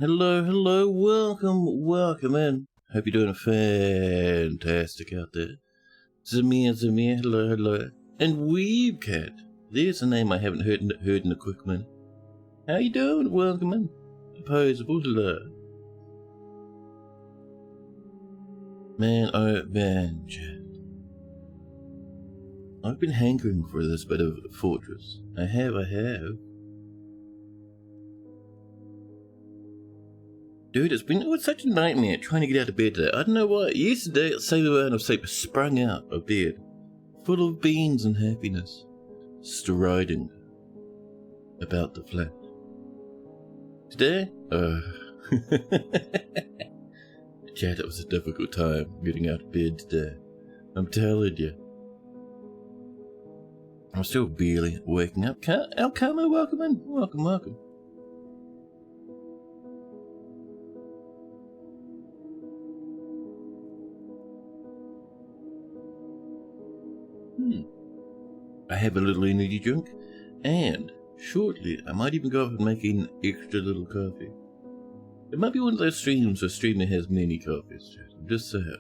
Hello, hello, welcome in. Hope you're doing fantastic out there. Zamir, hello. And Weebcat. There's a name I haven't heard in a quick minute. How you doing? Welcome in. Opposable, hello. Man, chat. I've been hankering for this bit of fortress. I have. Dude, it's been such a nightmare trying to get out of bed today. I don't know why. Yesterday, at same amount of sleep, sprung out of bed, full of beans and happiness, striding about the flat. Today, chat, it was a difficult time getting out of bed today. I'm telling you. I'm still barely waking up. Alcamo, welcome in. Welcome. I have a little energy drink, and shortly I might even go up and make an extra little coffee. It might be one of those streams where streamer has many coffees. I'm just saying.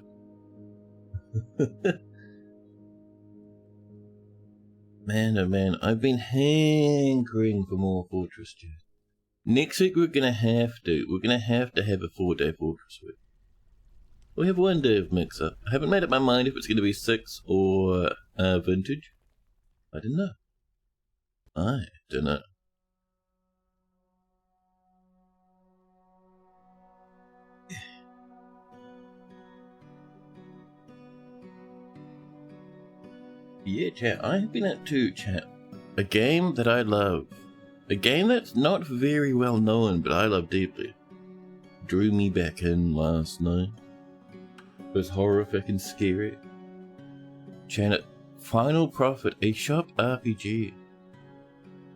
Man, oh man, I've been hankering for more Fortress chat. Next week we're gonna have to have a 4-day Fortress week. We'll have 1 day of mix-up. I haven't made up my mind if it's gonna be 6 or vintage. I don't know. Yeah, chat, I have been up to, chat, a game that I love. A game that's not very well known, but I love deeply. Drew me back in last night. It was horrific and scary. Chat, Final Prophet, a shop RPG.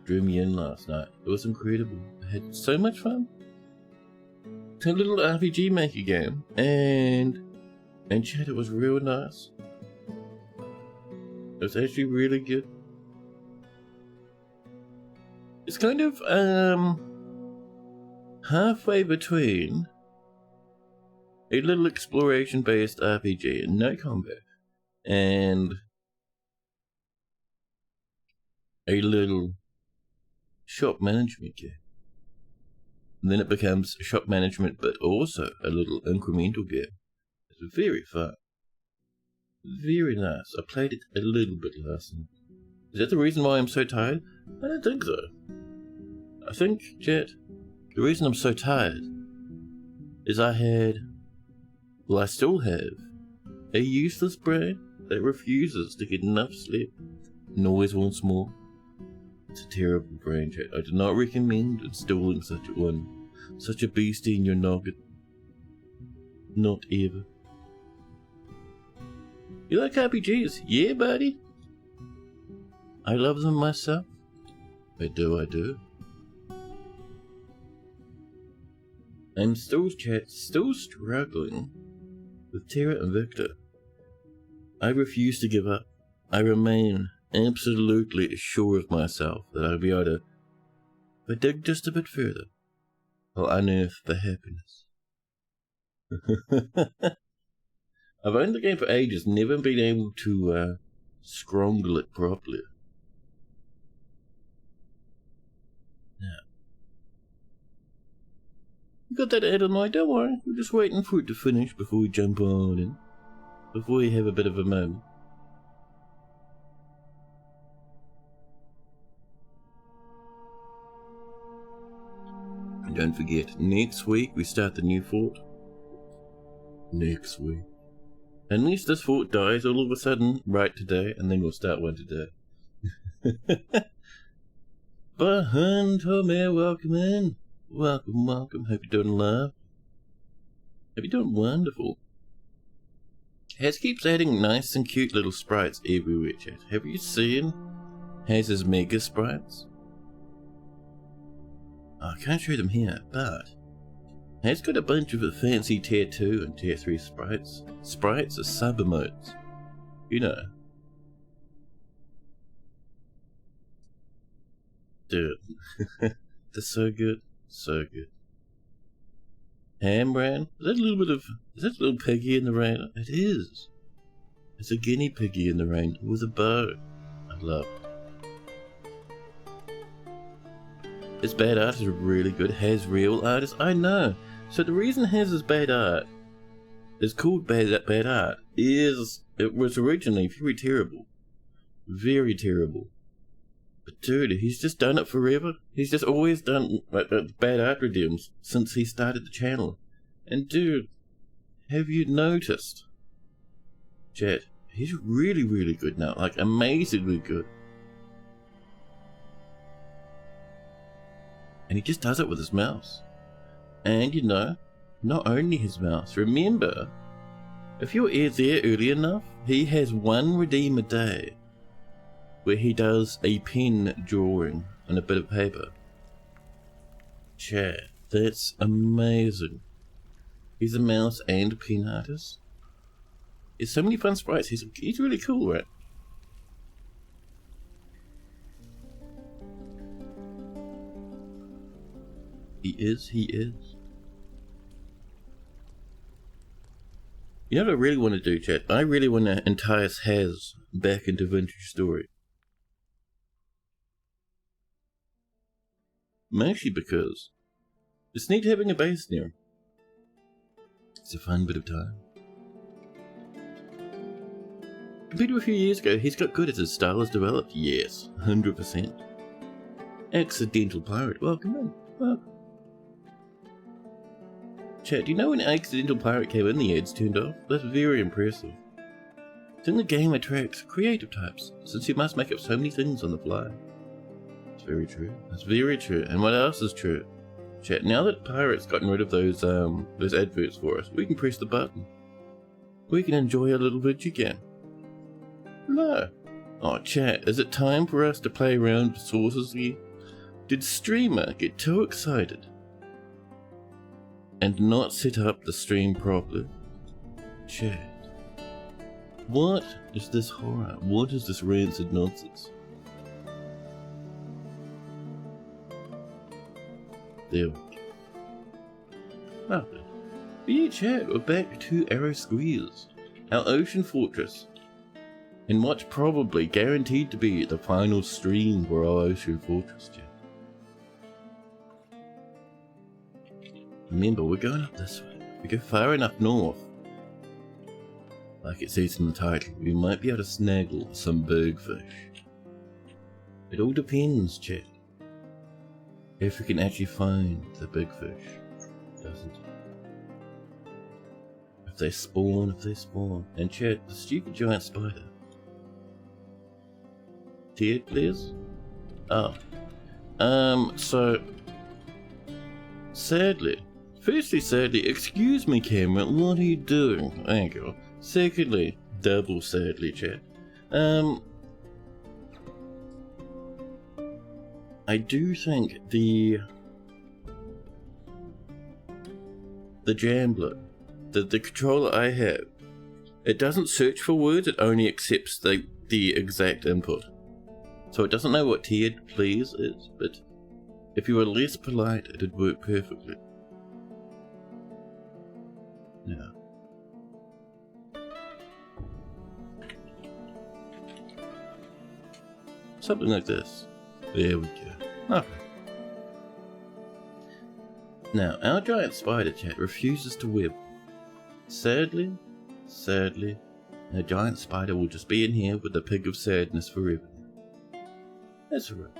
Drew me in last night. It was incredible. I had so much fun. It's a little RPG maker game, and chat, it was real nice. It was actually really good. It's kind of halfway between a little exploration-based RPG and no combat, and a little shop management game. And then it becomes shop management, but also a little incremental game. It's very fun. Very nice. I played it a little bit last night. Is that the reason why I'm so tired? I don't think so. I think, chat, the reason I'm so tired is I still have a useless brain that refuses to get enough sleep and always wants more. It's a terrible brain, chat. I do not recommend installing such a beastie in your noggin. Not ever. You like RPGs? Yeah, buddy. I love them myself. I do. I'm still struggling with Terra Invicta. I refuse to give up. I remain absolutely sure of myself that I'll be able to, if I dig just a bit further, I'll unearth the happiness. I've owned the game for ages, never been able to scrongle it properly. Yeah. You got that add-on, don't worry. We're just waiting for it to finish before we jump on in. Before we have a bit of a moment. And don't forget, next week we start the new fort. Next week. Unless this fort dies all of a sudden, right today, and then we'll start one today. But Hunter, welcome in. Welcome. Hope you're doing well. Hope you're doing wonderful. Has keeps adding nice and cute little sprites everywhere, chat. Have you seen Haz's mega sprites? Oh, I can't show them here, but Has got a bunch of fancy tier 2 and tier 3 sprites. Sprites are sub emotes. You know. Dude. They're so good. So good. Ham ran? Is that a little piggy in the rain? It is. It's a guinea piggy in the rain with a bow. I love it. Its bad art is really good. Has real artists? I know. So the reason Has is bad art is called bad art is it was originally very terrible. Very terrible. But dude, he's just done it forever. He's just always done bad art redeems since he started the channel. And dude, have you noticed? Chat, he's really, really good now. Like, amazingly good. And he just does it with his mouse. And you know, not only his mouse. Remember, if you're there early enough, he has one redeem a day where he does a pen drawing on a bit of paper. Chat, that's amazing. He's a mouse and a pen artist. There's so many fun sprites. He's really cool, right? He is. You know what I really want to do, chat? I really want to entice Has back into Vintage Story. Mostly because it's neat having a base near him. It's a fun bit of time. Compared to a few years ago, he's got good as his style has developed. Yes, 100%. Accidental Pirate, welcome in. Welcome. Chat, do you know when Accidental Pirate came in, the ads turned off? That's very impressive. I think the game attracts creative types, since you must make up so many things on the fly. It's very true. That's very true. And what else is true? Chat, now that Pirate's gotten rid of those adverts for us, we can press the button. We can enjoy a little video game. No. Oh, chat, is it time for us to play around with sources again? Did Streamer get too excited and not set up the stream properly? Chat, what is this horror? What is this rancid nonsense? There we go. Lovely. But yeah, chat, we're back to Arrowsqueeze, our ocean fortress, in what's probably guaranteed to be the final stream for our ocean fortress, chat. Remember, we're going up this way. If we go far enough north, like it says in the title, we might be able to snaggle some bergfish. It all depends, chat. If we can actually find the big fish, doesn't it? If they spawn. And chat, the stupid giant spider. Tier, please? Oh. So... Sadly, excuse me, Cameron, what are you doing? Thank you. Secondly, double sadly, chat. I do think the Jambler, the controller I have, it doesn't search for words, it only accepts the exact input. So it doesn't know what tiered please is, but if you were less polite, it'd work perfectly. Yeah. Something like this. There we go. Okay. Now, our giant spider, chat, refuses to web. Sadly, our giant spider will just be in here with the pig of sadness forever. That's alright.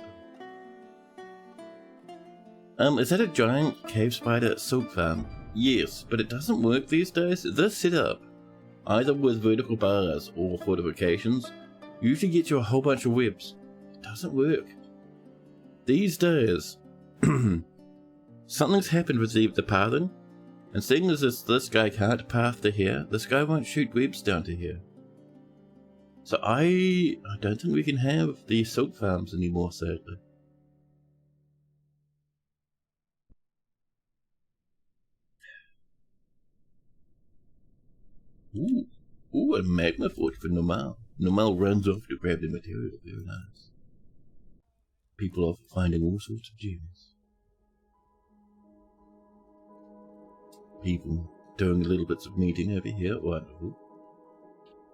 Is that a giant cave spider silk farm? Yes, but it doesn't work these days. This setup, either with vertical bars or fortifications, usually gets you a whole bunch of webs. It doesn't work. These days, something's happened with the pathing, and seeing as this guy can't path to here, this guy won't shoot webs down to here. So I don't think we can have the silk farms anymore, sadly. Ooh, a magma forge for Normal. Normal runs off to grab the material. Very nice. People are finding all sorts of gems. people doing little bits of meeting over here. Wonderful.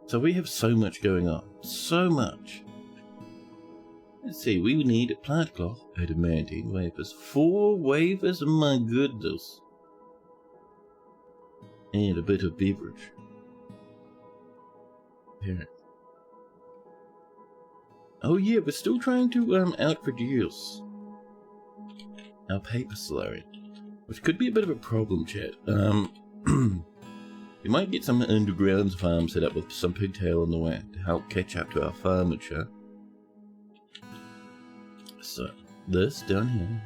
So we have so much going on. So much. Let's see, we need plant cloth, adamantine wafers, 4 wafers, my goodness. And a bit of beverage. Here. Oh yeah, we're still trying to outproduce our paper slurry, which could be a bit of a problem, chat. We might get some underground farm set up with some pigtail on the way to help catch up to our furniture. So, this down here,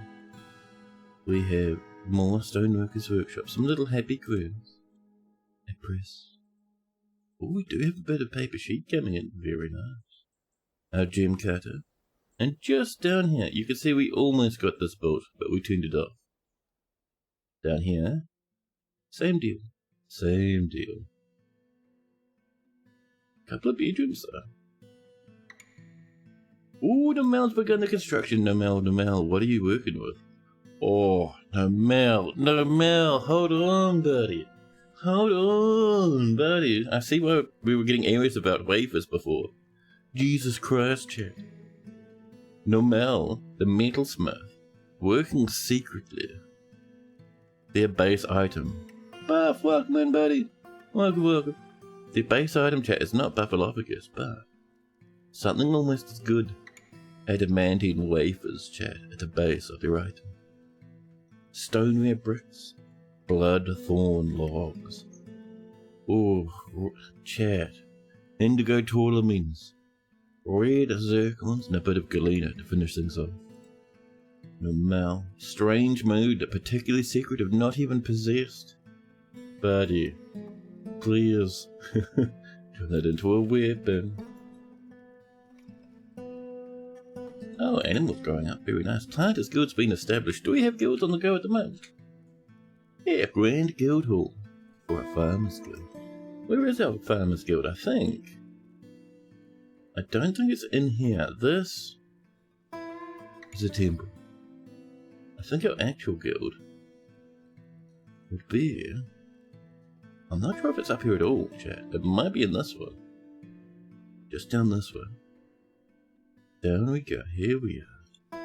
we have more stoneworkers' workshop, some little happy crews, a press. Oh, we do have a bit of paper sheet coming in, very nice. Our gem cutter, and just down here, you can see we almost got this built, but we turned it off. Down here, same deal, same deal. Couple of bedrooms though. Ooh, Nomel's begun the construction. Nomel, what are you working with? Oh, Nomel, hold on, buddy. Hold on, buddy. I see why we were getting areas about wafers before. Jesus Christ, chat. Nomel, the metalsmith, working secretly. Their base item. Buff, welcome in, buddy. Welcome. Their base item, chat, is not Buffalophagus, but something almost as good. Adamantine wafers, chat, at the base of your item. Stoneware bricks. Bloodthorn logs. Oh, chat. Indigo tourmaline. Red zircons and a bit of galena to finish things off. Nomel. Strange mood, particularly secretive, not even possessed. Buddy. Please. Turn that into a weapon. Oh, animals growing up. Very nice. Planters Guild's been established. Do we have guilds on the go at the moment? Yeah, Grand Guild Hall. For a Farmers Guild. Where is our Farmers Guild? I don't think it's in here. This is a temple. I think our actual guild would be... I'm not sure if it's up here at all, chat. It might be in this one. Just down this way. Down we go. Here we are.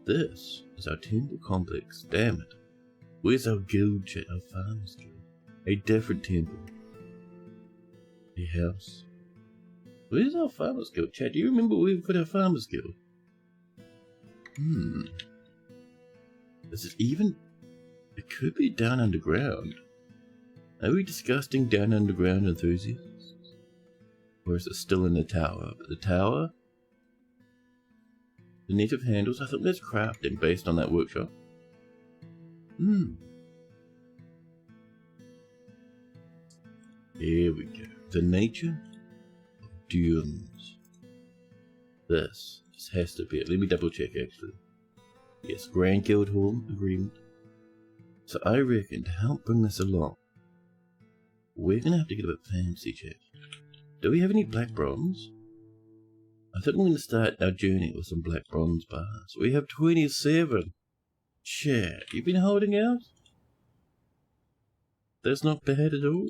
This is our temple complex. Damn it. Where's our guild, chat? Our Farmers Guild. A different temple. A house. Where's our Farmers Guild, chat? Do you remember where we put our Farmers Guild? Is it even... It could be down underground. Are we disgusting down underground enthusiasts? Or is it still in the tower? But the tower? The native handles? I think that's crafting based on that workshop. Here we go. The nature of dunes. This has to be it. Let me double check actually. Yes, Grand Guild Hall agreement. So I reckon to help bring this along, we're gonna have to get a bit fancy, chat. Do we have any black bronze? I think we're gonna start our journey with some black bronze bars. We have 27. Chat, you been holding out? That's not bad at all.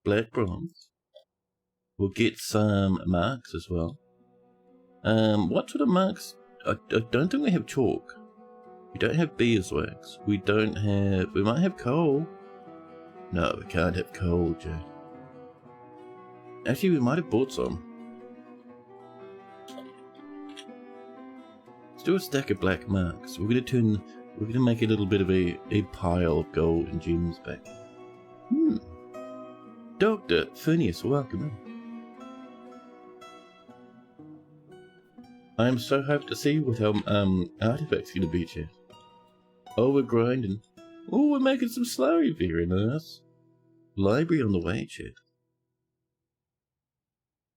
Black bronze. We'll get some marks as well. What sort of marks? I don't think we have chalk. We don't have beeswax. We might have coal. No, we can't have coal, Jay. Actually, we might have bought some. Let's do a stack of black marks. We're gonna make a little bit of a pile of gold and gems back. Dr. Phineas, welcome in. I am so hyped to see what our artifact's gonna be, chat. Oh, we're grinding. Oh, we're making some slurry. Very nice. Library on the way, chat.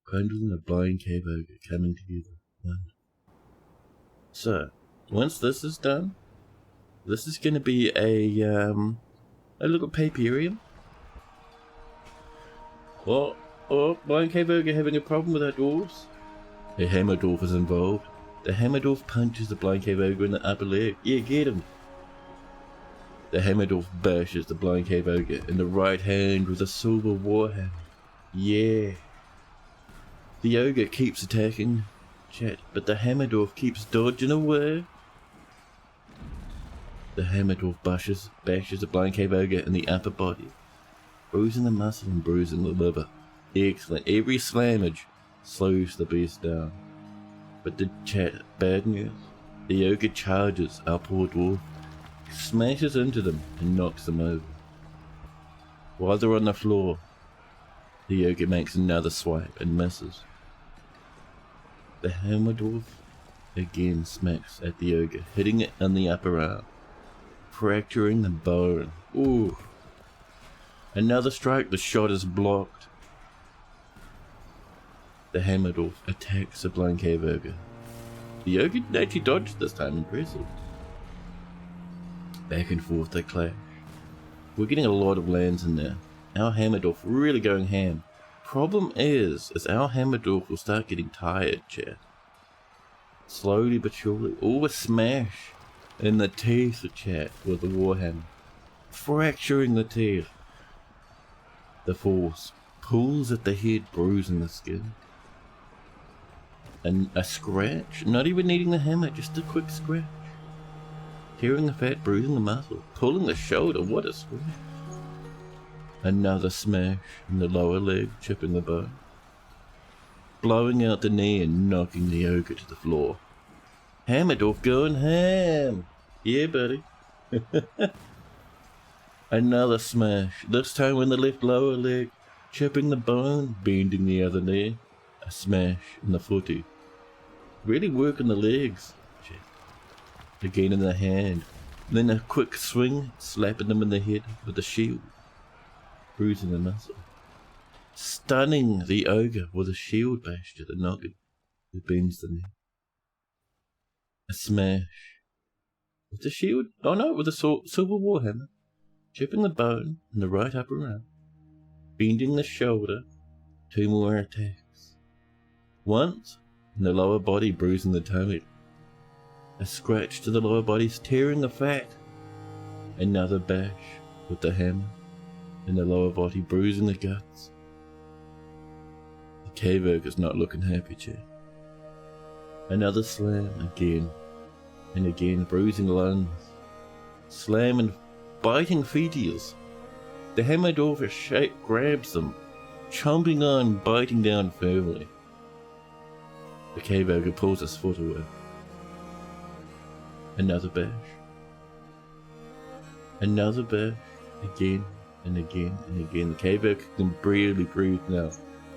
Crandall and a blind cave ogre coming together. So, once this is done, this is gonna be a little paperium. Oh, blind cave ogre having a problem with our dwarves? A hammer dwarf is involved. The hammer dwarf punches the blind cave ogre in the upper leg. Yeah, get him. The hammer dwarf bashes the blind cave ogre in the right hand with a silver warhammer. Yeah. The ogre keeps attacking, chat, but the hammer dwarf keeps dodging away. The hammer dwarf bashes the blind cave ogre in the upper body, bruising the muscle and bruising the liver. Excellent. Every slammage slows the beast down. But the chat, bad news. The ogre charges our poor dwarf, smashes into them and knocks them over. While they're on the floor, the ogre makes another swipe and misses. The hammer dwarf again smacks at the ogre, hitting it on the upper arm, fracturing the bone. Ooh. Another strike, the shot is blocked. The hammer dwarf attacks the blind cave ogre. The ogre actually dodged this time, impressive. Back and forth they clash. We're getting a lot of lands in there. Our hammer dwarf really going ham. Problem is our hammer dwarf will start getting tired, chat. Slowly but surely. All a smash in the teeth of chat with the warhammer. Fracturing the teeth. The force pulls at the head, bruising the skin. And a scratch, not even needing the hammer, just a quick scratch. Tearing the fat, bruising the muscle, pulling the shoulder, what a scratch. Another smash in the lower leg, chipping the bone. Blowing out the knee and knocking the ogre to the floor. Hammer dwarf going ham! Yeah, buddy. Another smash, this time in the left lower leg, chipping the bone, bending the other knee. A smash in the footy. Really working the legs. Again in the hand. Then a quick swing, slapping them in the head with the shield. Bruising the muscle. Stunning the ogre with a shield bash to the noggin. Who bends the knee. A smash. With the shield? Oh no, with a silver warhammer. Chipping the bone in the right upper arm. Bending the shoulder. 2 more attacks. Once in the lower body, bruising the tummy. A scratch to the lower body's tearing the fat. Another bash with the hammer in the lower body, bruising the guts. The cave ogre's not looking happy, chat. Another slam again and again, bruising lungs. Slam and biting fetials. The hammer dwarf shape grabs them, chomping on, biting down firmly. The cave ogre pulls his foot away. Another bash. Another bash. Again and again and again. The cave ogre can barely breathe now.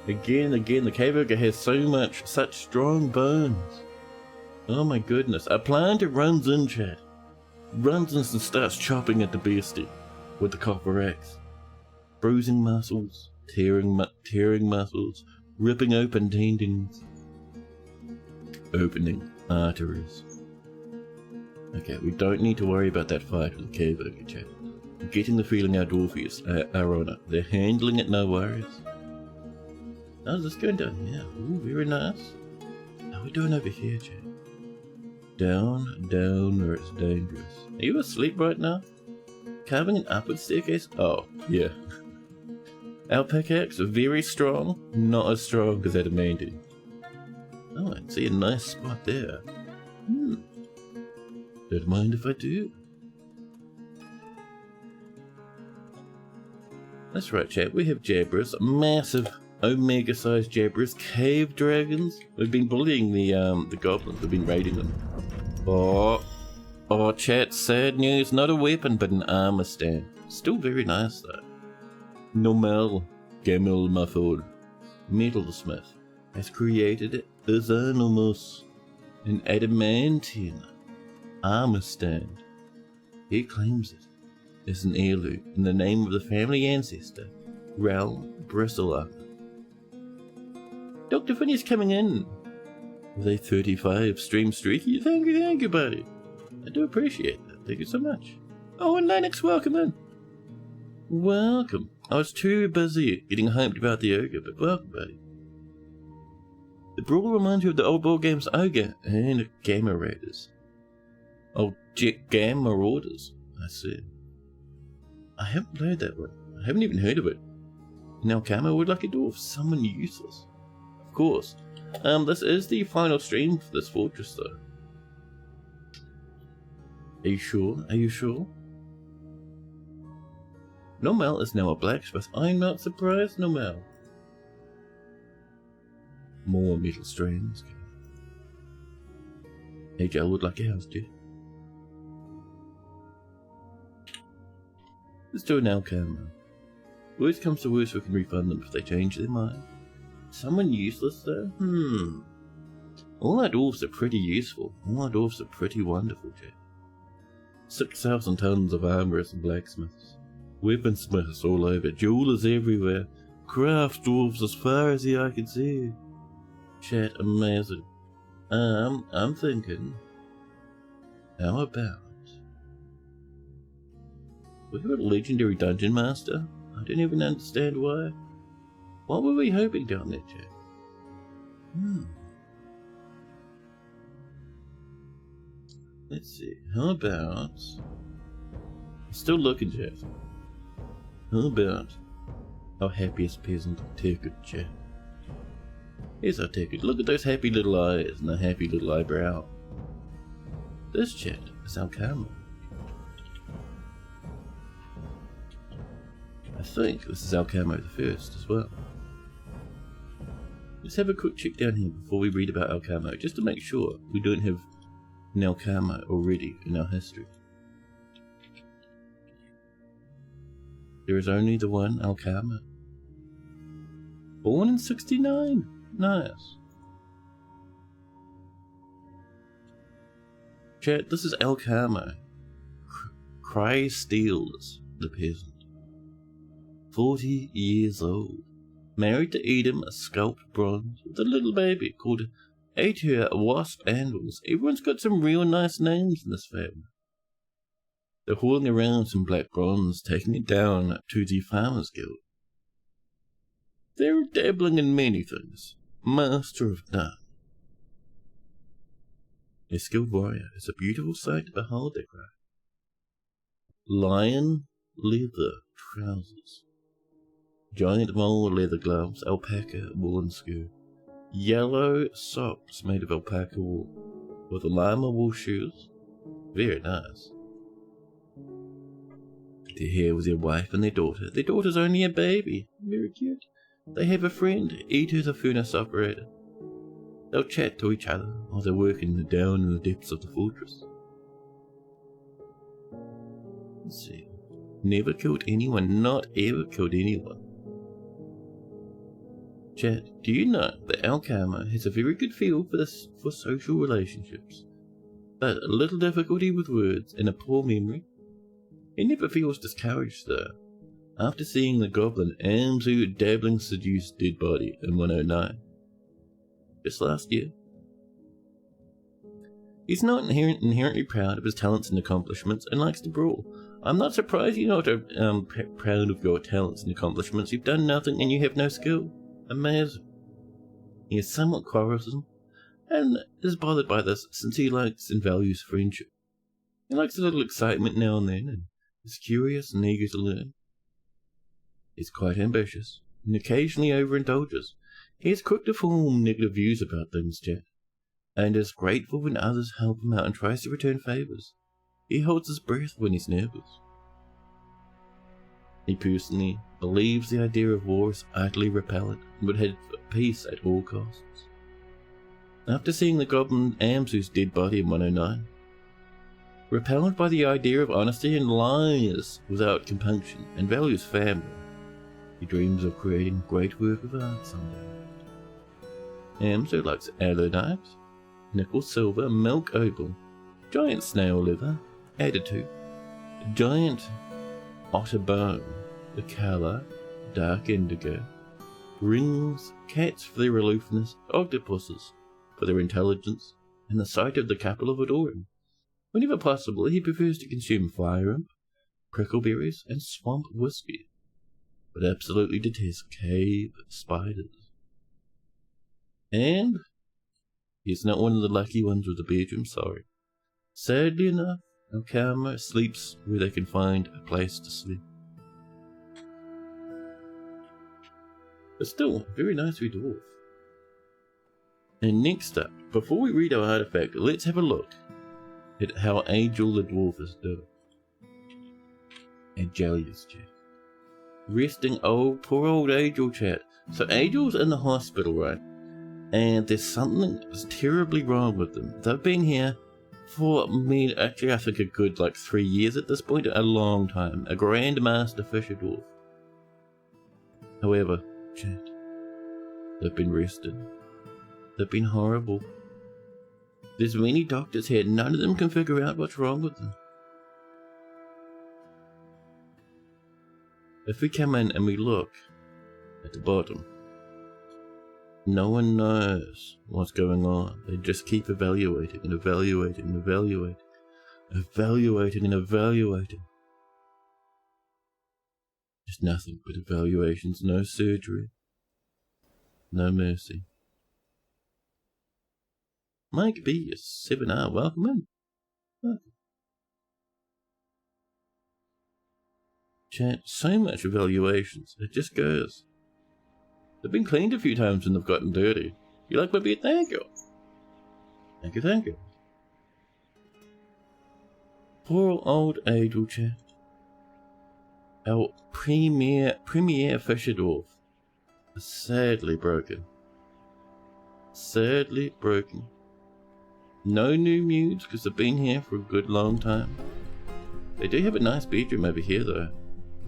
Again and again. The cave ogre has such strong bones. Oh my goodness. A planter runs in, chat. Runs in and starts chopping at the beastie with the copper axe. Bruising muscles. Tearing muscles. Ripping open tendons. Opening arteries. Okay, we don't need to worry about that fight with the cave ogre, chat. I'm getting the feeling our dwarfies are on it. They're handling it, no worries. How's this going down here? Ooh, very nice. How are we doing over here, chat? Down, down, where it's dangerous. Are you asleep right now? Carving an upward staircase? Oh, yeah. Our pickaxe are very strong, not as strong as adamantine. Oh, I see a nice spot there. Don't mind if I do. That's right, chat. We have jabbers, massive omega-sized jabbers, cave dragons. We've been bullying the goblins. We've been raiding them. Oh, chat. Sad news. Not a weapon, but an armor stand. Still very nice though. Normal Gamil Muffled Metalsmith has created Azanomus, an adamantine armor stand. He claims it as an heirloom in the name of the family ancestor, Ral Bristler. Dr. Finney's coming in with a 35 stream streaky. Thank you, buddy. I do appreciate that. Thank you so much. Oh, and Lennox, welcome in. Welcome. I was too busy getting hyped about the ogre, but welcome, buddy. The brawl reminds you of the old board games Ogre and Gamma Raiders. Oh, Jet Gamma Marauders, I see. I haven't played that one. I haven't even heard of it. Now Camo would like a dwarf, someone useless. Of course. This is the final stream for this fortress though. Are you sure? Are you sure? Nomel is now a blacksmith. I'm not surprised, Nomel. More metal strands. AJ would like a house, dude. Let's do an Alcamo. Worst comes to worst, we can refund them if they change their mind. Someone useless though? All our dwarfs are pretty useful. All our dwarfs are pretty wonderful, Jack. 6,000 tons of armorers and blacksmiths. Weaponsmiths all over, jewelers everywhere. Craft dwarves as far as the eye can see. Chat, amazing. I'm thinking, how about we have a legendary dungeon master? I don't even understand why. What were we hoping down there, chat? Let's see, how about... Still looking, chat. How about our happiest peasant, Ticket, chat? Here's our Ticket. Look at those happy little eyes and the happy little eyebrow. This chat is our Camo. I think this is Alcamo the first as well. Let's have a quick check down here before we read about Alcamo, just to make sure we don't have an Alcamo already in our history. There is only the one Alcamo. Born in 69. Nice. Chat, this is Alcamo. Cry steals the peasant. 40 years old, married to Edom, a sculpted bronze, with a little baby called Aetia Wasp Andals. Everyone's got some real nice names in this family. They're hauling around some black bronze, taking it down to the Farmers Guild. They're dabbling in many things, master of none. A skilled warrior is a beautiful sight to behold, they cry. Lion leather trousers. Giant mole leather gloves, alpaca woolen skirt, yellow socks made of alpaca wool, with llama wool shoes. Very nice. They're here with their wife and their daughter. Their daughter's only a baby. Very cute. They have a friend, Ito the furnace operator. They'll chat to each other while they're working down in the depths of the fortress. Let's see. Never killed anyone, not ever killed anyone. Chat, do you know that Alcamo has a very good feel for social relationships, but a little difficulty with words and a poor memory? He never feels discouraged though, after seeing the goblin Amzu dabbling seduced dead body in 109. Just last year. He's not inherently proud of his talents and accomplishments and likes to brawl. I'm not surprised you're not proud of your talents and accomplishments. You've done nothing and you have no skill. Amazing. He is somewhat quarrelsome and is bothered by this since he likes and values friendship. He likes a little excitement now and then and is curious and eager to learn. He's quite ambitious and occasionally overindulges. He is quick to form negative views about things, chat, and is grateful when others help him out and tries to return favors. He holds his breath when he's nervous. He personally believes the idea of war is utterly repellent and would head for peace at all costs. After seeing the goblin Amzu's dead body in 109, repelled by the idea of honesty and lies without compunction and values family, he dreams of creating great work of art someday. Amzu likes aloe knives, nickel silver, milk opal, giant snail leather, attitude, giant otter bone, the colour, dark indigo, rings, cats for their aloofness, octopuses for their intelligence, and the sight of the capital of Adorum. Whenever possible, he prefers to consume fire imp, prickleberries, and swamp whiskey, but absolutely detests cave spiders. And he's not one of the lucky ones with the bedroom, sorry. Sadly enough, Alcamo sleeps where they can find a place to sleep. But still, very nicely dwarf. And next up, before we read our artifact, let's have a look at how Angel the dwarf is doing. Angelius, chat. Resting poor old Angel, chat. So Angel's in the hospital, right? And there's something that's terribly wrong with them. They've been here for, actually I think a good 3 years at this point, a long time. A Grandmaster Fisher Dwarf. However, chat, they've been rested. They've been horrible. There's many doctors here, none of them can figure out what's wrong with them. If we come in and we look at the bottom, no one knows what's going on. They just keep evaluating and evaluating and evaluating. Evaluating and evaluating. Just nothing but evaluations, no surgery, no mercy. Mike B is 7R, welcome in. Welcome. Chat, so much evaluations, it just goes. They've been cleaned a few times and they've gotten dirty. You like my beard? Thank you. Thank you, thank you. Poor old Angel, chat. Our premier Fisher Dwarf is sadly broken. Sadly broken. No new mutes because they've been here for a good long time. They do have a nice bedroom over here though,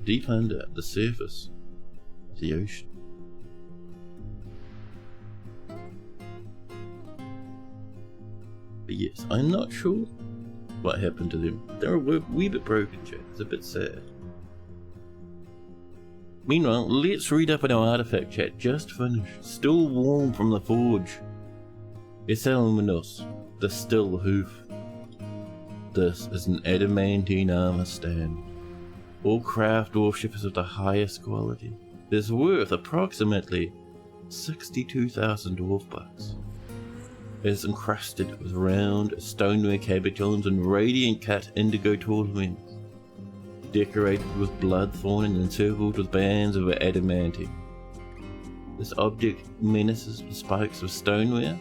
deep under the surface of the ocean. But yes, I'm not sure what happened to them. They're a wee bit broken, chat. It's a bit sad. Meanwhile, let's read up on our artifact, chat. Just finished. Still warm from the forge. Esalminos, the still hoof. This is an adamantine armor stand. All craft dwarfship is of the highest quality. It is worth approximately 62,000 dwarf bucks. It is encrusted with round stoneware cabatones and radiant cut indigo tournaments, decorated with bloodthorn and encircled with bands of adamantine. This object menaces the spikes of stoneware.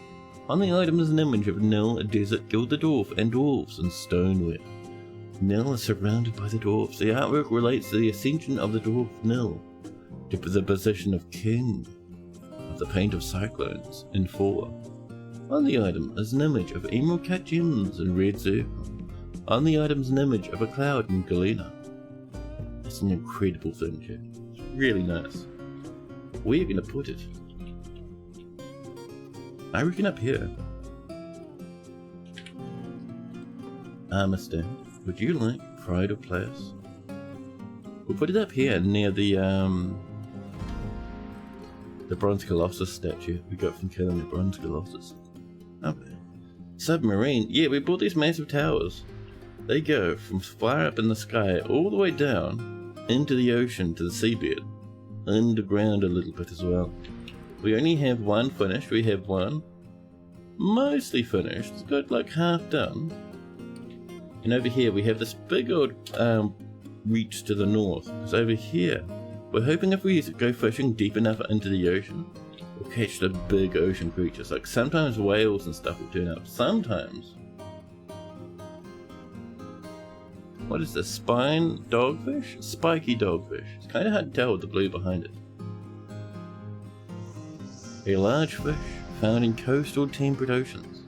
On the item is an image of Nil, a desert gilded dwarf, and dwarves in stoneware. Nil is surrounded by the dwarves. The artwork relates to the ascension of the dwarf Nil to the position of king of the Paint of Cyclones in 4. On the item is an image of emerald cut gems and red zircon. On the item is an image of a cloud in Galena. It's an incredible thing, chat. It's really nice. Where are you going to put it? I reckon up here. Armor stand. Would you like pride of place? We'll put it up here near the Bronze Colossus statue we got from killing the Bronze Colossus. Okay. Submarine. Yeah, we built these massive towers. They go from far up in the sky all the way down into the ocean to the seabed. Underground a little bit as well. We only have one finished. We have one mostly finished. It's got half done. And over here we have this big old reach to the north. Because over here, we're hoping if we go fishing deep enough into the ocean, we'll catch the big ocean creatures. Sometimes whales and stuff will turn up. Sometimes. What is this? Spine dogfish? Spiky dogfish. It's kind of hard to tell with the blue behind it. A large fish found in coastal temperate oceans.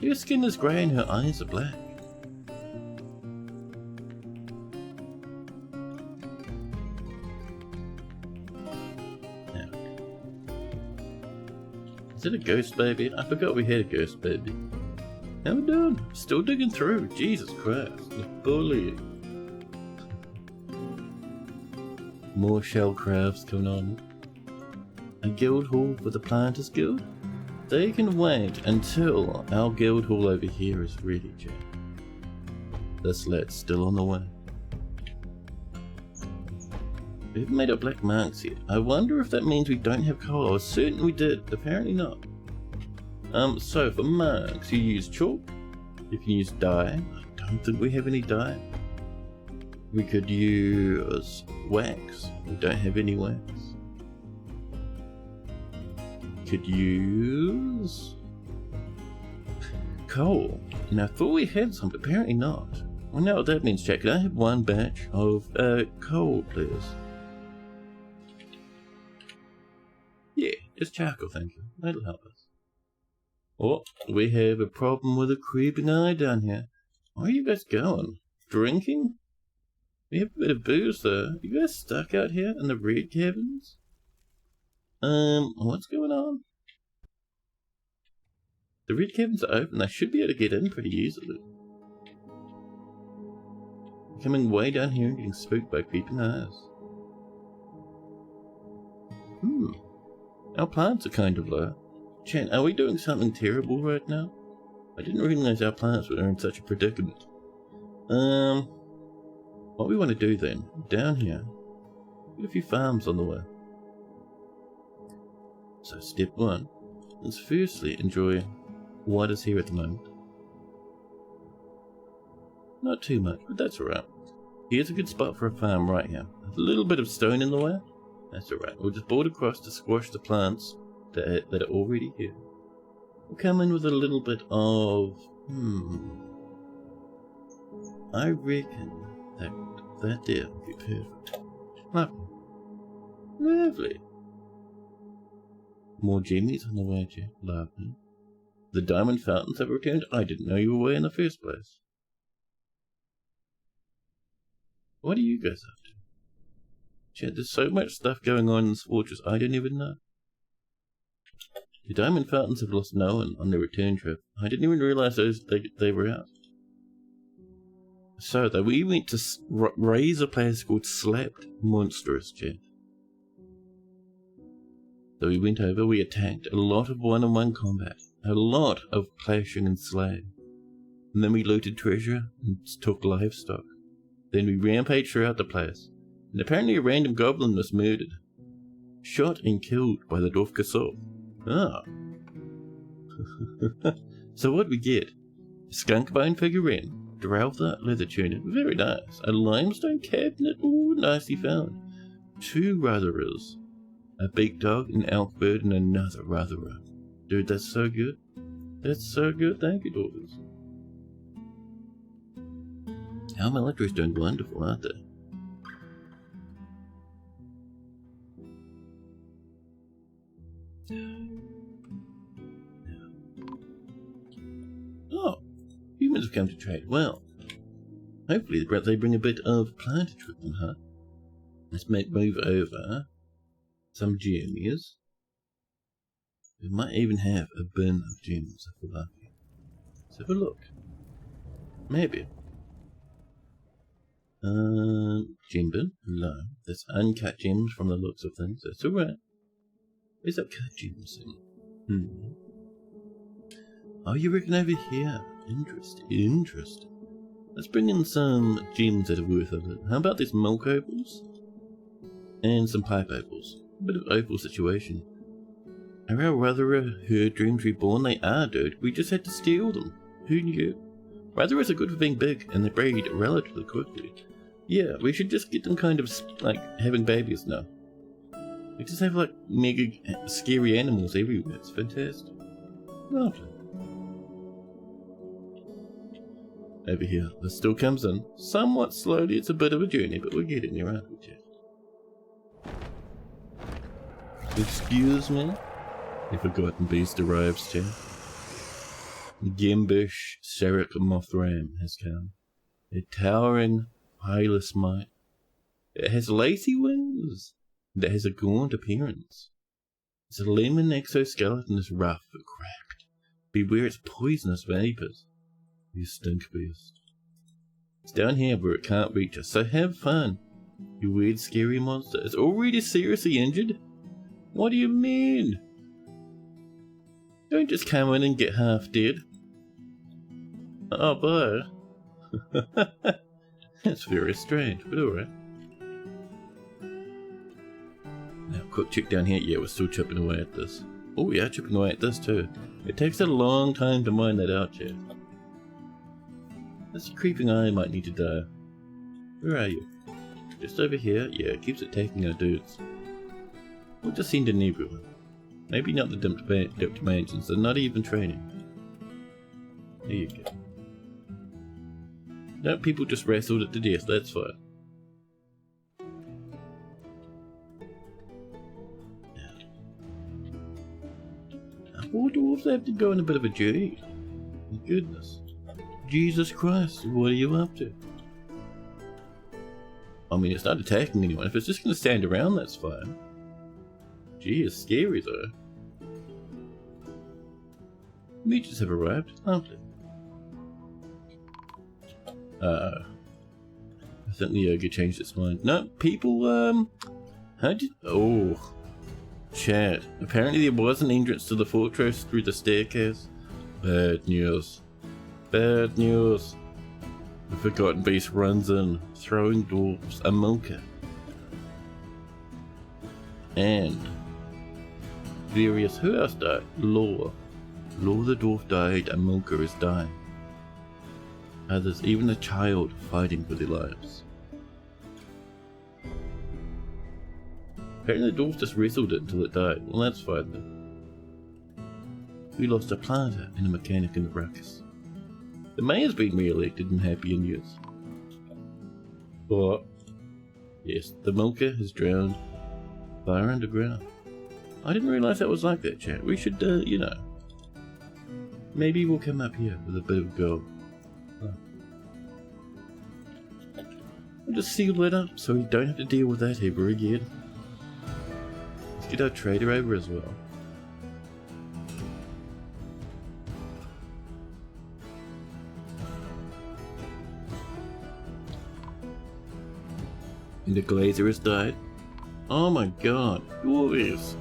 Her skin is grey and her eyes are black. Now, is it a ghost baby? I forgot we had a ghost baby. How we doing? Still digging through. Jesus Christ. The bullying. More shell crafts coming on. A guild hall for the Planters Guild? They can wait until our guild hall over here is ready, Jack. This lad's still on the way. We haven't made our black marks yet. I wonder if that means we don't have coal. I was certain we did. Apparently not. So for marks, you use chalk. You can use dye. I don't think we have any dye. We could use wax. We don't have any wax. could use coal. And I thought we had some, but apparently not. Well, now what that means, Jack, can I have one batch of coal, please? Yeah, just charcoal, thank you. That'll help us. Oh, we have a problem with a creeping eye down here. Where are you guys going? Drinking? We have a bit of booze though. You guys stuck out here in the red cabins? What's going on? The red cabins are open. I should be able to get in pretty easily. Coming way down here and getting spooked by creeping eyes. Our plants are kind of low. Chan, are we doing something terrible right now? I didn't realize our plants were in such a predicament. What we want to do then, down here, get a few farms on the way. So step one is firstly enjoy what is here at the moment. Not too much, but that's alright. Here's a good spot for a farm right here. A little bit of stone in the way. That's alright. We'll just board across to squash the plants that are already here. We'll come in with a little bit of... I reckon that there would be perfect. Lovely. Lovely. More jimmies on the way, Jeff. Lovely. The diamond fountains have returned. I didn't know you were away in the first place. What are you guys up to? Chad, there's so much stuff going on in this fortress, I don't even know. The diamond fountains have lost no one on their return trip. I didn't even realize they were out. So, though, we went to raise a place called Slapped Monstrous, Chad. So we went over, we attacked, a lot of one-on-one combat, a lot of clashing and slaying. And then we looted treasure and took livestock. Then we rampaged throughout the place, and apparently a random goblin was murdered. Shot and killed by the Dwarf Kasov. Ah. So what'd we get? A skunk bone figurine, Drowther leather tunic, very nice. A limestone cabinet, ooh, nicely found. 2 Rotherers. A big dog, an elk bird, and another Rotherer. Dude, that's so good. That's so good, thank you, Dwarves. Our military's doing wonderful, aren't they? Oh, humans have come to trade well. Hopefully they bring a bit of plantage with them, huh? Let's move over some gems. We might even have a bin of gems if we're lucky. Let's have a look. Maybe. Gem bin? No. There's uncut gems from the looks of things. That's alright. Where's that cut gems in? Oh, you reckon over here? Interesting. Let's bring in some gems that are worth of it. How about these milk opals? And some pipe opals. A bit of opal situation. Are our Rotherer her dreams reborn? They are, dude. We just had to steal them. Who knew? Rotherers are good for being big, and they breed relatively quickly. Yeah, we should just get them kind of, like, having babies now. We just have, like, mega scary animals everywhere. It's fantastic. Lovely. Over here, this still comes in. Somewhat slowly, it's a bit of a journey, but we're getting there, aren't we, Jeff? Excuse me? The Forgotten Beast arrives, Jeff. Gimbish Sherrick Mothram has come. A towering, eyeless might. It has lacy wings. It has a gaunt appearance. Its lemon exoskeleton is rough but cracked. Beware its poisonous vapors. You stink beast. It's down here where it can't reach us, so have fun. You weird scary monster is already seriously injured? What do you mean? Don't just come in and get half dead. Oh boy. That's very strange, but alright. Now, quick check down here. Yeah, we're still chipping away at this. Oh, yeah, chipping away at this too. It takes a long time to mine that out, Jeff. This creeping eye might need to die. Where are you? Just over here? Yeah, it keeps attacking our dudes. We'll just send an everyone. Maybe not the dipped dimensions, they're not even training. There you go. No, people just wrestled it to death, that's fine. All dwarves have to go on a bit of a journey. My goodness. Jesus Christ, what are you up to? I mean, it's not attacking anyone. If it's just going to stand around, that's fine. Gee, it's scary though. Meteors have arrived. Lovely. I think the ogre changed its mind. No, people, how did... Oh. Chat. Apparently there was an entrance to the fortress through the staircase. Bad news. Bad news. The Forgotten Beast runs in, throwing dwarves a milker. And various... Who else died? Law. Law the dwarf died, a milker is dying. Others, even a child, fighting for their lives. Apparently the dwarf just wrestled it until it died. Well, that's fine then. We lost a planter and a mechanic in the ruckus. The mayor's been re-elected in happier news. But, yes, the milker has drowned fire underground. I didn't realise that was like that, chat. We should, you know, maybe we'll come up here with a bit of gold. I'll just seal it up so we don't have to deal with that ever again. Let's get our trader over as well. And the glazier has died. Oh my god, Dwarves!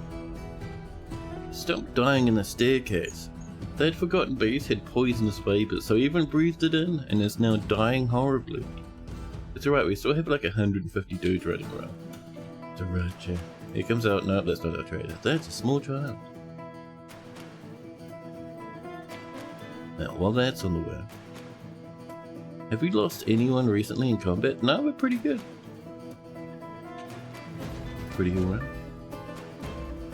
Stop dying in the staircase. That Forgotten Beast had poisonous vapors, so even breathed it in and is now dying horribly. It's alright, we still have like 150 dudes running around. It's alright, chat. Here comes out. No, that's not our trader. That's a small child. Now, while that's on the way, have we lost anyone recently in combat? No, we're pretty good. Pretty good, right?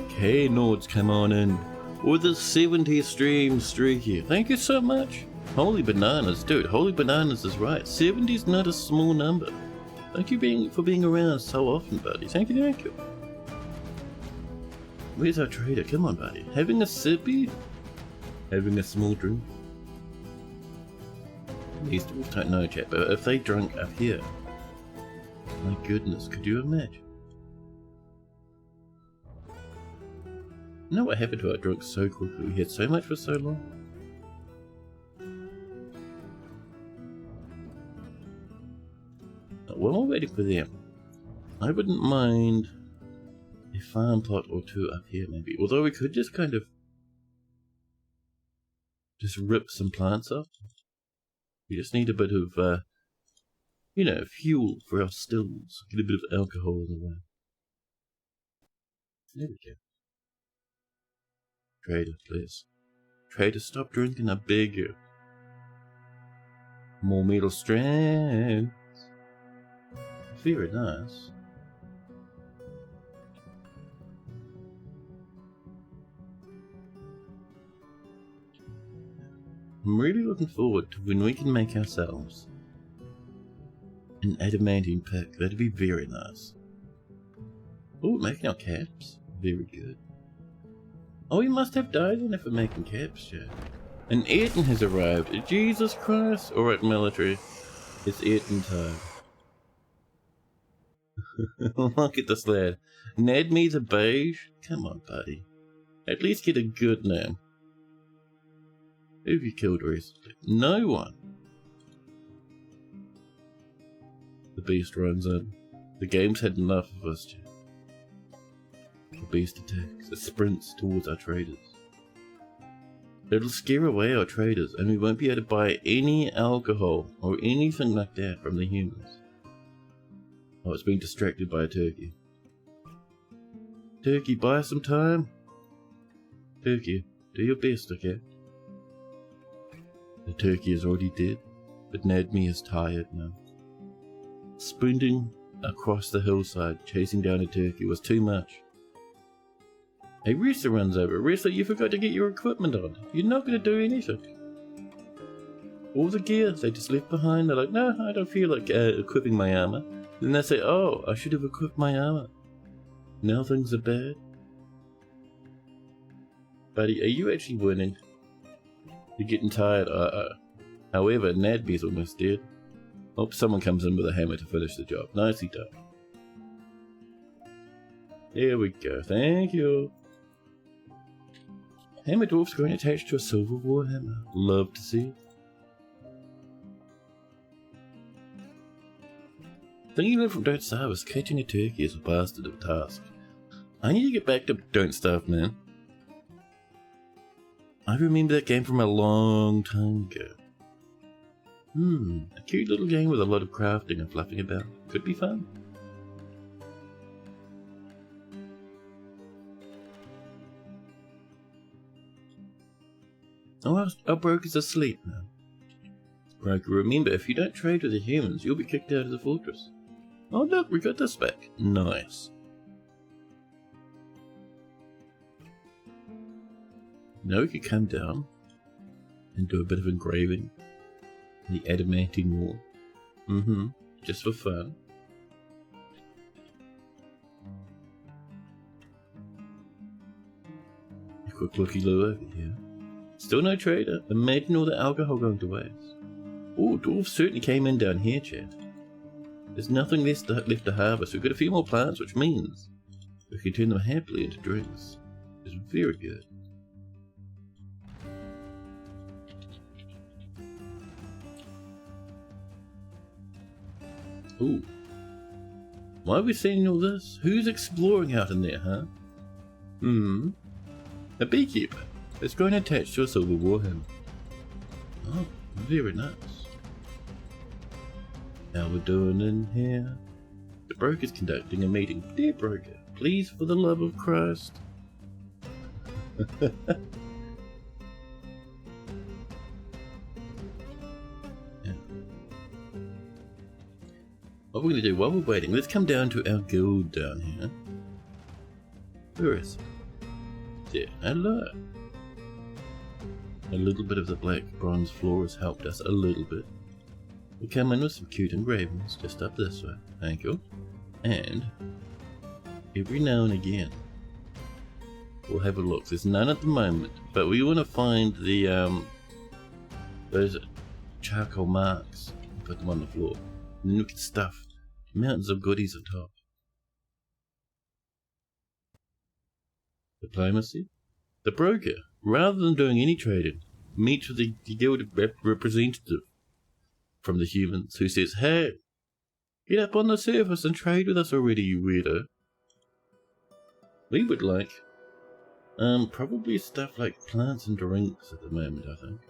Okay, Nords, come on in. With the 70 stream streak here. Thank you so much. Holy bananas, dude. Holy bananas is right. 70 is not a small number. Thank you for being around so often, buddy. Thank you, thank you. Where's our trader? Come on, buddy. Having a sippy? Having a small drink? These dwarves don't know, chat, but if they drunk up here, my goodness, could you imagine? You know what happened to our drunk so quickly? We had so much for so long. While we're waiting for them, I wouldn't mind a farm plot or two up here maybe. Although we could just kind of just rip some plants up. We just need a bit of, you know, fuel for our stills. Get a bit of alcohol in the way. There we go. Trader, please. Trader, stop drinking, I beg you. More metal strands. Very nice. I'm really looking forward to when we can make ourselves an adamantine pick. That'd be very nice. Oh, making our caps? Very good. Oh, we must have died in it for making caps, yeah. And Ayrton has arrived. Jesus Christ! Alright, military. It's Ayrton time. Look at this lad. Ned me the beige? Come on, buddy. At least get a good name. Who've you killed recently? No one. The beast runs in. The game's had enough of us, Jack. The beast attacks. It sprints towards our traders. It'll scare away our traders, and we won't be able to buy any alcohol or anything like that from the humans. Oh, it's being distracted by a turkey. Turkey, buy some time. Turkey, do your best, okay? The turkey is already dead, but Nadmi is tired now. Sprinting across the hillside, chasing down a turkey was too much. A wrestler runs over. Wrestler, you forgot to get your equipment on. You're not going to do anything. All the gear they just left behind. They're like, no, I don't feel like equipping my armor. Then they say, oh, I should have equipped my armor. Now things are bad. Buddy, are you actually winning? You're getting tired. However, Nadby's almost dead. Hope someone comes in with a hammer to finish the job. Nicely done. There we go. Thank you. Hammer dwarf's going attached to a silver warhammer. Love to see. Thing you learned from Don't Starve was catching a turkey is a bastard of a task. I need to get back to Don't Starve, man. I remember that game from a long time ago. A cute little game with a lot of crafting and fluffing about. Could be fun. Oh, our broker's asleep now. Broker, remember, if you don't trade with the humans, you'll be kicked out of the fortress. Oh look, we got this back. Nice. Now we could come down and do a bit of engraving. The adamantine wall. Just for fun. A quick looky loo over here. Still no trader. Imagine all the alcohol going to waste. Oh, dwarves certainly came in down here, chat. There's nothing left to harvest. We've got a few more plants, which means we can turn them happily into drinks. It's very good. Ooh. Why are we seeing all this? Who's exploring out in there, huh? A beekeeper. It's going attached to a silver warhammer. Oh, very nice. How we're doing in here? The broker's conducting a meeting. Dear broker, please, for the love of Christ. What we're going to do while we're waiting, let's come down to our guild down here. Where is it? There, hello. A little bit of the black bronze floor has helped us a little bit. We come in with some cute engravings just up this way. Thank you. And every now and again we'll have a look. There's none at the moment, but we want to find the those charcoal marks and put them on the floor. And then we can stuff mountains of goodies on top. Diplomacy. The broker, rather than doing any trading, meets with the guild representative from the humans who says, hey, get up on the surface and trade with us already, you weirdo. We would like probably stuff like plants and drinks at the moment, I think.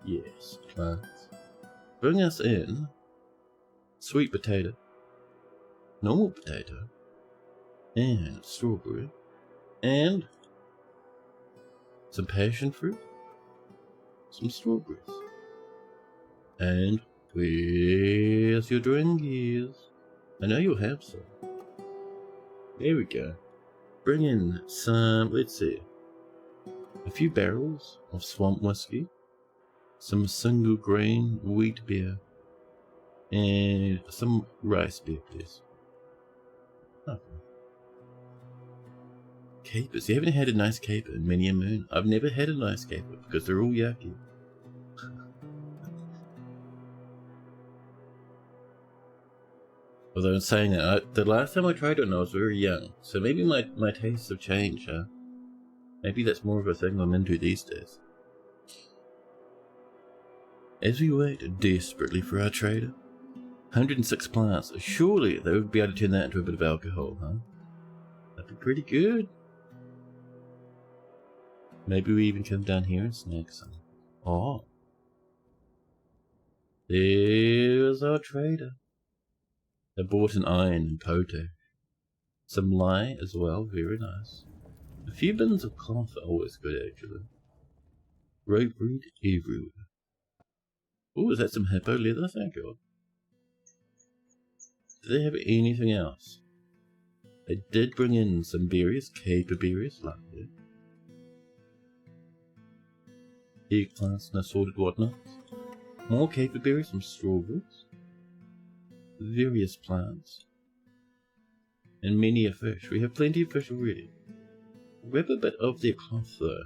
Yes, plants. Bring us in sweet potato, normal potato, and strawberry, and some passion fruit, some strawberries. And where's your drinkies? I know you'll have some. There we go. Bring in some, let's see, a few barrels of swamp whiskey, some single grain wheat beer, and some rice beer, please. Okay. Capers. You haven't had a nice caper in many a moon. I've never had a nice caper because they're all yucky. Although in saying that, the last time I tried it I was very young, so maybe my tastes have changed, huh? Maybe that's more of a thing I'm into these days. As we wait desperately for our trader, 106 plants, surely they would be able to turn that into a bit of alcohol, huh? That'd be pretty good. Maybe we even come down here and snag some. Oh. There's our trader. They bought an iron and potash. Some lye as well, very nice. A few bins of cloth are always good, actually. Rope breed everywhere. Oh, is that some hippo leather? Thank God. Do they have anything else? I did bring in some berries, caper berries, like that. Eggplants and assorted whatnots. More caper berries, some strawberries. Various plants. And many a fish. We have plenty of fish already. Grab a bit of their cloth though.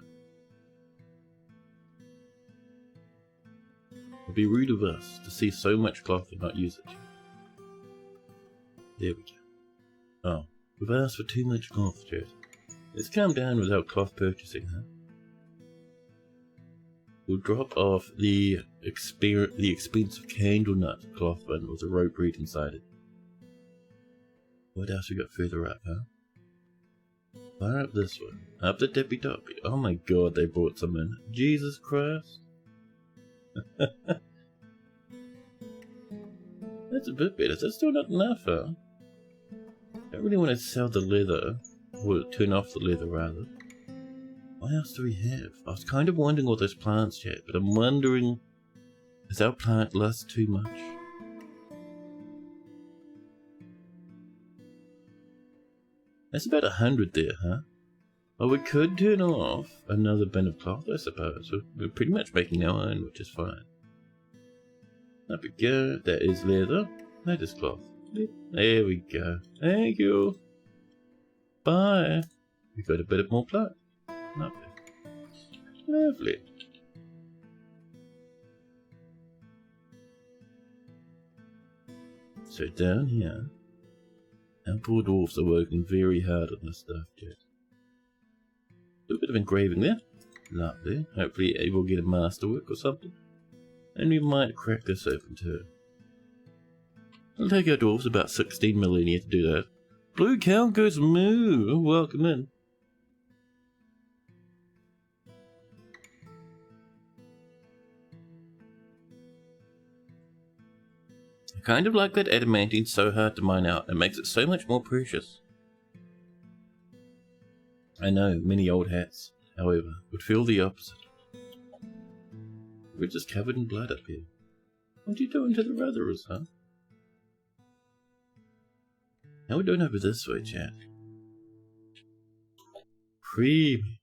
It would be rude of us to see so much cloth and not use it. There we go. Oh, we've asked for too much cloth, Jet. Let's calm down without cloth purchasing, huh? We'll drop off the expensive candle nut cloth bin with a rope reed inside it. What else we got further up, huh? Far up this way. Up the tippy top. Oh my god, they brought some in. Jesus Christ. That's a bit better. That's still not enough, huh? I don't really want to sell the leather. Or turn off the leather, rather. What else do we have? I was kind of wondering all those plants, chat, but I'm wondering, is our plant lust too much? That's about 100 there, huh? Well, we could turn off another bin of cloth, I suppose. We're pretty much making our own, which is fine. Up we go. That is leather. That is cloth. There we go. Thank you. Bye. We got a bit of more plant. Lovely. Lovely. So down here, our poor dwarfs are working very hard on this stuff, Jet. A bit of engraving there. Lovely. Hopefully it will get a masterwork or something. And we might crack this open too. It'll take our dwarves about 16 millennia to do that. Blue cow goes moo. Welcome in. I kind of like that adamantine so hard to mine out. It makes it so much more precious. I know, many old hats, however, would feel the opposite. We're just covered in blood up here. What are you doing to the Rutherers, huh? How are we doing over this way, chat? Creamy.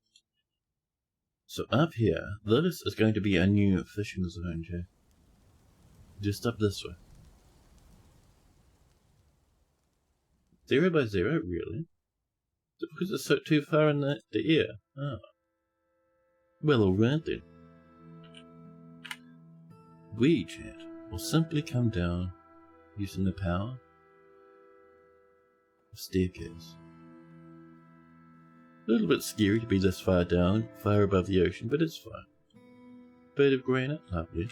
So up here, this is going to be a new fishing zone, chat. Just up this way. 0 by 0, really? Is it because it's so too far in the air? Oh. Well, alright then. We, chat, will simply come down using the power of staircase. A little bit scary to be this far down, far above the ocean, but it's fine. Bit of granite, lovely.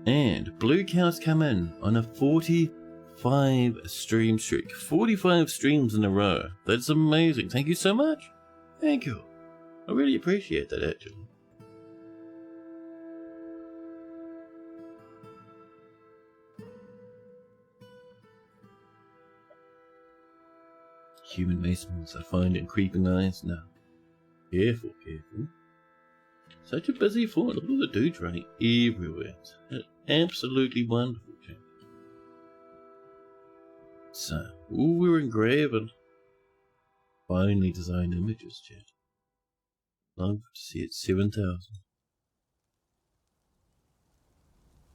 And blue cows come in on a 45 stream streak. 45 streams in a row. That's amazing. Thank you so much. Thank you. I really appreciate that, actually. Human masons, I find in creeping eyes now. Careful, careful. Such a busy fort. Look at all the dudes running everywhere. It's absolutely wonderful, chat. So, ooh, we're engraving. Finely designed images, chat. Love to see it. 7,000.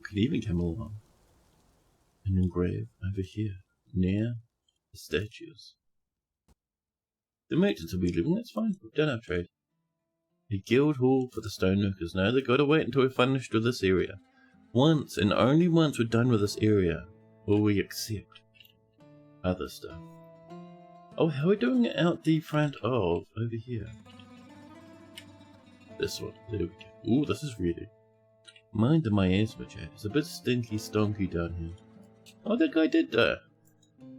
Could even come along and engrave over here, near the statues. The merchants will be living, that's fine. We've done our trade. A guild hall for the stoneworkers. No, they've got to wait until we're finished with this area. Once, and only once we're done with this area, will we accept other stuff. Oh, how are we doing it out the front of over here? This one. There we go. Ooh, this is ready. Mind the miasma, chat. It's a bit stinky stonky down here. Oh, that guy did die.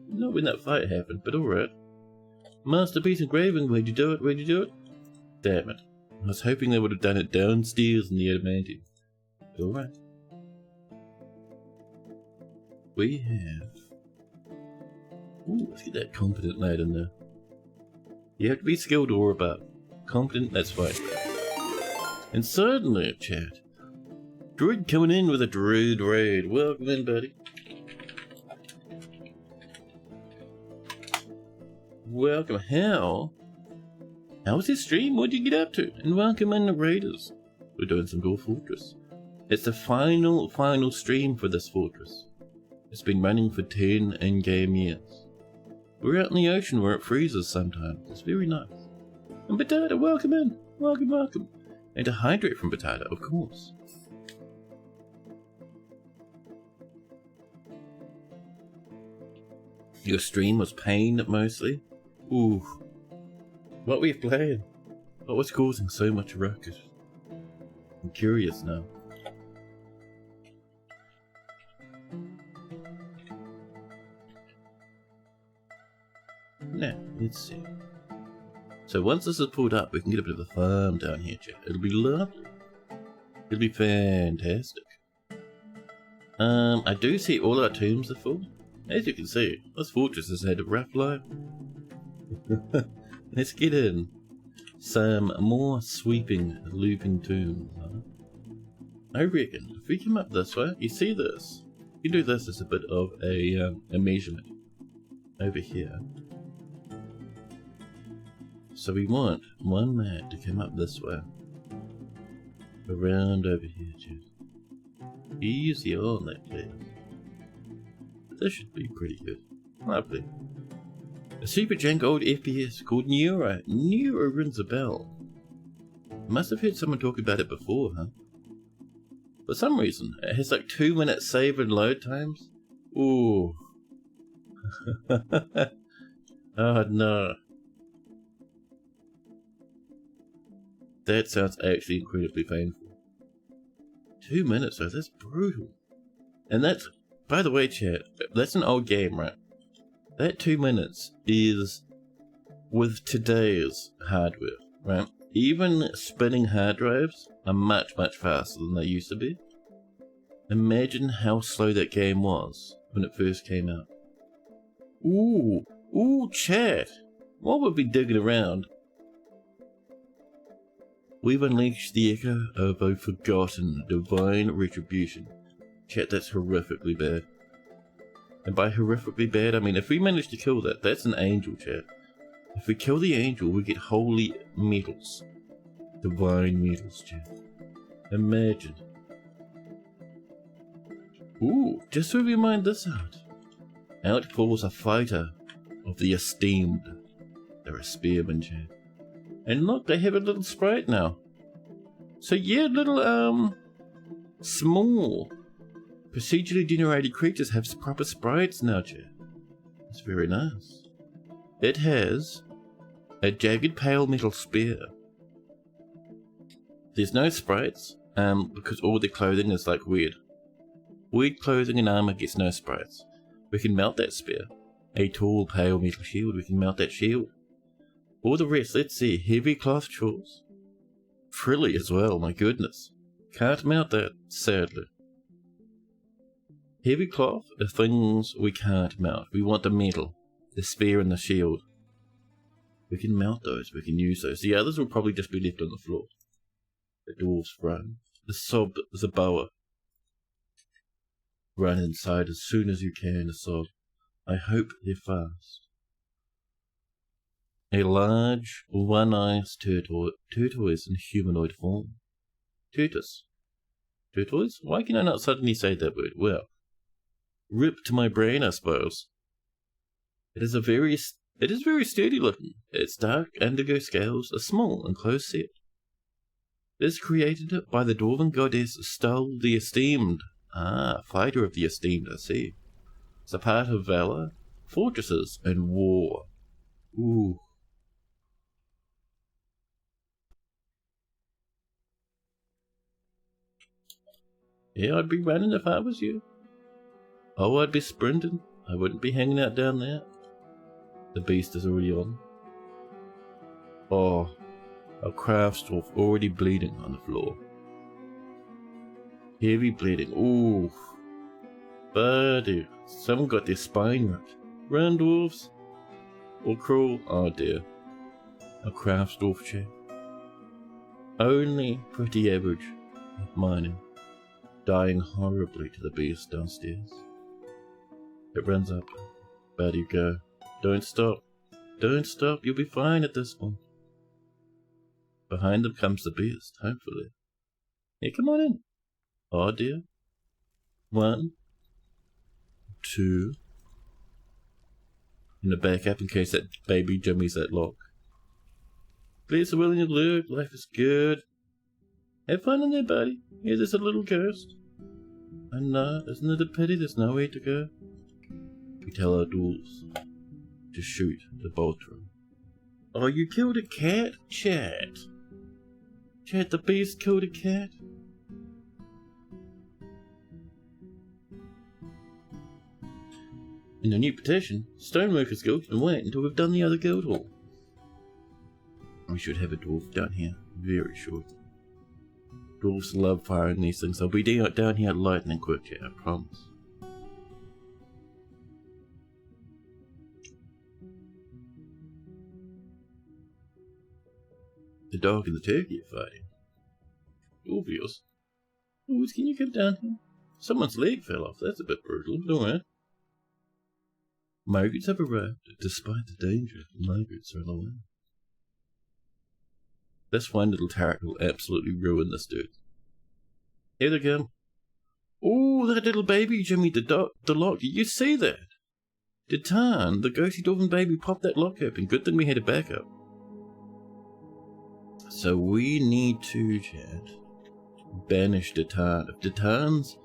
Not when that fight happened, but alright. Masterpiece engraving, where'd you do it? Where'd you do it? Damn it. I was hoping they would have done it downstairs in the adamantine. Alright. We have... Ooh, let's get that competent lad in there. You have to be skilled or above. Competent, that's fine. And certainly, chat, Druid coming in with a druid raid. Welcome in, buddy. Welcome. How was your stream? What'd you get up to? And welcome in the raiders. We're doing some Dwarf Fortress. It's the final stream for this fortress. It's been running for 10 in-game years. We're out in the ocean where it freezes sometimes. It's very nice. And Potato, welcome in. Welcome. And to hydrate from Potato, of course. Your stream was pain mostly? Ooh. What were you playing? What was causing so much ruckus? I'm curious now. Now, let's see. So once this is pulled up, we can get a bit of a farm down here, chat. It'll be lovely. It'll be fantastic. I do see all our tombs are full. As you can see, this fortress has had a rough life. Let's get in some more sweeping, looping tombs, huh? I reckon if we come up this way, you see this? You can do this as a bit of a measurement over here. So we want one man to come up this way, around over here, too. Easy on that, please. This should be pretty good. Lovely. A super jank old FPS called Neuro. Neuro rings a bell. Must have heard someone talk about it before, huh? For some reason, it has like 2-minute save and load times. Ooh. Oh no. That sounds actually incredibly painful. 2 minutes though, that's brutal. And that's, by the way chat, that's an old game, right? That 2 minutes is with today's hardware, right? Even spinning hard drives are much faster than they used to be. Imagine how slow that game was when it first came out. Ooh, chat. While we've been digging around, we've unleashed the echo of a forgotten divine retribution. Chat, that's horrifically bad. And by horrifically bad, I mean if we manage to kill that, that's an angel, chat. If we kill the angel, we get holy metals. Divine metals, chat. Imagine. Ooh, just so we mind this out. Out falls a fighter of the esteemed. They're a spearman, chat. And look, they have a little sprite now. So yeah, little, small, procedurally generated creatures have proper sprites now, chat. It's very nice. It has a jagged pale metal spear. There's no sprites, because all the clothing is like weird. Weird clothing and armor gets no sprites. We can melt that spear. A tall pale metal shield, we can melt that shield. All the rest, let's see, heavy cloth chores. Frilly as well, my goodness. Can't mount that, sadly. Heavy cloth are things we can't mount. We want the metal, the spear and the shield. We can mount those, we can use those. The others will probably just be left on the floor. The dwarves run. The boa. Run inside as soon as you can, the sob. I hope they're fast. A large, one-eyed tortoise in humanoid form. Tortoise. Tortoise? Why can I not suddenly say that word? Well, rip to my brain, I suppose. It is very sturdy looking. Its dark indigo scales are small and close set. It is created by the dwarven goddess Stol the Esteemed. Ah, fighter of the Esteemed, I see. It's a part of valor, fortresses, and war. Ooh. Yeah, I'd be running if I was you. Oh, I'd be sprinting. I wouldn't be hanging out down there. The beast is already on. Oh, our craft dwarf already bleeding on the floor. Heavy bleeding. Ooh. Buddy, someone got their spine ripped. Run, dwarves. Or crawl. Oh dear. A craft dwarf chair. Only pretty average at mining. dying horribly to the beast downstairs. It runs up. Buddy, go. Don't stop. Don't stop. You'll be fine at this point. Behind them comes the beast, hopefully. Hey, come on in. Oh dear. 1, 2. I'm gonna back up in case that baby jimmies that lock. Please, willing to look. Life is good. Have fun in there, buddy. Yeah, there's a little ghost. I know, isn't it a pity there's nowhere to go? We tell our dwarves to shoot the Boltron. Oh, you killed a cat? Chat. Chat, the beast killed a cat? In the new petition, Stoneworkers Guild can wait until we've done the other guild hall. We should have a dwarf down here very shortly. Dwarves love firing these things. I'll be down here lightning quick, yeah, I promise. The dog and the turkey are fighting. Obvious. Dwarves, can you come down here? Someone's leg fell off. That's a bit brutal, but alright. Migrants have arrived. Despite the danger, migrants are on the way. This one little turret will absolutely ruin this dude. Here they come. Oh, that little baby Jimmy, the lock. Did you see that? Detan, the ghosty dolphin baby, popped that lock open. Good thing we had a backup. So we need to, chat, banish Detan. If Detan's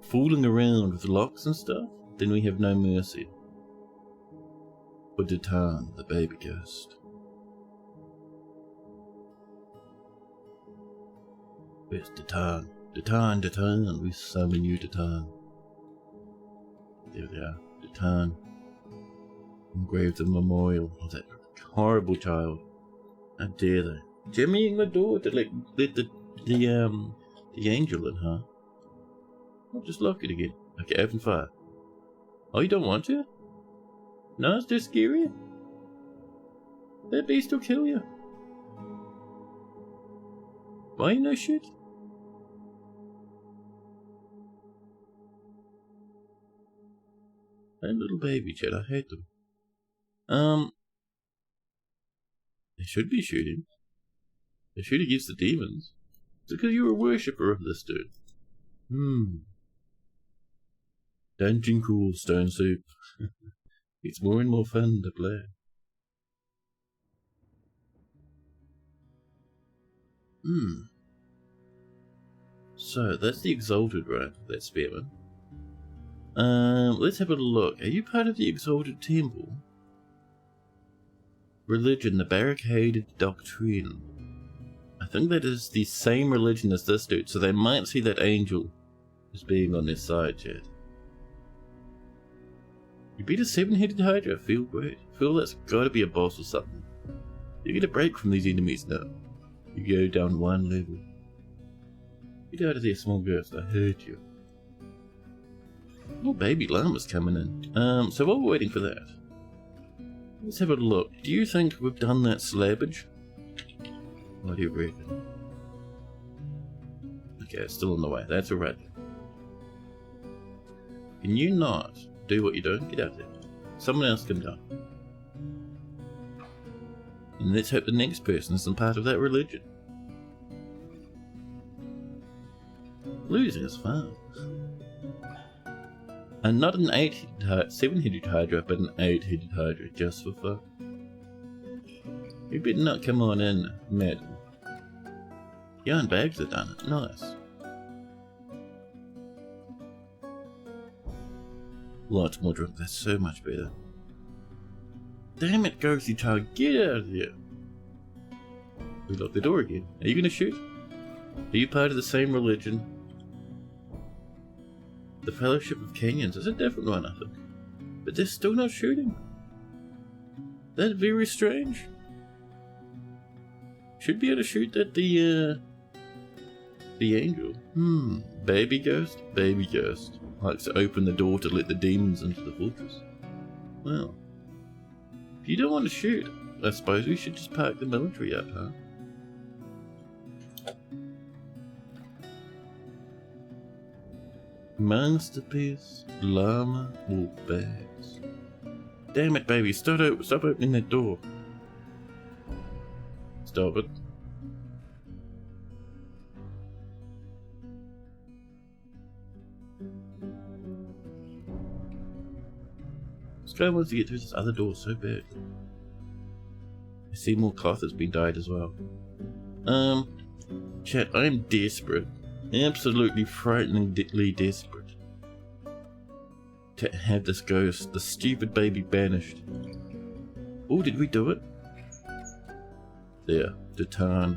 fooling around with locks and stuff, then we have no mercy. For Detan, the baby ghost. Where's Detan? Detan, we summon you, Detan. There they are, Detan. Engraved a memorial of that horrible child. How dare they? Jimmying the door to let the angel in, huh? I'll just lock it again. Okay, open fire. Oh, you don't want to? No, it's too scary. That beast will kill you. Why you no shit? That little baby chat, I hate them. They should be shooting. They shoot against the demons. It's because you're a worshipper of this dude. Dungeon Cool Stone Soup. It's more and more fun to play. So, that's the Exalted, right? That Spearman. Let's have a look. Are you part of the Exalted Temple? Religion, the Barricaded Doctrine. I think that is the same religion as this dude, so they might see that angel as being on their side, chat. You beat a 7-headed Hydra, feel great. Feel that's gotta be a boss or something. You get a break from these enemies now. You go down 1 level. Get out of there, small ghost, I heard you. Oh, baby llama's coming in. So while we're waiting for that, let's have a look. Do you think we've done that slabbage? What do you reckon? Okay, it's still on the way. That's alright. Can you not do what you're doing? Get out there. Someone else come down. And let's hope the next person isn't part of that religion. Losing is fun. And not an 7-headed Hydra, but an 8-headed Hydra, just for fun. You better not come on in, madam. Yarn bags are done. Nice. Lots more drunk, that's so much better. Damn it, ghosty child, get out of here. We locked the door again. Are you gonna shoot? Are you part of the same religion? The Fellowship of Canyons is a different one, I think. But they're still not shooting. That's very strange. Should be able to shoot at the angel. Baby ghost? Baby ghost. Likes to open the door to let the demons into the fortress. Well, if you don't want to shoot, I suppose we should just park the military up, huh? Masterpiece, llama, or bags? Damn it, baby, stop opening that door. Stop it. This guy wants to get through this other door so bad. I see more cloth has been dyed as well. Chat, I'm desperate. Absolutely frighteningly desperate to have this ghost, the stupid baby, banished. Oh, did we do it? There, Datan.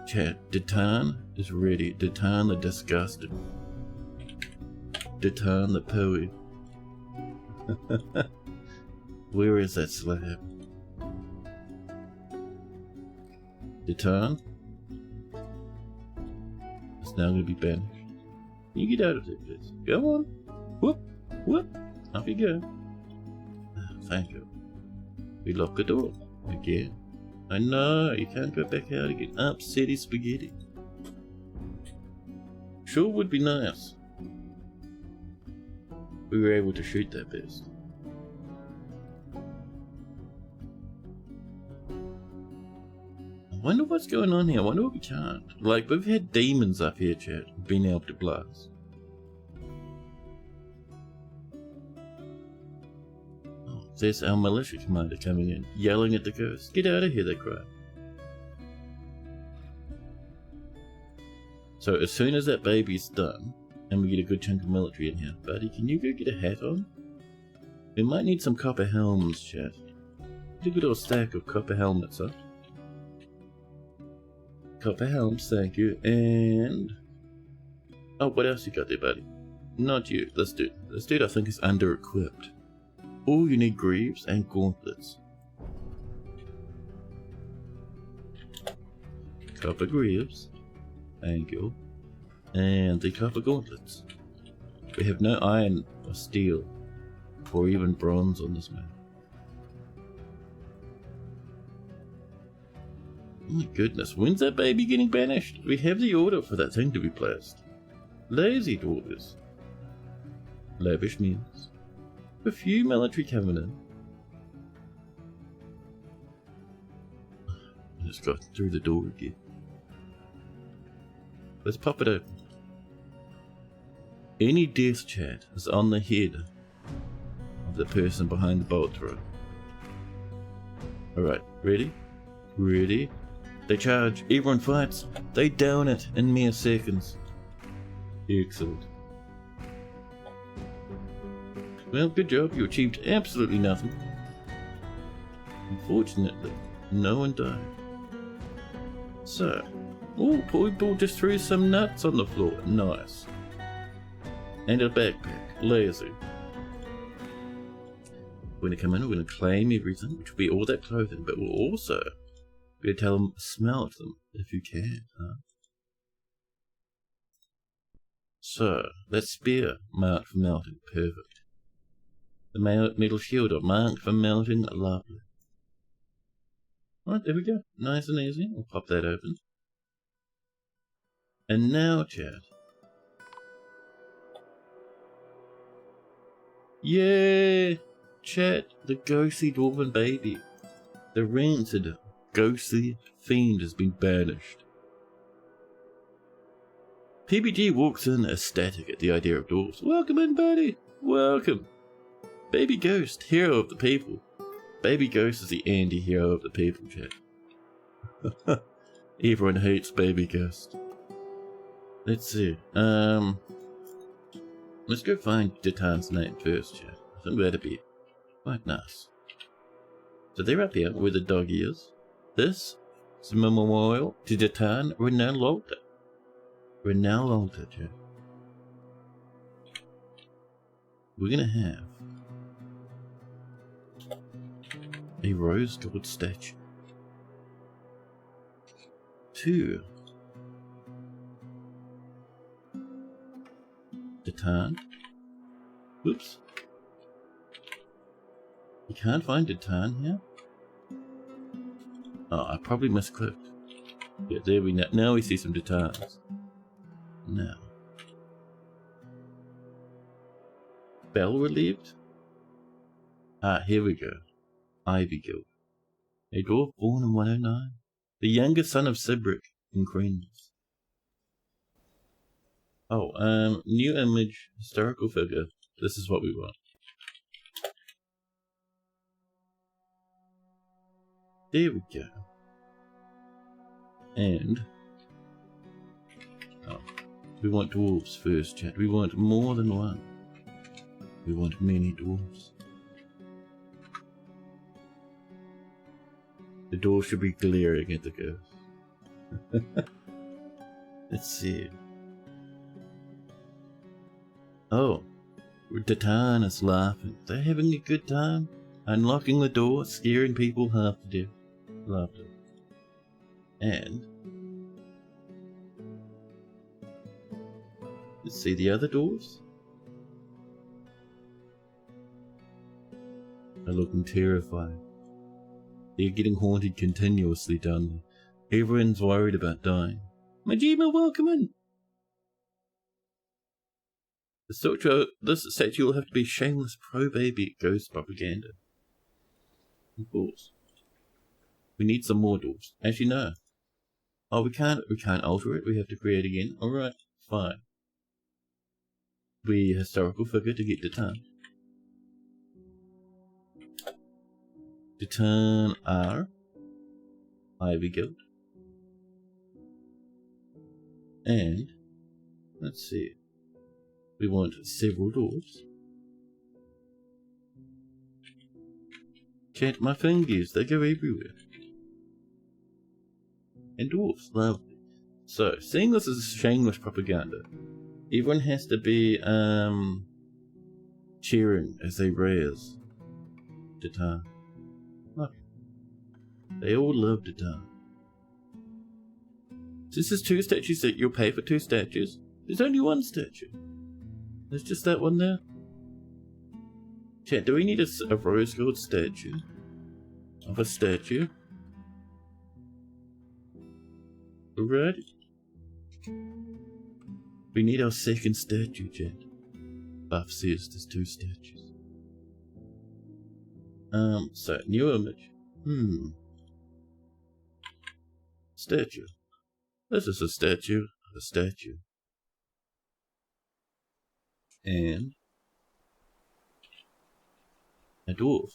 Chat, Datan is ready. Datan the disgusted. Datan the poet. Where is that slab? Datan? It's now going to be banished. You get out of there, please. Go on. Whoop, whoop. Off you go. Thank you. We lock the door. Again. I know, you can't go back out again. Upsetty spaghetti. Sure would be nice. We were able to shoot that beast. I wonder what's going on here. I wonder what we can't. Like, we've had demons up here, chat, being able to blast. Oh, there's our militia commander coming in, yelling at the ghost. Get out of here, they cry. So as soon as that baby's done, and we get a good chunk of military in here, buddy, can you go get a hat on? We might need some copper helmets, chat. Get a good old stack of copper helmets, huh? Copper helms, thank you, and... oh, what else you got there, buddy? Not you, this dude. This dude I think is under-equipped. Oh, you need greaves and gauntlets. Copper greaves, thank you, and the copper gauntlets. We have no iron or steel, or even bronze on this map. Oh my goodness, when's that baby getting banished? We have the order for that thing to be placed. Lazy dwarves. Lavish meals. A few military coming in. I just got through the door again. Let's pop it open. Any death, chat, is on the head of the person behind the bolt throw. Alright, ready? Ready? They charge, everyone fights, they down it in mere seconds. Excellent. Well, good job, you achieved absolutely nothing. Unfortunately, no one died. So, oh, Paul just threw some nuts on the floor, nice. And a backpack, lazy. We're going to come in, we're going to claim everything, which will be all that clothing, but we'll also... we're going to tell them, smelt them, if you can, huh? So, that spear, marked for melting, perfect. The metal shield, marked for melting, lovely. Alright, there we go, nice and easy, we'll pop that open. And now, chat. Yay! Chat, the ghostly dwarven baby. The rancid, ghostly fiend has been banished. PBG walks in ecstatic at the idea of dwarves. Welcome in, buddy. Welcome. Baby Ghost, hero of the people. Baby Ghost is the anti-hero of the people, chat. Everyone hates Baby Ghost. Let's see. Let's go find Datan's name first, chat. I think that'd be quite nice. So they're up here where the doggy is. This is a memorial to Datan Renalolta. Renalolta, chat. We're gonna have a rose gold statue. 2. Datan. Oops. You can't find Datan here? Oh, I probably misclicked. Yeah, there we now we see some Datans. Now. Spell relieved? Ah, here we go. Ivy Guild. A dwarf born in 109. The younger son of Sibrick in Queens. Oh, new image, historical figure. This is what we want. There we go. And we want dwarves first, chat. We want more than one. We want many dwarves. The door should be glaring at the ghost. Let's see. Oh, Datan is laughing. They're having a good time. Unlocking the door, scaring people half to death. Laughter. And let's see the other dwarves. They're looking terrified. They're getting haunted continuously down there. Everyone's worried about dying. Majima, welcome in! This statue will have to be shameless pro-baby ghost propaganda. Of course. We need some more dwarves. Actually, no. Oh, we can't alter it. We have to create again. Alright, fine. We historical figure to get Datan. Datan R. Ivy Guild. And let's see. We want several dwarves. Chat, my fingers, they go everywhere. And dwarves, lovely. So, seeing this as shameless propaganda, everyone has to be cheering as they raise Datan. Look, they all love Datan. This is 2 statues that you'll pay for 2 statues. There's only 1 statue. There's just that one there. Chat, do we need a rose gold statue? Of a statue? Alright. We need our second statue, chat. Buff says there's 2 statues. So, new image. Statue. This is a statue of a statue. And a dwarf.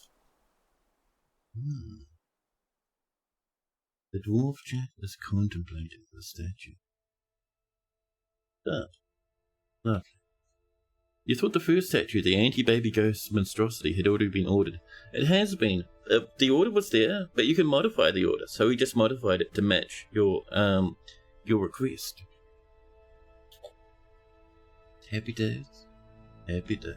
The dwarf chat is contemplating the statue. Lovely. You thought the first statue, the anti-baby ghost monstrosity, had already been ordered. It has been. The order was there, but you can modify the order, so we just modified it to match your request. Happy days. Happy days.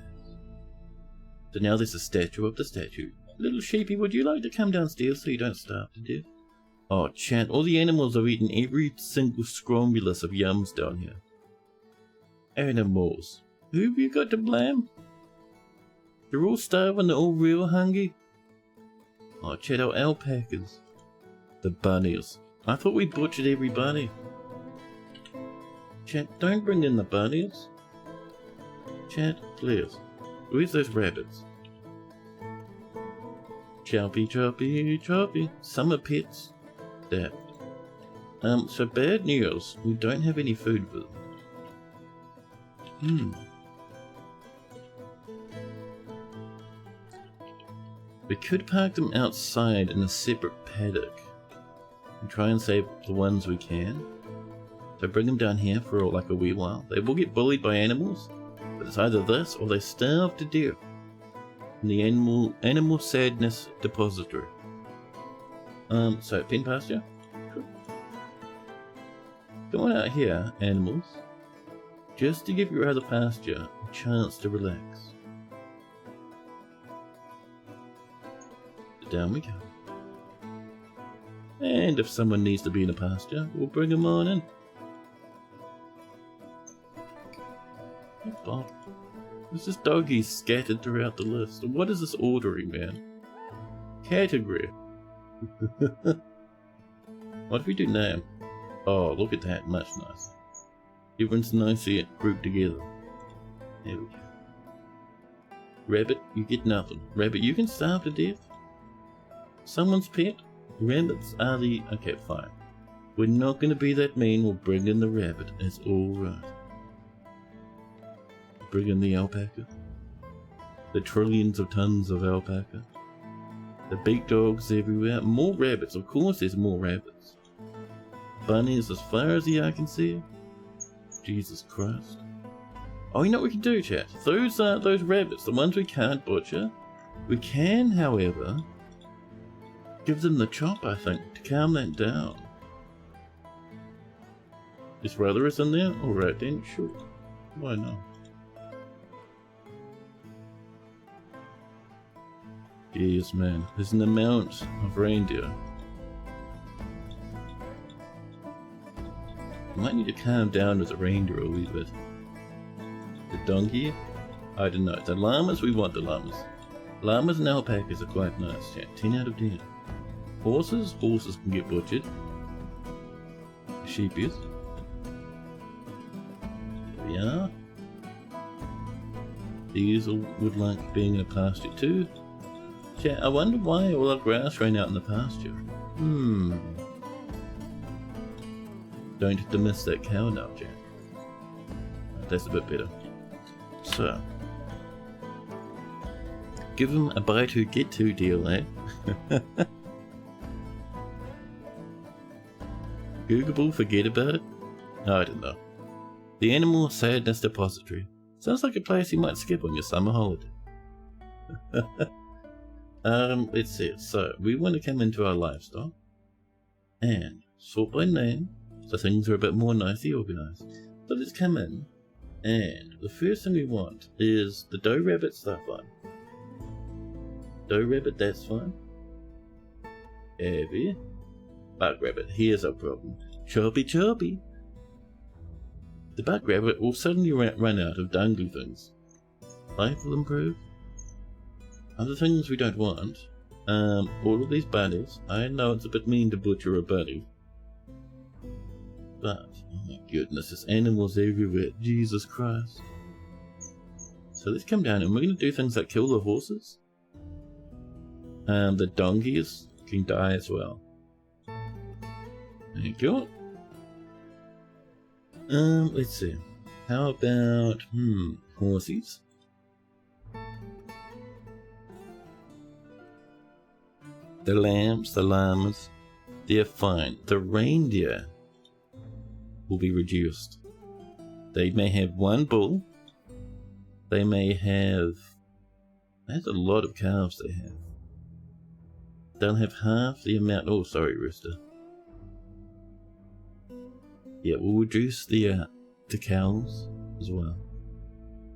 So now there's a statue of the statue. Little sheepy, would you like to come downstairs so you don't starve to death? Oh, chat, all the animals have eaten every single scromulus of yums down here. Animals. Who have you got to blame? They're all starving, they're all real hungry. Oh, chat, our alpacas. The bunnies. I thought we butchered every bunny. Chat, don't bring in the bunnies. Chat, please. Where's those rabbits? Choppy, choppy, choppy. Summer pets. That. So bad news. We don't have any food for them. We could park them outside in a separate paddock. And try and save the ones we can. So bring them down here for like a wee while. They will get bullied by animals. But it's either this or they starve to death in the animal sadness depository. So pen pasture. Come on out here, animals, just to give your other pasture a chance to relax. Down we go. And if someone needs to be in a pasture, we'll bring them on in. Bob. There's just doggies scattered throughout the list. What is this ordering, man? Category. What if we do name? Oh, look at that. Much nicer. Everyone's nicely grouped together. There we go. Rabbit, you get nothing. Rabbit, you can starve to death. Someone's pet? Rabbits are the... Okay, fine. We're not going to be that mean. We'll bring in the rabbit. It's alright. Bring in the alpaca. The trillions of tons of alpaca. The big dogs everywhere. More rabbits. Of course there's more rabbits. Bunnies as far as the eye can see. Jesus Christ. Oh, you know what we can do, chat? Those rabbits, the ones we can't butcher, we can, however, give them the chop, I think, to calm that down. His brother is in there? Alright then, sure. Why not? Yes, man. There's an amount of reindeer. You might need to calm down with the reindeer a wee bit. The donkey? I don't know. The llamas? We want the llamas. Llamas and alpacas are quite nice, chat. 10 out of 10. Horses? Horses can get butchered. Sheep, yes. Here we are. These would like being in a pasture too. Chat, I wonder why all our grass ran out in the pasture. Don't have to miss that cow now, Jack. That's a bit better. So, give him a buy two get two deal, eh? Googleable, forget about it? I don't know. The Animal Sadness Depository. Sounds like a place you might skip on your summer holiday. Let's see. So, we want to come into our livestock and sort by name, so things are a bit more nicely organized. So let's come in, and the first thing we want is the doe rabbit stuff on. Doe rabbit, that's fine. Heavy. Buck rabbit, here's our problem. Choppy choppy. The buck rabbit will suddenly run out of dangly things. Life will improve. Other things we don't want. All of these bunnies. I know it's a bit mean to butcher a bunny. But, oh my goodness, there's animals everywhere. Jesus Christ. So let's come down and we're going to do things like kill the horses. The donkeys can die as well. Thank you. Let's see. How about, horses? The lambs, the llamas, they're fine. The reindeer will be reduced. They may have one bull. They may have... That's a lot of calves they have. They'll have half the amount... Oh, sorry, rooster. Yeah, we'll reduce the cows as well.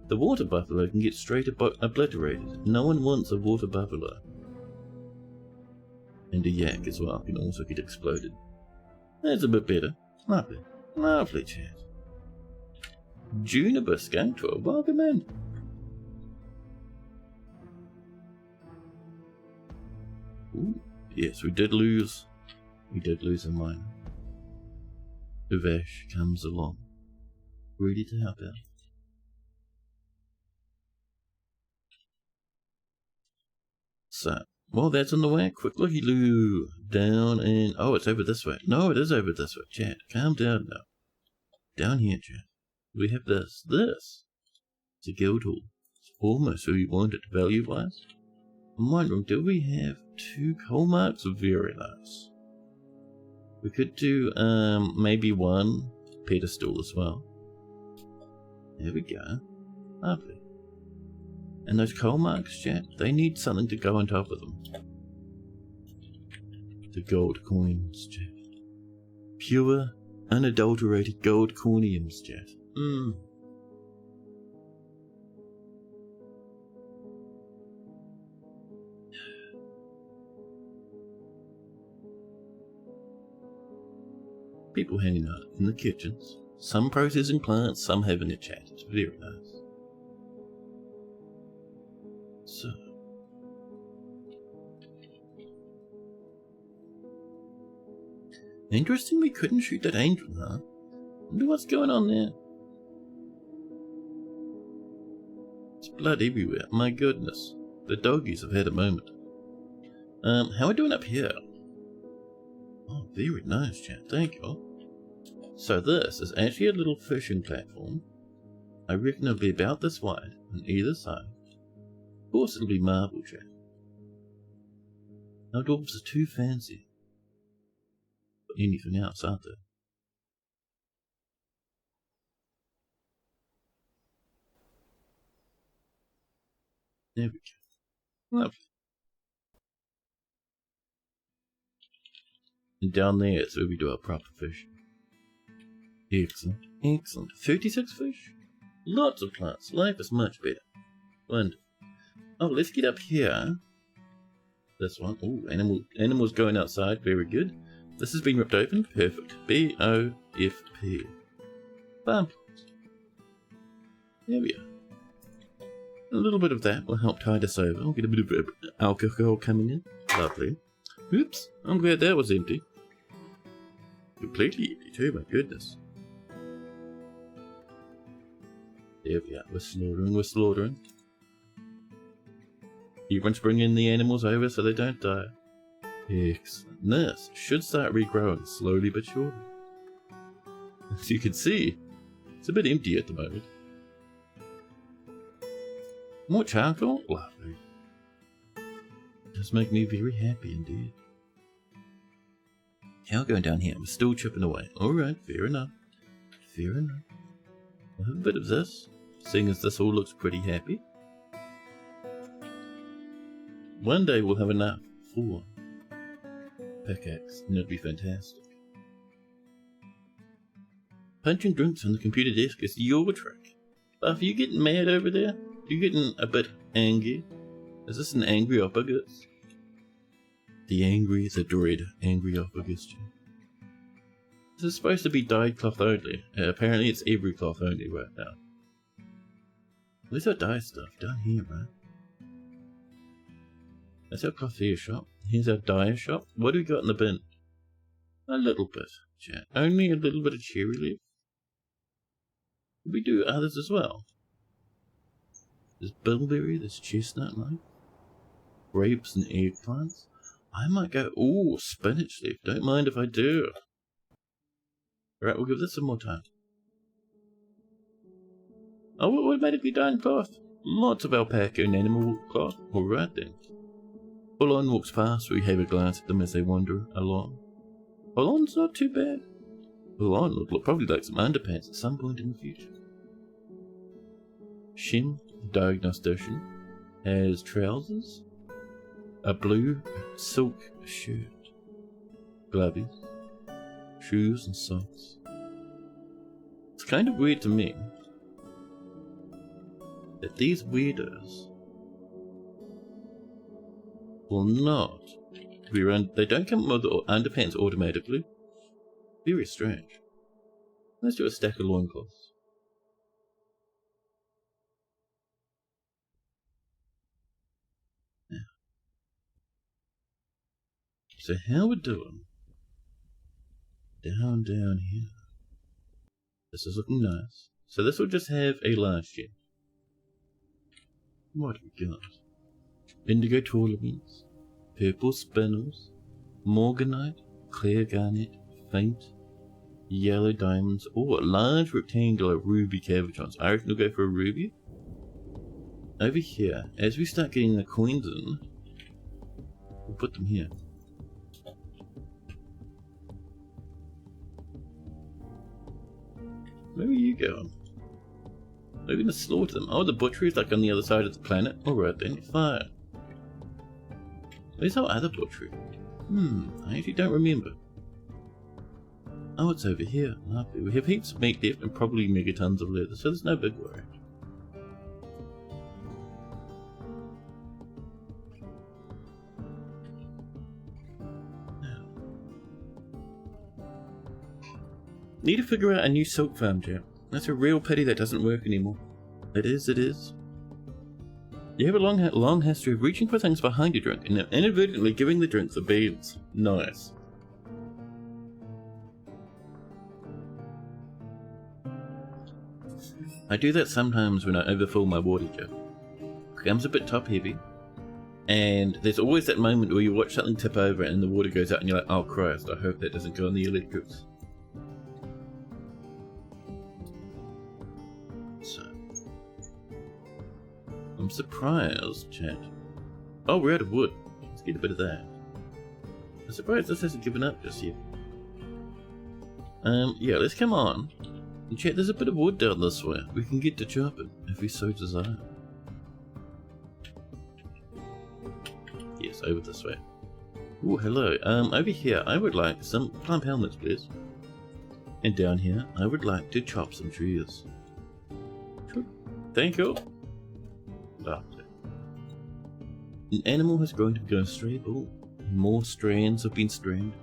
The water buffalo can get straight obliterated. No one wants a water buffalo. And a yak as well can also get exploded. That's a bit better. Lovely. Lovely chat. Juniper Skuntor, welcome in. Ooh, yes, we did lose a miner. Uvesh comes along, ready to help out. So, well, that's on the way. Quick looky-loo. Down and... Oh, it's over this way. No, it is over this way. Chat, calm down now. Down here, chat. We have this. This. It's a guild hall. It's almost who you want it value-wise. I'm wondering, do we have 2 coal marks? Very nice. We could do, maybe 1 pedestal as well. There we go. Lovely. And those coal marks, chat, they need something to go on top of them. The gold coins, chat. Pure, unadulterated gold coiniums, chat. People hanging out in the kitchens. Some processing plants, some having a chat. It's very nice. So. Interesting we couldn't shoot that angel, huh? Wonder what's going on there. It's blood everywhere. My goodness. The doggies have had a moment. How are we doing up here? Oh, very nice, chat. Thank you. So this is actually a little fishing platform. I reckon it'll be about this wide on either side. Of course it'll be marble, chat. Our dwarves are too fancy for anything else, aren't they? There we go. Lovely. And down there is where we do our proper fishing. Excellent, excellent. 36 fish? Lots of plants. Life is much better. Wonderful. Oh, let's get up here. This one. Oh, animals going outside. Very good. This has been ripped open. Perfect. BOFP. Farm plants. There we are. A little bit of that will help tide us over. We'll get a bit of alcohol coming in. Lovely. Oops. I'm glad that was empty. Completely empty too, my goodness. There we are. We're slaughtering. Everyone's bringing the animals over so they don't die. Excellent. This should start regrowing slowly but surely. As you can see, it's a bit empty at the moment. More charcoal? Lovely. Does make me very happy indeed. Cow going down here. We're still chipping away. Alright, fair enough. Fair enough. We'll have a bit of this, seeing as this all looks pretty happy. One day we'll have enough for pickaxe, and it'll be fantastic. Punching drinks on the computer desk is your trick. Buff, are you getting mad over there? Are you getting a bit angry? Is this an angry Oppagus? The angry, the dread, angry Oppagus. This is supposed to be dyed cloth only. Apparently it's every cloth only right now. Where's our dye stuff? Down here, right? That's our coffee shop. Here's our dye shop. What do we got in the bin? A little bit, chat. Only a little bit of cherry leaf. We do others as well. There's bilberry, there's chestnut leaf, grapes and eggplants. I might go, ooh, spinach leaf. Don't mind if I do. Alright, we'll give this some more time. Oh, we're automatically dyeing cloth. Lots of alpaca and animal cloth. Alright then. Full-on walks past, we have a glance at them as they wander along. Full-on's not too bad. Full-on look probably like some underpants at some point in the future. Shim, the diagnostician, has trousers, a blue silk shirt, gloves, shoes and socks. It's kind of weird to me that these weirdos will not be run. They don't come with underpants automatically. Very strange. Let's do a stack of loincloths. Now, so how we're doing? Down here. This is looking nice. So this will just have a large gem. What have we got? Indigo tourmaline, purple spinnels, morganite, clear garnet, faint, yellow diamonds, or large rectangular ruby cabochons. I reckon we'll go for a ruby. Over here, as we start getting the coins in, we'll put them here. Where are you going? We're going to slaughter them. Oh, the butchery is like on the other side of the planet. Alright then, fine. Where's our other butchery? I actually don't remember. Oh, it's over here. Lovely. We have heaps of meat left and probably megatons of leather, so there's no big worry. Now, need to figure out a new silk farm, Jam. That's a real pity that doesn't work anymore. It is. You have a long history of reaching for things behind your drink and inadvertently giving the drink the beans. Nice. I do that sometimes when I overfill my water jug. becomes a bit top heavy. And there's always that moment where you watch something tip over and the water goes out and you're like, oh Christ, I hope that doesn't go on the electrics. So, I'm surprised, chat. Oh, we're out of wood. Let's get a bit of that. I'm surprised this hasn't given up just yet. Yeah, let's come on. And chat, there's a bit of wood down this way. We can get to chopping if we so desire. Yes, over this way. Oh, hello. Over here, I would like some plant helmets, please. And down here, I would like to chop some trees. Sure. Thank you. Lovely. An animal has grown to become a stray bull. More strands have been stranded.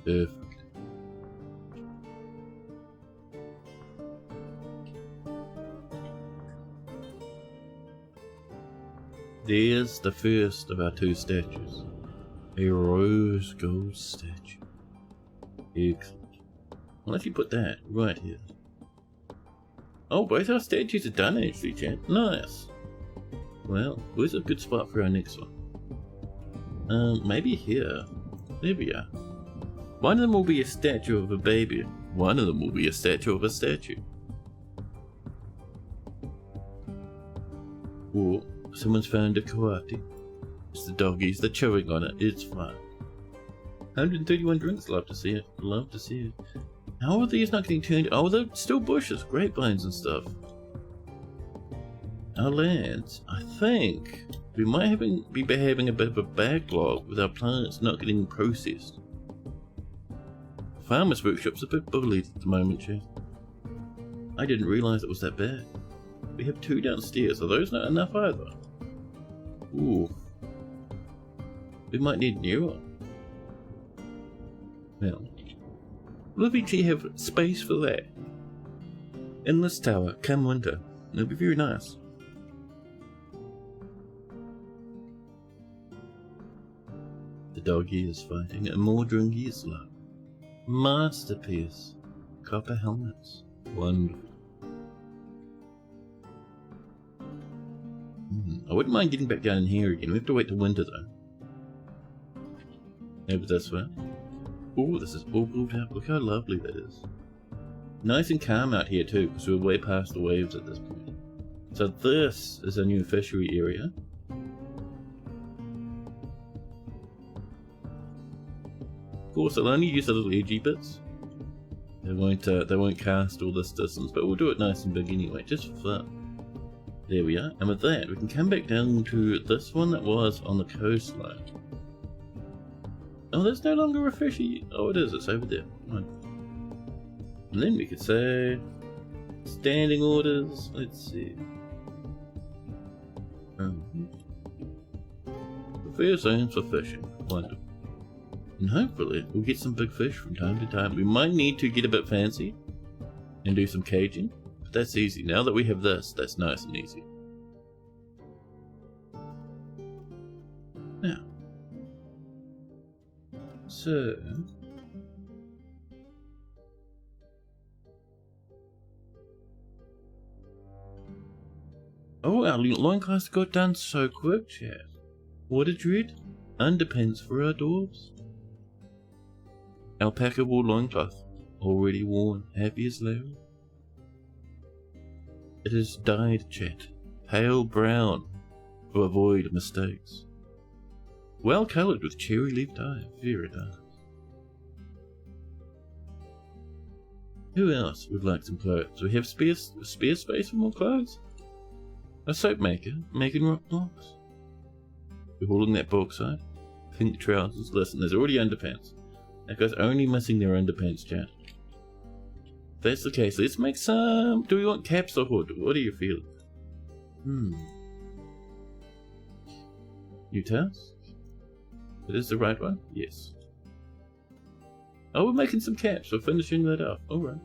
Perfect. There's the first of our two statues. A rose gold statue. Excellent. Well, if you put that right here. Oh, both our statues are done actually, chat. Nice. Well, where's a good spot for our next one? Maybe here. There we are. One of them will be a statue of a baby. One of them will be a statue of a statue. Or someone's found a coati. It's the doggies, they're chewing on it. It's fine. 131 drinks, love to see it. Love to see it. How are these not getting turned? Oh, they're still bushes, grapevines and stuff. Our lands, I think we might be having a bit of a backlog with our plants not getting processed. Farmers' workshop's a bit bullied at the moment, chat. I didn't realise it was that bad. We have 2 downstairs. Are those not enough either? Ooh. We might need newer. Well, we'll eventually have space for that. In this tower, come winter. It'll be very nice. The doggy is fighting a more dringy slow. Masterpiece. Copper helmets. Wonderful. I wouldn't mind getting back down in here again. We have to wait till winter though. Over this way. Oh, this is all built up. Look how lovely that is. Nice and calm out here too, because we're way past the waves at this point. So this is a new fishery area. Of course, they'll only use the little edgy bits. They won't cast all this distance, but we'll do it nice and big anyway, just for fun. There we are, and with that, we can come back down to this one that was on the coastline. Oh, there's no longer a fishy. Oh, it is, it's over there. Right. And then we could say standing orders. Let's see. Prefer zones for fishing. Wonderful. And hopefully we'll get some big fish from time to time. We might need to get a bit fancy and do some caging, but that's easy. Now that we have this, that's nice and easy. Now, so oh, our loincloths got done so quick, chat. What a dread. Underpants for our dwarves. Alpaca wool loincloth, already worn, happy as Larry. It is dyed, chat, pale brown, to avoid mistakes. Well coloured with cherry leaf dye, very nice. Who else would like some clothes? We have spare space for more clothes? A soap maker, making rock blocks. We're hauling that bauxite. Pink trousers. Listen, there's already underpants. That guy's only missing their underpants, chat. If that's the case, let's make some... Do we want caps or hood? What do you feel? New task? It is the right one? Yes. Oh, we're making some caps. We're finishing that up. Alright.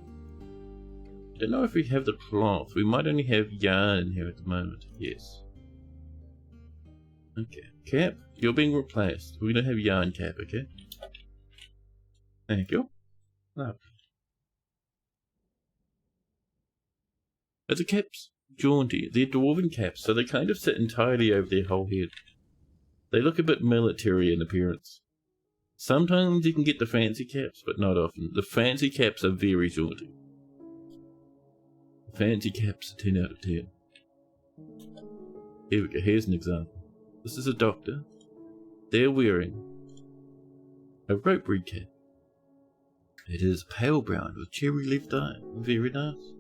I don't know if we have the cloth. We might only have yarn in here at the moment. Yes. Okay. Cap, you're being replaced. We're going to have yarn cap, okay? Thank you. Lovely. Are the caps jaunty. They're dwarven caps, so they kind of sit entirely over their whole head. They look a bit military in appearance. Sometimes you can get the fancy caps, but not often. The fancy caps are very jaunty. The fancy caps are 10 out of 10. Here we go, here's an example. This is a doctor. They're wearing a ropery cap. It is pale brown with cherry leaf dye. Very nice.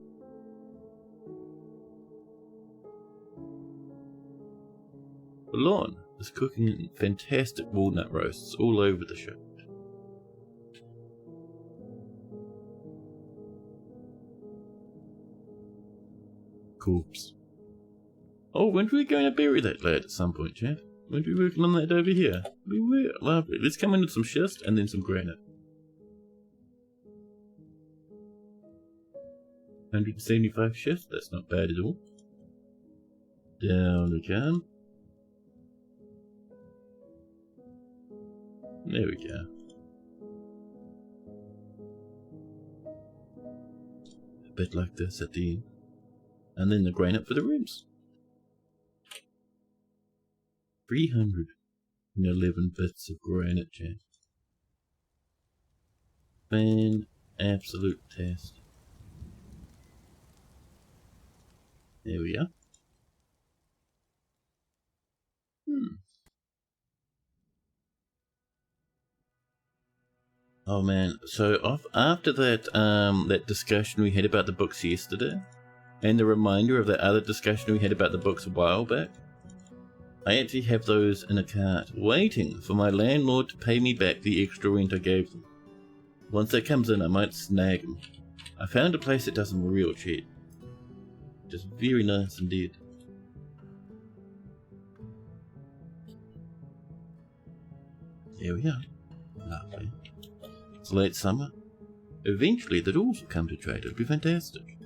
Lon is cooking fantastic walnut roasts all over the show. Corpse. Oh, weren't we going to bury that lad at some point, chat? Weren't we working on that over here? We were. Lovely. Let's come in with some schist and then some granite. 175 schist, that's not bad at all. Down we come. There we go. A bit like this at the end. And then the granite for the ribs. 311 bits of granite, chat. Absolute test. There we are. Oh man, so after that that discussion we had about the books yesterday, and the reminder of that other discussion we had about the books a while back, I actually have those in a cart, waiting for my landlord to pay me back the extra rent I gave them. Once that comes in, I might snag them. I found a place that does them real cheap. Just very nice indeed. There we are. Lovely. It's late summer. Eventually the Dwarves will come to trade. It'll be fantastic.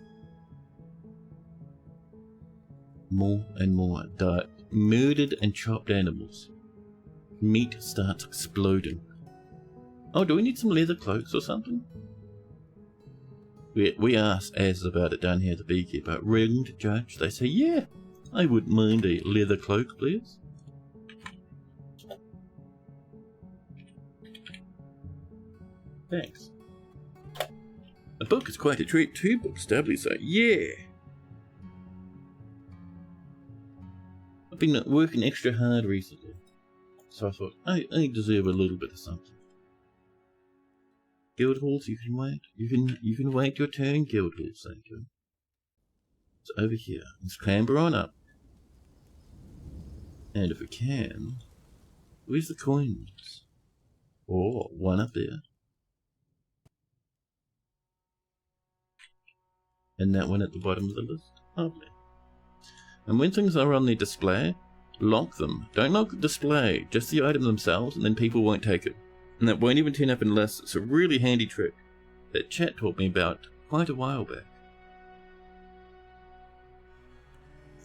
More and more murdered and chopped animals. Meat starts exploding. Oh, do we need some leather cloaks or something? We asked Az about it down here at the beekeeper. Ringed judge. They say, yeah, I wouldn't mind a leather cloak, please. Thanks. A book is quite a treat. 2 books, doubly so. Yeah. I've been working extra hard recently, so I thought I deserve a little bit of something. Guildhalls, you can wait. You can wait your turn, Guildhalls, thank you. It's over here. Let's clamber on up. And if we can, where's the coins? Oh, one up there. And that one at the bottom of the list. Lovely. And when things are on their display, lock them. Don't lock the display, just the item themselves, and then people won't take it. And that won't even turn up in lists. It's a really handy trick that chat taught me about quite a while back.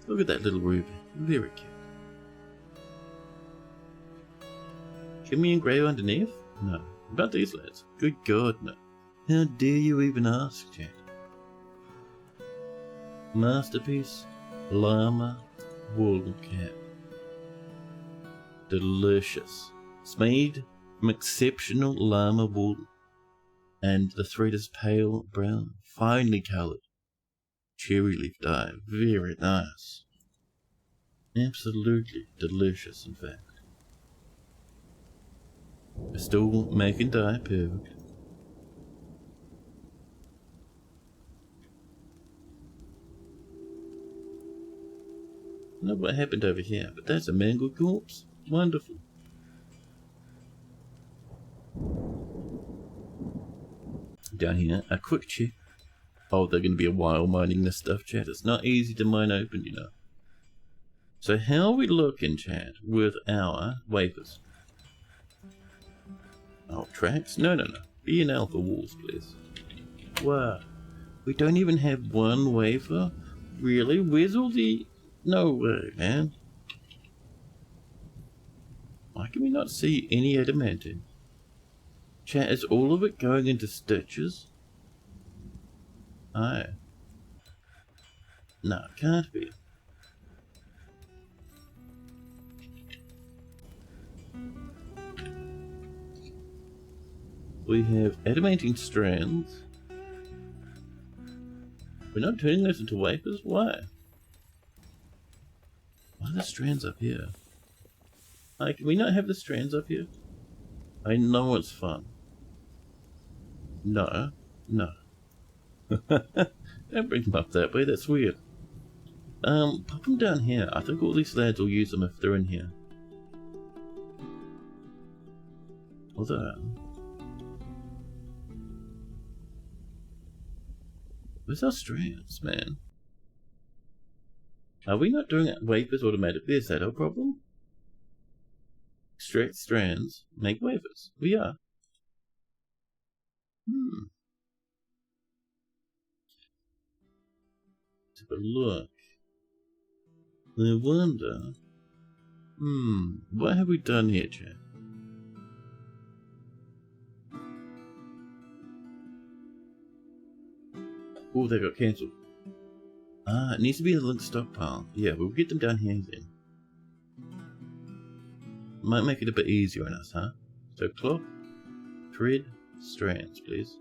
Look at that little ruby. Very cute. Can we engrave underneath? No. About these lads? Good God, no. How dare you even ask, chat? Masterpiece. Llama wool cap. Delicious. It's made from exceptional llama wool, and the thread is pale brown, finely coloured. Cherry leaf dye. Very nice. Absolutely delicious, in fact. We're still making dye, perfect. I don't know what happened over here, but that's a mangled corpse. Wonderful. Down here, a quick check. Oh, they're going to be a while mining this stuff, chat. It's not easy to mine open, you know. So how are we looking, chat, with our wafers? Oh, tracks? No. Be an alpha walls, please. Wow. We don't even have one wafer? Really? Where's all the... No way, man. Why can we not see any adamantine? Chat, is all of it going into stitches? Aye. No, it can't be. We have adamantine strands. We're not turning those into wafers? Why? Why are the strands up here? Like, can we not have the strands up here? I know it's fun. No. No. Don't bring them up that way, that's weird. Pop them down here. I think all these lads will use them if they're in here. Although... where's our strands, man? Are we not doing wafers automatically? Is that our problem? Extract strands, make wafers. We are. Let's have a look. I wonder. What have we done here, chat? Oh, they got cancelled. Ah, it needs to be a link stockpile. Yeah, we'll get them down here then. Might make it a bit easier on us, huh? So cloth, thread, strands, please.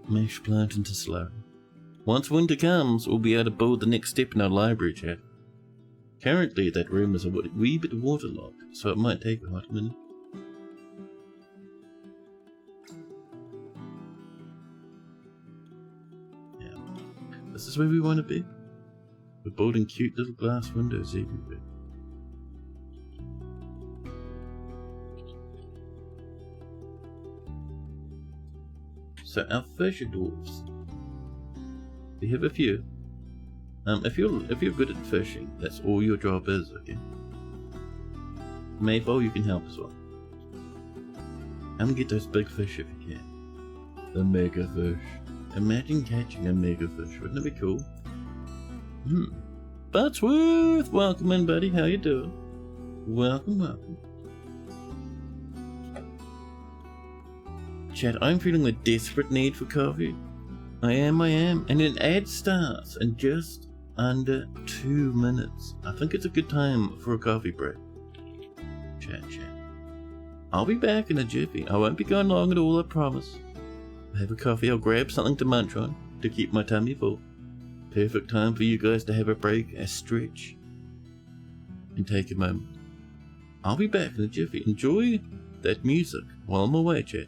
Mesh plant into slow. Once winter comes, we'll be able to build the next step in our library, chat. Currently, that room is a wee bit waterlogged, so it might take a hot minute. Yeah. This is where we want to be. We're building cute little glass windows everywhere. So our fisher dwarves. We have a few. If you're good at fishing, that's all your job is, okay? Maple, you can help as well. And get those big fish if you can. The mega fish. Imagine catching a mega fish, wouldn't it be cool? Buttsworth, welcome in, buddy. How you doing? Welcome, welcome. Chat, I'm feeling a desperate need for coffee. I am. And an ad starts in just under 2 minutes. I think it's a good time for a coffee break. Chat. I'll be back in a jiffy. I won't be gone long at all, I promise. I'll have a coffee, I'll grab something to munch on to keep my tummy full. Perfect time for you guys to have a break, a stretch, and take a moment. I'll be back in a jiffy. Enjoy that music while I'm away, chat.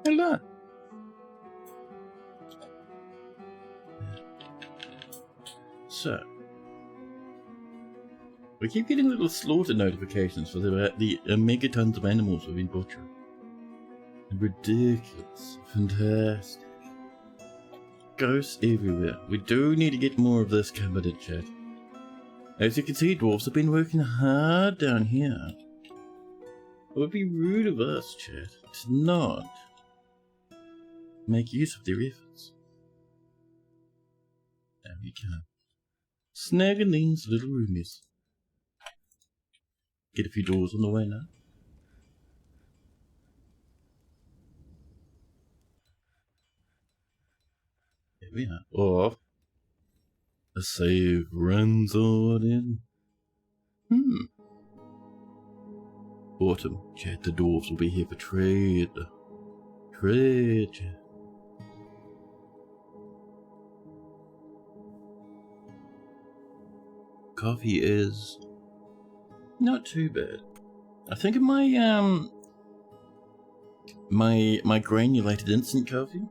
Hello. So, we keep getting little slaughter notifications for the megatons of animals we've been butchering. Ridiculous. Fantastic. Ghosts everywhere. We do need to get more of this covered in chat. As you can see, dwarves have been working hard down here. It would be rude of us, chat, to not make use of their efforts. There we go. Snagging these little roomies. Get a few doors on the way now. There we are. Oh, the save runs on in. Autumn, chat, the dwarves will be here for trade. Trade, chat. Coffee is not too bad. I think of my my granulated instant coffee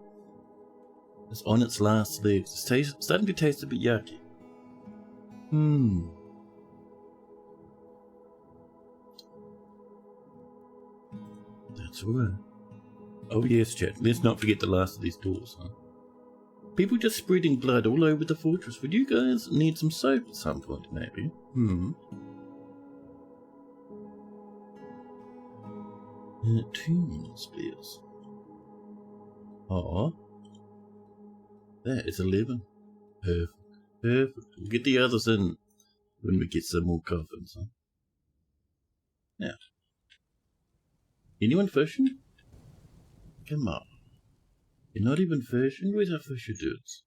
is on its last legs. It's starting to taste a bit yucky. That's alright. Oh yes, chat. Let's not forget the last of these doors, huh? People just spreading blood all over the fortress. Would you guys need some soap at some point, maybe? Tunes, please. Oh, that is 11. Perfect. Perfect. We'll get the others in when we get some more coffins, huh? Now, anyone fishing? Come on. You're not even fishing? Where's our fisher dudes?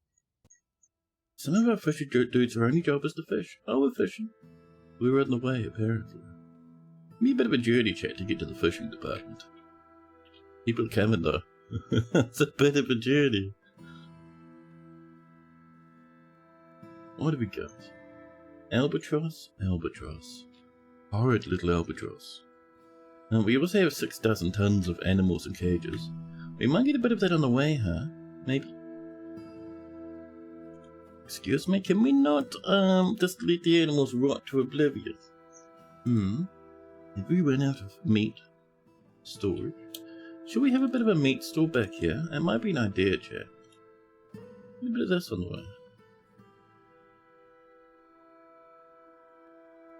Some of our fisher dudes' our only job is to fish. Oh, we're fishing. We were on the way, apparently. Be a bit of a journey, chat, to get to the fishing department. People are coming, though. It's a bit of a journey. What have we got? Albatross? Albatross. Horrid little albatross. We also have 6 dozen tons of animals in cages. We might get a bit of that on the way, huh? Maybe. Excuse me, can we not, just let the animals rot to oblivion? Have we run out of meat storage? Should we have a bit of a meat store back here? It might be an idea, chat. A bit of this on the way.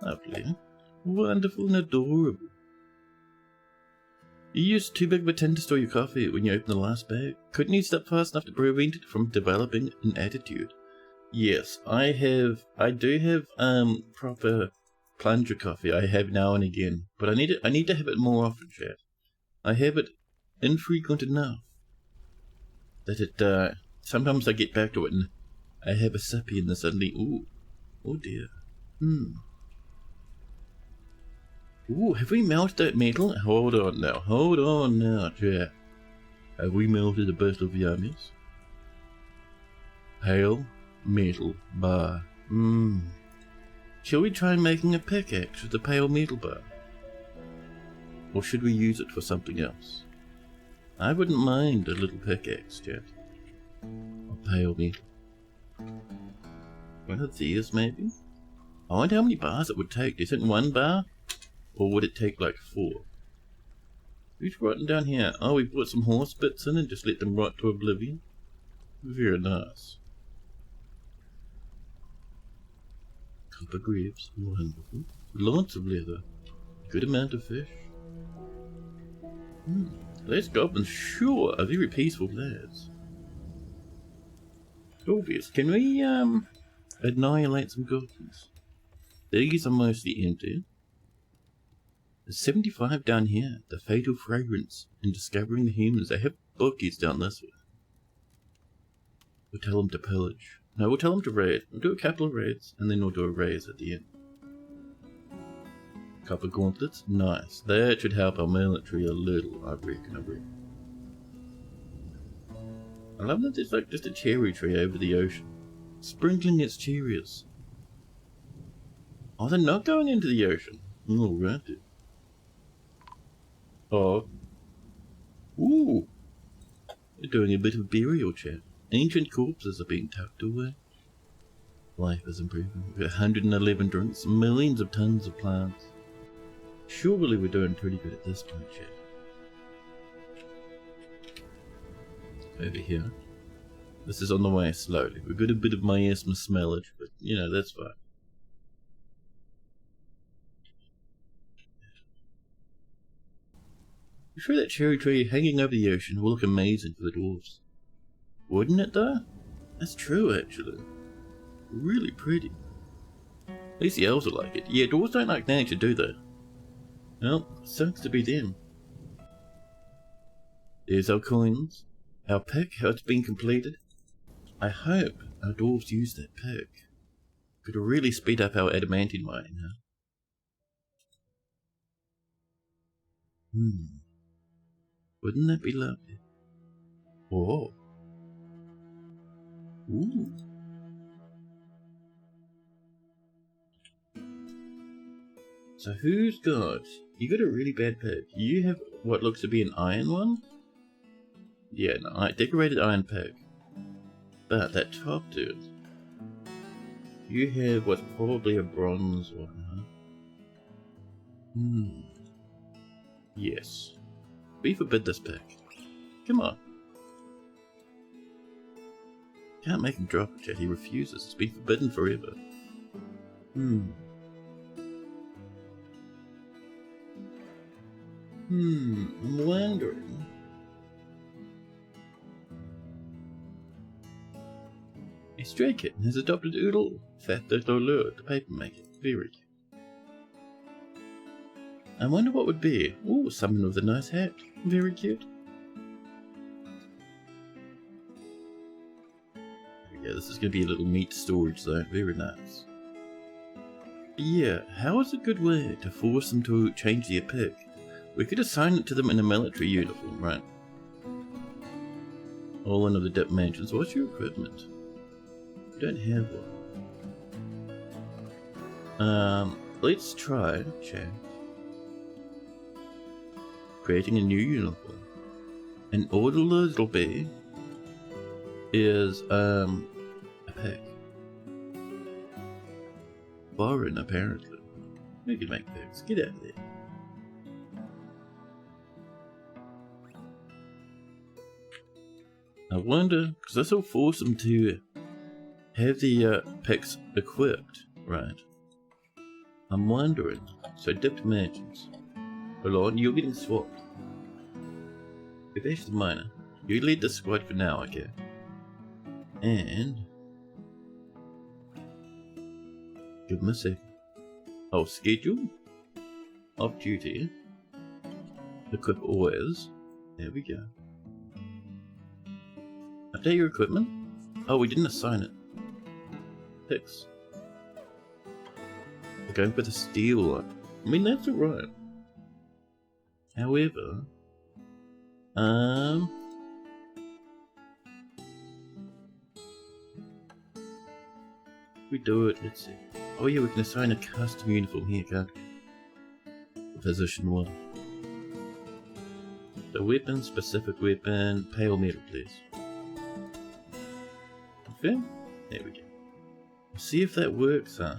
Lovely. Wonderful and adorable. You used too big of a tin to store your coffee when you opened the last bag. Couldn't you stop fast enough to prevent it from developing an attitude? Yes, I do have proper plunger coffee. I have now and again, but I need to have it more often, chat. I have it infrequent enough that it sometimes I get back to it and I have a sippy and then suddenly oh dear. Ooh, have we melted that metal? Hold on now, chat. Have we melted the best of yummies? Pale metal bar. Shall we try making a pickaxe with the pale metal bar? Or should we use it for something else? I wouldn't mind a little pickaxe, chat. Of pale metal. One of these, maybe? I wonder how many bars it would take. Do you think 1 bar? Or would it take like 4? Who's rotting down here? Oh, we put some horse bits in and just let them rot to oblivion. Very nice. Copper grapes, wonderful. Lots of leather. Good amount of fish. Those goblins sure are very peaceful lads. Obvious. Can we annihilate some goblins? These are mostly empty. There's 75 down here. The fatal fragrance in discovering the humans. They have bookies down this way. We'll tell them to pillage. No, we'll tell them to raid. We'll do a couple of raids, and then we'll do a raise at the end. Copper gauntlets, nice. That should help our military a little, I reckon. I love that there's like just a cherry tree over the ocean. Sprinkling its cherries. Oh, they're not going into the ocean. Alrighty. Oh. Ooh. We're doing a bit of burial chat. Ancient corpses are being tucked away. Life is improving. We've got 111 drinks, millions of tons of plants. Surely we're doing pretty good at this point, chat. Over here. This is on the way slowly. We've got a bit of miasma smellage, but you know, that's fine. I'm sure that cherry tree hanging over the ocean will look amazing for the dwarves. Wouldn't it though? That's true actually. Really pretty. At least the elves will like it. Yeah, dwarves don't like nature, do they? Well, sucks to be them. There's our coins. Our pick, how it's been completed. I hope our dwarves use that pick. Could really speed up our adamantine mining, huh? Wouldn't that be lovely? Oh. Ooh. So who's got... You got a really bad pick. You have what looks to be an iron one? Yeah, no, decorated iron pick. But that top dude... You have what's probably a bronze one, huh? Yes. We forbid this pick. Come on. Can't make him drop it yet, he refuses. It's been forbidden forever. I'm wondering... A stray kitten has adopted Oodle, fat little lure to paper maker. Very cute. I wonder what would be. Ooh, someone with a nice hat. Very cute. Yeah, this is going to be a little meat storage zone. Very nice. Yeah, how is a good way to force them to change their pick? We could assign it to them in a military uniform, right? All in of the dip mansions. What's your equipment? You don't have one. Let's try, chat. Creating a new uniform. And all it'll be is, a pick. Foreign, apparently. We can make picks. Get out of there. I wonder, because this will force them to have the picks equipped, right? I'm wondering. So, dipped mansions. Hold on, you're getting swapped. Bash the miner. You lead the squad for now, okay? And... give him a second. Oh, schedule. Off duty. Equip always. There we go. Update your equipment. Oh, we didn't assign it. Picks. We're going for the steel one. I mean, that's alright. However... we do it, let's see. Oh yeah, we can assign a custom uniform here, can't we? Position 1. The weapon, specific weapon, pale metal, please. Okay, there we go. See if that works, huh?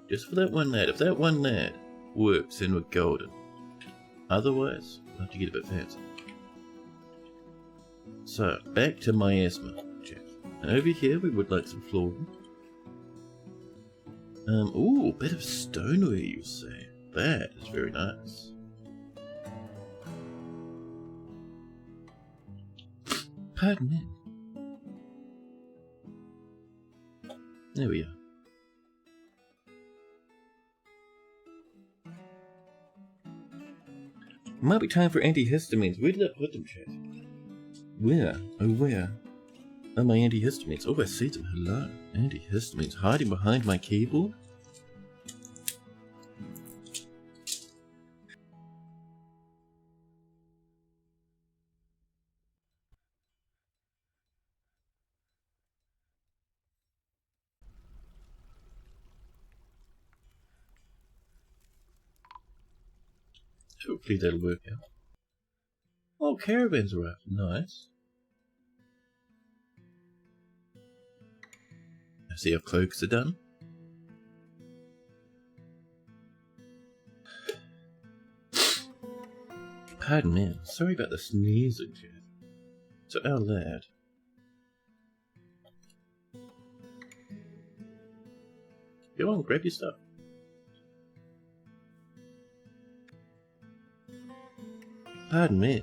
Just for that one lad. If that one lad works, then we're golden. Otherwise, we'll have to get a bit fancy. So, back to miasma, check. Over here, we would like some flooring. Ooh, a bit of stoneware, you say. That is very nice. Pardon me. There we are. Might be time for antihistamines. Where did I put them, chat? Where? Oh, where? Oh, my antihistamines. Oh, I see them. Hello. Antihistamines. Hiding behind my keyboard? Hopefully that'll work out. Oh, caravans arrived. Nice. I see our cloaks are done. Pardon me, sorry about the sneezing, Chad. So our lad. Go on, grab your stuff. Pardon me.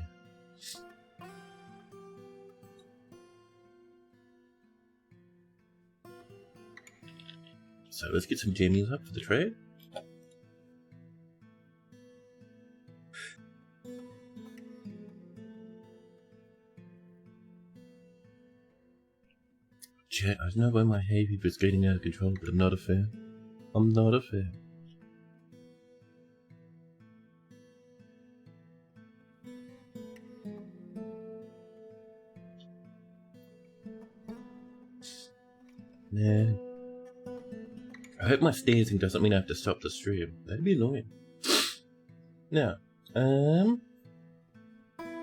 So let's get some jammies up for the trade. Chat, I know why my hay fever is getting out of control, but I'm not a fan. I'm not a fan. Man. I hope my sneezing doesn't mean I have to stop the stream. That'd be annoying. Now,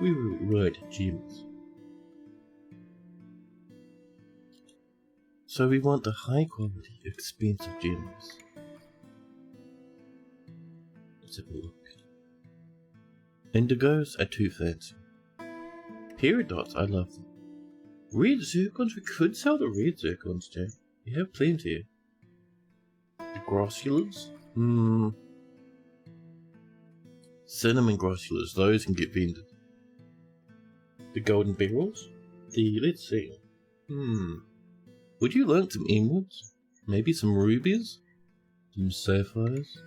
we will write gems. So we want the high quality, expensive gems. Let's have a look. Indigos are too fancy. Peridots, I love them. Red zircons, we could sell the red zircons, Jack. We have plenty. The grossulars? Cinnamon grossulars, those can get vended. The golden beryls? Let's see. Would you like some emeralds? Maybe some rubies? Some sapphires?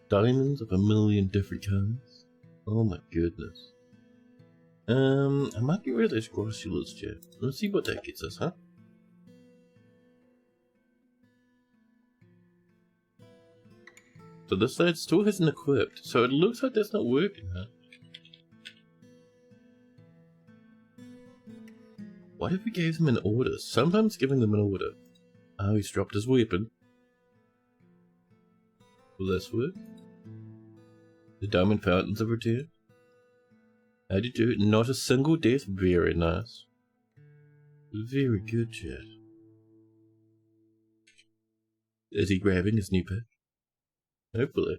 Diamonds of a million different kinds? Oh my goodness. I might get rid of those grossulars, Jeff. Let's see what that gets us, huh? So this side still hasn't equipped, so it looks like that's not working, huh? What if we gave them an order? Sometimes giving them an order. Oh, he's dropped his weapon. Will this work? The diamond fountains have returned. How'd you do it? Not a single death. Very nice. Very good, Chad. Is he grabbing his new pick? Hopefully.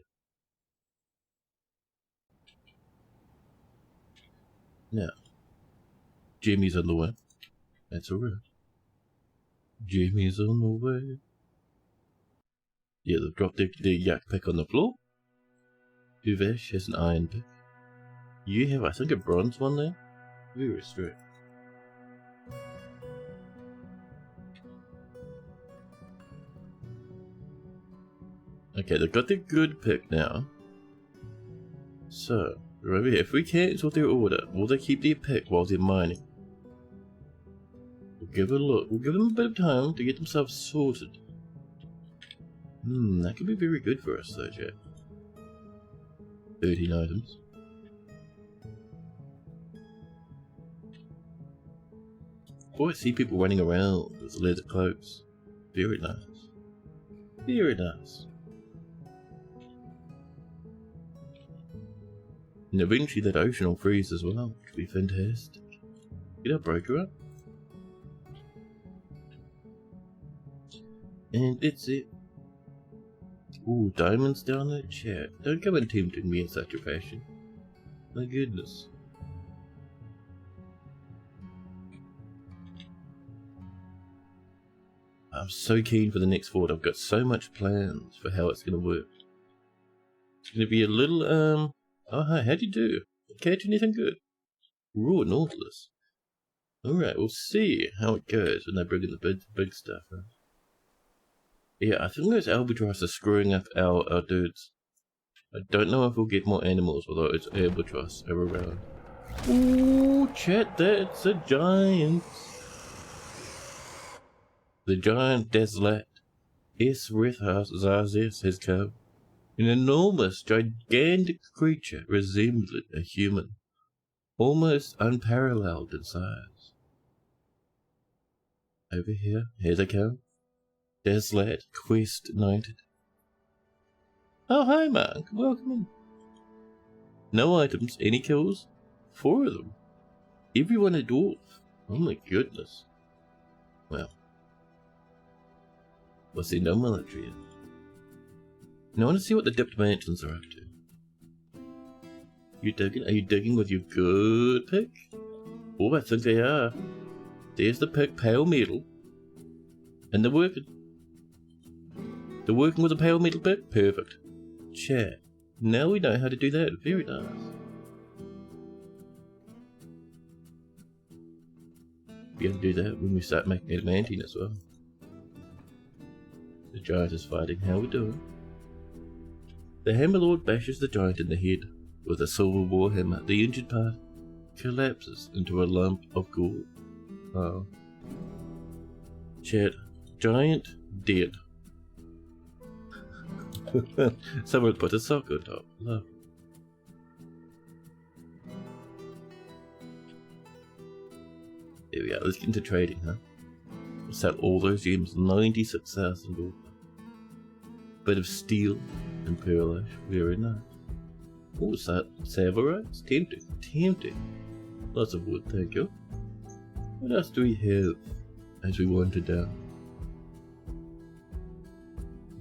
Now, Jimmy's on the way. That's alright. Jimmy's on the way. Yeah, they've dropped the yak pick on the floor. Uvesh has an iron pick. You have, I think, a bronze one there. Very straight. Okay, they've got the good pick now. So, over here, if we cancel their order, will they keep their pick while they're mining? We'll give it a look. We'll give them a bit of time to get themselves sorted. That could be very good for us though, Jack. 13 items. Oh, I see people running around with leather cloaks. Very nice. Very nice. And eventually that ocean will freeze as well, which would be fantastic. Get our broker up. And that's it. Ooh, diamonds down there? Chat. Don't come and tempting me in such a fashion. My goodness. I'm so keen for the next fort. I've got so much plans for how it's going to work. It's going to be a little, oh, hi, how'd you do? Catch anything good? Raw Nautilus. Alright, we'll see how it goes when they bring in the big stuff, right? Yeah, I think those albatross are screwing up our dudes. I don't know if we'll get more animals, although it's albatross are around. Ooh, chat, that's a giant. The giant Deslat Esrithazazes has come. An enormous, gigantic creature resembling a human, almost unparalleled in size. Over here they come. Deslat Quest Knighted. Oh, hi, Mark. Welcome in. No items, any kills? 4 of them. Everyone a dwarf. Oh my goodness. Well. We'll send our military in. Now I want to see what the dipped mansions are up to. You digging? Are you digging with your good pick? Oh, I think they are. There's the pick, pale metal. And they're working. They're working with a pale metal pick? Perfect. Chat. Now we know how to do that. Very nice. Be able to do that when we start making adamantine as well. The giant is fighting. How we doing? The Hammerlord bashes the giant in the head with a silver warhammer. The injured part collapses into a lump of gore. Oh. Chat. Giant dead. Someone put a sock on top. Love. There we are. Let's get into trading, huh? We'll sell all those gems. 96,000 gold. Bit of steel and pearl ash. Very nice. Oh, Savorites? Tempting. Tempting. Lots of wood, thank you. What else do we have as we wander down?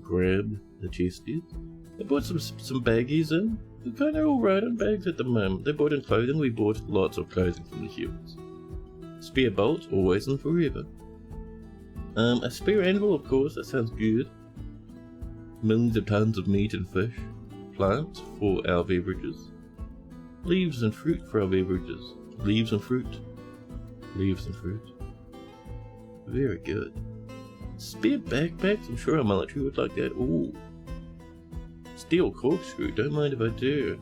Grab the chesties. They bought some baggies in. They're kind of alright on bags at the moment. They bought in clothing. We bought lots of clothing from the humans. Spear bolts, always and forever. A spear anvil, of course, that sounds good. Millions of tons of meat and fish. Plants for our beverages. Leaves and fruit for our beverages. Leaves and fruit. Leaves and fruit. Very good. Spear backpacks, I'm sure our military would like that. Ooh. Steel corkscrew, don't mind if I do.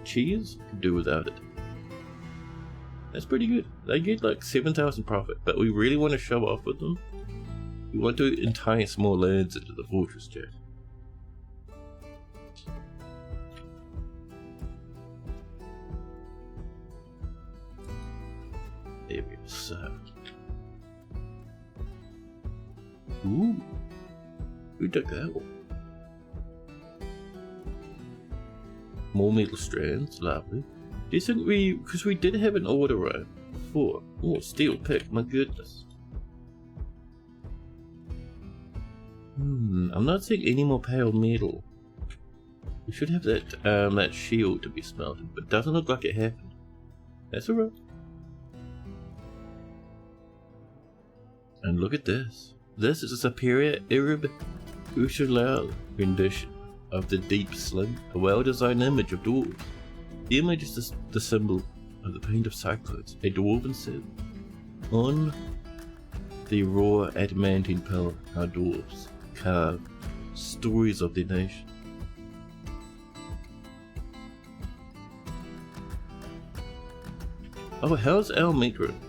Cheese, could do without it. That's pretty good. They get like 7,000 profit, but we really want to show off with them. We want to entice more lands into the fortress, chat. There we go. So. Ooh. Who took that one? More metal strands, lovely. Do you think because we did have an order right before. Oh, steel pick, my goodness. I'm not seeing any more pale metal. We should have that shield to be smelted, but it doesn't look like it happened. That's alright. And look at this. This is a superior Arab Ushulal rendition of the deep sling, a well-designed image of dwarves. The image is the symbol of the paint of cyclones, a dwarven set. On the raw adamantine pillar, our dwarves carve stories of their nation. Oh, how's our meat room?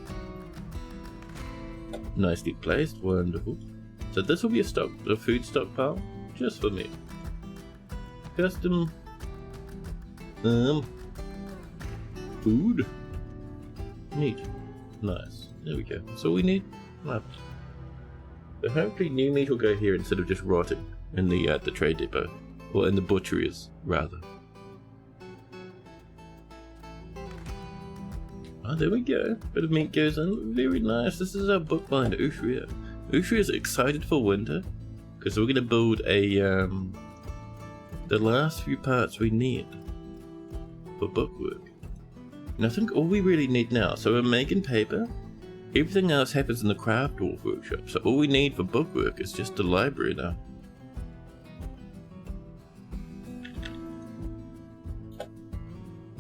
Nicely placed, wonderful. So this will be a food stockpile, just for me. Custom, food, meat, nice. There we go. That's all we need. Love it. So hopefully new meat will go here instead of just rotting in the trade depot, or in the butcheries rather. Oh, there we go. Bit of meat goes in. Very nice. This is our bookbinder, Ushria. Ushria is excited for winter because we're going to build a the last few parts we need for bookwork. And I think all we really need now, so we're making paper. Everything else happens in the craft dwarf workshop. So all we need for bookwork is just the library now.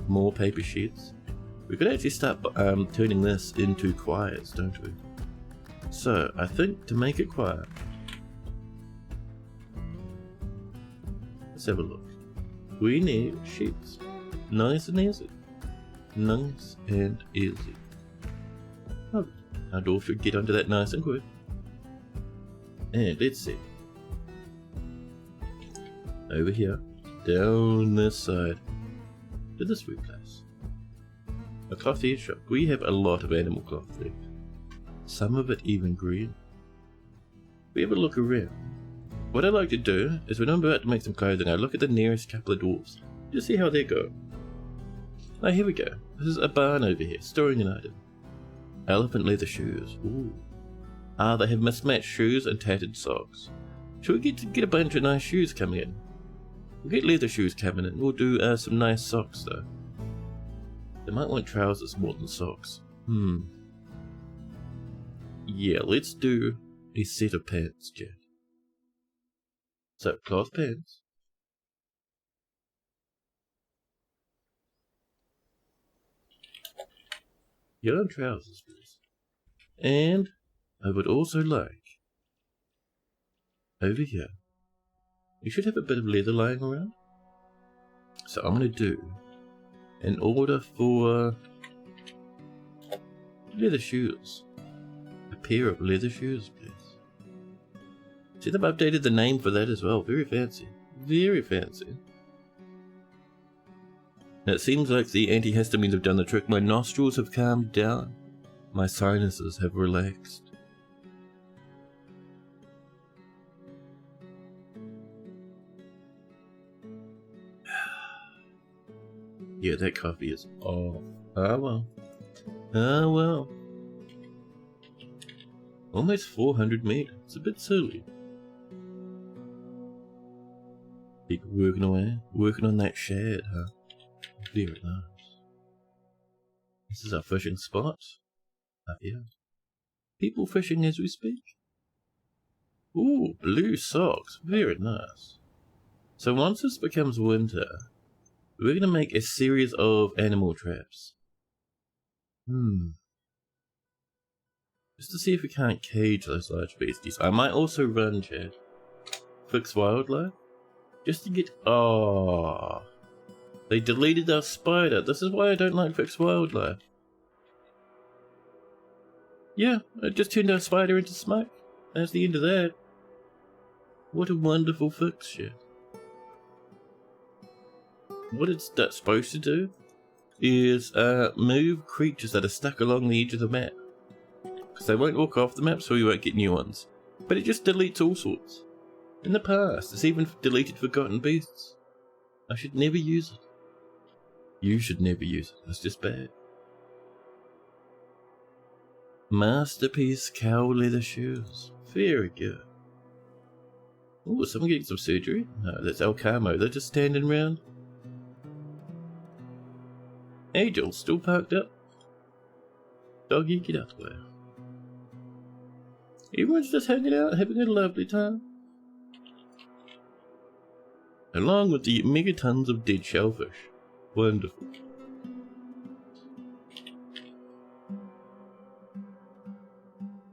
More paper sheets. We could actually start turning this into quires, don't we? So, I think to make it quiet, let's have a look. We need sheets. Nice and easy. Nice and easy. Okay. Our dwarf should get onto that nice and quick. And let's see. Over here, down this side, to this sweet place. A clothier shop. We have a lot of animal cloth there. Some of it even green. We have a look around. What I like to do is when I'm about to make some clothing, I look at the nearest couple of dwarves. Just see how they go. Oh, here we go. This is a barn over here, storing an item. Elephant leather shoes. Ooh. Ah, they have mismatched shoes and tattered socks. Should we get a bunch of nice shoes coming in? We'll get leather shoes coming in. We'll do some nice socks though. They might want trousers more than socks. Yeah, let's do a set of pants, Jack. So, cloth pants. Yellow trousers, please. And I would also like, over here, you should have a bit of leather lying around. So I'm going to do, in order for leather shoes, a pair of leather shoes, please. See, they've updated the name for that as well. Very fancy. Very fancy. Now, it seems like the antihistamines have done the trick. My nostrils have calmed down. My sinuses have relaxed. Yeah, that coffee is off. Ah well. Ah well. Almost 400 meters. It's a bit silly. People working away. Working on that shad, huh? Very nice. This is our fishing spot. Up here. People fishing as we speak. Ooh, blue socks. Very nice. So once this becomes winter, we're going to make a series of animal traps. Just to see if we can't cage those large beasties. I might also run, Chad. Fix wildlife. Just to get... Oh, they deleted our spider. This is why I don't like fixed wildlife. Yeah, I just turned our spider into smoke. That's the end of that. What a wonderful fix, shit. What it's supposed to do is move creatures that are stuck along the edge of the map. Because they won't walk off the map, so we won't get new ones. But it just deletes all sorts. In the past, it's even deleted forgotten beasts. I should never use it. You should never use it. It's just bad. Masterpiece cow leather shoes. Very good. Oh, is someone getting some surgery? No, that's El Camo. They're just standing around. Angel, still parked up? Doggy, get out the way. Everyone's just hanging out, having a lovely time. Along with the megatons of dead shellfish. Wonderful.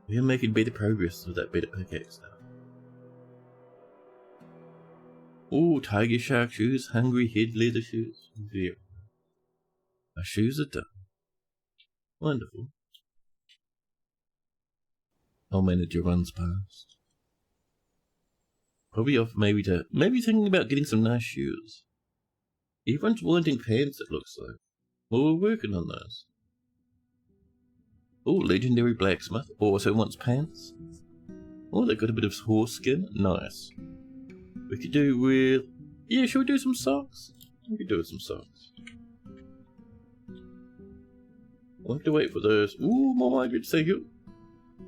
We are making better progress with that better pickaxe now. Oh, tiger shark shoes, hungry head leather shoes. Very. Our shoes are done. Wonderful. Our manager runs past. Probably off maybe thinking about getting some nice shoes. Everyone's wanting pants, it looks like. Well, we're working on those. Oh, legendary blacksmith also wants pants. Oh, they've got a bit of horse skin. Nice. We could do with... Yeah, should we do some socks? We could do with some socks. We'll have to wait for those... Ooh, more good, thank you.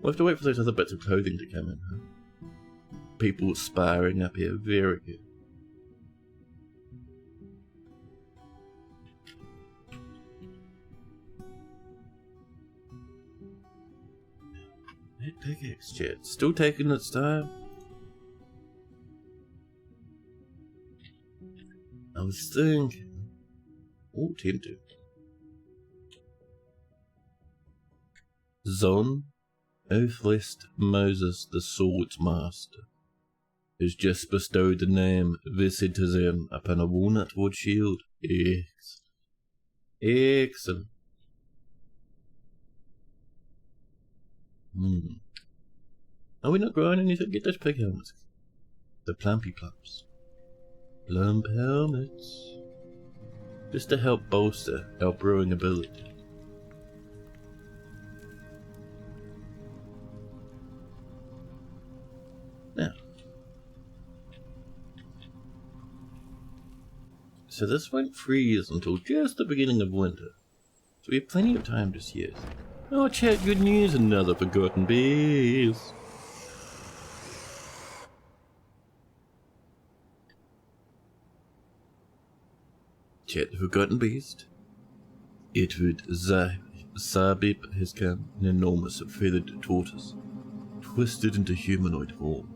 We'll have to wait for those other bits of clothing to come in, huh? People sparring up here. Very good. That pickaxe, chat. Still taking its time. I was thinking... Oh, tempted. Zon, Oathlist Moses, the Sword's Master, has just bestowed the name Visitazem upon a walnut-wood shield. Excellent. Excellent. Are we not growing anything? Get those pig helmets. The plumpy plumps. Plump helmets. Just to help bolster our brewing ability. Now. So this won't freeze until just the beginning of winter. So we have plenty of time just yet. Oh, chat, good news, another forgotten beast. Chat, the forgotten beast. Edward Zabib has come, an enormous feathered tortoise, twisted into humanoid form.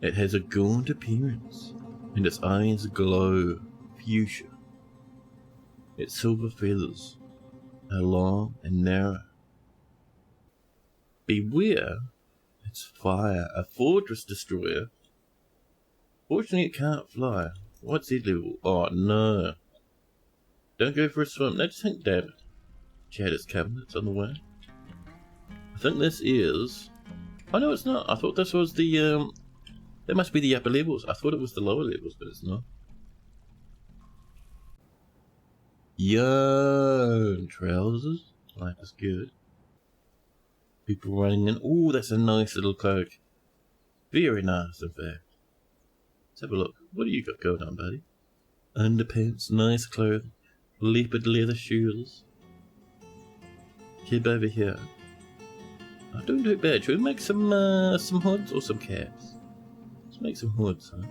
It has a gaunt appearance, and its eyes glow fuchsia. Its silver feathers are long and narrow. Beware, it's fire, a fortress destroyer. Fortunately, it can't fly. What's its level? Oh no. Don't go for a swim. No, just think, damn it. Chat is coming, it's on the way. I think this is... Oh no, it's not. I thought this was the, that must be the upper levels. I thought it was the lower levels, but it's not. Yo, trousers. Life is good. People running in. Ooh, that's a nice little cloak. Very nice, in fact. Let's have a look. What do you got going on, buddy? Underpants, nice clothing, leopard leather shoes. Kid over here. Oh, don't do bad. Should we make some hoods or some caps? Let's make some hoods, huh?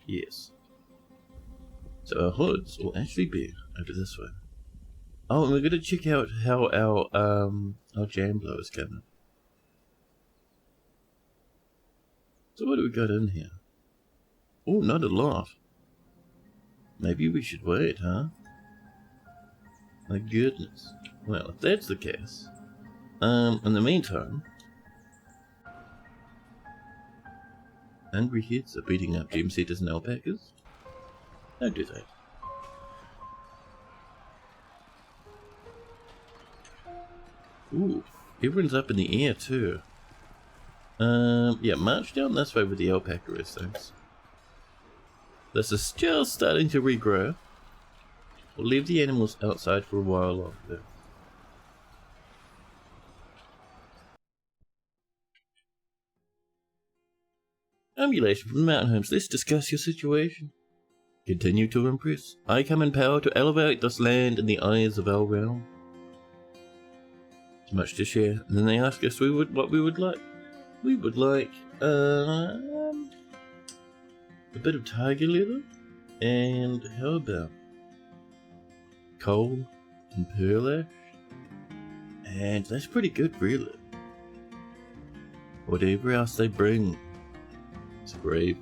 Yes. So our hoods will actually be over this way. Oh, and we're gonna check out how our jam blow is coming. So what do we got in here? Oh, not a lot. Maybe we should wait, huh? My goodness. Well, if that's the case, in the meantime, hungry heads are beating up gem setters and alpacas. Don't do that. Ooh, everyone's up in the air too. Yeah, march down this way with the alpaca is things. This is just starting to regrow. We'll leave the animals outside for a while longer. Ambulation from the mountain homes, let's discuss your situation. Continue to impress. I come in power to elevate this land in the eyes of our realm. It's much to share. And then they ask us what we would like. We would like a bit of tiger leather, and how about coal and pearl ash? And that's pretty good, really. Whatever else they bring, it's brave.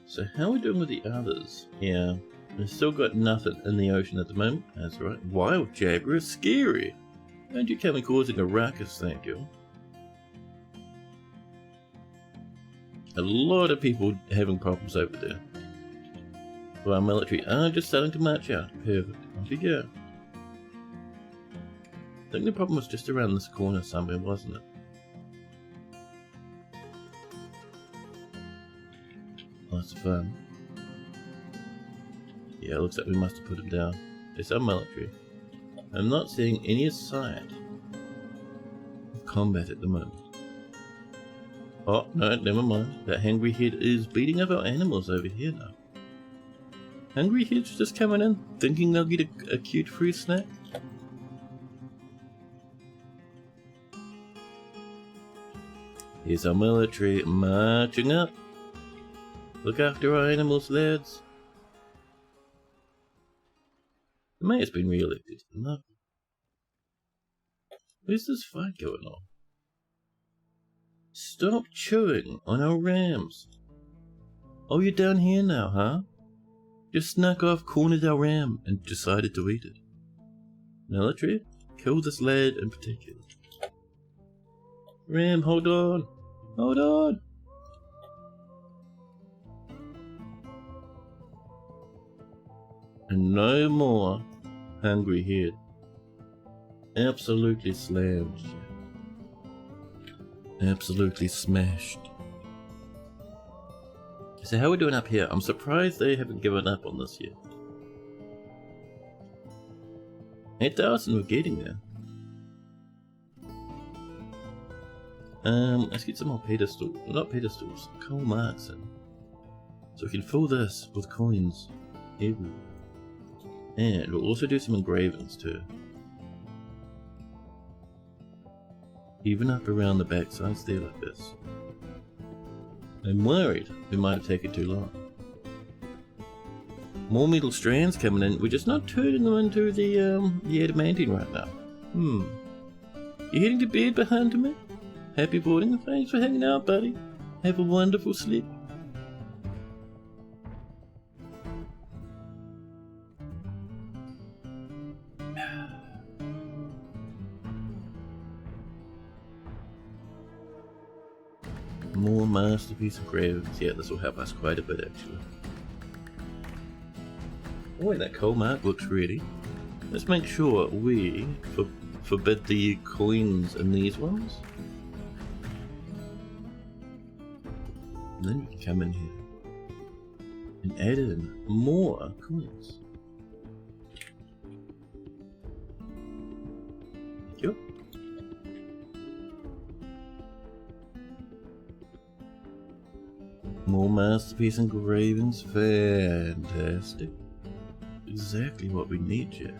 So how are we doing with the others? Yeah, we've still got nothing in the ocean at the moment. That's right. Wild jaguar is scary. Don't you come and causing a ruckus, thank you. A lot of people having problems over there. Well, our military are just starting to march out. Perfect. Off you go. I think the problem was just around this corner somewhere, wasn't it? Lots of fun. Yeah, it looks like we must have put him down. It's our military. I'm not seeing any sign of combat at the moment. Oh, no, never mind. That hungry head is beating up our animals over here now. Hungry head's just coming in, thinking they'll get a cute free snack. Here's our military marching up. Look after our animals, lads. The mayor's been re-elected. No. Where's this fight going on? Stop chewing on our rams. Oh, you're down here now, huh? Just snuck off, cornered our ram, and decided to eat it. Military, kill this lad in particular. Ram, hold on. Hold on. And no more hungry head. Absolutely slammed. Absolutely smashed. So how are we doing up here? I'm surprised they haven't given up on this yet. 8,000, we're getting there. Let's get some more pedestals. Well, not pedestals, coal marks in. So we can fill this with coins everywhere. And we'll also do some engravings too. Even up around the back sides there like this. I'm worried we might have taken too long. More metal strands coming in. We're just not turning them into the adamantine right now. You heading to bed behind me? Happy boarding. Thanks for hanging out, buddy. Have a wonderful sleep. More masterpiece engravings. Yeah, this will help us quite a bit actually. Oh, that coal mark looks ready. Let's make sure we forbid the coins in these ones. And then we can come in here and add in more coins. Thank you. More masterpiece engravings. Fantastic. Exactly what we need here.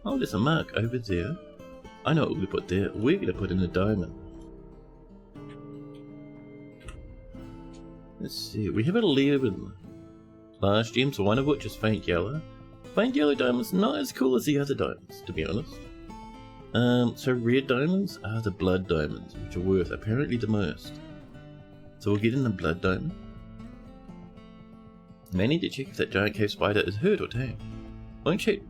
Oh, there's a mark over there. I know what we're going to put there. We're going to put in a diamond. Let's see. We have 11 large gems, one of which is faint yellow. Faint yellow diamonds not as cool as the other diamonds, to be honest. So red diamonds are the blood diamonds, which are worth apparently the most. So we'll get in the blood diamond. May need to check if that giant cave spider is hurt or tame. Won't shoot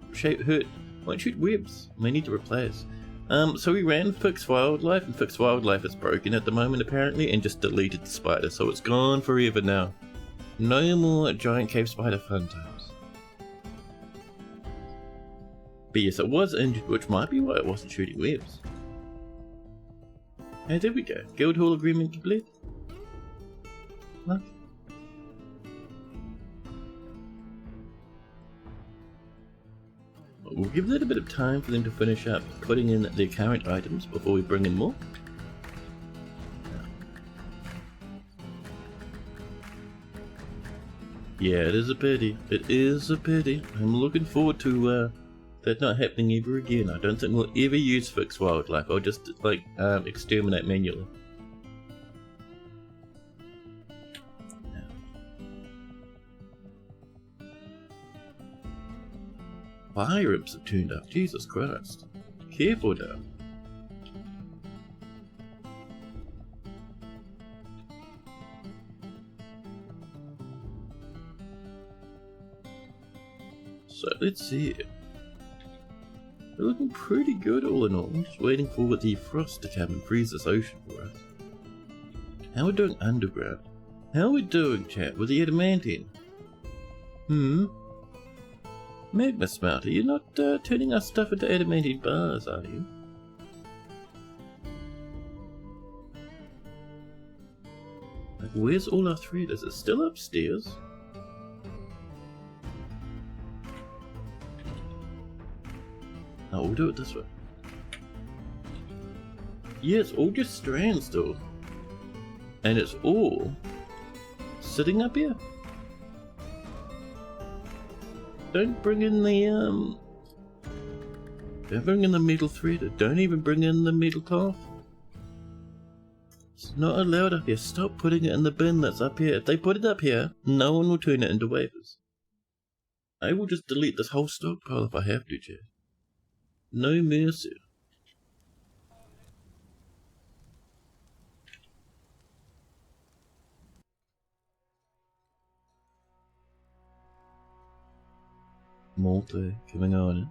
webs. May need to replace. So we ran Fix Wildlife, and Fix Wildlife is broken at the moment apparently, and just deleted the spider, so it's gone forever now. No more giant cave spider fun times. But yes, it was injured, which might be why it wasn't shooting webs. Hey, there we go. Guildhall agreement complete. Look. We'll give that a bit of time for them to finish up putting in their current items before we bring in more. Yeah, it is a pity. It is a pity. I'm looking forward to that not happening ever again. I don't think we'll ever use Fix Wildlife. I'll just like exterminate manually. Fire imps have turned up. Jesus Christ. Careful now. So let's see. We're looking pretty good all in all. Just waiting for the frost to come and freeze this ocean for us. How are we doing underground? How are we doing, chat, with the adamantine? Magma Smelter, you're not turning our stuff into adamantine bars, are you? Like, where's all our thread? Is it still upstairs? No, we'll do it this way. Yeah, it's all just strands though. And it's all sitting up here. Don't bring in the don't bring in the metal thread. Don't even bring in the metal cloth. It's not allowed up here. Stop putting it in the bin that's up here. If they put it up here, no one will turn it into wafers. I will just delete this whole stockpile if I have to, chat. No mercy. Multi coming on.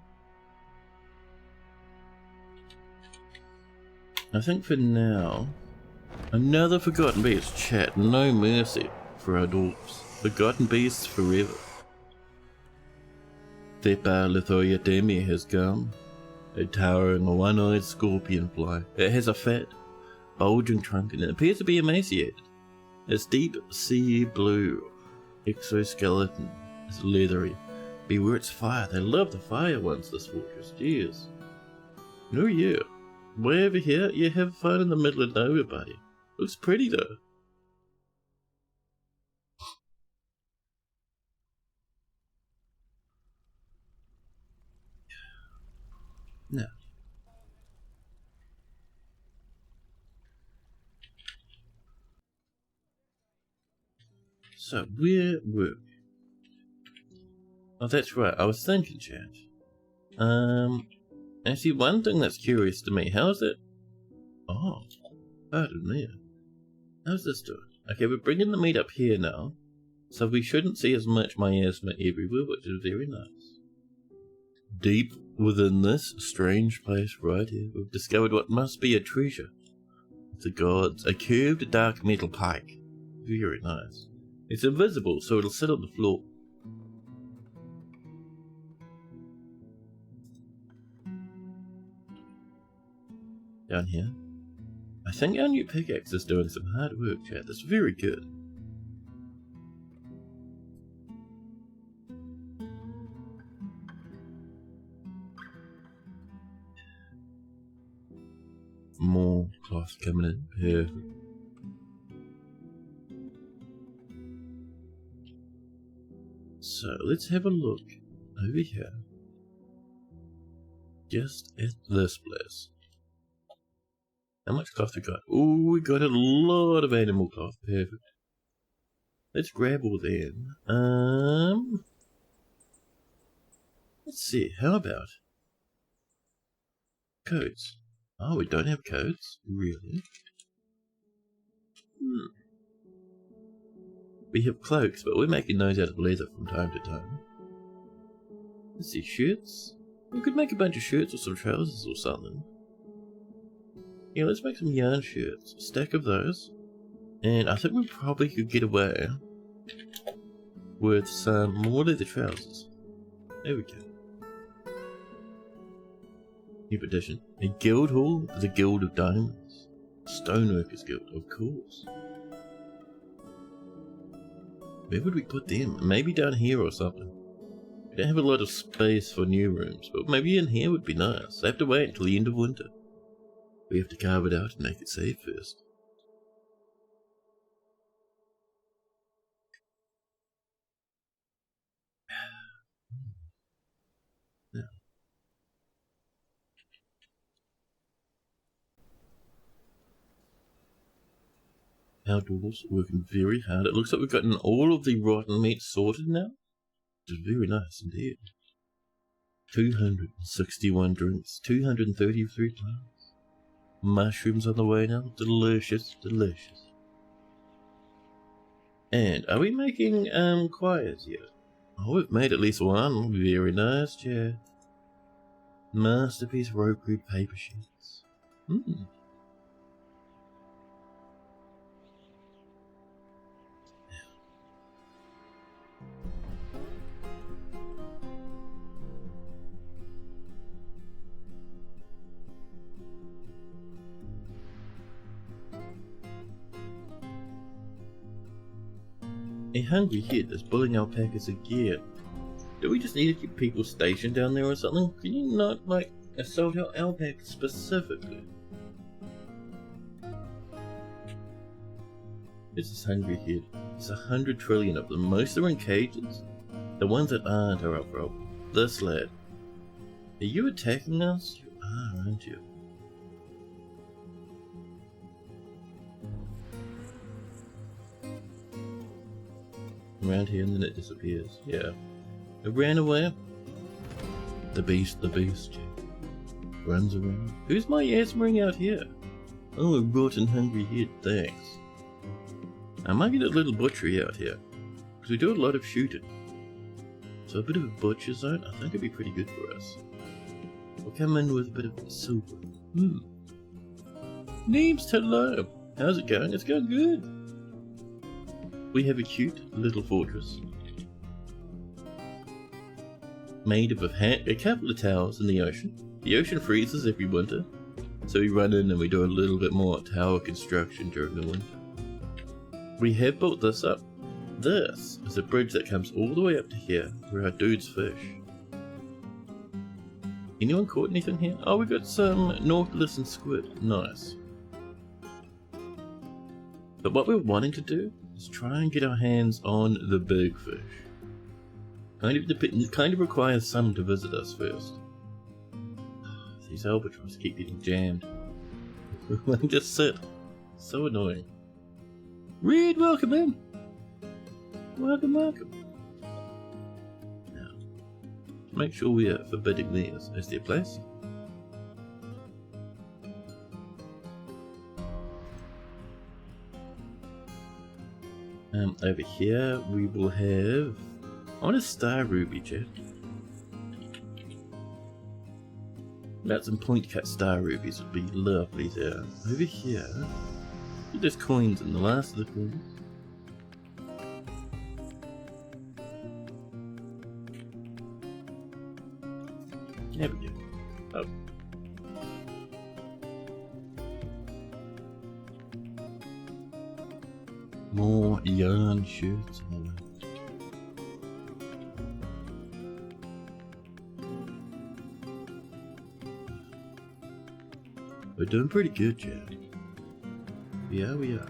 I think for now, another Forgotten Beast, chat. No mercy for our dwarves. Forgotten Beasts forever. Thepa Lithoia Demi has come, a towering one-eyed scorpion fly. It has a fat, bulging trunk and it appears to be emaciated. It's deep sea blue, Exoskeleton is leathery. Beware its fire. They love the fire ones, this fortress. Jeez. No, yeah. Way over here, you have fun in the middle of nowhere, buddy. Looks pretty though. Now. So, where were we? Oh, that's right, I was thinking, chat. Actually, one thing that's curious to me, how's it? Oh, pardon me. How's this doing? Okay, we're bringing the meat up here now, so we shouldn't see as much miasma everywhere, which is very nice. Deep within this strange place right here, we've discovered what must be a treasure. The gods, a curved dark metal pike. Very nice. It's invisible, so it'll sit on the floor. Down here. I think our new pickaxe is doing some hard work, chat. That's very good. More cloth coming in. Perfect. So let's have a look over here. Just at this place. How much cloth we got? Oh, we got a lot of animal cloth. Perfect. Let's grab all that. Let's see. How about coats? Oh, we don't have coats? Really? We have cloaks, but we're making those out of leather from time to time. Let's see, shirts? We could make a bunch of shirts or some trousers or something. Yeah, let's make some yarn shirts. A stack of those. And I think we probably could get away with some more leather trousers. There we go. New edition. A guild hall? The Guild of Diamonds. Stoneworkers Guild, of course. Where would we put them? Maybe down here or something. We don't have a lot of space for new rooms, but maybe in here would be nice. I have to wait until the end of winter. We have to carve it out and make it safe first. Now. Our dwarves are working very hard. It looks like we've gotten all of the rotten meat sorted now. Which is very nice indeed. 261 drinks, 233 plants. Mushrooms on the way now. Delicious, delicious. And are we making choirs yet? Oh, we've made at least one. Very nice, chair. Masterpiece rope grid paper sheets. A hungry head is bullying alpacas again. Do we just need to keep people stationed down there or something? Can you not, like, assault our alpacas specifically? It's this hungry head. There's 100 trillion of them. Most are in cages. The ones that aren't are our problem. This lad. Are you attacking us? You are, aren't you? Around here and then it disappears. Yeah. It ran away. The beast, runs around. Who's my asmering out here? Oh, a rotten hungry head, thanks. I might get a little butchery out here, because we do a lot of shooting. So a bit of a butcher zone, I think it'd be pretty good for us. We'll come in with a bit of silver. Name's Hello. How's it going? It's going good. We have a cute little fortress made up of a couple of towers in the ocean. The ocean freezes every winter, so we run in and we do a little bit more tower construction during the winter. We have built this up this is a bridge that comes all the way up to here, where our dudes fish. Anyone caught anything here? Oh, we got some nautilus and squid. Nice. But what we're wanting to do is try and get our hands on the big fish. Kind of requires someone to visit us first. These albatross keep getting jammed. Let them just sit. So annoying. Reed, welcome in. Welcome, welcome. Now, make sure we are forbidding these as their place. Over here we will have... I want a star ruby, chat. About some point cut star rubies would be lovely there. Over here, there's coins in the last of the coins. There we go. Oh. More yarn shirts. We're doing pretty good, Chad. Yeah, we are.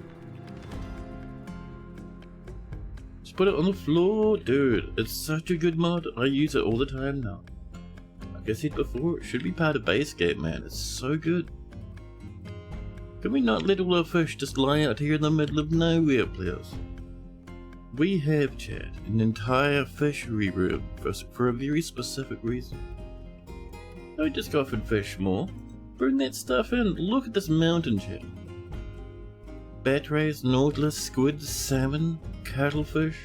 Just put it on the floor, dude. It's such a good mod. I use it all the time now. Like I said before, it should be part of base game, man. It's so good. Can we not let all our fish just lie out here in the middle of nowhere, please? We have, Chad, an entire fishery room for a very specific reason. Don't just go off and fish more. Bring that stuff in. Look at this mountain, Chad. Bat rays, nautilus, squid, salmon, cuttlefish,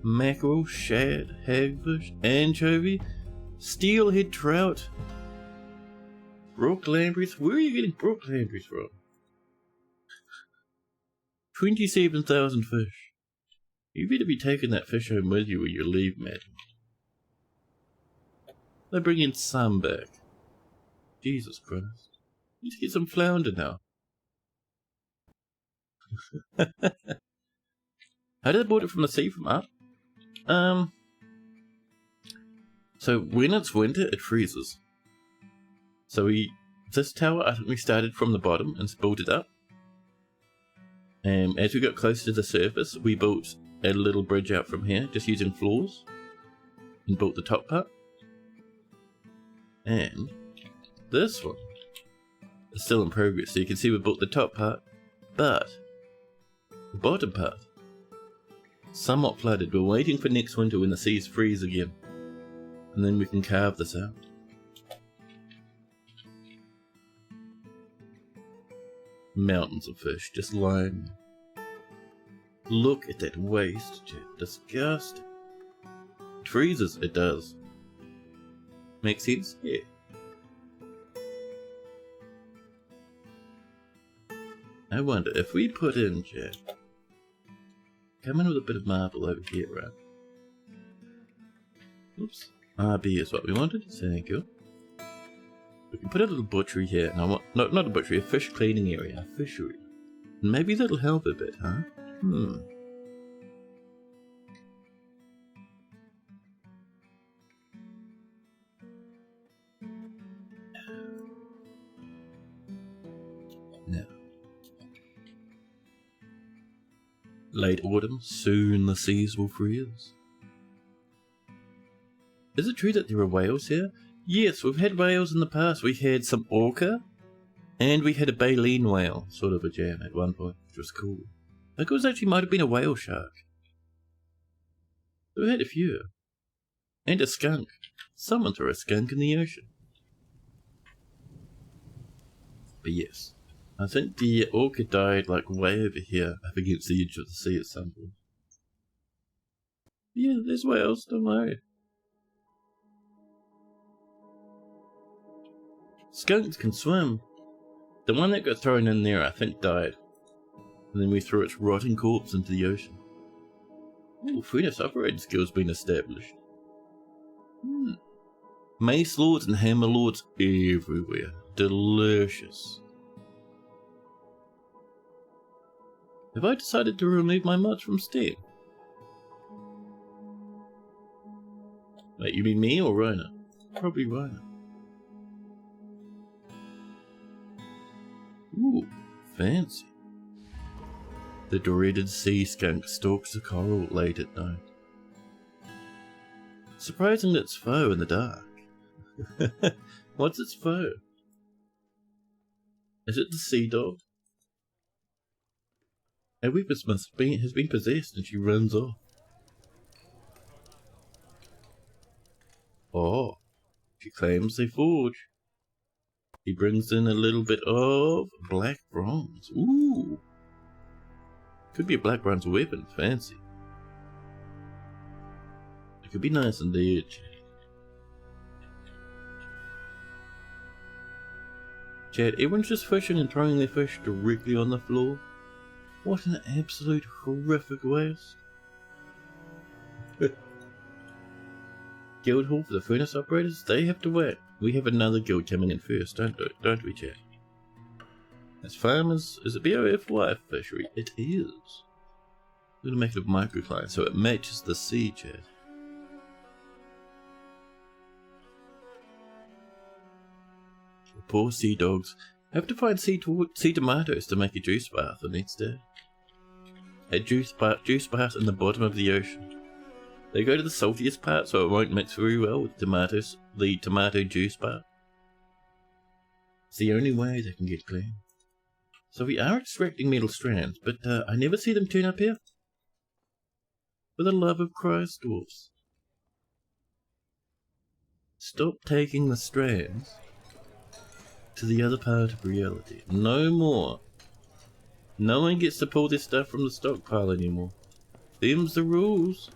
mackerel, shad, hagfish, anchovy, steelhead trout, brook lampreys. Where are you getting brook lampreys from? 27,000 fish. You better be taking that fish home with you when you leave, madam. They bring in some back. Jesus Christ. Need to get some flounder now. How did I bought it from the sea from up? So when it's winter, it freezes. So this tower, I think we started from the bottom and built it up. And as we got closer to the surface, we built a little bridge out from here, just using floors, and built the top part. And this one is still in progress, so you can see we built the top part, but the bottom part, somewhat flooded. We're waiting for next winter when the seas freeze again, and then we can carve this out. Mountains of fish just lying. Look at that waste, Chat. Disgusting. It freezes, it does. Make sense? Yeah. I wonder if we put in, Chat. Come in with a bit of marble over here, right? Oops. RB is what we wanted. Thank you. We can put a little butchery here. No, not a butchery, a fish cleaning area, a fishery. Maybe that'll help a bit, huh? Now. Late autumn, soon the seas will freeze. Is it true that there are whales here? Yes, we've had whales in the past. We had some orca, and we had a baleen whale, sort of a jam at one point, which was cool. I think it was actually might have been a whale shark. We had a few. And a skunk. Someone threw a skunk in the ocean. But yes, I think the orca died like way over here, up against the edge of the sea at some point. Yeah, there's whales, don't worry. Skunks can swim. The one that got thrown in there, I think, died. And then we threw its rotting corpse into the ocean. Ooh, furnace operating skills been established. Mace lords and hammer lords everywhere. Delicious. Have I decided to remove my mods from Steam? Wait, you mean me or Rona? Probably Rona. Ooh, fancy. The dreaded sea skunk stalks the coral late at night. Surprising its foe in the dark. What's its foe? Is it the sea dog? A weapon has been possessed and she runs off. Oh, she claims they forge. He brings in a little bit of black bronze. Ooh. Could be a black bronze weapon, fancy. It could be nice on the edge. Chad, everyone's just fishing and throwing their fish directly on the floor. What an absolute horrific waste. Guild hall for the furnace operators? They have to wait. We have another guild coming in first, don't we, Chad? As farmers, is it BOFY fishery? It is. We're gonna make it a microclimate so it matches the sea, Chad. The poor sea dogs have to find sea tomatoes to make a juice bath the next day. A juice bath in the bottom of the ocean. They go to the saltiest part so it won't mix very well with tomatoes, the tomato juice bath. It's the only way they can get clean. So we are extracting metal strands, but I never see them turn up here. For the love of Christ, dwarves. Stop taking the strands to the other part of reality. No more. No one gets to pull this stuff from the stockpile anymore. Them's the rules.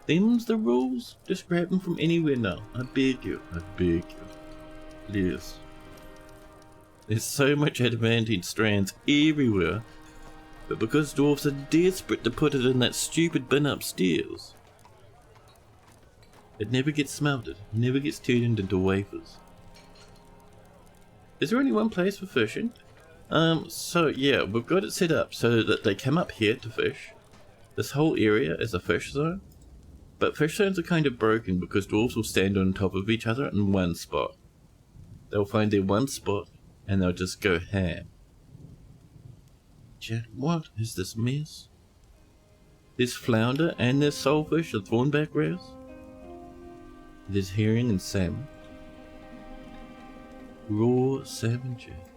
Them's the rules. Just grab them from anywhere now. I beg you. I beg you. Please. There's so much advantage strands everywhere, but because dwarves are desperate to put it in that stupid bin upstairs, it never gets smelted, never gets turned into wafers. Is there only one place for fishing? So yeah, we've got it set up so that they come up here to fish. This whole area is a fish zone, but fish zones are kind of broken because dwarves will stand on top of each other in one spot. They'll find their one spot and they'll just go ham. Chat, what is this mess? There's flounder and there's saltfish and thornback wrasse. There's herring and salmon. Raw salmon, chat.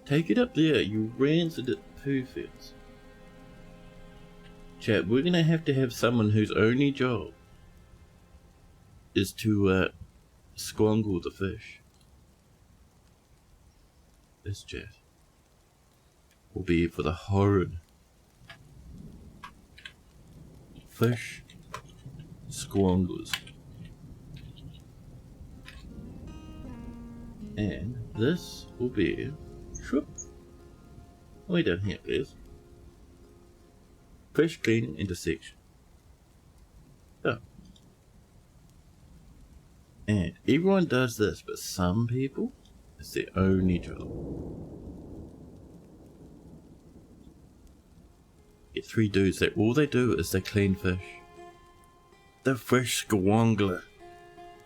Take it up there, you rancid it perfect. Chat, we're gonna have to have someone whose only job is to squangle the fish. This chat will be for the horrid fish squanglers. And this will be shrimp. Way down here, please. Fish cleaning intersection. Oh. And everyone does this, but some people, it's their only job. Get 3 dudes that all they do is they clean fish. The fish squangler.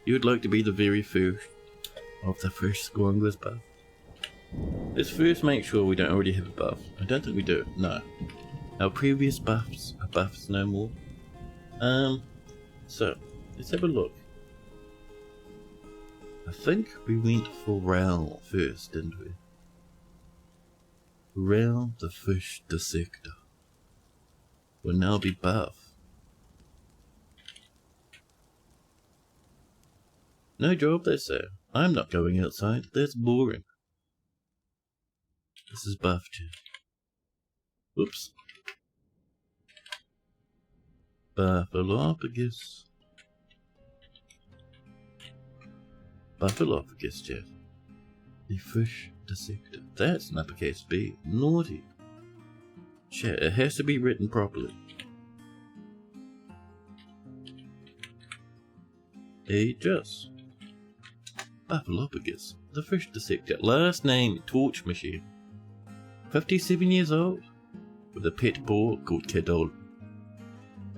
You would like to be the very first of the fish squanglers buff. Let's first make sure we don't already have a buff. I don't think we do. No. Our previous buffs are buffs no more. So let's have a look. I think we went for Ral first, didn't we? Ral the fish dissector will now be buff. No job, they say. I'm not going outside. That's boring. This is buff, chat. Whoops. Buffalopagus. Buffalopagus, chat. The fish dissector. That's an uppercase B. Naughty. Chat, it has to be written properly. Just. Buffalopagus. The fish dissector. Last name, Torch Machine. 57 years old. With a pet boar called Cadol.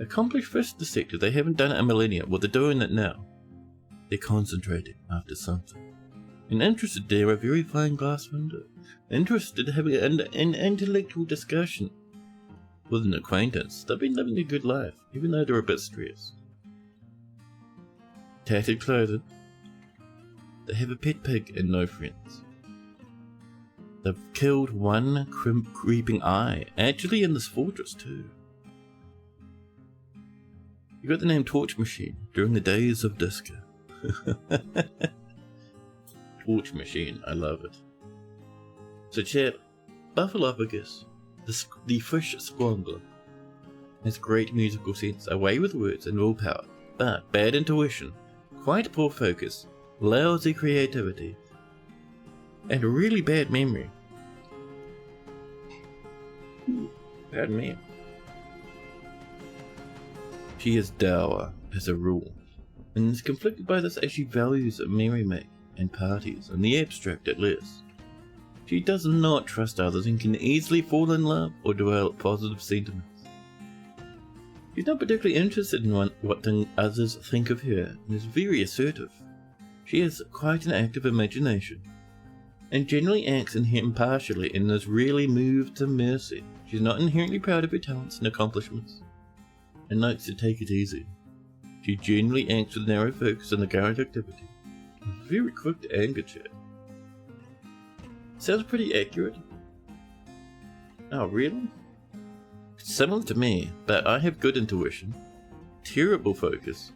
Accomplished first dissector, they haven't done it in a millennia. Well, they're doing it now. They're concentrating after something. And interested there a very fine glass window. Interested in having an intellectual discussion with an acquaintance. They've been living a good life, even though they're a bit stressed. Tattered clothing. They have a pet pig and no friends. They've killed one creeping eye, actually in this fortress too. You got the name Torch Machine during the days of disco. Torch Machine, I love it. So chat, Buffalopagus, the fish squangler, has great musical sense, a way with words and willpower, but bad intuition, quite poor focus, lousy creativity, and really bad memory. Bad memory. She is dour as a rule, and is conflicted by this as she values merrymaking and parties, in the abstract at least. She does not trust others and can easily fall in love or develop positive sentiments. She's not particularly interested in what others think of her, and is very assertive. She has quite an active imagination, and generally acts impartially and is rarely moved to mercy. She's not inherently proud of her talents and accomplishments, and likes to take it easy. She generally acts with narrow focus on the current activity, and is very quick to anger chat. Sounds pretty accurate. Oh, really? Similar to me, but I have good intuition, terrible focus,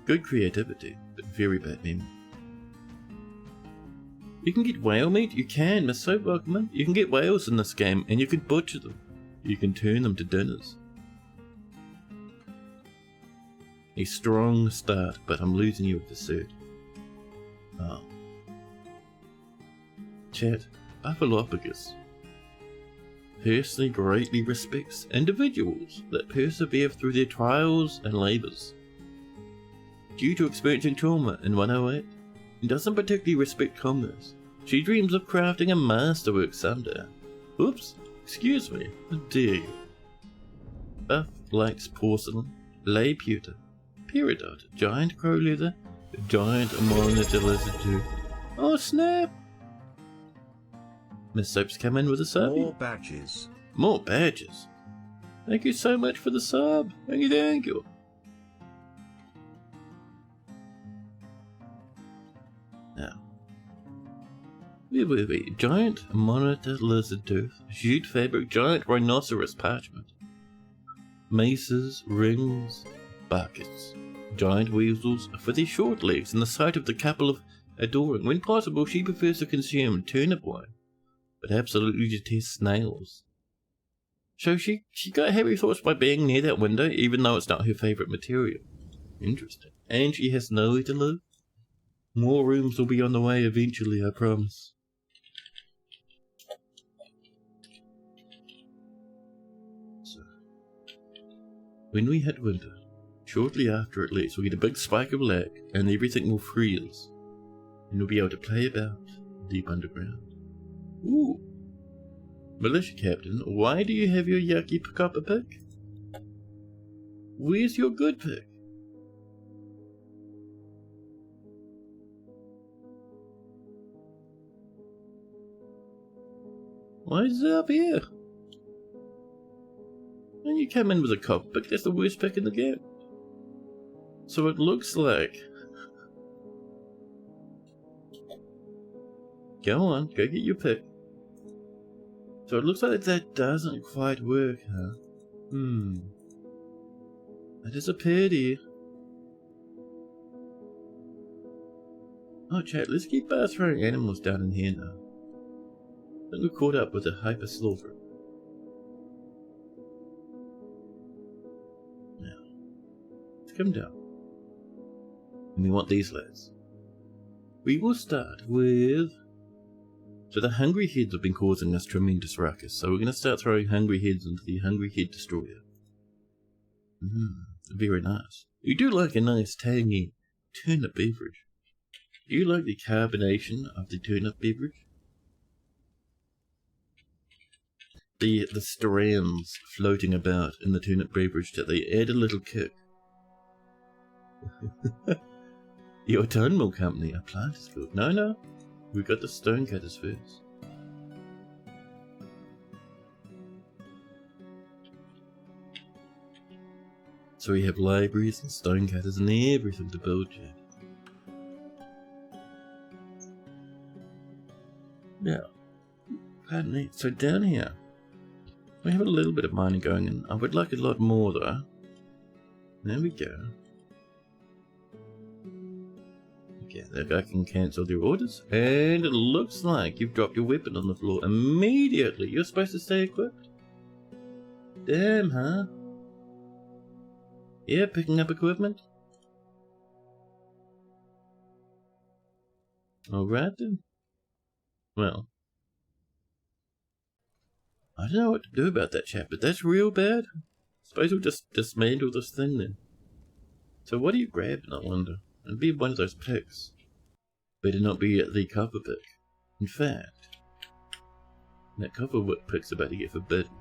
good creativity, but very bad memory. You can get whale meat? You can, Miss Soap Welcome. You can get whales in this game, and you can butcher them. You can turn them to dinners. A strong start, but I'm losing you with the third. Oh. Chat, Buffalopagus personally greatly respects individuals that persevere through their trials and labours. Due to experiencing trauma in 108, and doesn't particularly respect commerce. She dreams of crafting a masterwork someday. Oops, excuse me, how dare you. Buff likes porcelain, lay pewter, peridot, giant crow leather, giant monitor lizard tooth. Oh snap! Miss Soap's come in with a sub. More badges. More badges. Thank you so much for the sub. Thank you. Now, wait. Giant monitor lizard tooth, jute fabric, giant rhinoceros parchment, maces, rings, buckets, giant weasels for their short legs and the sight of the couple of adoring. When possible, she prefers to consume turnip wine, but absolutely detests snails. So she got heavy thoughts by being near that window, even though it's not her favourite material. Interesting. And she has nowhere to live. More rooms will be on the way eventually, I promise. So, when we hit winter, shortly after at least, we'll get a big spike of lag, and everything will freeze, and we'll be able to play about deep underground. Ooh. Militia Captain, why do you have your yucky copper pick? Where's your good pick? Why is it up here? And you come in with a copper pick, that's the worst pick in the game. So it looks like... Go on, go get your pick. So it looks like that doesn't quite work, huh? That is a pity. Oh chat, let's keep throwing animals down in here now. I think we're caught up with a hyper slaughter. Now, let's come down. And we want these lads. We will start with... So the hungry heads have been causing us tremendous ruckus, so we're going to start throwing hungry heads into the hungry head destroyer. Very nice. You do like a nice tangy turnip beverage. Do you like the carbonation of the turnip beverage? the strands floating about in the turnip beverage that they add a little kick. Your tone mill company, a plant is good. No, we got the stone cutters first. So we have libraries and stone cutters and everything to build here. Yeah, pardon me. So down here, we have a little bit of mining going in. I would like a lot more though. There we go. Okay, that guy can cancel their orders. And it looks like you've dropped your weapon on the floor immediately. You're supposed to stay equipped. Damn, huh? Yeah, picking up equipment. Alright then. Well, I don't know what to do about that chap, but that's real bad. Suppose we'll just dismantle this thing then. So what are you grabbing, I wonder? It'd be one of those picks. Better not be the copper pick. In fact, that copper pick's about to get forbidden.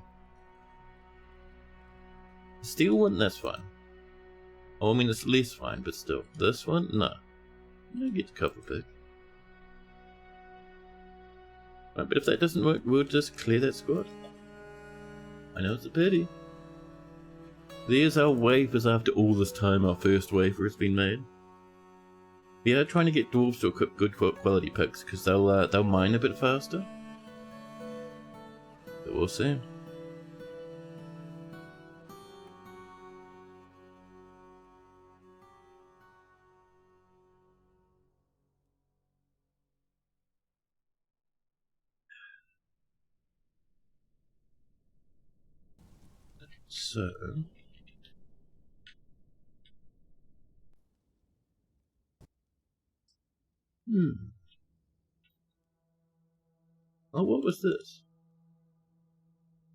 The steel one, that's fine. Oh, I mean, it's less fine, but still. This one, no. No, get the copper pick. Right, but if that doesn't work, we'll just clear that squad. I know it's a pity. There's our wafers after all this time. Our first wafer has been made. We are trying to get dwarves to equip good quality picks because they'll mine a bit faster. But we'll see. So, oh, what was this?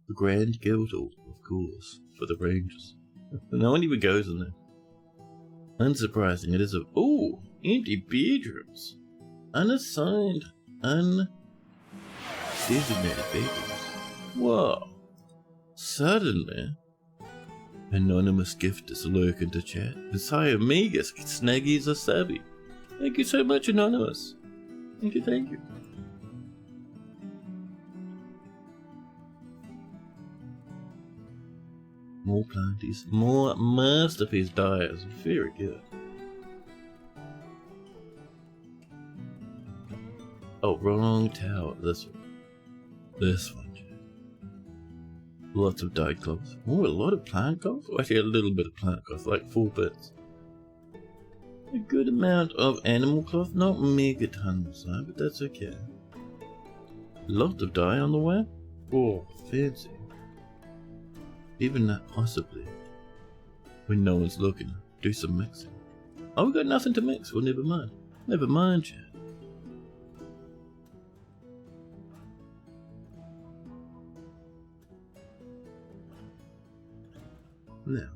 The Grand Guildhall, of course, for the Rangers. No one even goes in there. Unsurprising, it is a... Ooh, empty bedrooms. Unassigned, undesignated bedrooms. Whoa. Suddenly, anonymous gifters lurk into chat. Messiah Megas, Snaggies are savvy. Thank you so much, Anonymous. Thank you. More planties, more masterpiece dyers. Very good. Oh, wrong tower. This one. This one. Lots of dyed cloth. Oh, a lot of plant cloth? Oh, actually, a little bit of plant cloth, like 4 bits. A good amount of animal cloth, not megatons though, but that's okay. Lot of dye on the way. Oh, fancy. Even that possibly. When no one's looking, do some mixing. Oh, we got nothing to mix. Well, never mind. Never mind, chat. Now,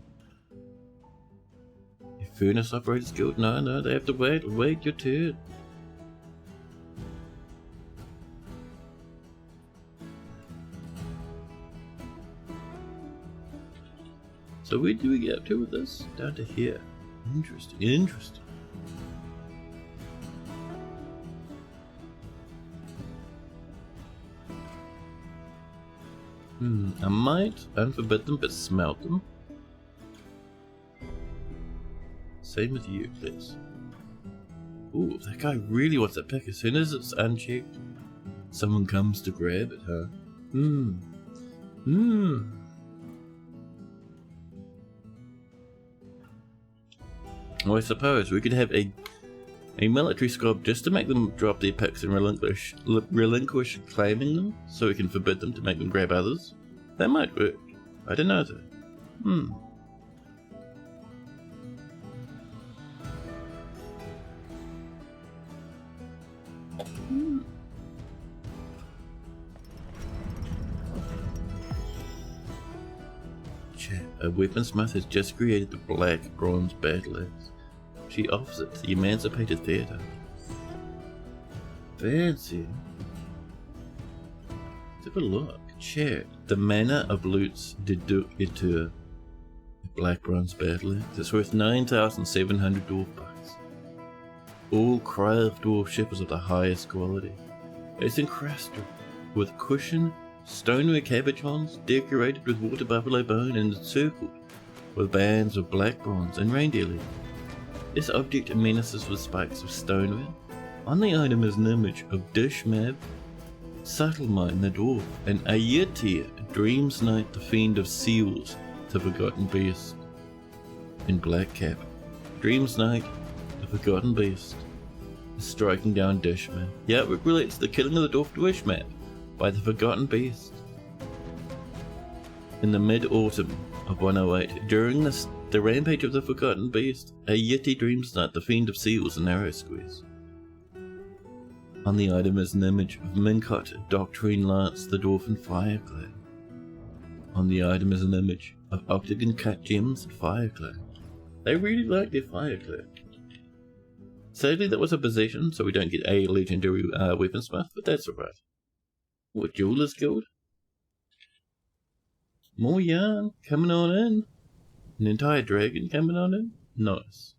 your furnace operators guild? No, they have to wait your turn. So where do we get up to with this? Down to here. Interesting. I might unforbid them, but smelt them. Same with you, please. Ooh, that guy really wants that pick. As soon as it's unchecked, someone comes to grab it, huh? Well, I suppose we could have a military squad just to make them drop their picks and relinquish claiming them, so we can forbid them to make them grab others. That might work. I don't know though. Chat, a weaponsmith has just created the black bronze battle axe. She offers it to the Emancipated Theatre. Fancy. Let's have a look. Chat. The Manor of Lutz de Duc Etur. Black bronze battle axe. It's worth 9,700 dwarf bucks. All carved dwarf shippers of the highest quality. It's encrusted with cushion, stoneware cabochons, decorated with water buffalo bone and encircled with bands of black bronze and reindeer leather. This object menaces with spikes of stoneware. On the item is an image of Dishmab, Subtlemine the dwarf, and Ayetir, Dreams Knight, the fiend of seals, the forgotten beast. In black cap, Dreams Knight, the forgotten beast, is striking down Dishmab. Yeah, it relates to the killing of the dwarf Dishmab by the forgotten beast. In the mid-autumn of 108, during the rampage of the forgotten beast, Ayetir Dreams Knight, the fiend of seals, and Arrowsqueeze. On the item is an image of Mincot, Doctrine Lance, the Dwarfen Fireclad. On the item is an image of Octagon Cut Gems and Fireclad. They really like their Fireclad. Sadly, that was a possession, so we don't get a legendary weaponsmith, but that's alright. What, Jeweler's Guild? More yarn coming on in. An entire dragon coming on in. Nice.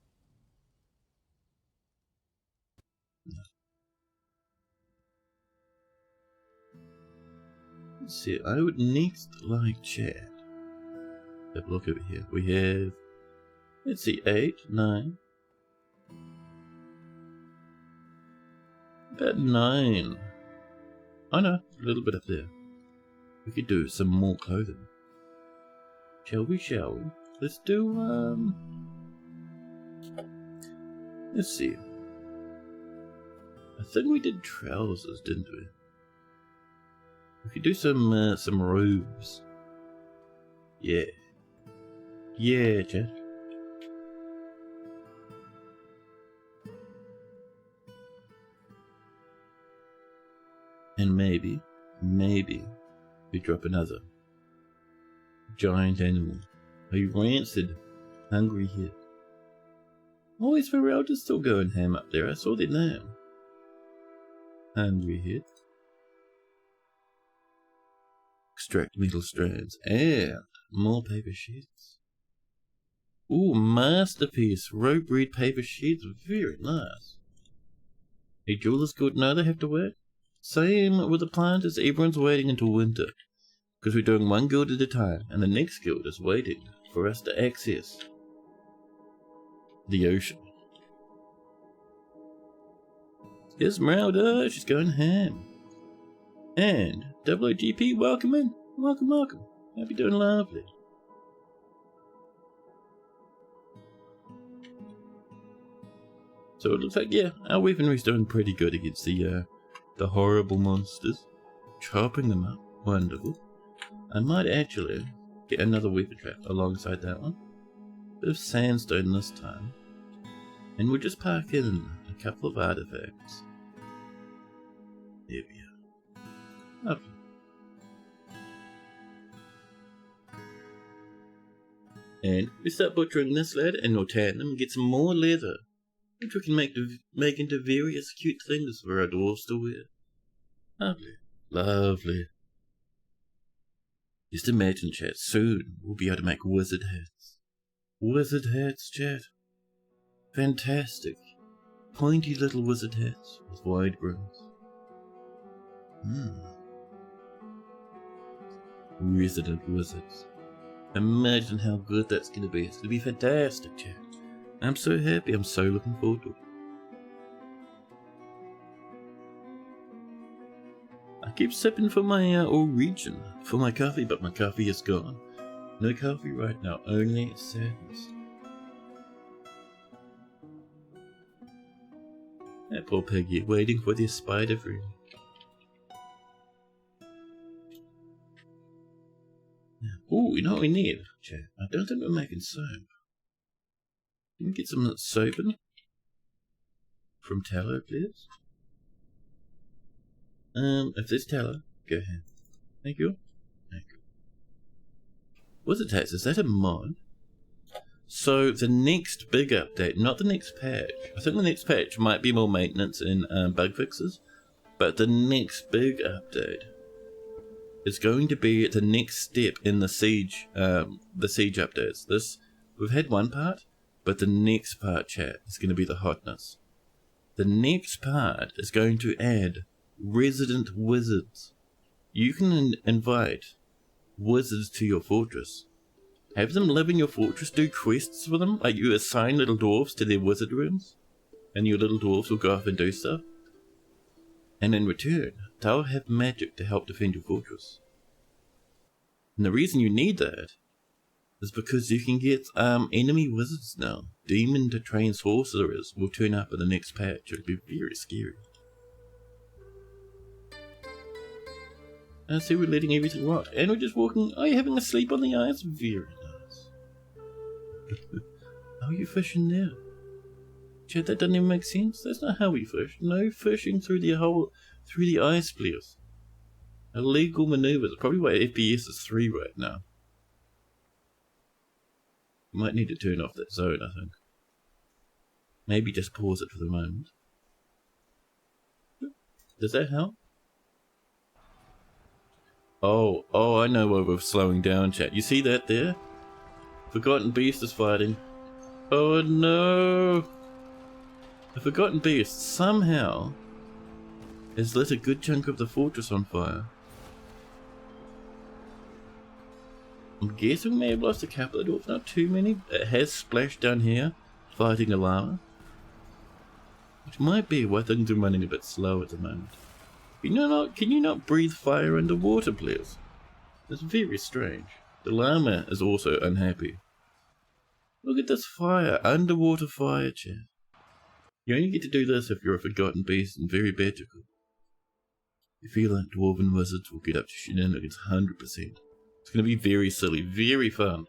Let's see, I would next like chat. Have a look over here. We have, let's see, 8, 9. About 9. Oh no, a little bit up there. We could do some more clothing. Shall we, shall we? Let's do, let's see. I think we did trousers, didn't we? We could do some robes. Yeah. Yeah, chat. And maybe we drop another giant animal. A rancid, hungry hit. Oh, is Ferelda still going ham up there? I saw their name. Hungry hit. Extract metal strands and more paper sheets. Ooh, masterpiece. Rope reed paper sheets. Very nice. A Jeweler's Guild now they have to work. Same with the planters. Everyone's waiting until winter. Because we're doing one guild at a time. And the next guild is waiting for us to access the ocean. Esmeralda, she's going ham. And WGP, welcome in. Welcome, welcome. Hope you're doing lovely. So it looks like, yeah, our weaponry's doing pretty good against the horrible monsters. Chopping them up. Wonderful. I might actually get another weapon trap alongside that one. Bit of sandstone this time. And we'll just park in a couple of artifacts. There we are. Lovely. And we start butchering this lad and we'll tan them and get some more leather, which we can make into various cute things for our dwarves to wear. Lovely. Lovely. Just imagine, chat, soon we'll be able to make wizard hats. Wizard hats, chat. Fantastic. Pointy little wizard hats with wide brims. Resident wizards. Imagine how good that's going to be. It's going to be fantastic, chat. I'm so happy. I'm so looking forward to it. I keep sipping for my origin for my coffee, but my coffee is gone. No coffee right now, only sadness. That poor piggy waiting for their spider friend. Ooh, you know what we need, chat? I don't think we're making soap. Can we get some soap in? From tallow, please? If there's tallow, go ahead. Thank you. Thank you. Wizard hats, is that a mod? So, the next big update, not the next patch. I think the next patch might be more maintenance and bug fixes. But the next big update is going to be the next step in the siege updates. We've had one part, but the next part, chat, is going to be the hotness. The next part is going to add resident wizards. You can invite wizards to your fortress. Have them live in your fortress, do quests for them, like you assign little dwarves to their wizard rooms, and your little dwarves will go off and do stuff. And in return, they'll have magic to help defend your fortress. And the reason you need that is because you can get enemy wizards now. Demon to trained sorcerers will turn up in the next patch. It'll be very scary. I see we're letting everything rot. And we're just walking. Are you having a sleep on the ice? Very nice. How are you fishing there? Chad, that doesn't even make sense. That's not how we fish. No fishing through the ice, please. Illegal maneuvers. Probably why FPS is 3 right now. You might need to turn off that zone, I think. Maybe just pause it for the moment. Does that help? Oh, I know why we're slowing down, chat. You see that there? Forgotten Beast is fighting. Oh no! The Forgotten Beast somehow has lit a good chunk of the fortress on fire. I'm guessing we may have lost a couple of dwarves, not too many. It has splashed down here, fighting a llama. Which might be why things are running a bit slow at the moment. Can you not breathe fire underwater, please? It's very strange. The llama is also unhappy. Look at this fire, underwater fire, chat. You only get to do this if you're a Forgotten Beast and very magical. You feel like Dwarven Wizards will get up to shenanigans 100%. It's going to be very silly, very fun.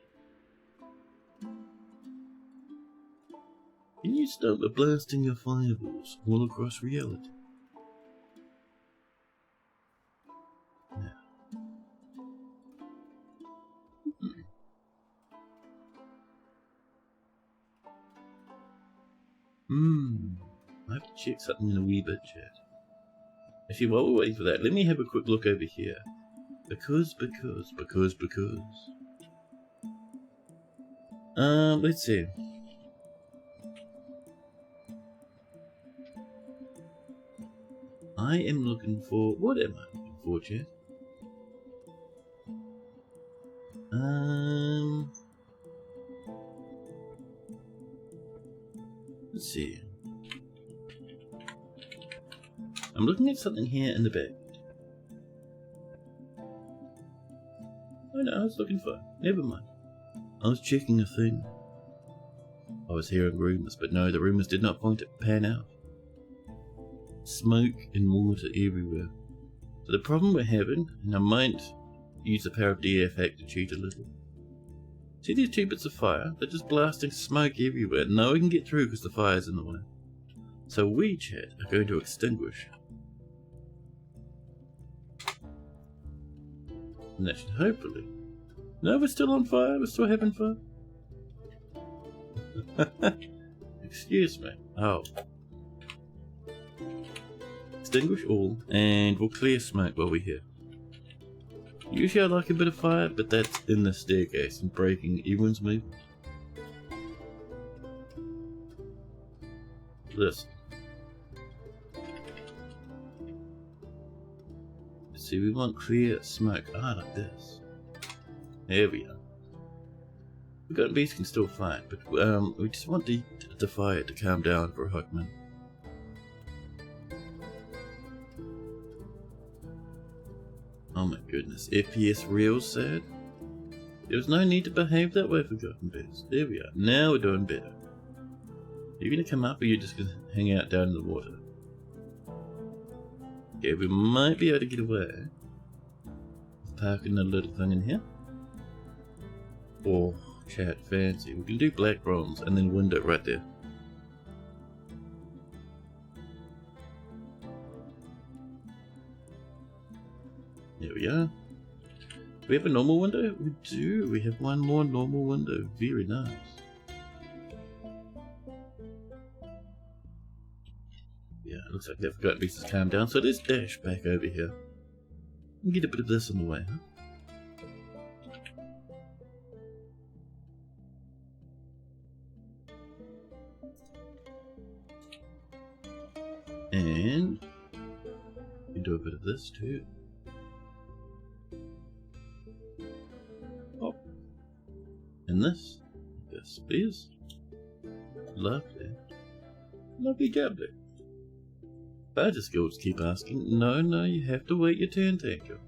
Can you stop blasting your fireballs all across reality? I have to check something in a wee bit, chat. Actually, while we're waiting for that, let me have a quick look over here. Because. Let's see. I am looking for... What am I looking for, chat? Let's see. I'm looking at something here in the back. Oh no, I was looking for... Never mind. I was checking a thing. I was hearing rumours, but no, the rumours did not pan out. Smoke and water everywhere. So the problem we're having, and I might use the power of DF hack to cheat a little. See these 2 bits of fire? They're just blasting smoke everywhere. No one can get through because the fire's in the way. So we, chat, are going to extinguish. And that should hopefully... No, we're still on fire. We're still having fun. Excuse me. Oh. Extinguish all, and we'll clear smoke while we're here. Usually I like a bit of fire, but that's in the staircase and breaking everyone's movement. Listen. See, we want clear smoke. Like this. There we are. Forgotten Beast can still fight, but we just want the fire to calm down for a hot minute. Oh my goodness, FPS real sad. There was no need to behave that way, Forgotten Beast. There we are. Now we're doing better. Are you gonna come up, or are you just gonna hang out down in the water? Okay, we might be able to get away. Parking the little thing in here. Oh, chat, fancy. We can do black bronze and then window right there. There we are. Do we have a normal window? We do. We have one more normal window. Very nice. Yeah, it looks like that Forgotten Beast has calmed down. So let's dash back over here. Get a bit of this on the way, huh? And you can do a bit of this too. Oh, and this, yes, please. Lovely, lovely jubbly. Badger skills keep asking. No, you have to wait your turn, thank you.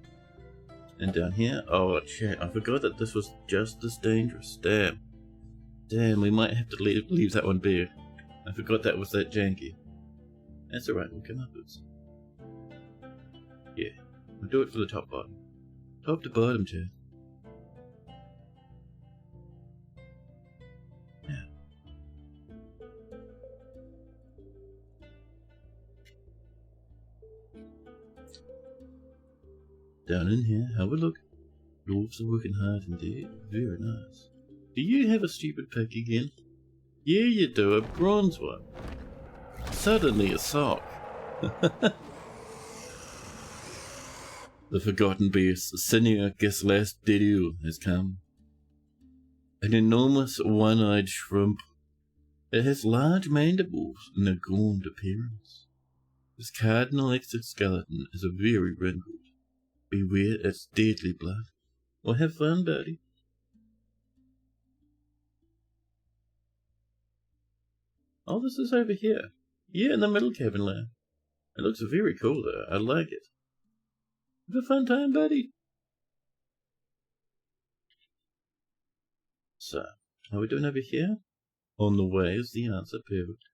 And down here, oh shit, I forgot that this was just as dangerous. Damn, we might have to leave that one be. I forgot that was that janky. That's alright, we'll come upwards. Yeah, we'll do it for the top bottom. Top to bottom, chat. Yeah. Down in here, have a look. Dwarves are working hard indeed. Very nice. Do you have a stupid pick again? Yeah, you do, a bronze one. Suddenly a sock. The forgotten beast, Senior Gislas Didu, has come. An enormous one-eyed shrimp. It has large mandibles and a gaunt appearance. This cardinal exoskeleton is a very wrinkled. Beware its deadly blood. Well, have fun, buddy. Oh, this is over here. Yeah, in the middle cabin layer. It looks very cool though. I like it. Have a fun time, buddy. So, how are we doing over here? On the way is the answer. Perfect.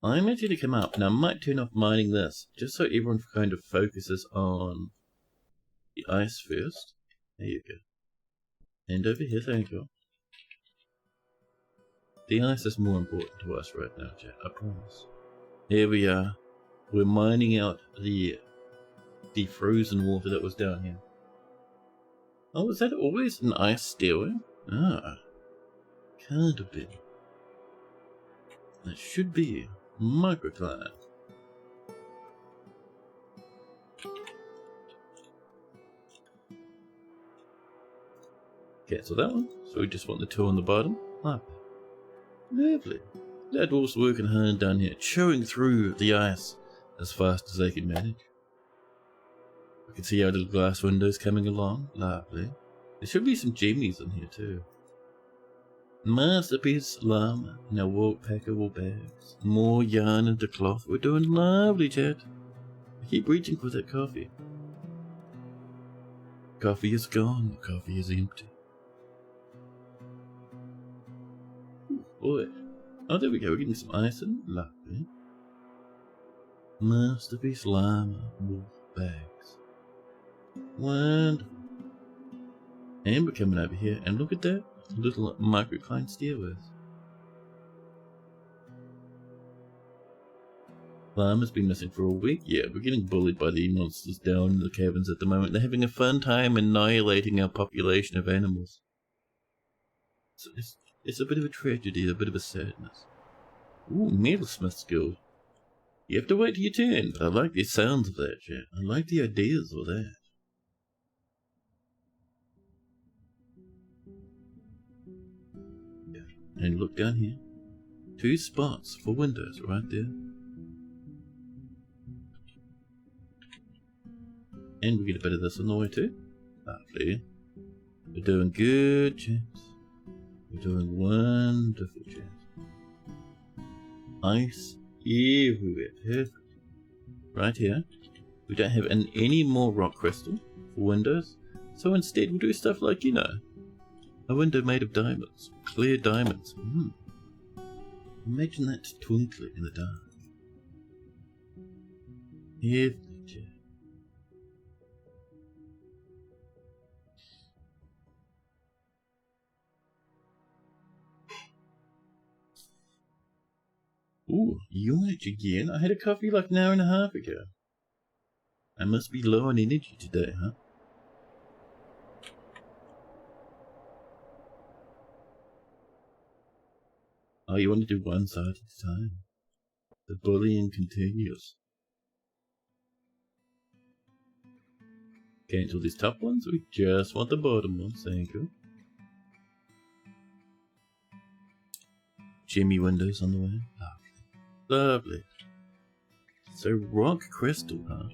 I'm actually to come up. Now, I might turn off mining this, just so everyone kind of focuses on the ice first. There you go. And over here, thank you. The ice is more important to us right now, chat, I promise. Here we are. We're mining out the frozen water that was down here. Oh, was that always an ice stairway? Ah. Can't have been. That should be microclimate. Cancel that one. So we just want the two on the bottom. Up. Lovely. That dwarf's working hard down here, chewing through the ice as fast as they can manage. We can see our little glass windows coming along. Lovely. There should be some jimmies in here too. Masterpiece llama in our wool packable bags. More yarn into cloth. We're doing lovely, chat. I keep reaching for that coffee. Coffee is gone. Coffee is empty. Ooh, boy. Oh, there we go. We're getting some ice in. Lovely. Masterpiece llama wool bags. Wonderful. And we're coming over here. And look at that. Little microcline stairways. Llama's been missing for a week. Yeah, we're getting bullied by the monsters down in the caverns at the moment. They're having a fun time annihilating our population of animals. So it's a bit of a tragedy, a bit of a sadness. Ooh, metalsmith's guild. You have to wait till your turn, but I like the sounds of that, chat. I like the ideas of that. And look down here. 2 spots for windows right there. And we get a bit of this on the way too. Lovely. We're doing good, chaps. We're doing wonderful, chaps. Ice everywhere. Perfect. Right here. We don't have any more rock crystal for windows. So instead we'll do stuff like, you know, a window made of diamonds. Clear diamonds. Imagine that twinkling in the dark. Heavenly, chat. Ooh, yawnage again? I had a coffee like an hour and a half ago. I must be low on energy today, huh? Oh, you want to do one side at a time? The bullying continues. Cancel these top ones. We just want the bottom ones. Thank you. Jimmy windows on the way. Lovely. Lovely. So rock crystal, huh?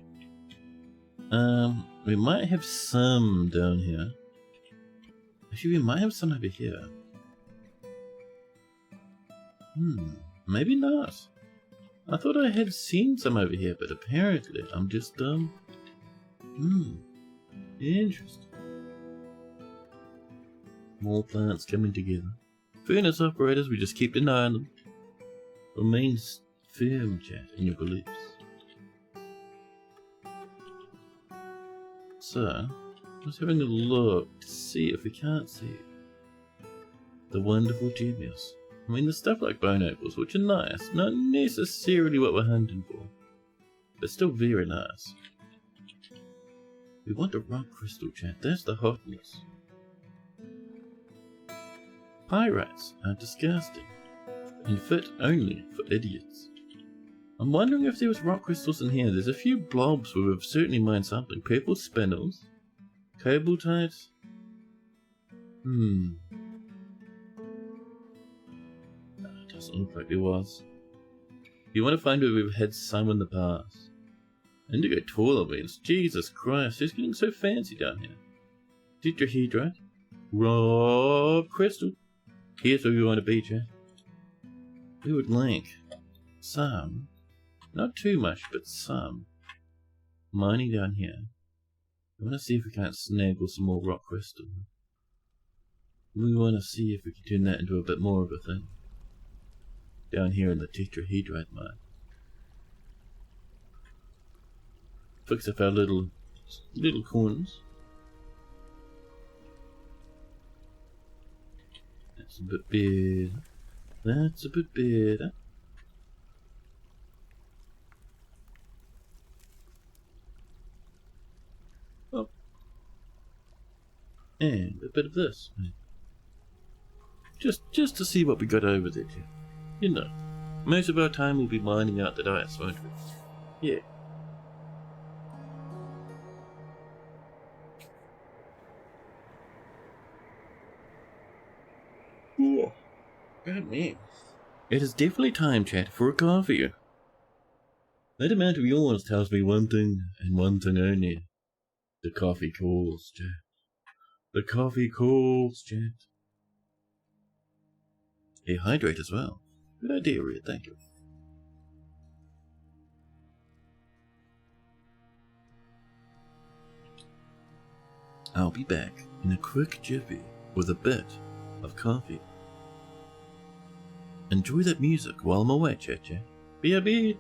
We might have some down here. Actually, we might have some over here. Maybe not. I thought I had seen some over here, but apparently I'm just, interesting. More plants coming together. Furnace operators, we just keep denying them. Remain firm, chat, in your beliefs. So, I was having a look to see if we can't see the wonderful genius. I mean, the stuff like bone opals, which are nice, not necessarily what we're hunting for, but still very nice. We want a rock crystal, chat, that's the hotness. Pyrites are disgusting, and fit only for idiots. I'm wondering if there was rock crystals in here. There's a few blobs where we've certainly mined something. Purple spindles, cobaltites. It doesn't look like there was. You want to find where we've had some in the past. Indigo tourmaline. Jesus Christ, who's getting so fancy down here? Tetrahedrite, rock crystal. Here's where we want to be, Jack. We would like some, not too much, but some, mining down here. We want to see if we can't snaggle some more rock crystal. We want to see if we can turn that into a bit more of a thing. Down here in the tetrahedrite mine. Fix up our little corners. That's a bit better. That's a bit better. Oh. And a bit of this. Just to see what we got over there, Jeff. You know, most of our time we'll be mining out the dice, won't we? Yeah. Oh, God man. It is definitely time, chat, for a coffee. That amount of yours tells me one thing and one thing only. The coffee calls, chat. The coffee calls, chat. Hey, hydrate as well. Good idea, Red, thank you. I'll be back in a quick jiffy with a bit of coffee. Enjoy that music while I'm away, chat. BRB.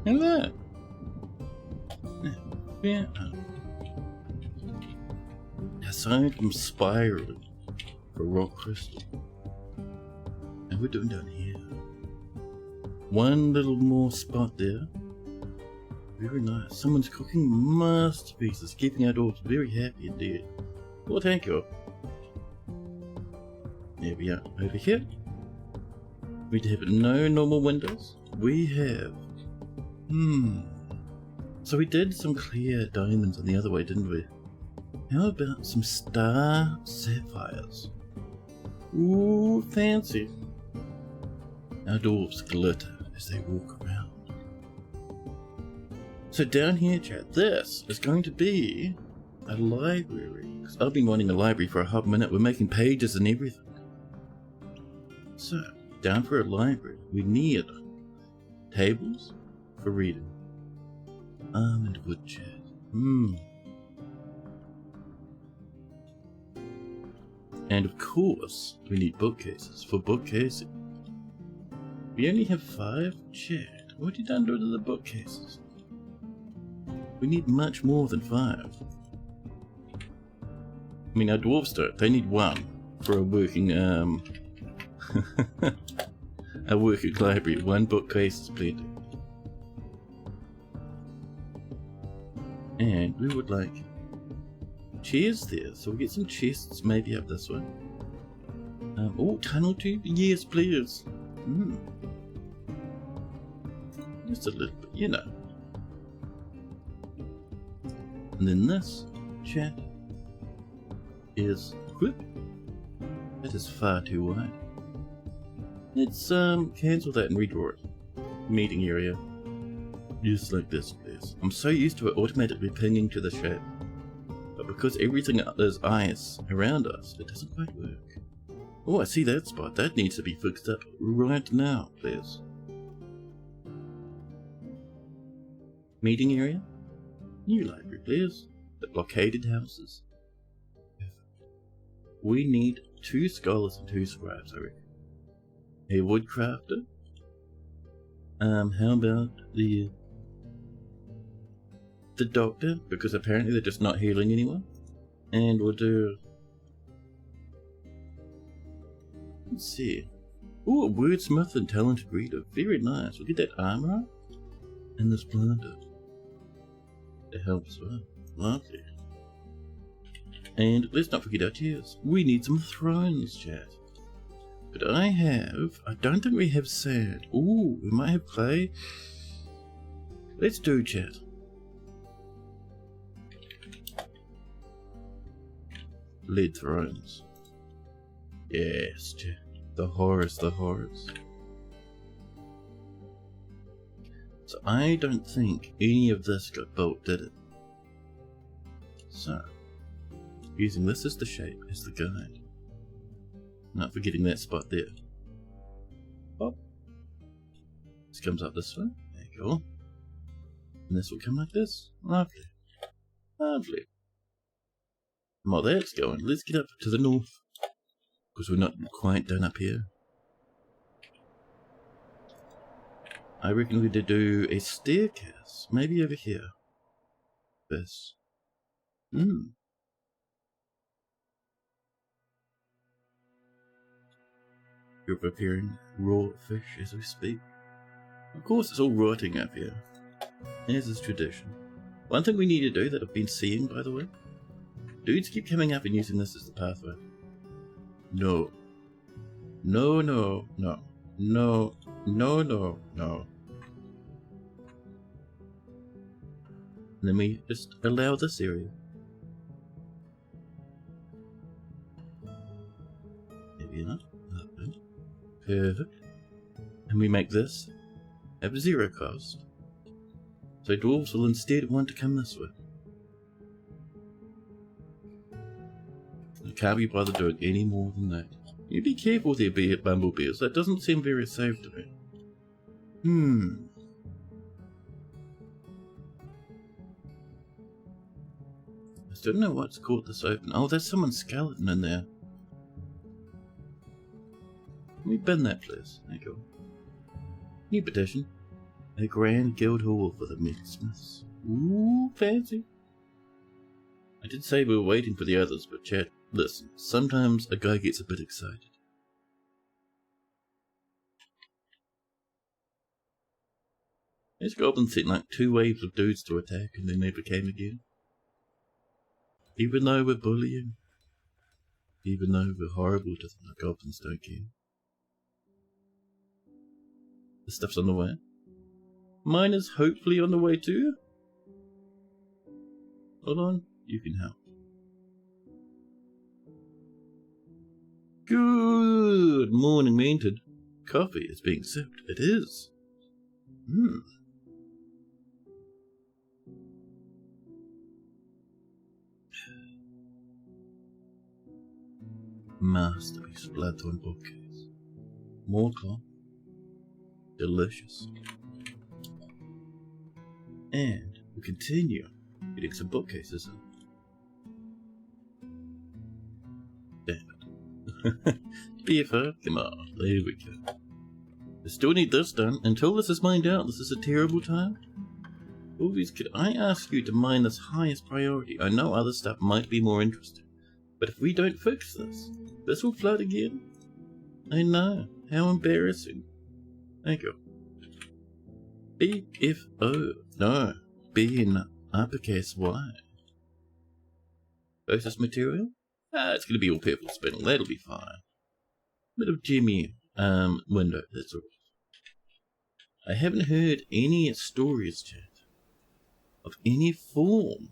And that. Yeah. Aside from spiraling for rock crystal. And we're doing down here. One little more spot there. Very nice. Someone's cooking masterpieces, keeping our dwarves very happy indeed. Well, thank you. There we are. Over here. We have no normal windows. We have... So we did some clear diamonds on the other way, didn't we? How about some star sapphires? Ooh, fancy. Our dwarves glitter as they walk around. So down here, chat, this is going to be a library Because I've been running a library for a hot minute. We're making pages and everything. So, down for a library, we need tables for reading. Almond wood chairs. And of course, we need bookcases for bookcasing. We only have 5 chairs. What have you done to the bookcases? We need much more than 5. I mean, our dwarves don't. They need 1 for a working, a working library. 1 bookcase is plenty. And we would like chairs there, so we'll get some chests maybe up this way. Oh, tunnel tube? Yes, please. Just a little bit, you know. And then this chat is whoop. That is far too wide. Let's cancel that and redraw it. Meeting area. Just like this, please. I'm so used to it automatically pinging to the shape. But because everything is ice around us, it doesn't quite work. Oh, I see that spot. That needs to be fixed up right now, please. Meeting area. New library, please. The blockaded houses. We need 2 scholars and 2 scribes, I reckon. A woodcrafter. How about the doctor? Because apparently they're just not healing anyone. And we'll do... Let's see. Ooh, a wordsmith and talented reader. Very nice. We'll get that armor and this planter. That helps, well. Lovely. And let's not forget our chairs. We need some thrones, chat. But I don't think we have sand. Ooh, we might have clay. Let's do, chat. Lead thrones. Yes, chat. The horrors. So I don't think any of this got built, did it? So, using this as the shape, as the guide. Not forgetting that spot there. Pop. This comes up this way. There you go. And this will come like this. Lovely. Lovely. And while that's going, let's get up to the north. Because we're not quite done up here. I reckon we could do a staircase. Maybe over here. This. You're preparing raw fish as we speak. Of course, it's all rotting up here, as is tradition. One thing we need to do that I've been seeing, by the way, dudes keep coming up and using this as the pathway. No. No, no, no. No, no, no, no. Let me just allow this area. Maybe not. Perfect. And we make this have 0 cost. So dwarves will instead want to come this way. I can't be bothered doing any more than that. You be careful there, bumblebees. That doesn't seem very safe to me. I still don't know what's caught this open. Oh, there's someone's skeleton in there. Let me bin that, please. There you go. New petition. A grand guild hall for the metalsmiths. Ooh, fancy. I did say we were waiting for the others, but chat, listen, sometimes a guy gets a bit excited. These goblins sent like 2 waves of dudes to attack and then never came again. Even though we're bullying. Even though we're horrible to them, the goblins don't care. This stuff's on the way. Mine is hopefully on the way too. Hold on, you can help. Good morning, Minted. Coffee is being sipped. It is. Masterpiece Bloodthorn bookcase. More cloth. Delicious. And we'll continue getting some bookcases in. Damn it. BFO, come on, there we go. I still need this done. Until this is mined out, this is a terrible time. Always could I ask you to mine this highest priority? I know other stuff might be more interesting. But if we don't fix this, this will flood again. I know. How embarrassing. Thank you. BFO. No. B in uppercase Y. Process material? It's going to be all purple spinel. That'll be fine. Bit of Jimmy window. That's all. I haven't heard any stories, chat, of any form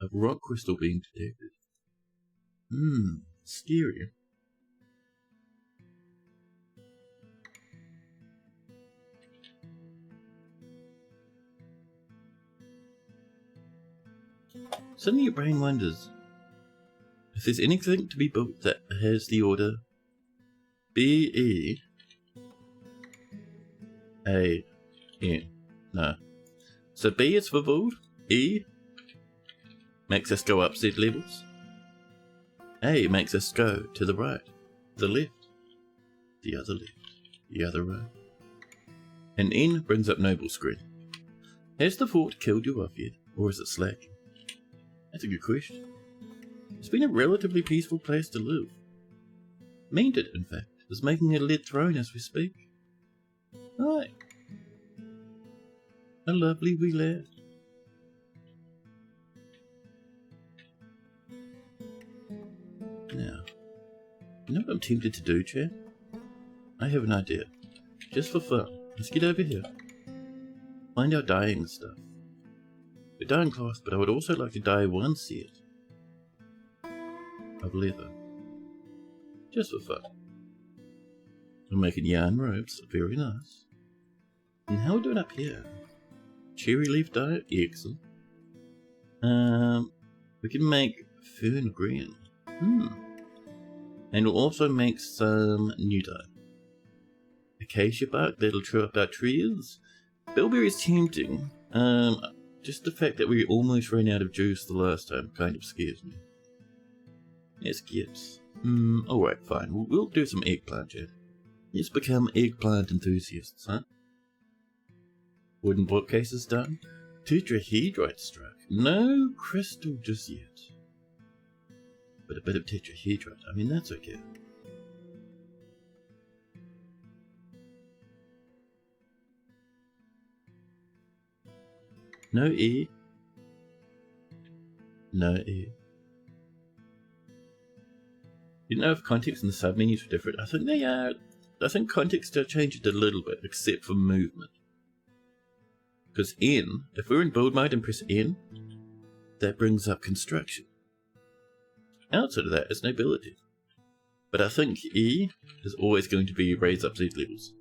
of rock crystal being detected. Scary. Suddenly your brain wonders if there's anything to be built that has the order B-E-A-N. No. So B is for bold, E makes us go up Z levels, A makes us go to the right, the left, the other left, the other right, and N brings up noble screen. Has the fort killed you off yet, or is it slacking? That's a good question. It's been a relatively peaceful place to live. Meaned, in fact, is making a lead throne as we speak. Hi. A lovely wee lad. Now, you know what I'm tempted to do, Chad? I have an idea. Just for fun. Let's get over here. Find our dyeing stuff. We're dyeing cloth, but I would also like to dye one set of leather. Just for fun. We're making yarn ropes. Very nice. And how are we doing up here? Cherry leaf dye? Excellent. We can make fern green. And we'll also make some new dye. Acacia bark, that'll chew up our trees. Bilberry's tempting. Just the fact that we almost ran out of juice the last time kind of scares me. Yes, gifts. Alright, fine. We'll do some eggplant, Jed. Let's become eggplant enthusiasts, huh? Wooden bookcases done. Tetrahedrite struck. No crystal just yet. But a bit of tetrahedrite. I mean, that's okay. No E. No E. Didn't know if context and the submenus were different. I think they are. I think context have changed a little bit, except for movement. Because N, if we're in build mode and press N, that brings up construction. Outside of that, it's nobility. But I think E is always going to be raise up Z levels.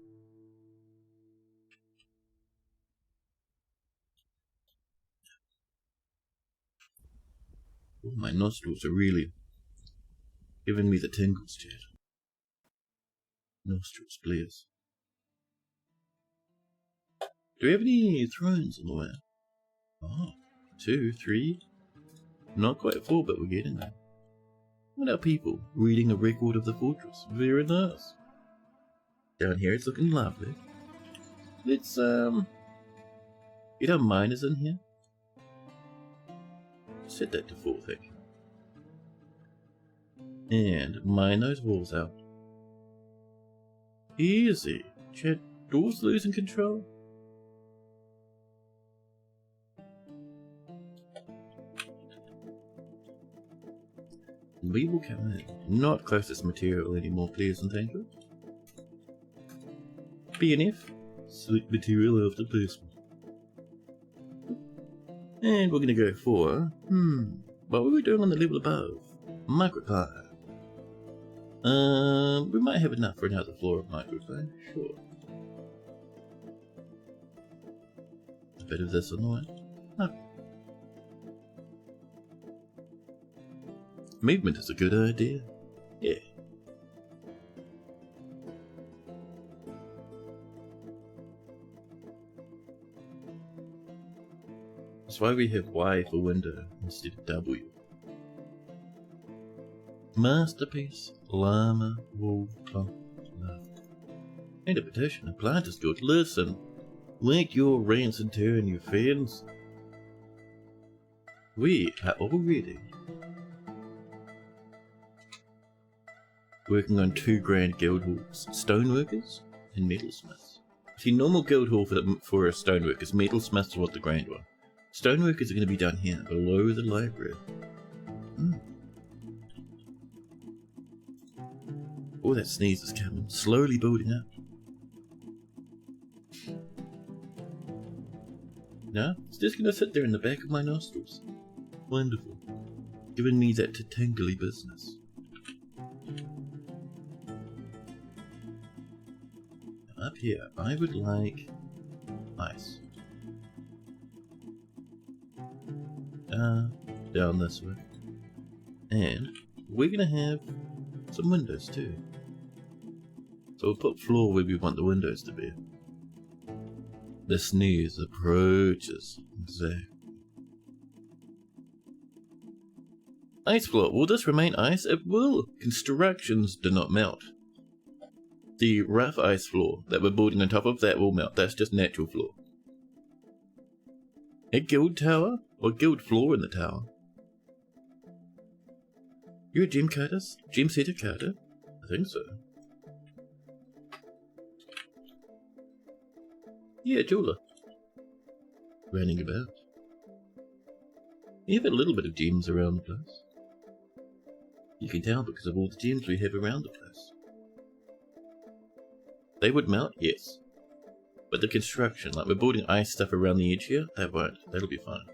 Oh, my nostrils are really giving me the tingles, Chad. Nostrils, please. Do we have any thrones on the way? Oh, 2, 3. Not quite 4, but we're getting there. What are people reading a record of the fortress? Very nice. Down here it's looking lovely. Let's get our miners in here. Set that to 4, thank you. And mine those walls out. Easy. Chat, Dwarves losing control. We will come in. Not closest material anymore, please and thank you. BNF. Select material after placement. And we're going to go for, what were we doing on the level above? Microclimb. We might have enough for another floor of microclimb, sure. A bit of this on the way. Okay. Movement is a good idea. Yeah, That's why we have Y for window instead of W. Masterpiece, llama, wool, cloth, love. And a petition, a plant is good. Listen, let your rants and turn your fans. We are already working on 2 grand guild halls, stoneworkers and metalsmiths. See, normal guild hall for a stoneworker is metalsmiths want the grand one. Stoneworkers are going to be down here, below the library. Oh, that sneeze is coming, slowly building up. No, it's just going to sit there in the back of my nostrils. Wonderful. Giving me that tingly business. Up here, I would like ice. Down this way. And we're gonna have some windows too. So we'll put floor where we want the windows to be. The sneeze approaches. Exactly. Ice floor. Will this remain ice? It will. Constructions do not melt. The rough ice floor that we're building on top of, that will melt. That's just natural floor. A guild tower? Or guild floor in the tower? You're a gem cutter? Gem setter cutter? I think so. Yeah, jeweler. Running about. You have a little bit of gems around the place. You can tell because of all the gems we have around the place. They would melt, yes. But the construction, like we're building ice stuff around the edge here, that won't. That'll be fine.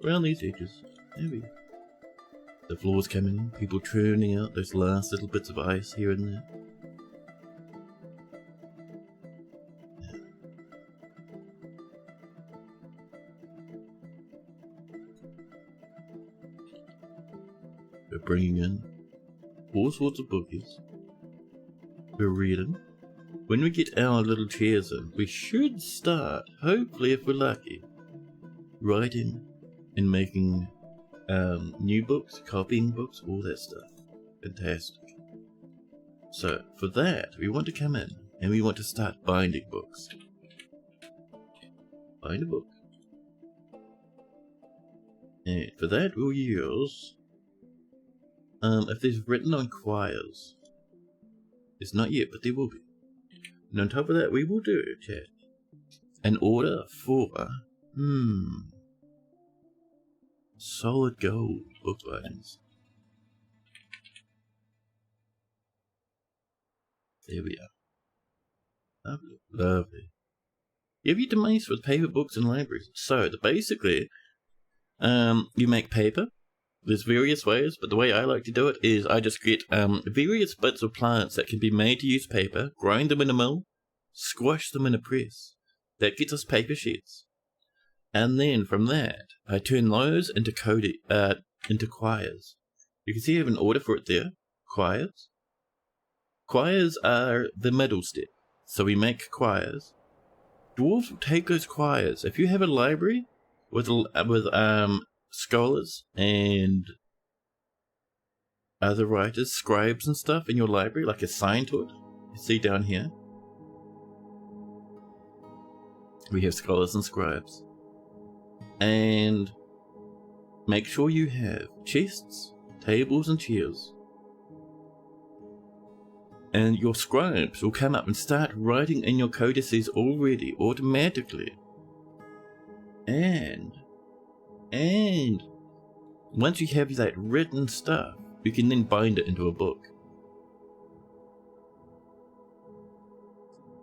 Around these edges. There we go. The floor's coming in, people churning out those last little bits of ice here and there. We're bringing in all sorts of bookies. We're reading. When we get our little chairs in, we should start, hopefully if we're lucky, writing and making new books, copying books, all that stuff. Fantastic. So, for that, we want to come in and we want to start binding books. Bind a book. And for that, we'll use if there's written on quires. It's not yet, but there will be. And on top of that, we will do, chat, an order for solid gold book bindings. There we are. Lovely, lovely. You have your domains with paper books and libraries. So, basically, you make paper. There's various ways, but the way I like to do it is I just get various bits of plants that can be made to use paper, grind them in a mill, squash them in a press. That gets us paper sheets. And then from that, I turn those into quires. You can see I have an order for it there. Quires. Quires are the middle step. So we make quires. Dwarves will take those quires. If you have a library with scholars and other writers, scribes and stuff in your library, like a sign to it, you see down here, we have scholars and scribes. And make sure you have chests, tables and chairs. And your scribes will come up and start writing in your codices already, automatically. And once you have that written stuff, you can then bind it into a book.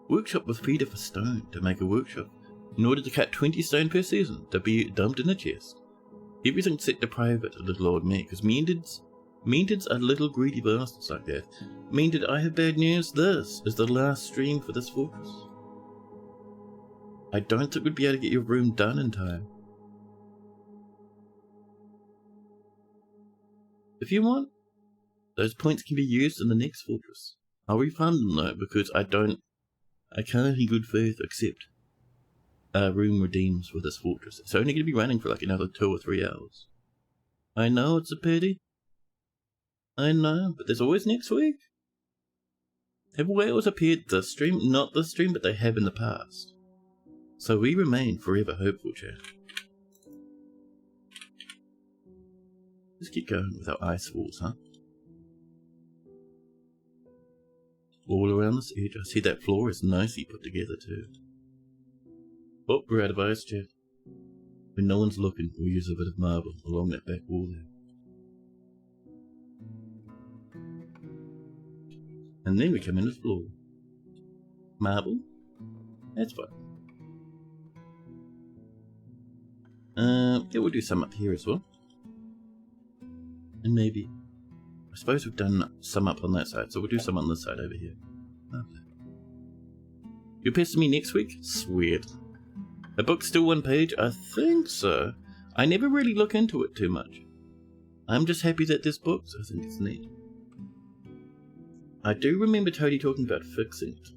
Workshop with feeder for stone to make a workshop. In order to cut 20 stone per season to be dumped in a chest. Everything's set to private, little old me, because Meantids are little greedy bastards like that. Meantid, I have bad news. This is the last stream for this fortress. I don't think we'd be able to get your room done in time. If you want, those points can be used in the next fortress. I'll refund them though, because I don't I can't in good faith accept room redeems for this fortress. It's only going to be running for like another 2 or 3 hours. I know it's a pity. I know, but there's always next week. Have whales appeared this stream? Not this stream, but they have in the past. So we remain forever hopeful, chat. Let's keep going with our ice walls, huh? All around this edge. I see that floor is nicely put together too. Oh, we're out of ice, chat. When no one's looking, we'll use a bit of marble along that back wall there. And then we come in with floor. Marble? That's fine. Yeah, we'll do some up here as well. And maybe... I suppose we've done some up on that side, so we'll do some on this side over here. Lovely. You'll pester me next week? Sweet. The book's still 1 page? I think so. I never really look into it too much. I'm just happy that there's books. I think it's neat. I do remember Toadie talking about fixing it.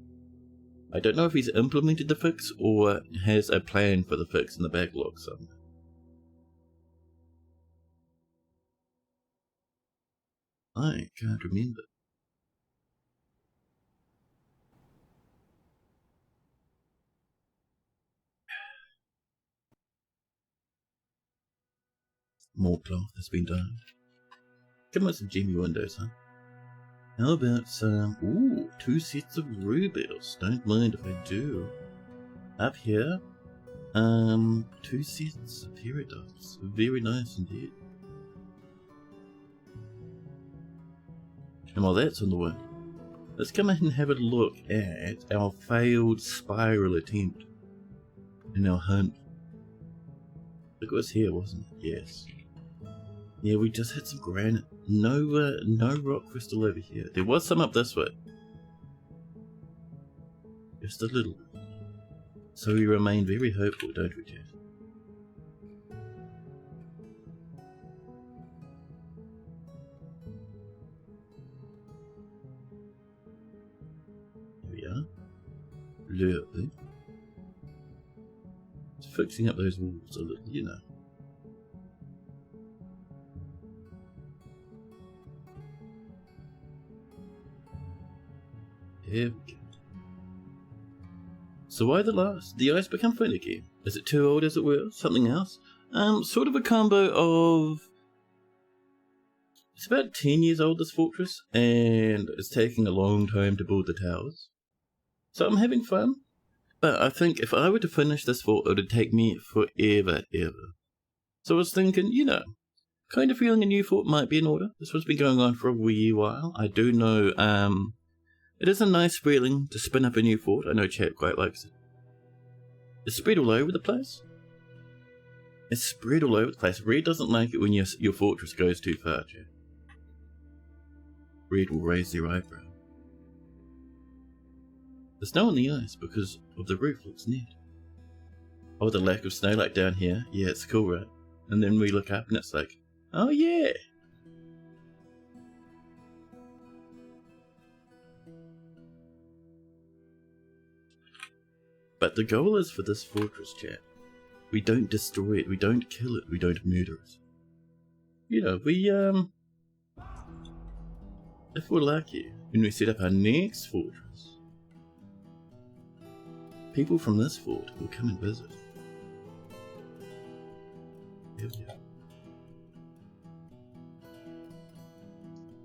I don't know if he's implemented the fix or has a plan for the fix in the backlog somewhere. I can't remember. More cloth has been done. Come on, some Jimmy windows, huh? How about some... Ooh, 2 sets of rubies. Don't mind if I do. Up here, 2 sets of peridots. Very nice indeed. And while that's on the way, let's come in and have a look at our failed spiral attempt in our hunt. It was here, wasn't it? Yes. Yeah, we just hit some granite. No rock crystal over here. There was some up this way. Just a little bit. So we remain very hopeful, don't we, Jeff? Here we are. Lovely. Just fixing up those walls a little, you know. Here we go. So why the last? The ice become finicky? Is it too old as it were? Something else? Sort of a combo of... It's about 10 years old, this fortress, and it's taking a long time to build the towers. So I'm having fun, but I think if I were to finish this fort, it would take me forever, ever. So I was thinking, you know, kind of feeling a new fort might be in order. This one's been going on for a wee while. I do know, it is a nice feeling to spin up a new fort. I know chat quite likes it. It's spread all over the place. It's spread all over the place. Red doesn't like it when your fortress goes too far, chat. Red will raise their eyebrow. There's snow on the ice because of the roof looks neat. Oh, the lack of snow like down here. Yeah, it's cool, right? And then we look up and it's like, oh yeah! But the goal is for this fortress, chat. We don't destroy it, we don't kill it, we don't murder it. You know, we, if we're lucky, when we set up our next fortress, people from this fort will come and visit. Here we are.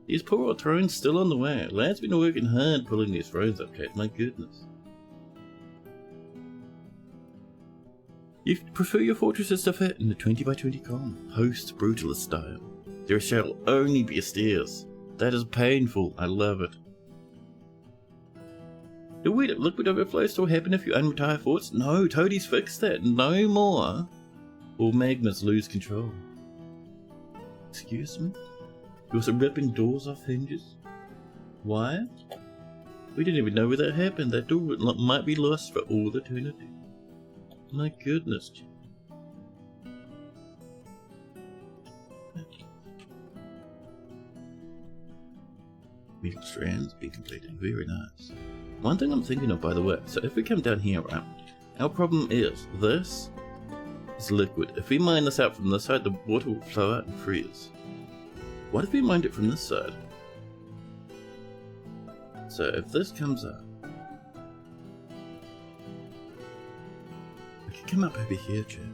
These poor old thrones still on the way. Lads been working hard pulling these thrones up, chat, my goodness. You prefer your fortresses to fit in the 20 by 20 column, post-brutalist style. There shall only be stairs. That is painful, I love it. The weird liquid overflow still happen if you unretire forts? No, Toadie's fixed that. No more. Or magmas lose control. Excuse me? You're also ripping doors off hinges? Why? We didn't even know where that happened. That door might be lost for all eternity. My goodness. Metal strands being completed. Very nice. one thing I'm thinking of, by the way, so if we come down here, right, our problem is this is liquid. If we mine this out from this side, the water will flow out and freeze. What if we mined it from this side? So if this comes up, we can come up over here, Chad.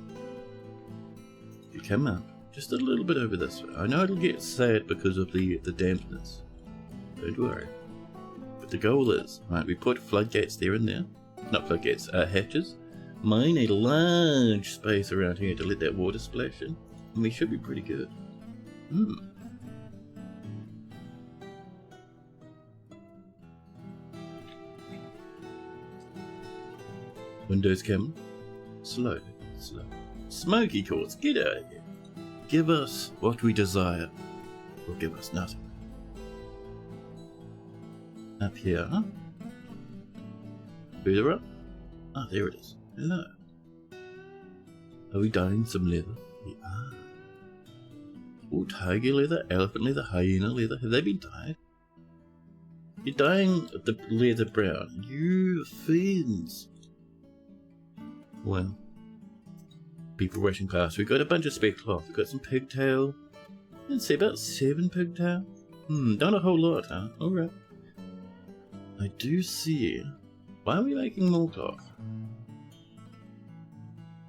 If you come up just a little bit over this way, I know it'll get sad because of the dampness. Don't worry. But the goal is, right, we put floodgates there and there. Not floodgates, hatches. Mine a large space around here to let that water splash in. And we should be pretty good. Windows coming. Slow, slow. Smoky quartz, get out of here. Give us what we desire. Or give us nothing. Up here, huh? Further up? Ah, there it is. Hello. Are we dyeing some leather? We are. Oh, tiger leather, elephant leather, hyena leather. Have they been dyed? You're dyeing the leather brown. You fiends. Well, people rushing past. We've got a bunch of spare cloth. We've got some pigtail. I'd say about 7 pigtail. Not a whole lot, huh? Alright. I do see. Why are we making more cloth?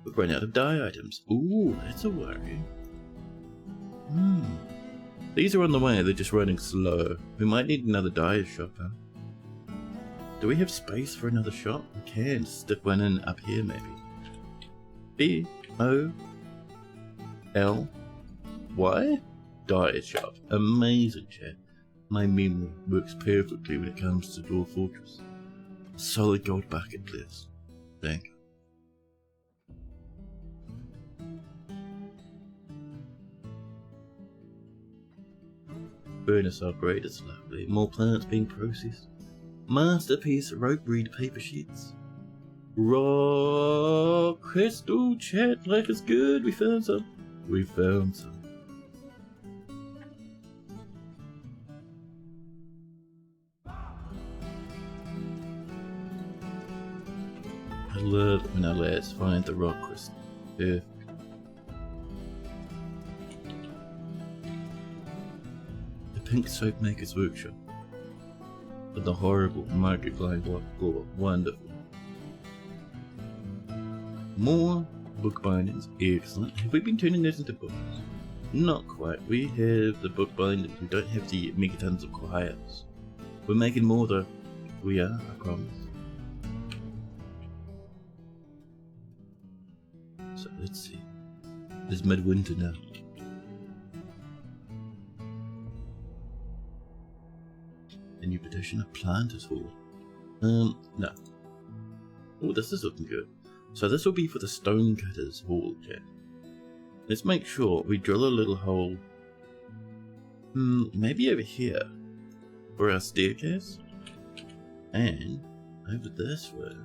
We've run out of dye items. Ooh, that's a worry. These are on the way, they're just running slow. We might need another dye shop, huh? Do we have space for another shop? We can stick one in up here, maybe. B-O-L-Y? Dye shop. Amazing, chat. My memory works perfectly when it comes to Dwarf Fortress. A solid gold bucket, please. Thank you. Furnace upgrade is lovely. More plants being processed. Masterpiece rope reed paper sheets. Raw crystal, chat. Life is good. We found some. We found some. I love when our lads find the rock crystal. Perfect. The pink soap maker's workshop. With the horrible multiplying block floor. Wonderful. More book bindings. Excellent. Have we been turning those into books? Not quite. We have the book bindings. We don't have the megatons of quiets. We're making more though. We are, I promise. So let's see. It's midwinter now. A new petition, a planter's hall. No. Oh, this is looking good. So this will be for the stonecutter's hall, chat. Let's make sure we drill a little hole. Maybe over here. For our staircase. And over this way.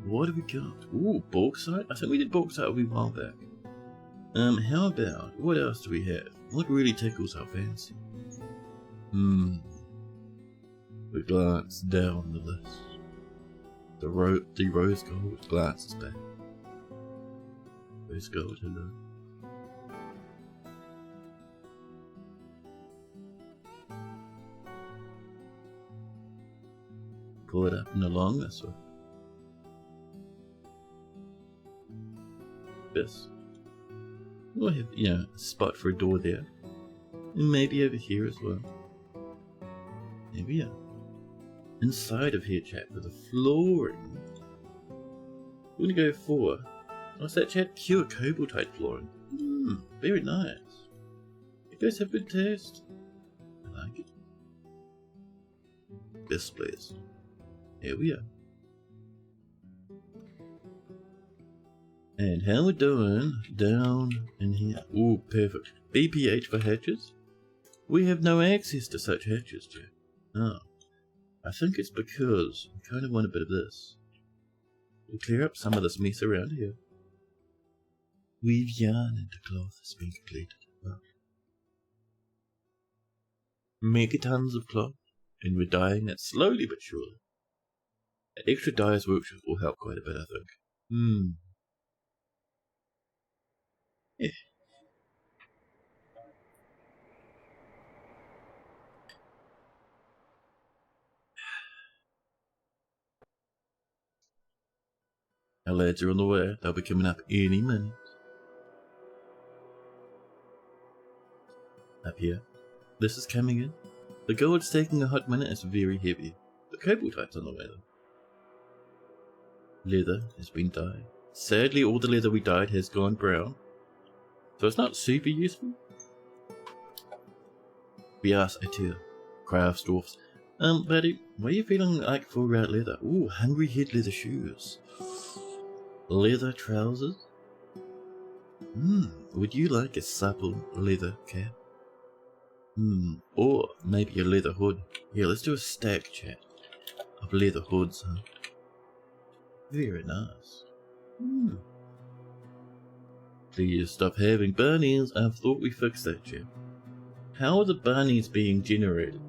What have we got? Ooh, bauxite? I think we did bauxite a wee while back. How about, what else do we have? What really tickles our fancy? We glance down the list. The rose gold glances back. Rose gold, hello. Pull it up and along this way. This. We'll have, a spot for a door there. And maybe over here as well. There we are. Inside of here, chat, for the flooring. We're gonna go for, what's that, chat? Pure cobaltite flooring. Very nice. You guys have good taste. I like it. This place. Here we are. And how we doing down in here? Ooh, perfect. BPH for hatches. We have no access to such hatches, chat. Oh. I think it's because we kind of want a bit of this. We'll clear up some of this mess around here. Weave yarn into cloth has been completed. Well, megatons of cloth, and we're dyeing it slowly but surely. Extra dyer's workshop will help quite a bit, I think. Yeah. Our lads are on the way. They'll be coming up any minute. Up here. This is coming in. The gold's taking a hot minute. It's very heavy. The cobalt type's on the way though. Leather has been dyed. Sadly, all the leather we dyed has gone brown. So it's not super useful. We ask Atir, crafts dwarfs. Buddy, what are you feeling like for leather? Ooh, hungry head leather shoes. Leather trousers? Would you like a supple leather cap? Or maybe a leather hood. Yeah, let's do a stack, chat, of leather hoods, huh? Very nice. Please stop having bunnies. I thought we fixed that, chat. How are the bunnies being generated?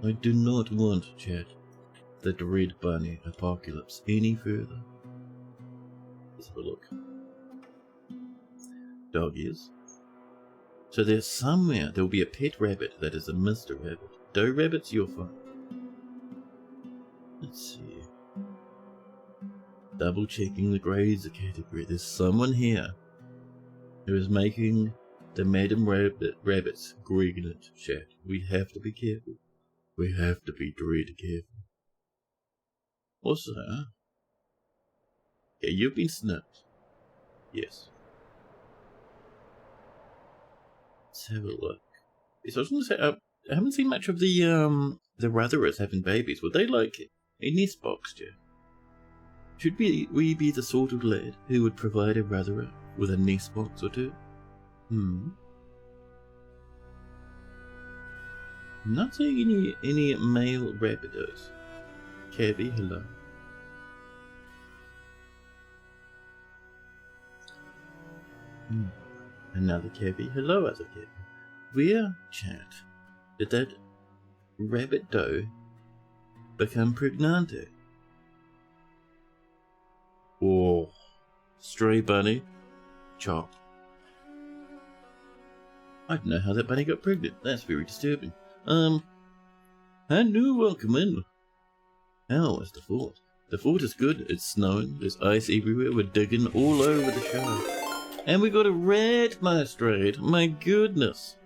I do not want, chat, the dread bunny apocalypse any further. Let's have a look. Dog ears. So there's somewhere there will be a pet rabbit that is a Mr. Rabbit. Doe rabbits, you're fine. Let's see. Double checking the grades category. There's someone here who is making the Madam Rabbits pregnant, chat. We have to be careful. We have to be dread careful. Also, yeah, you've been snipped. Yes. Let's have a look. So I was going to say, I haven't seen much of the Rutherers having babies. Would they like a nest box, Jeff? Should we be the sort of lad who would provide a Rutherer with a nest box or two? Not seeing any male rabbitoes. Cabby, hello. Another cabby, hello other cabby. Where, chat, did that rabbit doe become pregnante? Oh, stray bunny, chop. I don't know how that bunny got pregnant. That's very disturbing. Hello, welcome in. How is the fort? The fort is good. It's snowing. There's ice everywhere. We're digging all over the show. And we got a Ratmost raid. My goodness.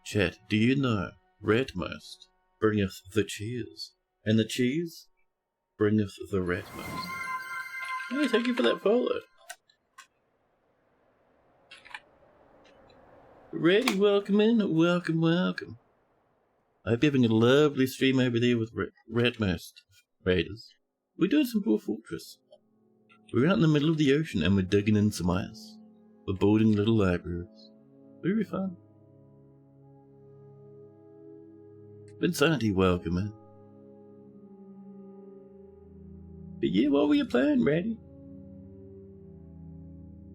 Chat, do you know Ratmost bringeth the cheese, and the cheese bringeth the Ratmost. Hey, thank you for that follow. Ready, welcome in, welcome. I hope you're having a lovely stream over there with Ratmost raiders. We're doing some Dwarf Fortress. We're out in the middle of the ocean and we're digging in some ice. We're building little libraries. Very fun. Vincenti, welcome in. But yeah, what were you playing, Ratty?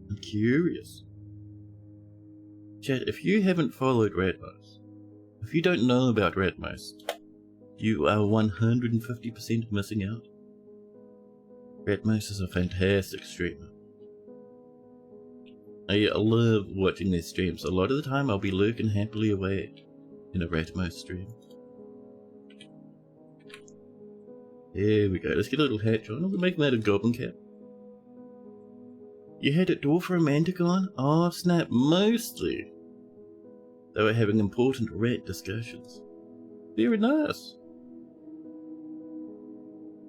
I'm curious. Chat, if you haven't followed Ratmost, if you don't know about Ratmost, you are 150% missing out. Ratmost is a fantastic streamer. I love watching their streams. A lot of the time I'll be lurking happily away in a Ratmost stream. There we go. Let's get a little hatch on. We'll make that a goblin cap. You had a Dwarf Romantic on? Oh snap, mostly. They were having important rat discussions. Very nice.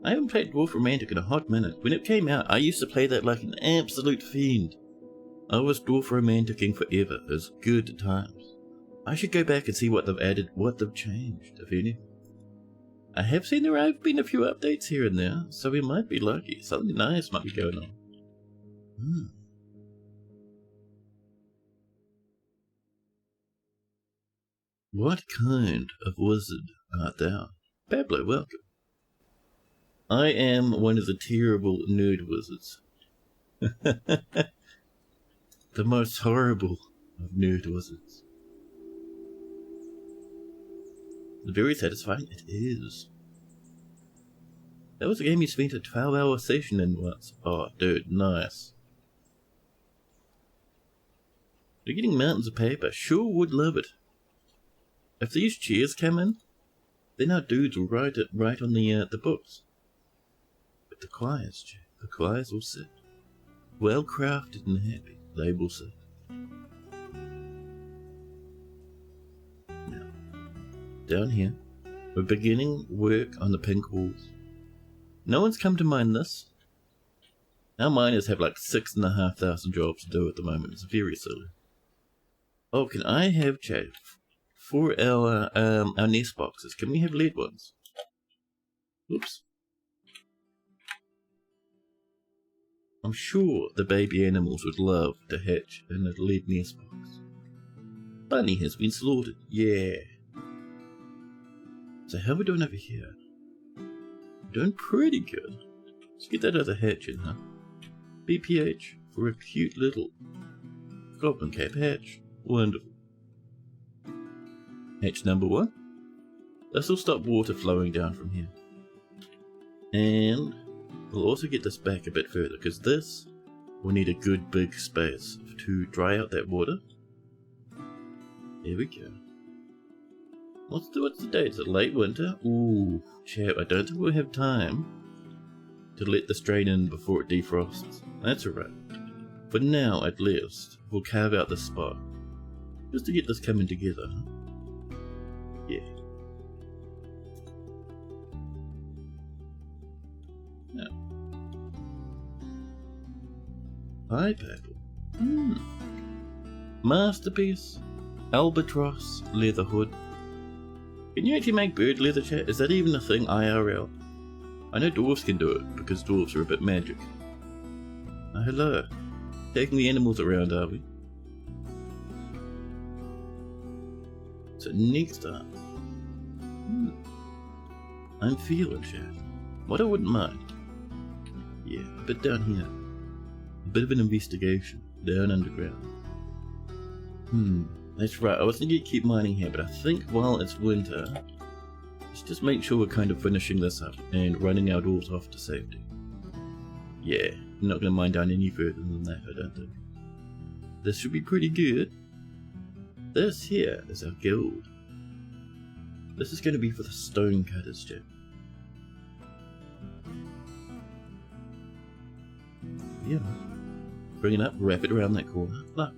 I haven't played Dwarf Romantic in a hot minute. When it came out, I used to play that like an absolute fiend. I was Dwarf Romanticing forever. It was good times. I should go back and see what they've added, what they've changed, if anything. I have seen there have been a few updates here and there, so we might be lucky. Something nice might be going on. What kind of wizard art thou? Pablo, welcome. I am one of the terrible nerd wizards. The most horrible of nerd wizards. Very satisfying it is. That was a game you spent a 12-hour session in once. Oh, dude, nice. You're getting mountains of paper. Sure would love it. If these chairs come in, then our dudes will write it right on the books. But the choirs, Jack, the choirs will sit. Well crafted and happy, they will sit. Now, down here, we're beginning work on the pink walls. No one's come to mine this. Our miners have like 6,500 jobs to do at the moment. It's very silly. Oh, can I have, Chad, for our nest boxes, can we have lead ones? Oops. I'm sure the baby animals would love to hatch in a lead nest box. Bunny has been slaughtered. Yeah. So how are we doing over here? We're doing pretty good. Let's get that other hatch in, huh? BPH for a cute little goblin cap hatch. Wonderful. Hatch number 1. This will stop water flowing down from here. And we'll also get this back a bit further, because this will need a good big space to dry out that water. There we go. What's the date? Is it late winter? Ooh, chap, I don't think we'll have time to let this drain in before it defrosts. That's alright. For now, at least, we'll carve out this spot. Just to get this coming together. Yeah. Pineapple. Masterpiece. Albatross leather hood. Can you actually make bird leather, chat? Is that even a thing IRL? I know dwarves can do it, because dwarves are a bit magic. Oh, hello. Taking the animals around, are we? So next up. I'm feeling, chat. What I wouldn't mind. Yeah, a bit down here. A bit of an investigation. Down underground. That's right. I was thinking to keep mining here, but I think while it's winter, let's just make sure we're kind of finishing this up and running our dwarves off to safety. Yeah, I'm not going to mine down any further than that, I don't think. This should be pretty good. This here is our guild. This is going to be for the stone cutters, Jack. Yeah. Bring it up, wrap it around that corner. Look.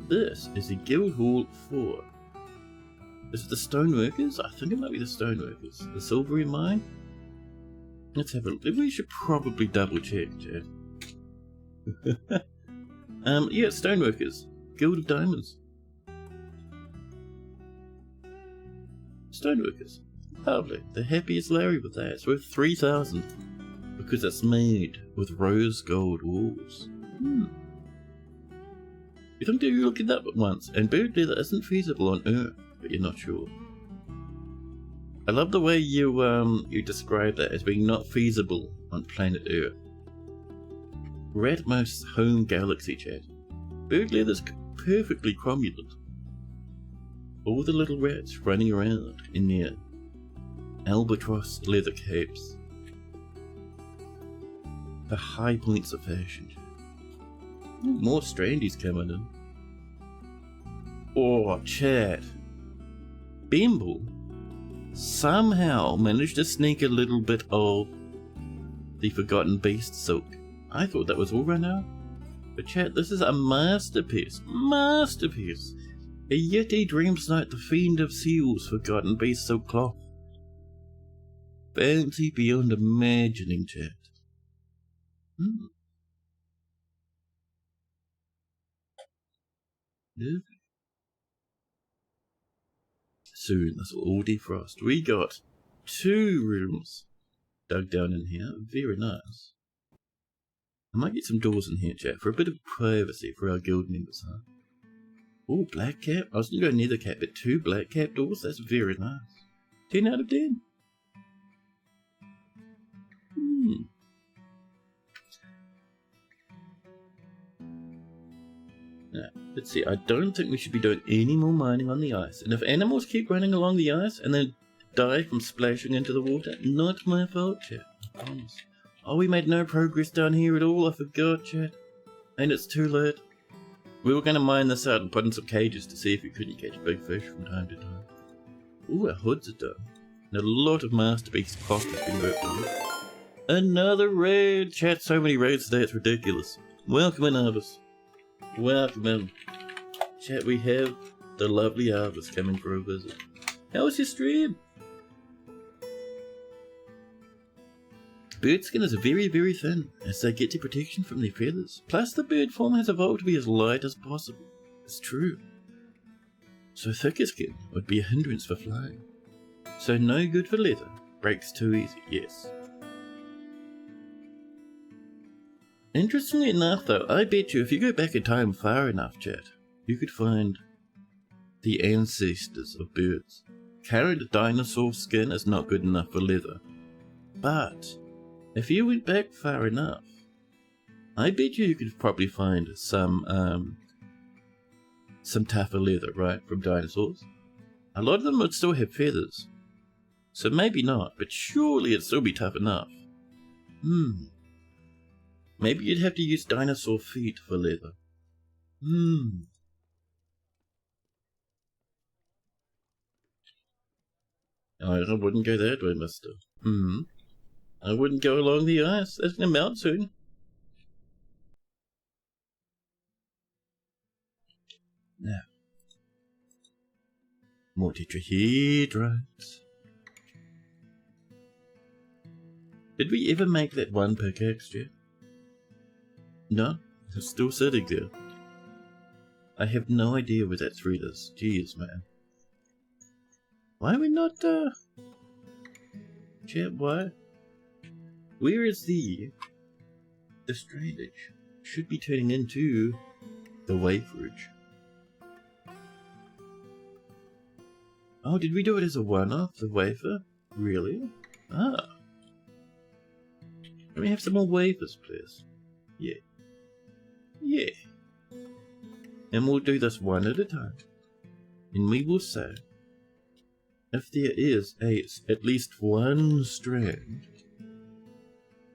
This is the guild hall for... Is it the stoneworkers? I think it might be the stoneworkers. The silvery mine? Let's have a look. We should probably double check, Chad. Yeah, stoneworkers. Guild of Diamonds. Stoneworkers. Lovely. The happiest Larry with that. It's worth 3,000. Because it's made with rose gold walls. You think you look at that once, and bird leather isn't feasible on Earth, but you're not sure. I love the way you describe that as being not feasible on planet Earth. Ratmos home galaxy, chat. Bird leather's perfectly cromulent. All the little rats running around in their albatross leather capes. The high points of fashion. More strandies coming in. Oh, chat. Bimble somehow managed to sneak a little bit of the Forgotten Beast silk. I thought that was all run out. But chat, this is a masterpiece. Masterpiece. A Yeti dreams night, the fiend of seals, Forgotten Beast silk cloth. Fancy beyond imagining, chat. Soon this will all defrost. We got 2 rooms dug down in here. Very nice. I might get some doors in here, chat, for a bit of privacy for our guild members, huh? Oh, black cap. I was going to go nether cap, but 2 black cap doors? That's very nice. 10 out of 10. Now, let's see, I don't think we should be doing any more mining on the ice. And if animals keep running along the ice and then die from splashing into the water? Not my fault, chat. I promise. Oh, we made no progress down here at all. I forgot, chat. And it's too late. We were going to mine this out and put in some cages to see if we couldn't catch big fish from time to time. Ooh, our hoods are done. And a lot of masterpiece cloth has been worked on. Another raid! Chat, so many raids today, it's ridiculous. Welcome in, Arvis. Welcome in. Chat, we have the lovely Arvis coming for a visit. How was your stream? Bird skin is very, very thin, as they get their protection from their feathers. Plus, the bird form has evolved to be as light as possible. It's true. So thicker skin would be a hindrance for flying. So no good for leather. Breaks too easy, yes. Interestingly enough though, I bet you if you go back in time far enough, chat, you could find the ancestors of birds. Current dinosaur skin is not good enough for leather. But if you went back far enough, I bet you could probably find some tougher leather, right, from dinosaurs. A lot of them would still have feathers. So maybe not, but surely it'd still be tough enough. Maybe you'd have to use dinosaur feet for leather. I wouldn't go that way, mister. I wouldn't go along the ice. That's gonna melt soon. Now, more tetrahedrites. Did we ever make that one pickaxe yet? No, it's still sitting there. I have no idea where that thread is. Jeez, man. Why are we not, chat, why? Where is the strandage? Should be turning into the waferage. Oh, did we do it as a one-off, the wafer? Really? Ah. Let me have some more wafers, please. Yeah. Yeah. And we'll do this one at a time. And we will say, if there is at least one strand,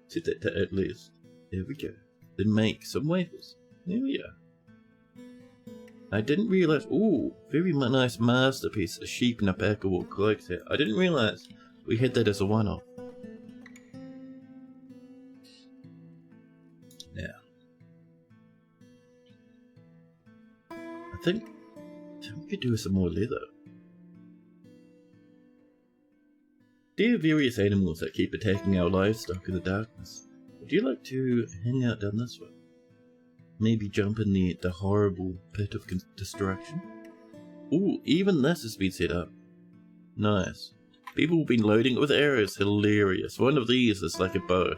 set that to at least, there we go, then make some wafers. There we are. I didn't realise, ooh, very nice masterpiece, a sheep and a pack of wolf cloaks here. I didn't realise we had that as a one-off. Now, I think we could do some more leather. There are various animals that keep attacking our livestock in the darkness. Would you like to hang out down this way? Maybe jump in the horrible pit of destruction? Ooh, even this has been set up. Nice. People have been loading it with arrows. Hilarious. One of these is like a bow.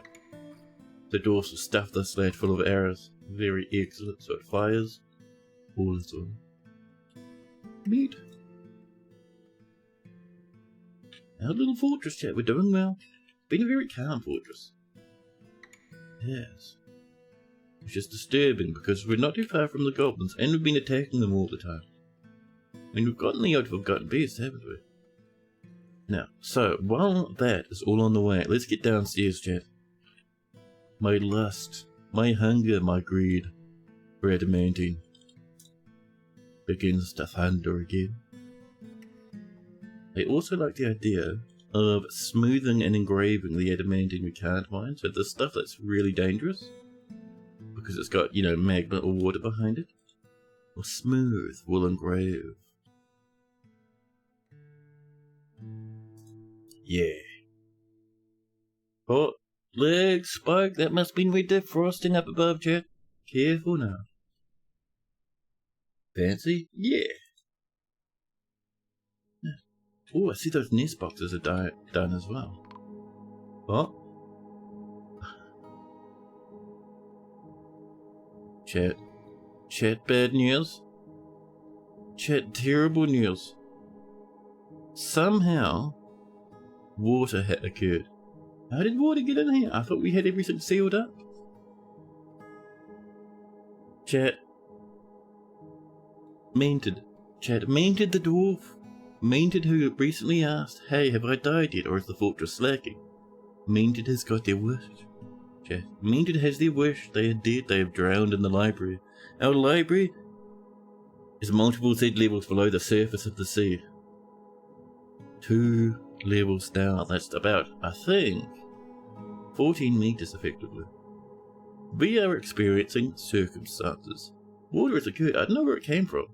The dwarves will stuff this lad full of arrows. Very excellent. So it fires all its own. Neat. Our little fortress, chat. We're doing well. Been a very calm fortress. Yes. Which is disturbing because we're not too far from the goblins and we've been attacking them all the time. I mean, we've gotten the oath of forgotten beast, haven't we? Now, so, while that is all on the way, let's get downstairs, chat. My lust, my hunger, my greed for adamantine begins to thunder again. I also like the idea of smoothing and engraving the adamantine we can't mine, so the stuff that's really dangerous, because it's got, you know, magma or water behind it, or smooth, we'll engrave. Yeah. Oh, leg spike, that must mean we're defrosting up above, chat. Careful now. Fancy? Yeah. Oh, I see those nest boxes are done as well. Oh. Chat, bad news. Chat, terrible news. Somehow, water had occurred. How did water get in here? I thought we had everything sealed up. Chat. Mented. Chat, mented the dwarf. Maynard, who recently asked, "Hey, have I died yet, or is the fortress slacking?" Maynard has got their wish. Chat. Maynard has their wish. They are dead. They have drowned in the library. Our library is multiple Z levels below the surface of the sea. 2 levels down. That's about, I think, 14 meters effectively. We are experiencing circumstances. Water has occurred. I don't know where it came from.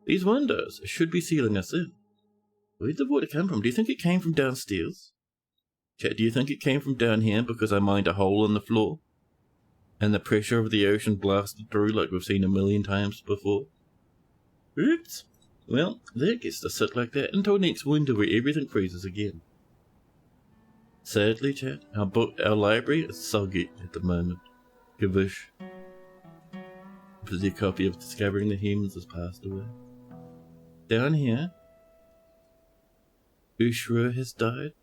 These windows should be sealing us in. Where did the water come from? Do you think it came from downstairs? Chat, do you think it came from down here because I mined a hole in the floor? And the pressure of the ocean blasted through like we've seen a million times before? Oops. Well, that gets to sit like that until next winter where everything freezes again. Sadly, chat, our library is soggy at the moment. Gavish. Because your copy of Discovering the Humans has passed away. Down here, Ushra has died,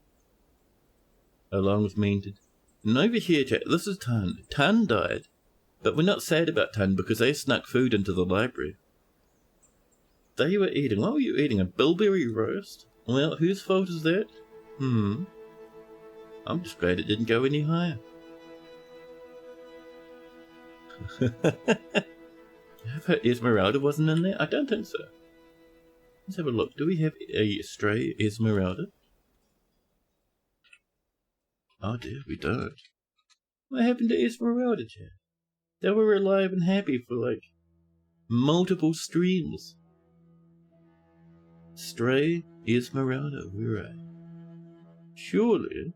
along with Maynard. And over here, chat, this is Tan. Tan died, but we're not sad about Tan because they snuck food into the library. They were eating, what were you eating? A bilberry roast? Well, whose fault is that? I'm just glad it didn't go any higher. I hope Esmeralda wasn't in there? I don't think so. Let's have a look. Do we have a stray Esmeralda? Oh dear, we don't. What happened to Esmeralda, chat? They were alive and happy for like multiple streams. Stray Esmeralda, where are you? Surely.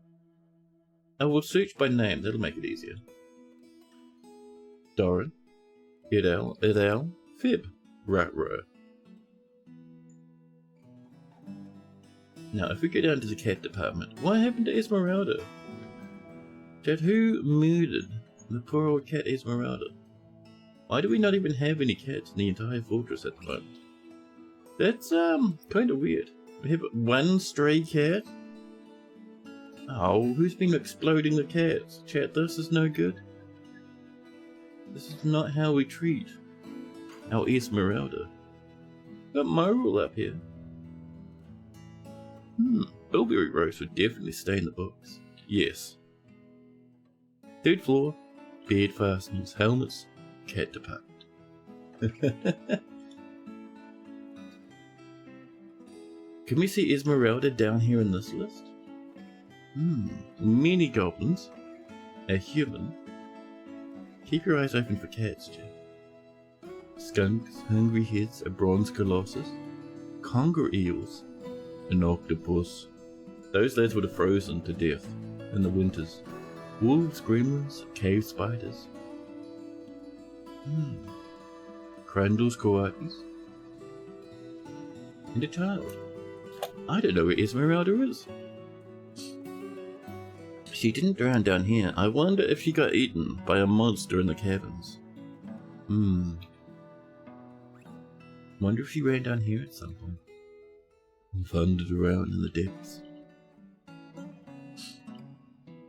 I will search by name, that'll make it easier. Doran, Edel, Fib, Ruh-Roh. Now, if we go down to the cat department, what happened to Esmeralda? Chat, who murdered the poor old cat Esmeralda? Why do we not even have any cats in the entire fortress at the moment? That's, kind of weird. We have one stray cat? Oh, who's been exploding the cats? Chat, this is no good. This is not how we treat our Esmeralda. Got Moral up here. Bilberry roast would definitely stay in the books. Yes. 3rd floor, bed fastenings, helmets, cat department. Can we see Esmeralda down here in this list? Many goblins, a human. Keep your eyes open for cats, Jack. Skunks, hungry heads, a bronze colossus, conger eels, an octopus. Those lads would have frozen to death in the winters. Wolves, gremlins, cave spiders. Crandall's coatis. And a child. I don't know where Esmeralda is. She didn't drown down here. I wonder if she got eaten by a monster in the caverns. Wonder if she ran down here at some point and thundered around in the depths.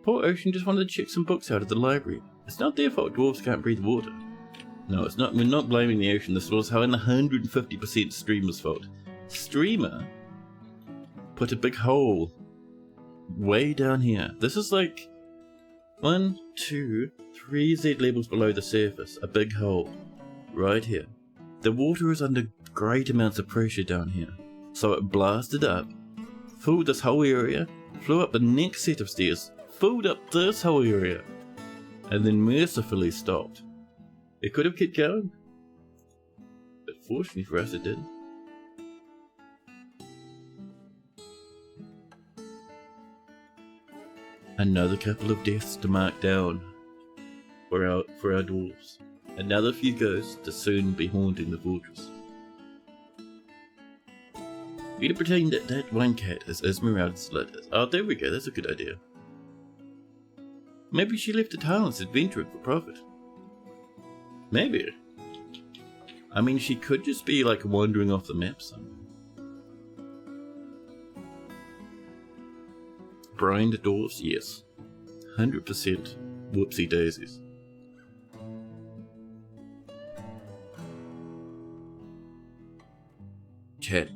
Poor Ocean just wanted to check some books out of the library. It's not their fault dwarves can't breathe water. No, it's not. We're not blaming the ocean. This was 150% Streamer's fault. Streamer put a big hole way down here. This is like 1, 2, 3 Z levels below the surface. A big hole right here. The water is under great amounts of pressure down here. So it blasted up, filled this whole area, flew up the next set of stairs, filled up this whole area, and then mercifully stopped. It could have kept going, but fortunately for us it didn't. Another couple of deaths to mark down for our dwarves. Another few ghosts to soon be haunting the fortress. We're gonna pretend that that one cat is Esmeralda's letters. Oh, there we go, that's a good idea. Maybe she left the talents adventuring for profit. Maybe. I mean, she could just be like wandering off the map somewhere. Brined dwarves, yes. 100% whoopsie daisies. Chat.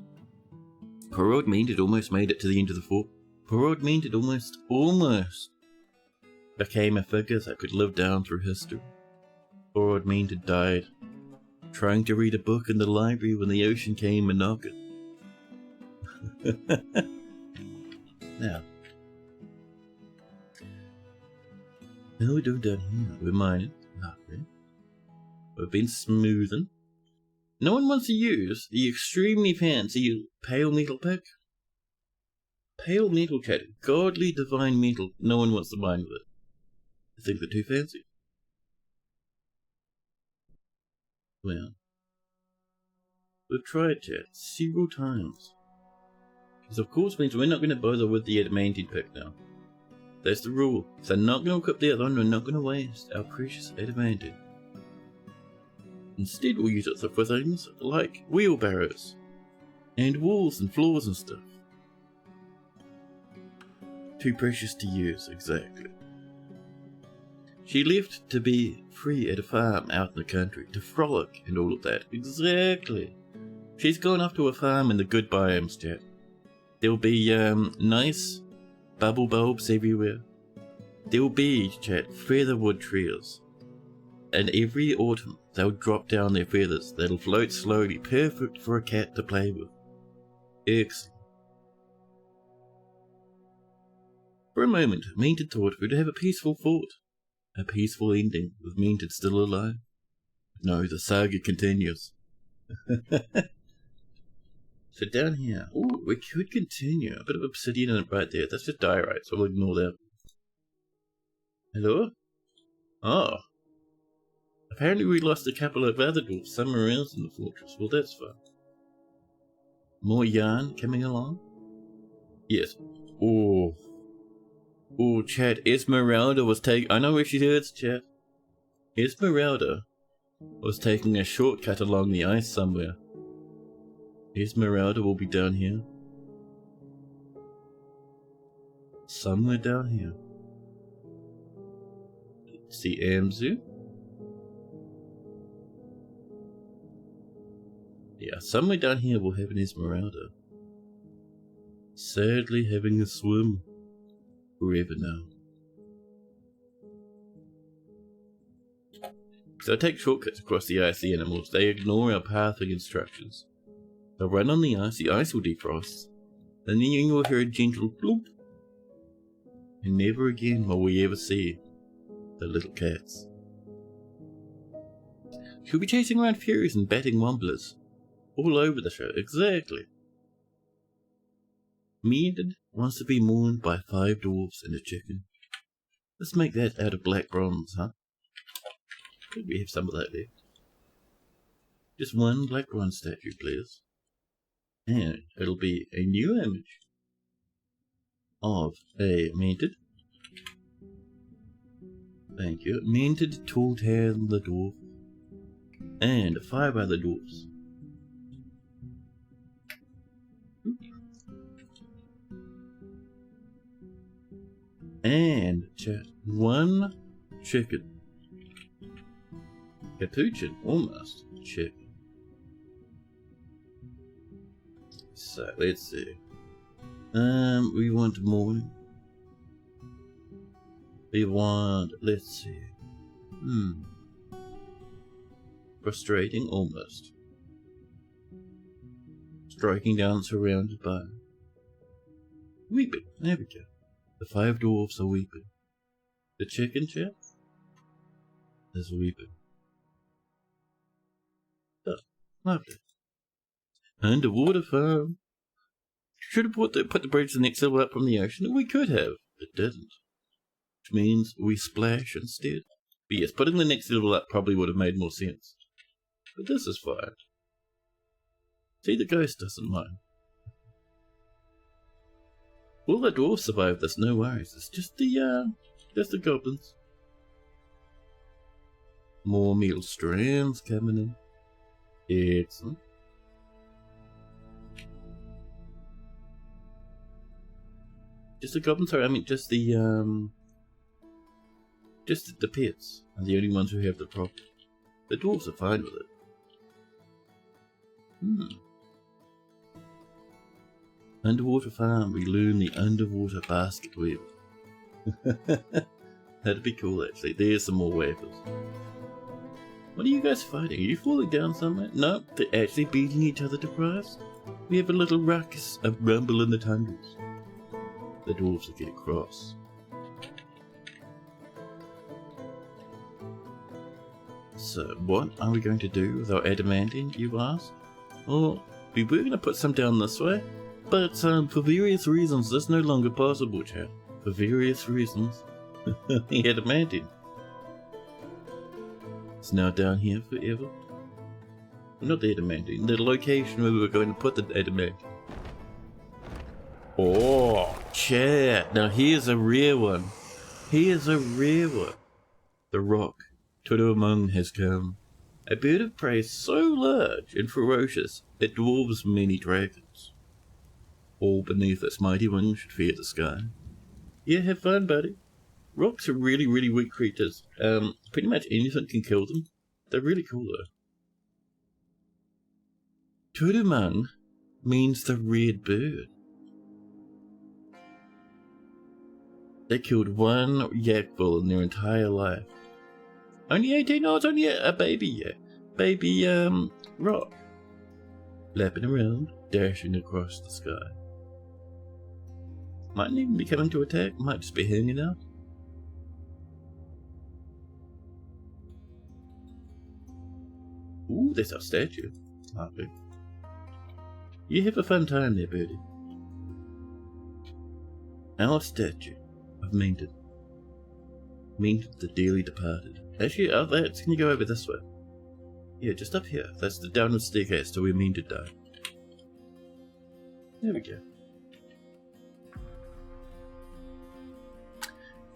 Poor old Mean had almost made it to the end of the fort. Poor old Mean had almost became a figure that could live down through history. Poor old Mean had died trying to read a book in the library when the ocean came a knocking. Now, how are we doing down here? We're mining. Lovely. We've been smoothing. No one wants to use the extremely fancy pale metal pick. Pale metal, chat. Godly divine metal. No one wants to mine with it. I think they're too fancy. Well, we've tried, chat, several times. This of course means we're not going to bother with the adamantine pick now. That's the rule. If they're not going to equip the other one, we're not going to waste our precious adamantine. Instead, we'll use it for things like wheelbarrows, and walls and floors and stuff. Too precious to use, exactly. She left to be free at a farm out in the country, to frolic and all of that. Exactly. She's gone off to a farm in the good biomes, chat. There'll be nice bubble bulbs everywhere. There'll be, chat, featherwood trees. And every autumn, they'll drop down their feathers. That'll float slowly, perfect for a cat to play with. Excellent. For a moment, Meanted thought we'd have a peaceful fort. A peaceful ending, with Meanted still alive. No, the saga continues. So down here, ooh, we could continue. A bit of obsidian right there. That's just diorite, so we'll ignore that. Hello? Oh. Apparently we lost a couple of other dwarfs somewhere else in the fortress. Well, that's fun. More yarn coming along? Yes. Oh. Oh, chat. Esmeralda was taking... I know where she is, chat. Esmeralda was taking a shortcut along the ice somewhere. Esmeralda will be down here. Somewhere down here. Let's see, Amzu. Yeah, somewhere down here we'll have an Esmeralda. Sadly having a swim. Forever now. So I take shortcuts across the icy animals. They ignore our pathing instructions. They'll run on the ice will defrost, and then you will hear a gentle bloop. And never again will we ever see the little cats. She'll be chasing around furies and batting womblers. All over the show, exactly. Mead wants to be mourned by 5 dwarves and a chicken. Let's make that out of black bronze, huh? Could we have some of that left? Just 1 black bronze statue, please. And it'll be a new image of a Meanted. Thank you. Meanted Tall-Tan the dwarf. And 5 other dwarfs. And chat, 1 chicken. Capuchin, almost chicken. So let's see. We want morning. We want, let's see. Frustrating, almost. Striking down, surrounded by weeping. There we go. The 5 dwarfs are weeping. The chicken chat is weeping. Oh, lovely. Underwater farm. Should have put the bridge the next level up from the ocean. We could have. It didn't. Which means we splash instead. But yes, putting the next level up probably would have made more sense. But this is fine. See, the ghost doesn't mind. All the dwarves survive this, no worries. It's just the goblins. More metal strands coming in. Excellent. Just the goblins, sorry, I mean just the pets are the only ones who have the problem. The dwarves are fine with it. Underwater farm, we learn the underwater basket weave. That'd be cool actually. There's some more weapons. What are you guys fighting? Are you falling down somewhere? No, they're actually beating each other to prize. We have a little ruckus, a rumble in the tundras. The dwarves will get across. So, what are we going to do with our adamantine, you ask? Well, we were going to put some down this way, but for various reasons, that's no longer possible, chat. For various reasons. The adamantine. It's now down here forever. Well, not the adamantine, the location where we were going to put the adamantine. Oh, chat. Now here's a rare one. Here's a rare one. The rock. Turamung has come. A bird of prey so large and ferocious it dwarfs many dragons. All beneath its mighty wings should fear the sky. Yeah, have fun, buddy. Rocks are really, really weak creatures. Pretty much anything can kill them. They're really cool though. Turamung means the red bird. They killed one yak bull in their entire life. Only 18? No, it's only a baby yak. Baby, rock. Lapping around, dashing across the sky. Mightn't even be coming to attack, might just be hanging out. Ooh, there's our statue. Lovely. You have a fun time there, birdie. Our statue of Maintened. Maintened the dearly departed. Actually, can you go over this way? Yeah, just up here. That's the downward staircase to where Maintened died. There we go.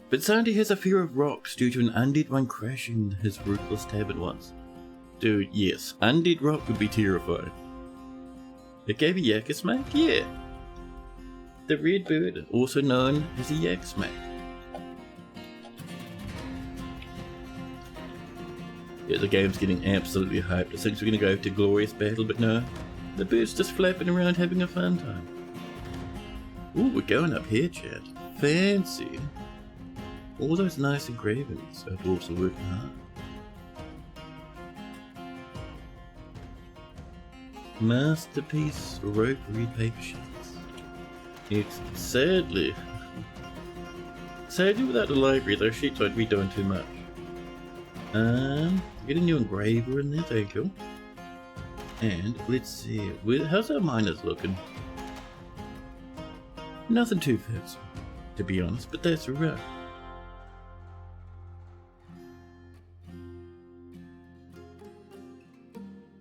But Sandy has a fear of rocks due to an undead one crashing his ruthless tavern once. Dude, yes, undead rock would be terrifying. It gave a yak a smack? Yeah. The red bird, also known as a yak smack. Yeah, the game's getting absolutely hyped. It thinks we're gonna go to glorious battle, but no. The bird's just flapping around having a fun time. Ooh, we're going up here, chat. Fancy. All those nice engravings. Our dwarves are working hard. Masterpiece rope read paper sheets. It's sadly without the library, those sheets won't be doing too much. Get a new engraver in there, thank you. And let's see, how's our miners looking? Nothing too fancy, to be honest, but that's alright.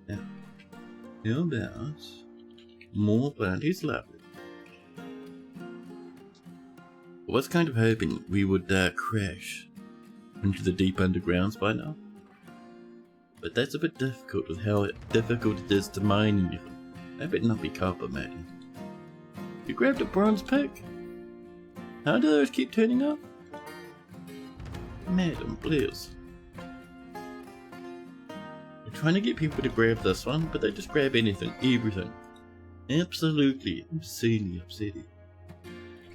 Now, how about more bounties? Lovely. I was kind of hoping we would crash into the deep undergrounds by now. But that's a bit difficult with how difficult it is to mine anything. That better not be copper, Matty. You grabbed a bronze pick? How do those keep turning up? Madam, please. I'm trying to get people to grab this one, but they just grab anything, everything. Absolutely, obscenely upsetting.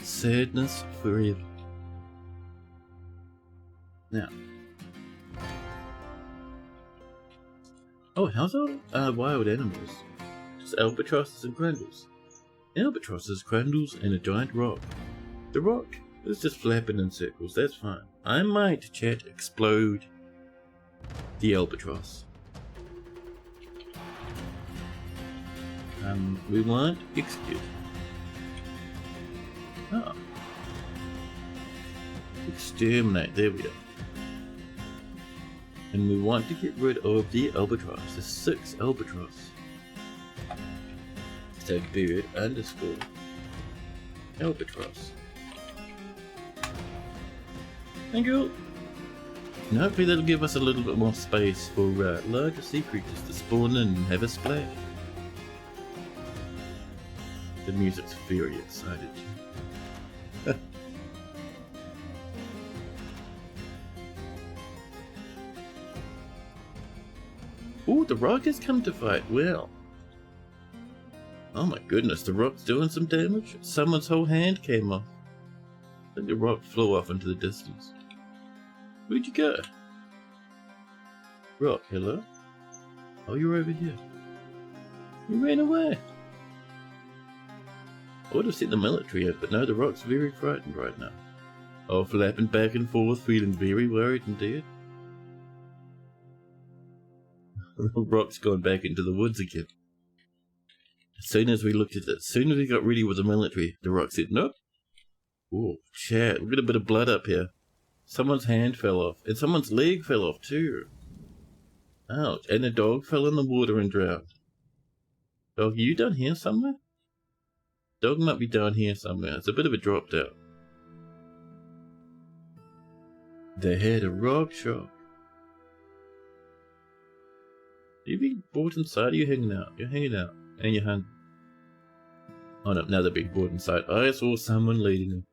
Sadness forever. Now. Oh, how's our wild animals? Just albatrosses and crandles. Albatrosses, crandles, and a giant rock. The rock is just flapping in circles, that's fine. I might, chat, explode the albatross. We want execute. Oh. Exterminate, there we go. And we want to get rid of the albatross. There's 6 albatross. So bird underscore albatross. Thank you. And hopefully that'll give us a little bit more space for larger sea creatures to spawn in and have a splash. The music's very excited. Ooh, the rock has come to fight. Well, Oh my goodness, the rock's doing some damage? Someone's whole hand came off. I think the rock flew off into the distance. Where'd you go? Rock, hello? Oh, you're over here. You ran away. I would have sent the military in, but no, the rock's very frightened right now. Oh, flapping back and forth, feeling very worried indeed. The rock's gone back into the woods again. As soon as we looked at it, as soon as we got ready with the military, the rock said, nope. Oh, chat, we've got a bit of blood up here. Someone's hand fell off, and someone's leg fell off too. Ouch, and a dog fell in the water and drowned. Dog, are you down here somewhere? Dog might be down here somewhere. It's a bit of a drop down. They had a rock shock. Are you being brought inside or are you hanging out? You're hanging out. And you're hungry. Oh no, now they're being brought inside. I saw someone leading them.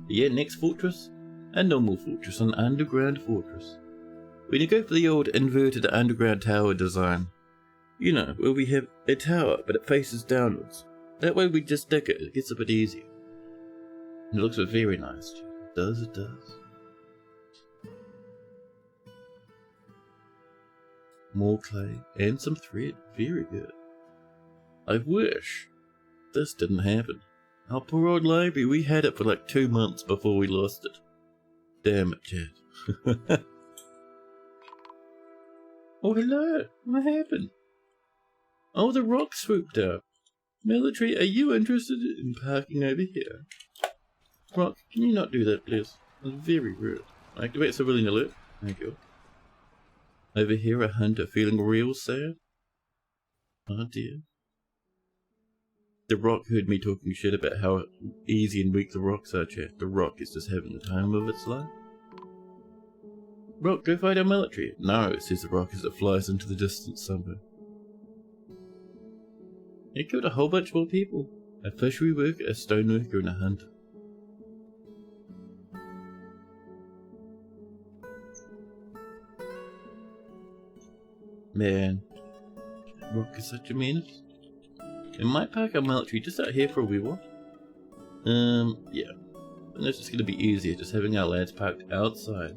Yeah, next fortress, a normal fortress, an underground fortress. We're gonna go for the old inverted underground tower design. You know, where we have a tower, but it faces downwards. That way we just stick it, it gets a bit easier. And it looks very nice. It does, it does. More clay, and some thread, very good. I wish this didn't happen. Our poor old library, we had it for like 2 months before we lost it. Damn it, Chad. Oh, hello. What happened? Oh, the rock swooped out. Military, are you interested in parking over here? Rock, can you not do that, please? It's very rude. Activate civilian alert. Thank you. Over here, a hunter feeling real sad. Oh dear. The rock heard me talking shit about how easy and weak the rocks are, chat. The rock is just having the time of its life. Rock, go fight our military. No, says the rock as it flies into the distance somewhere. It killed a whole bunch more people. A fishery worker, a stoneworker, and a hunter. Man, that rock is such a menace. We might park our military just out here for a wee while. Yeah. And it's just gonna be easier just having our lads parked outside,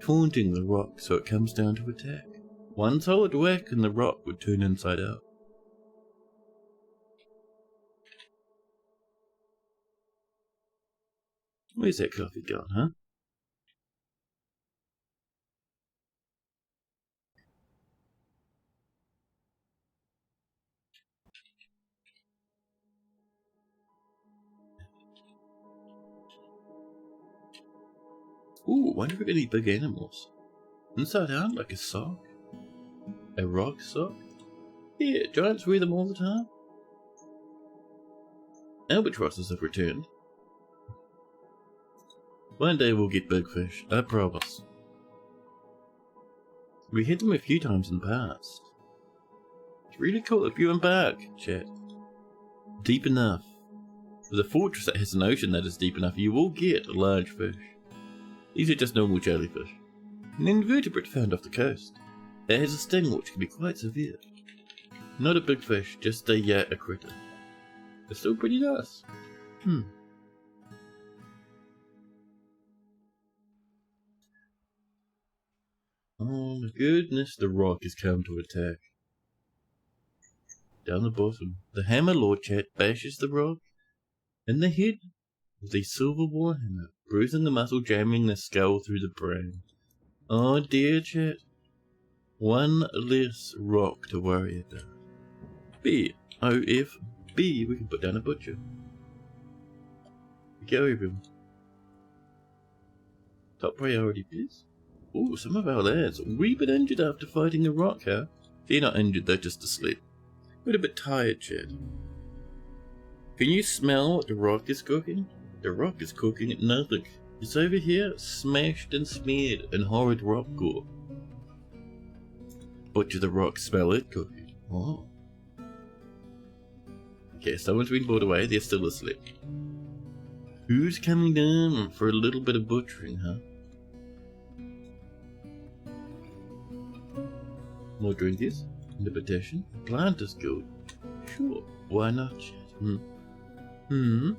taunting the rock so it comes down to attack. One solid whack and the rock would turn inside out. Where's that coffee gone, huh? Ooh, wonder if we're gonna eat big animals. Inside out like a sock? A rock sock? Yeah, giants wear them all the time. Albatrosses have returned. One day we'll get big fish, I promise. We hit them a few times in the past. It's really cool if you embark, chat. Deep enough. With a fortress that has an ocean that is deep enough, you will get a large fish. These are just normal jellyfish. An invertebrate found off the coast. It has a sting which can be quite severe. Not a big fish, just a critter. It's still pretty nice. Oh my goodness, the rock has come to attack. Down the bottom, the hammer lord chat bashes the rock in the head with a silver warhammer, bruising the muscle, jamming the skull through the brain. Oh dear, chat. One less rock to worry about. B-O-F-B, we can put down a butcher. Go, everyone. Top priority, please. Ooh, some of our lads a wee bit injured after fighting a rock, huh? They're not injured, they're just asleep. We're a bit tired, chat. Can you smell what the rock is cooking? The rock is cooking at nothing. It's over here, smashed and smeared in horrid rock gore. Butcher the rock, smell it cooking. Oh. Okay, someone's been brought away, they're still asleep. Who's coming down for a little bit of butchering, huh? More drinkers. The petition. Plant is good. Sure, why not? There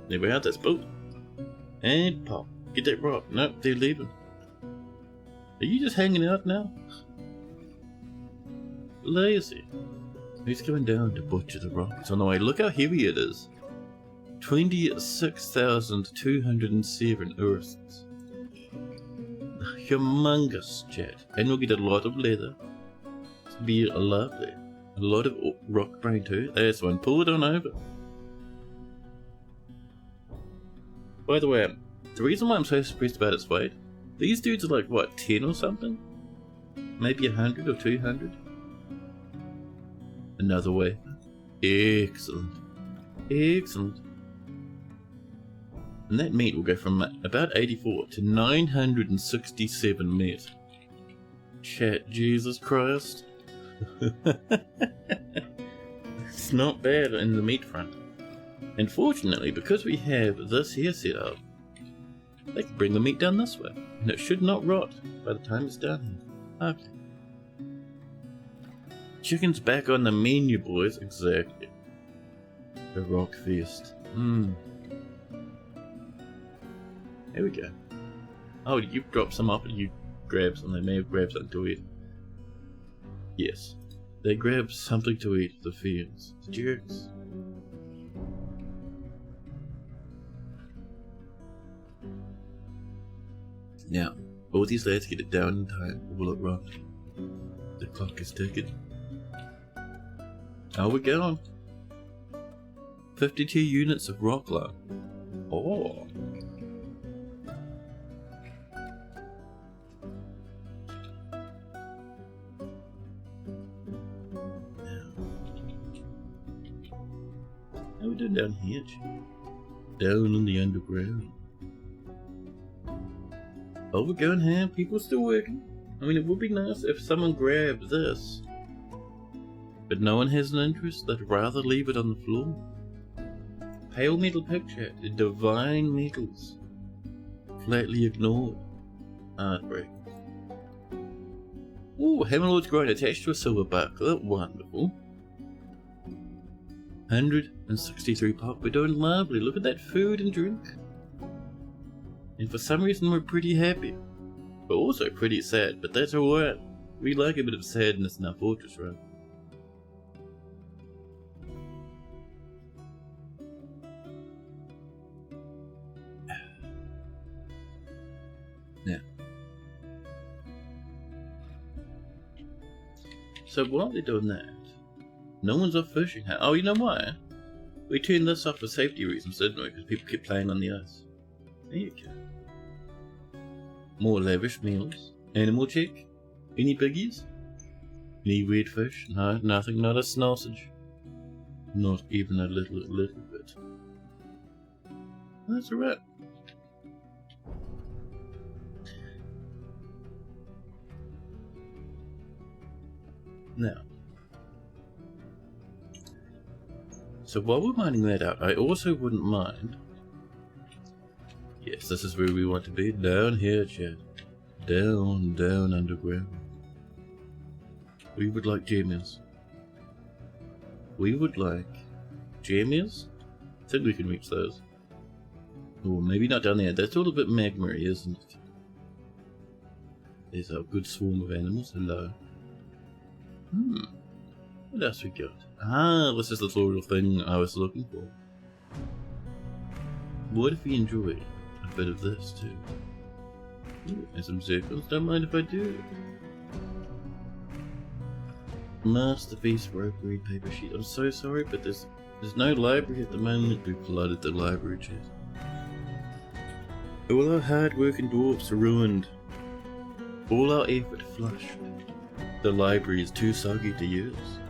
we are, that's boat. And pop. Get that rock. Nope, they're leaving. Are you just hanging out now? Lazy. Who's coming down to butcher the rock? It's on the way. Look how heavy it is. 26,207 earths. Humongous, chat. And we'll get a lot of leather. It's be lovely. A lot of rock brain too. That's one. Pull it on over. By the way, the reason why I'm so surprised about its weight, these dudes are like, what, 10 or something? Maybe 100 or 200? Another way. Excellent. Excellent. And that meat will go from about 84 to 967 meat. Chat, Jesus Christ. It's not bad in the meat front. And fortunately, because we have this here set up, they can bring the meat down this way, and it should not rot by the time it's done here. Okay. Chicken's back on the menu, boys. Exactly. The rock feast. There we go. Oh, did you drop some up and you grab some? They may have grabbed something to eat. Yes. They grabbed something to eat, the fiends. The jerks. Now, all these lads get it down in time, or will it rot? The clock is ticking. How we going? 52 units of rock lung. Oh. How we doing down here? Down in the underground. Oh, we're going ham. People still working. I mean, it would be nice if someone grabbed this. But no one has an interest. They'd rather leave it on the floor. Pale metal picture. Divine metals. Flatly ignored. Heartbreak. Ooh, Hammerlord's groin attached to a silver buckler. Wonderful. 163 pop. We're doing lovely. Look at that food and drink. And for some reason we're pretty happy. But also pretty sad, but that's alright. We like a bit of sadness in our fortress, right? Now. So while they're doing that, no one's off fishing. Oh, you know why? We turned this off for safety reasons, didn't we? Because people kept playing on the ice. There you go. More lavish meals. Animal check. Any piggies? Any weird fish? No, nothing. Not a sausage. Not even a little bit. That's alright. Now. So while we're mining that out, I also wouldn't mind. Yes, this is where we want to be. Down here, Chad. Down underground. We would like jammies. We would like jammies? I think we can reach those. Or maybe not down there. That's all a bit magma-y, isn't it? There's a good swarm of animals. Hello. What else we got? Ah, this is the sort of thing I was looking for. What if we enjoy a bit of this too? Ooh, and some circles, don't mind if I do. Masterpiece rope read paper sheet. I'm so sorry, but there's no library at the moment. We flooded the library, chat. All our hard work and dwarfs are ruined. All our effort flushed. The library is too soggy to use.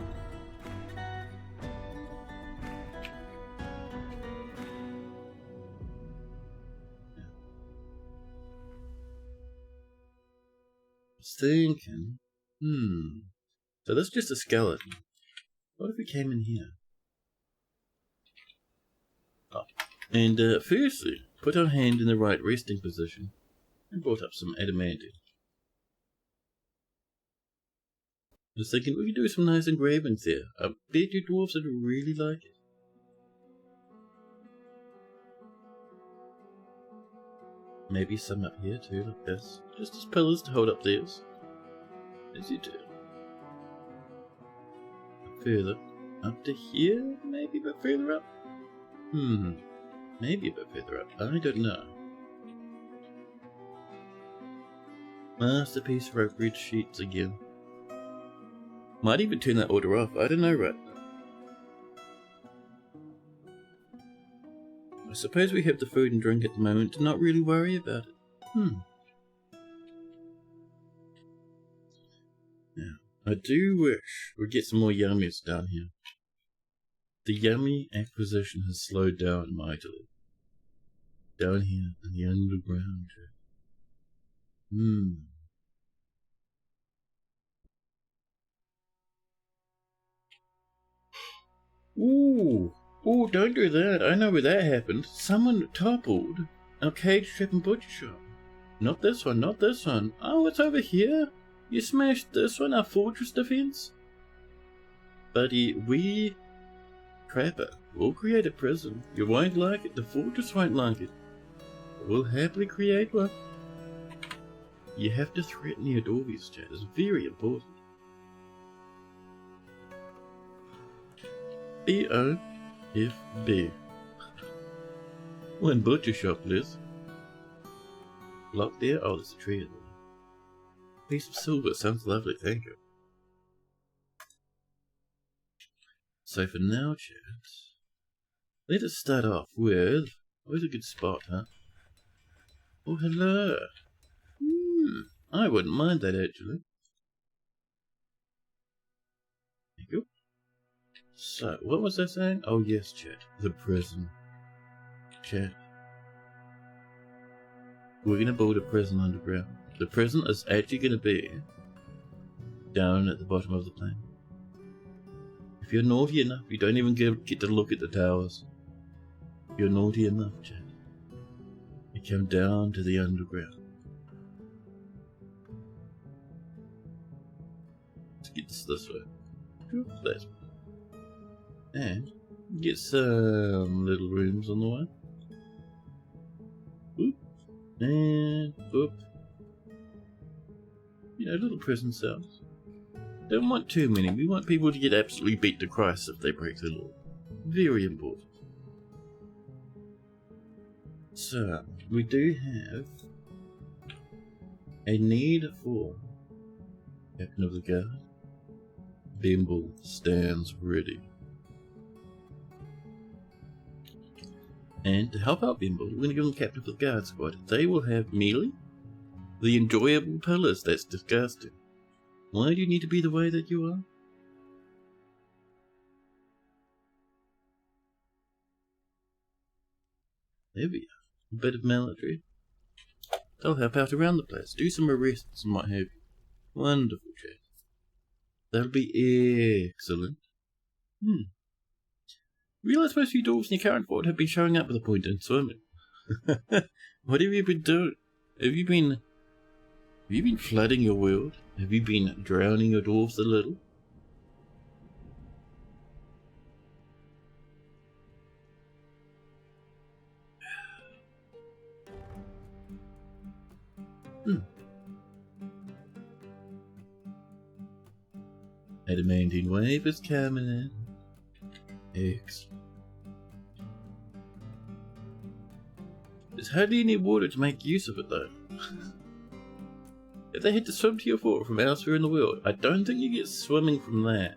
Thinking, so that's just a skeleton. What if we came in here? Oh. And firstly, put our hand in the right resting position and brought up some adamantine. I was thinking we could do some nice engravings there. I bet you dwarves would really like it. Maybe some up here too, like this. Just as pillars to hold up theirs. As you do. Further. Up to here? Maybe a bit further up? Maybe a bit further up. I don't know. Masterpiece rope bridge sheets again. Might even turn that order off. I don't know right now. I suppose we have the food and drink at the moment to not really worry about it. Now, I do wish we'd get some more yummies down here. The yummy acquisition has slowed down mightily. Down here in the underground. Ooh, don't do that. I know where that happened. Someone toppled our cage trap and butcher shop. Not this one, not this one. Oh, it's over here. You smashed this one, our fortress defense? Buddy, we... Trapper, we'll create a prison. You won't like it, the fortress won't like it. We'll happily create one. You have to threaten your Dwarves, chat. It's very important. B-O-F-B. One butcher shop, Liz. Locked there? Oh, there's a tree in there. Piece of silver, sounds lovely, thank you. So for now, chat, let us start off with... Where's a good spot, huh? Oh, hello. I wouldn't mind that, actually. There you go. So, what was I saying? Oh, yes, chat. The prison. Chat. We're going to build a prison underground. The prison is actually going to be down at the bottom of the plain. If you're naughty enough, you don't even get to look at the towers. If you're naughty enough, chat, you come down to the underground. Let's get this way. That's and get some little rooms on the way. Oop. And oop. You know, little prison cells. Don't want too many. We want people to get absolutely beat to Christ if they break the law. Very important. So, we do have a need for Captain of the Guard. Bimble stands ready. And to help out Bimble, we're going to give them Captain of the Guard squad. They will have melee, the enjoyable pillars. That's disgusting. Why do you need to be the way that you are? There we are. A bit of military. They'll help out around the place. Do some arrests and what have you. Wonderful, chat. That'll be excellent. Realise most of you dwarves in your current fort have been showing up with a point in swimming. What have you been doing? Have you been flooding your world? Have you been drowning your dwarves a little? Adamantine wave is coming in. Excellent. There's hardly any water to make use of it though. If they had to swim to your fort from elsewhere in the world, I don't think you get swimming from that.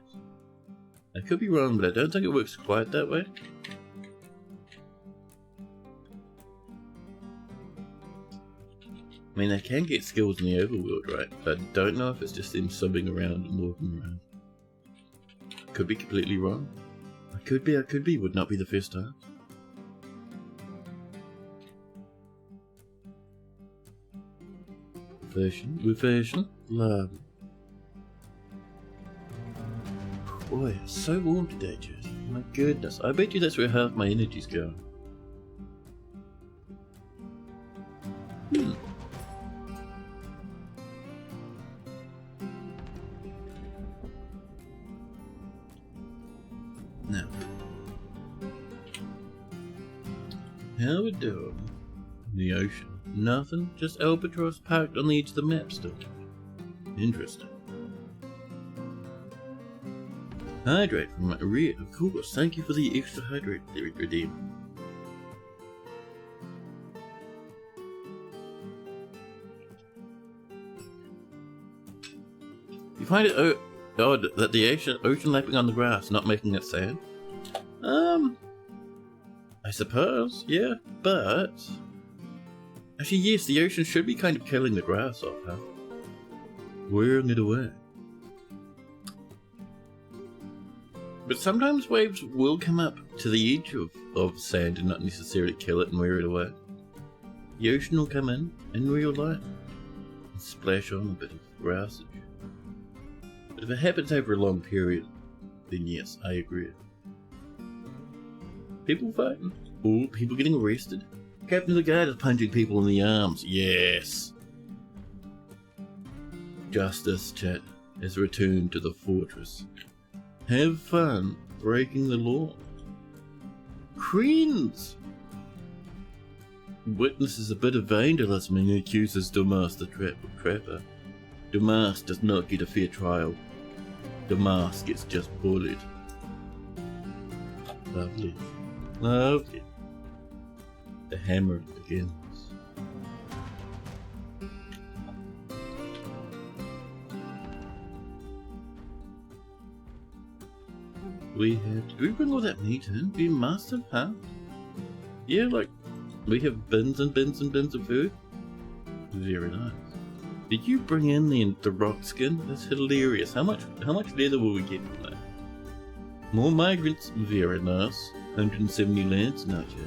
I could be wrong, but I don't think it works quite that way. I mean, they can get skills in the overworld, right? But I don't know if it's just them swimming around and walking around. Could be completely wrong. I could be, would not be the first time. Refashion, love. Boy, it's so warm today, Jess. My goodness, I bet you that's where half my energy's going. How we doing? The ocean. Nothing, just albatross parked on the edge of the map still. Interesting. Hydrate from Maria, of course. Thank you for the extra hydrate theory, Redeem. You find it odd that the ocean lapping on the grass, not making it sand? I suppose, yeah, but... Actually, yes, the ocean should be kind of killing the grass off, huh? Wearing it away. But sometimes waves will come up to the edge of sand and not necessarily kill it and wear it away. The ocean will come in real life and splash on a bit of grassage. But if it happens over a long period, then yes, I agree. People fighting? Ooh, people getting arrested? Captain of the Guard is punching people in the arms. Yes! Justice, chat, has returned to the fortress. Have fun breaking the law. Creens! Witnesses a bit of vandalism and accuses Dumas the trapper. Dumas does not get a fair trial. Dumas gets just bullied. Lovely. Lovely. The hammer begins. Did we bring all that meat in? We must have, huh? Yeah, like, we have bins and bins and bins of food. Very nice. Did you bring in the rock skin? That's hilarious. How much leather will we get from that? More migrants. Very nice. 170 lands, not yet.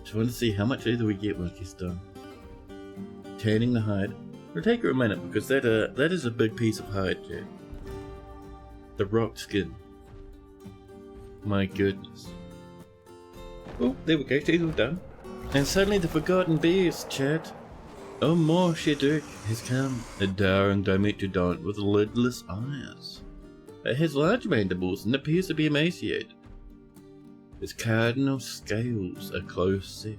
Just want to see how much leather we get when it's done. Tanning the hide. It'll take her a minute because that is a big piece of hide, Jack. The rock skin. My goodness. Oh, there we go. She's all done. And suddenly the forgotten beast, chat. Oh, more Sheduk has come. A towering Dimetrodon with lidless eyes. It has large mandibles and appears to be emaciated. Its cardinal scales are close set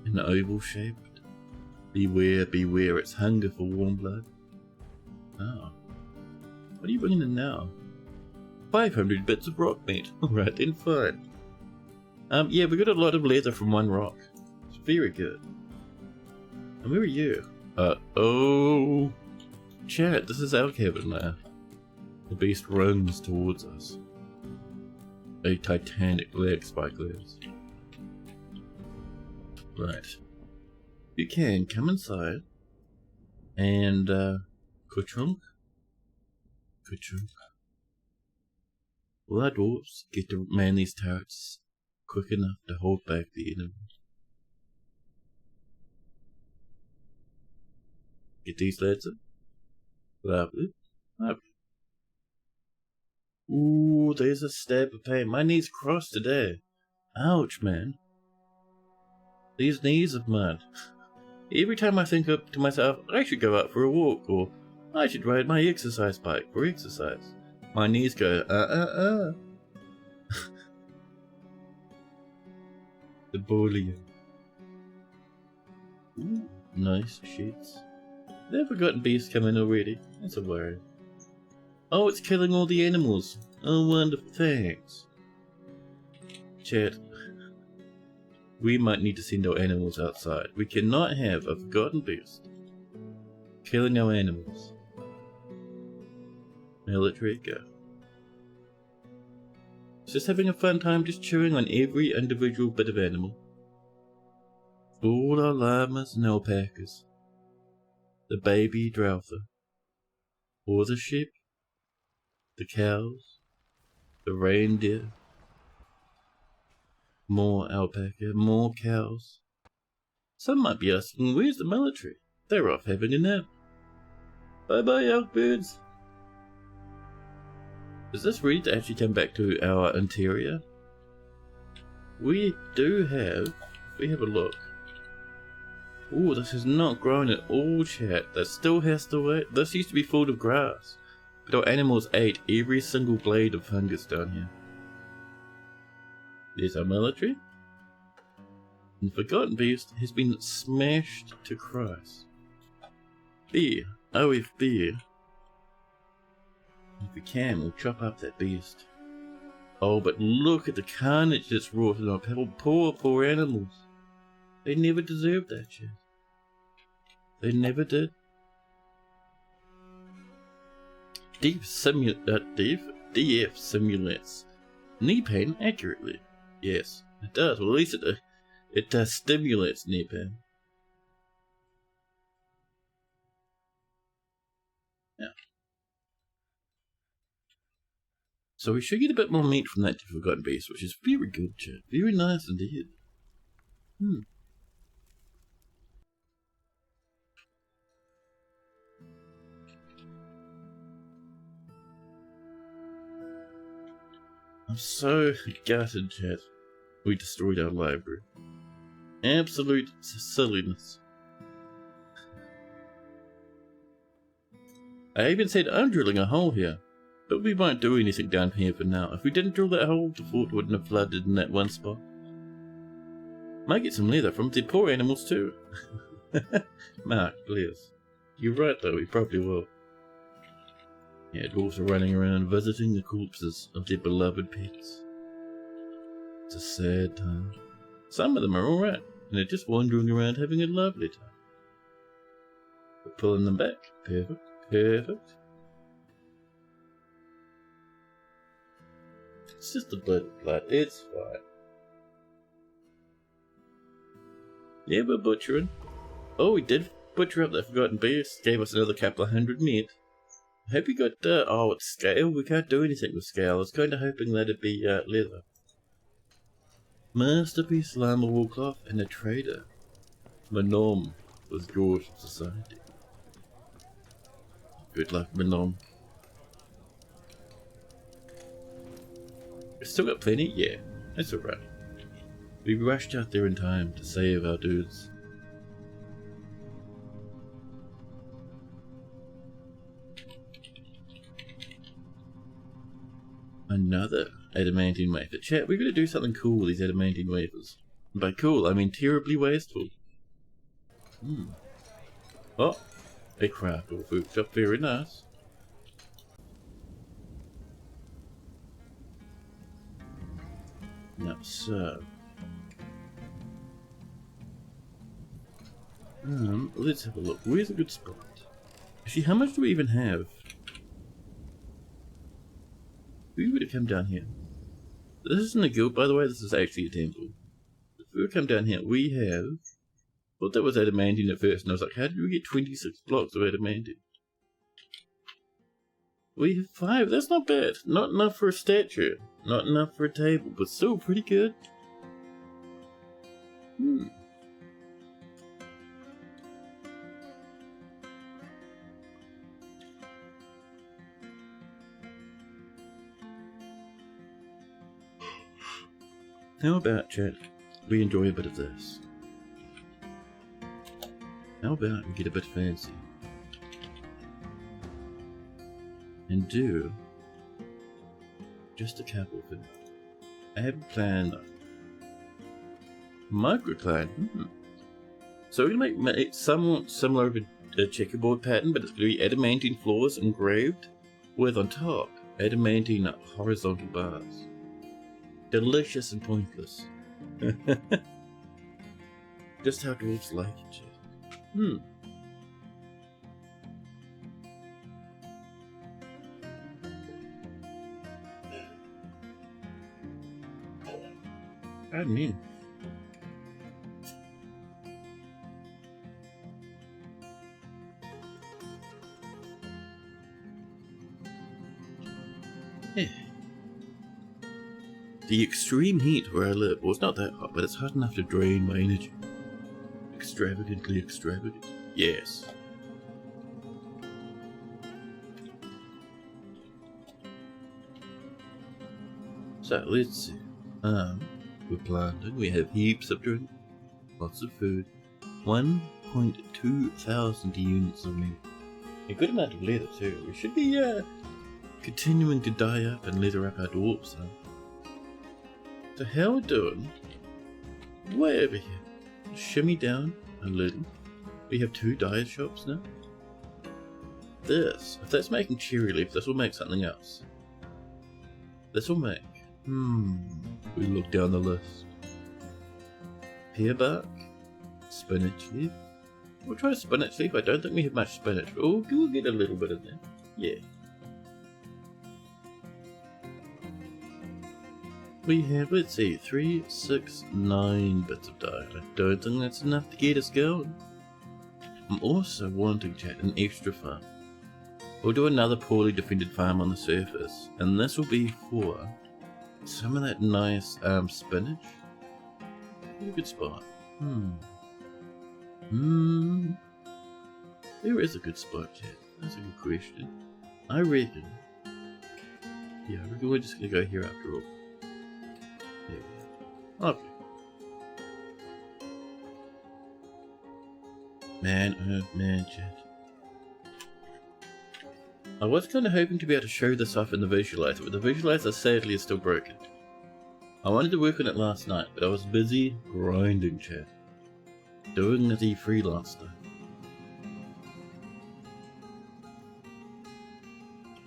and oval shaped. Beware, beware, its hunger for warm blood. Oh. What are you bringing in now? 500 bits of rock meat. Alright then, fine. Yeah, we got a lot of leather from one rock. It's very good. And where are you? Oh. Chat, this is our cabin now. The beast runs towards us. A titanic leg spike lives. Right. You can come inside and Kuchunk. Will our dwarves get to man these turrets quick enough to hold back the enemy? Get these lads in. Lovely. Lovely. Ooh, there's a stab of pain. My knees crossed today. Ouch, man. These knees of mine. Every time I think up to myself, I should go out for a walk, or I should ride my exercise bike for exercise, my knees go, The bullying. Ooh, nice sheets. The forgotten beast come in already. That's a worry. Oh, it's killing all the animals. Oh, wonderful. Thanks. Chat. We might need to send our animals outside. We cannot have a forgotten beast killing our animals. Military, go. It's just having a fun time just chewing on every individual bit of animal. All our llamas and alpacas. The baby drouther. Or the sheep. The cows. The reindeer. More alpaca, more cows. Some might be asking, where's the military? They're off having a nap. Bye bye, elk birds. Is this ready to actually come back to our interior? We have a look. Ooh, this has not grown at all, chat. That still has to wait. This used to be full of grass. But our animals ate every single blade of fungus down here. There's our military. And the Forgotten Beast has been smashed to Christ. There. Oh, if there. If we can, we'll chop up that beast. Oh, but look at the carnage that's wrought in our poor animals. They never deserved that shit. They never did. DF simulates knee pain accurately. Yes, it does. Well, at least it stimulates knee pain. Yeah. So we should get a bit more meat from that Forgotten Beast, which is very good, chat. Very nice indeed. I'm so gutted, chat. We destroyed our library. Absolute silliness. I even said I'm drilling a hole here, but we won't do anything down here for now. If we didn't drill that hole, the fort wouldn't have flooded in that one spot. Might get some leather from the poor animals too. Mark, please. You're right though, we probably will. Yeah, dwarves are running around visiting the corpses of their beloved pets. It's a sad time. Some of them are alright, and they're just wandering around having a lovely time. We're pulling them back. Perfect, perfect. It's just a bit of blood, it's fine. Yeah, we're butchering. Oh, we did butcher up that Forgotten Beast, gave us another couple of 100 meat. I hope you got, oh, it's scale. We can't do anything with scale. I was kind of hoping that it'd be, leather. Masterpiece llama wool cloth and a trader. Manom was Dwarves Society. Good luck, Manom. We still got plenty? Yeah, that's alright. We rushed out there in time to save our dudes. Another adamantine wafer. Chat, we're gonna do something cool with these adamantine wafers. And by cool, I mean terribly wasteful. Oh, a craftable food shop, very nice. Now, so. Let's have a look. Where's a good spot? Actually, how much do we even have? We would have come down here. This isn't a guild, by the way, this is actually a temple. If we would come down here, we have... I thought that was adamantine at first, and I was like, how did we get 26 blocks of adamantine? We have 5, that's not bad. Not enough for a statue, not enough for a table, but still pretty good. How about, chat, we enjoy a bit of this? How about we get a bit fancy? And do just a couple of things. I have a plan though. Microcline. So we're going to make it somewhat similar to a checkerboard pattern, but it's going to be adamantine floors engraved with on top adamantine horizontal bars. Delicious and pointless. Just how dwarves like it, chat. Pardon me. Yeah. The extreme heat where I live, well, it's not that hot, but it's hot enough to drain my energy. Extravagantly extravagant. Yes. So, let's see. We're planting, we have heaps of drink, lots of food, 1,200 units of meat. A good amount of leather too. We should be continuing to dye up and leather up our dwarves, huh? So how we're doing, way over here, shimmy down a little. We have 2 dye shops now. This, if that's making cherry leaf, this will make something else. This will make, we look down the list. Pear bark, spinach leaf. We'll try spinach leaf. I don't think we have much spinach, but we'll get a little bit in there. Yeah. We have, let's see, 3, 6, 9 bits of dye. I don't think that's enough to get us going. I'm also wanting to add an extra farm. We'll do another poorly defended farm on the surface, and this will be for some of that nice spinach. What a good spot. There is a good spot, Chad. That's a good question. I reckon. Yeah, I reckon we're just gonna go here after all. There we go. Okay. Man, Chad. I was kind of hoping to be able to show this off in the visualizer, but the visualizer sadly is still broken. I wanted to work on it last night, but I was busy grinding, Chad. Doing the freelance stuff.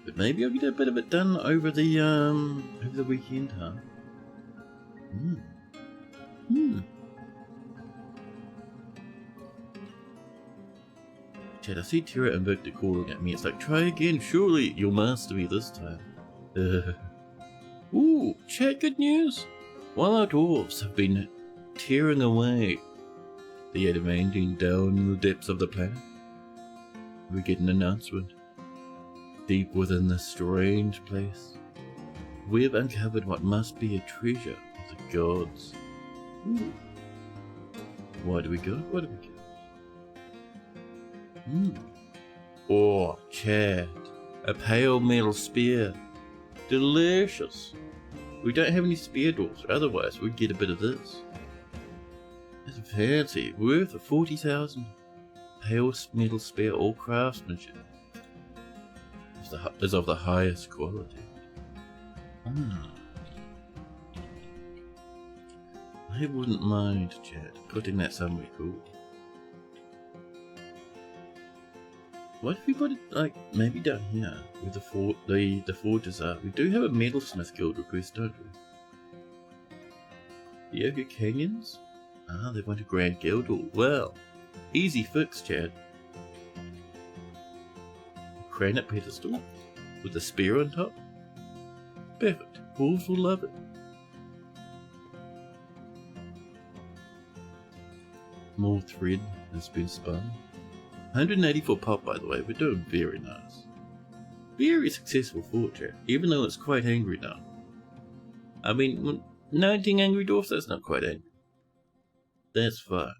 But maybe I'll get a bit of it done over the weekend, huh? Chad, I see Tira and Victor calling at me. It's like, try again, surely you'll master me this time. Ooh, Chad, good news! While our dwarves have been tearing away the adamantine down in the depths of the planet, we get an announcement. Deep within this strange place, we have uncovered what must be a treasure of the gods. Ooh. Why do we go? What do we get? Oh, Chad, a pale metal spear. Delicious. We don't have any spear dwarves, otherwise we'd get a bit of this. It's fancy, worth 40,000. Pale metal spear, all craftsmanship. Is of the highest quality. I wouldn't mind, Chad, putting that somewhere cool. What if we put it, like, maybe down here, where the forges are? We do have a metalsmith guild request, don't we? The Yoga Canyons? Ah, they want a grand guild hall. Well, easy fix, Chad. A granite pedestal with a spear on top. Perfect. Wolves will love it. More thread has been spun. 184 pop, by the way. We're doing very nice. Very successful fort, Chad, even though it's quite angry now. I mean, 19 angry dwarfs, that's not quite angry. That's fine.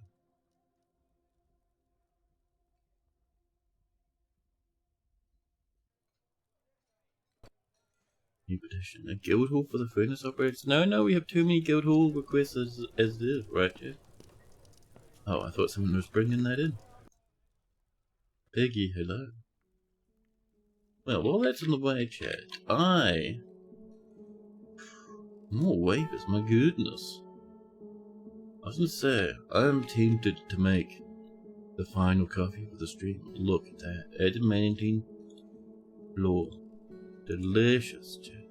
New petition. A guild hall for the furnace operators? No, we have too many guild hall requests as it is, right, Chad? Oh, I thought someone was bringing that in. Peggy, hello. Well, while that's on the way, Chad, more wafers, my goodness. I was gonna say, I'm tempted to make the final coffee for the stream. Look at that. Adamantine floor. Delicious, Chad.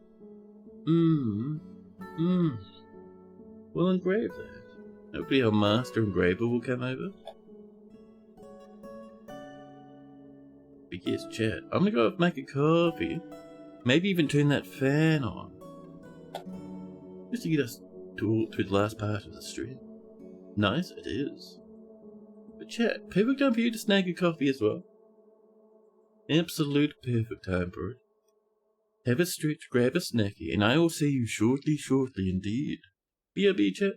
We'll engrave that. Hopefully our master engraver will come over. But yes, Chad, I'm gonna go make a coffee. Maybe even turn that fan on. Just to get us to the last part of the stream. Nice, it is. But Chad, perfect time for you to snag a coffee as well. Absolute perfect time for it. Have a stretch, grab a snacky, and I will see you shortly indeed. B.R.B. Chat.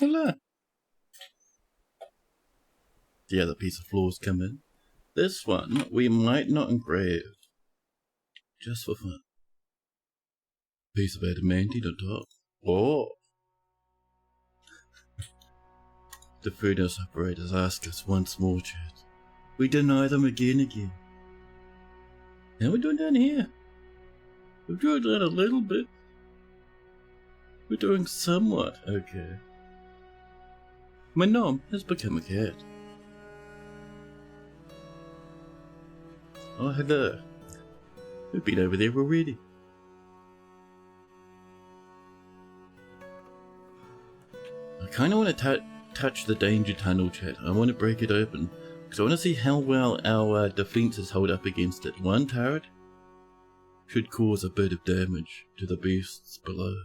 Hello. The other piece of floor's come in. This one we might not engrave. Just for fun. Piece of adamantine on top. Oh! The furnace operators ask us once more, chat. We deny them again. How we doing down here? We've drilled down a little bit. We're doing somewhat okay. My gnome has become a cat. Oh, hello. We've been over there already. I kind of want to touch the danger tunnel, chat. I want to break it open. Because I want to see how well our defences hold up against it. One turret should cause a bit of damage to the beasts below.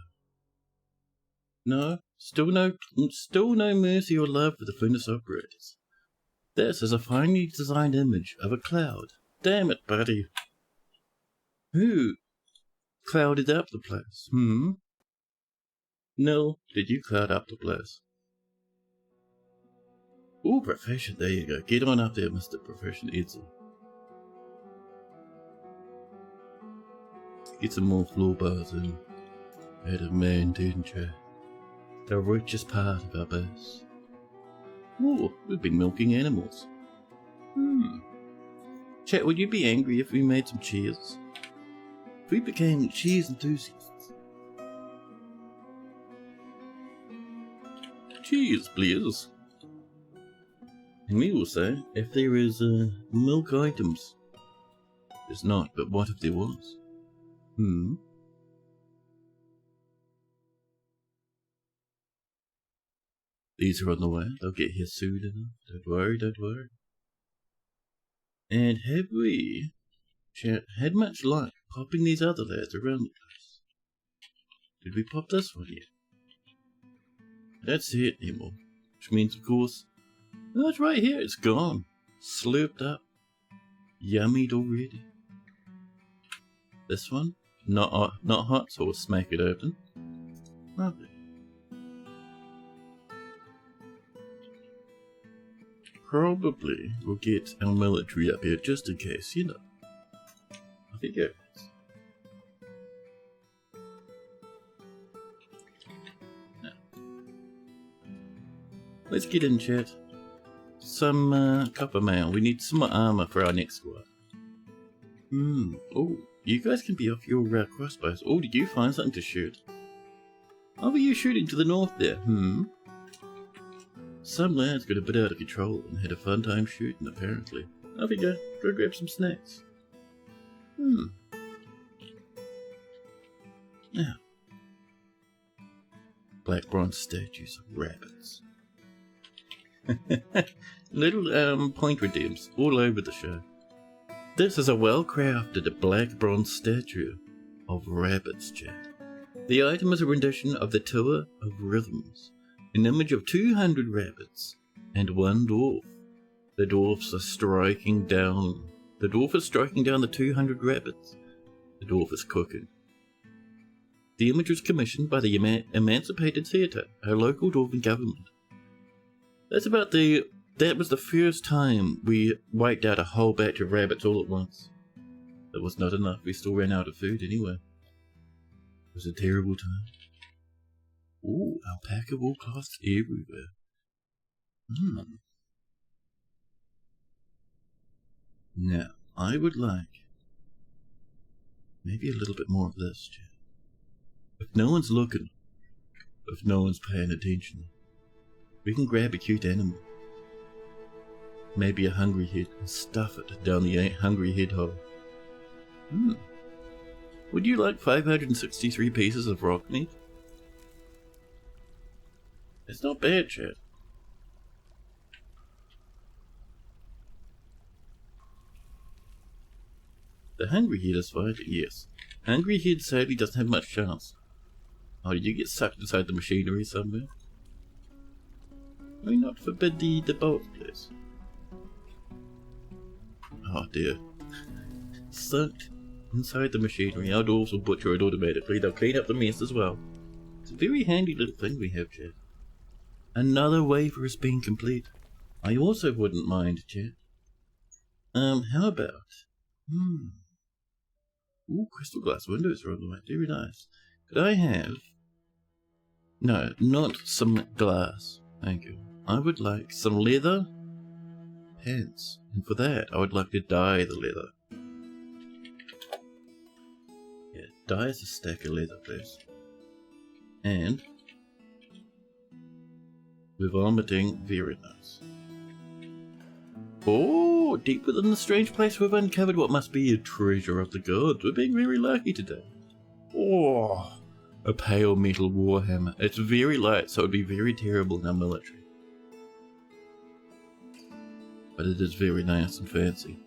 No? Still no mercy or love for the furnace operators. This is a finely designed image of a cloud. Damn it, buddy. Who clouded up the place? No, did you cloud up the place? Ooh, Profession, there you go. Get on up there, Mr. Profession Edsel. Get some more floor bars in. Adamantine chair. The richest part of our base. Ooh, we've been milking animals. Chat, would you be angry if we made some cheers? If we became cheese enthusiasts? Cheers, please. And we will say, if there is milk items. There's not, but what if there was? These are on the way. They'll get here soon enough. Don't worry. And have we, chat, had much luck popping these other lads around the place? Did we pop this one yet? I don't see it anymore. Which means, of course, oh, it's right here. It's gone. Slurped up. Yummied already. This one? Not hot, so we'll smack it open. Lovely. Probably we'll get our military up here just in case, you know. Off it goes. Now, let's get in, chat. Some copper mail. We need some more armor for our next squad. Oh, you guys can be off your crossbows. Oh, did you find something to shoot? How were you shooting to the north there? Some lads got a bit out of control and had a fun time shooting, apparently. Off you go. Go grab some snacks. Now. Black bronze statues of rabbits. Little point redeems all over the show. This is a well-crafted black bronze statue of rabbits, chat. The item is a rendition of the Tour of Rhythms, an image of 200 rabbits and one dwarf. The dwarf is striking down the 200 rabbits. The dwarf is cooking. The image was commissioned by the Emancipated Theatre, our local dwarven government. That was the first time we wiped out a whole batch of rabbits all at once. That was not enough. We still ran out of food anyway. It was a terrible time. Ooh, alpaca wool cloths everywhere. Now, I would like maybe a little bit more of this, chat. If no one's looking, if no one's paying attention, we can grab a cute animal. Maybe a hungry head and stuff it down the hungry head hole. Would you like 563 pieces of rock meat? It's not bad, chat. The hungry head is fine, yes. Hungry head sadly doesn't have much chance. Oh, did you get sucked inside the machinery somewhere? Why not forbid the bolt, please? Oh dear. Sucked inside the machinery. Our dwarves will butcher it automatically. They'll clean up the mess as well. It's a very handy little thing we have, chat. Another waiver has been complete. I also wouldn't mind, chat. How about... Ooh, crystal glass windows are on the way. Very nice. Could I have... No, not some glass. Thank you. I would like some leather pants. And for that, I would like to dye the leather. Yeah, dye us a stack of leather, please. And... we're vomiting. Very nice. Oh, deep within the strange place we've uncovered what must be a treasure of the gods. We're being very lucky today. Oh, a pale metal warhammer. It's very light, so it would be very terrible in our military. But it is very nice and fancy.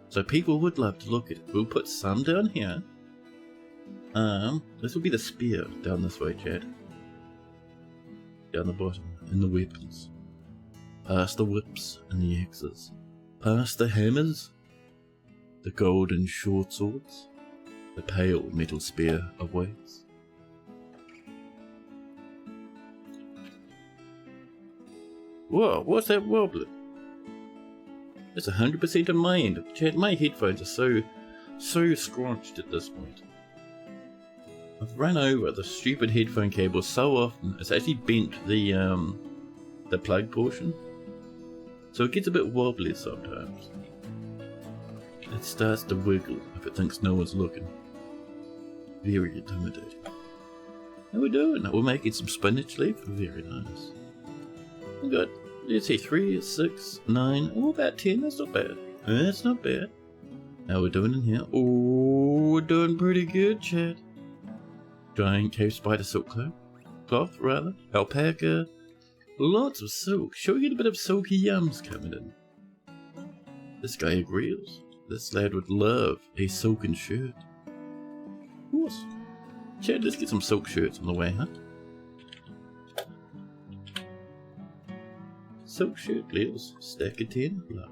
So people would love to look at it. We'll put some down here. This will be the spear down this way, Chad. Down the bottom, and the weapons. Past the whips and the axes. Past the hammers, the golden short swords, the pale metal spear of weights. Whoa, what's that wobbling? It's 100% on my end. Chat, my headphones are so scrunched at this point. I've run over the stupid headphone cable so often, it's actually bent the plug portion. So it gets a bit wobbly sometimes. It starts to wiggle if it thinks no one's looking. Very intimidating. How we doing? We're making some spinach leaf. Very nice. We got, let's see, 3, 6, 9, oh, about 10. That's not bad. That's not bad. How we doing in here? Oh, we're doing pretty good, chat. Giant cave spider silk cloth, rather. Alpaca. Lots of silk. Sure, we get a bit of silky yums coming in. This guy agrees. This lad would love a silken shirt. Of course. Chad, let's get some silk shirts on the way, huh? Silk shirt, please. Stack of 10. Look.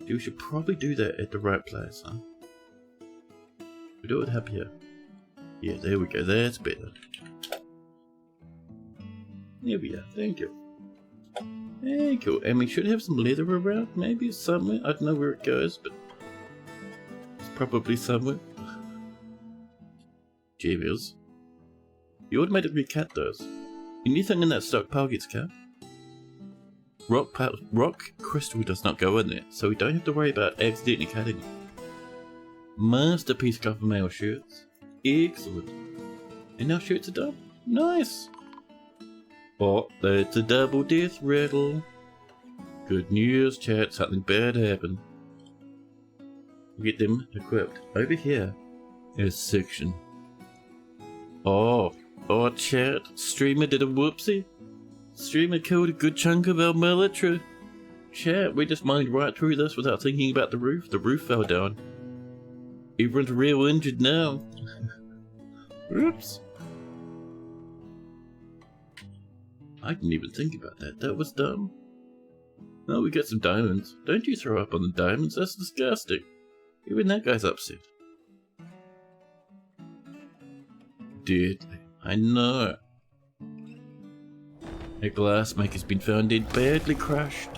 We should probably do that at the right place, huh? We do it up here. Yeah, there we go. That's better. There we are, thank you. Thank you. And we should have some leather around, maybe somewhere. I don't know where it goes, but it's probably somewhere. Jeeves. You automatically cut those. Anything in that stockpile gets cut. Rock crystal does not go in there, so we don't have to worry about accidentally cutting it. Masterpiece copper mail shirts. Excellent. And now shirts are done. Nice. Oh, that's a double death rattle. Good news, chat. Something bad happened. Get them equipped. Over here is section. Oh, chat. Streamer did a whoopsie. Streamer killed a good chunk of our military. Chat, we just mined right through this without thinking about the roof. The roof fell down. Everyone's real injured now. Oops. I didn't even think about that. That was dumb. Oh, we got some diamonds. Don't you throw up on the diamonds. That's disgusting. Even that guy's upset. Deadly. I know. A glassmaker's been found dead, badly crushed.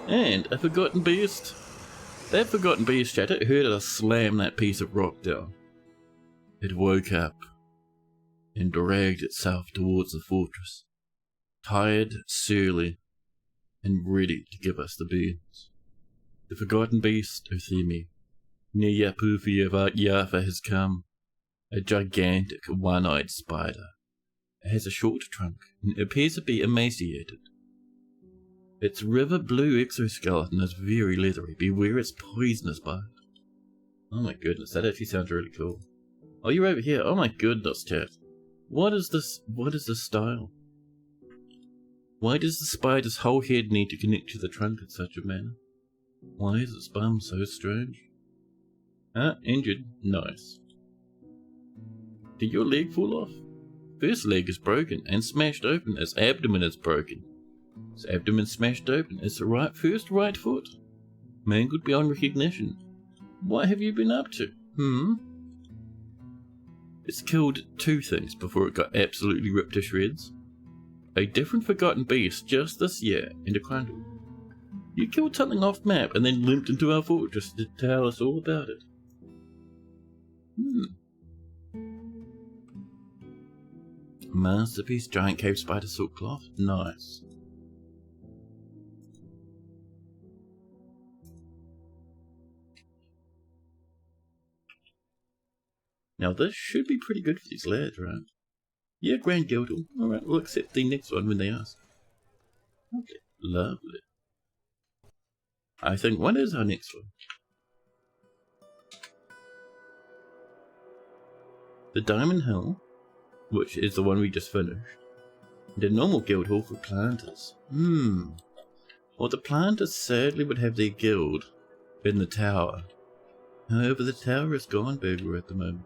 And a forgotten beast. That forgotten beast, chat, it heard us slam that piece of rock down. It woke up and dragged itself towards the fortress. Tired, surly, and ready to give us the beans. The forgotten beast, Uthimi, Nyapufi of Yafa has come. A gigantic, one-eyed spider. It has a short trunk and appears to be emaciated. Its river blue exoskeleton is very leathery. Beware its poisonous bite. Oh my goodness, that actually sounds really cool. Oh, you're over here. Oh my goodness, chat. What is this? What is this style? Why does the spider's whole head need to connect to the trunk in such a manner? Why is its bum so strange? Ah, injured. Nice. Did your leg fall off? First leg is broken and smashed open. Its abdomen is broken. Its abdomen smashed open. Its first right foot mangled beyond recognition. What have you been up to? It's killed 2 things before it got absolutely ripped to shreds. A different forgotten beast just this year in the Chronicle. You killed something off map and then limped into our fortress to tell us all about it. Masterpiece, giant cave spider silk cloth. Nice. Now this should be pretty good for these lads, right? Yeah, Grand Guildhall. Alright, we'll accept the next one when they ask. Okay, lovely. I think what is our next one? The Diamond Hill, which is the one we just finished. The normal guild hall for planters. Well, the planters sadly would have their guild in the tower. However, the tower is gone burger at the moment.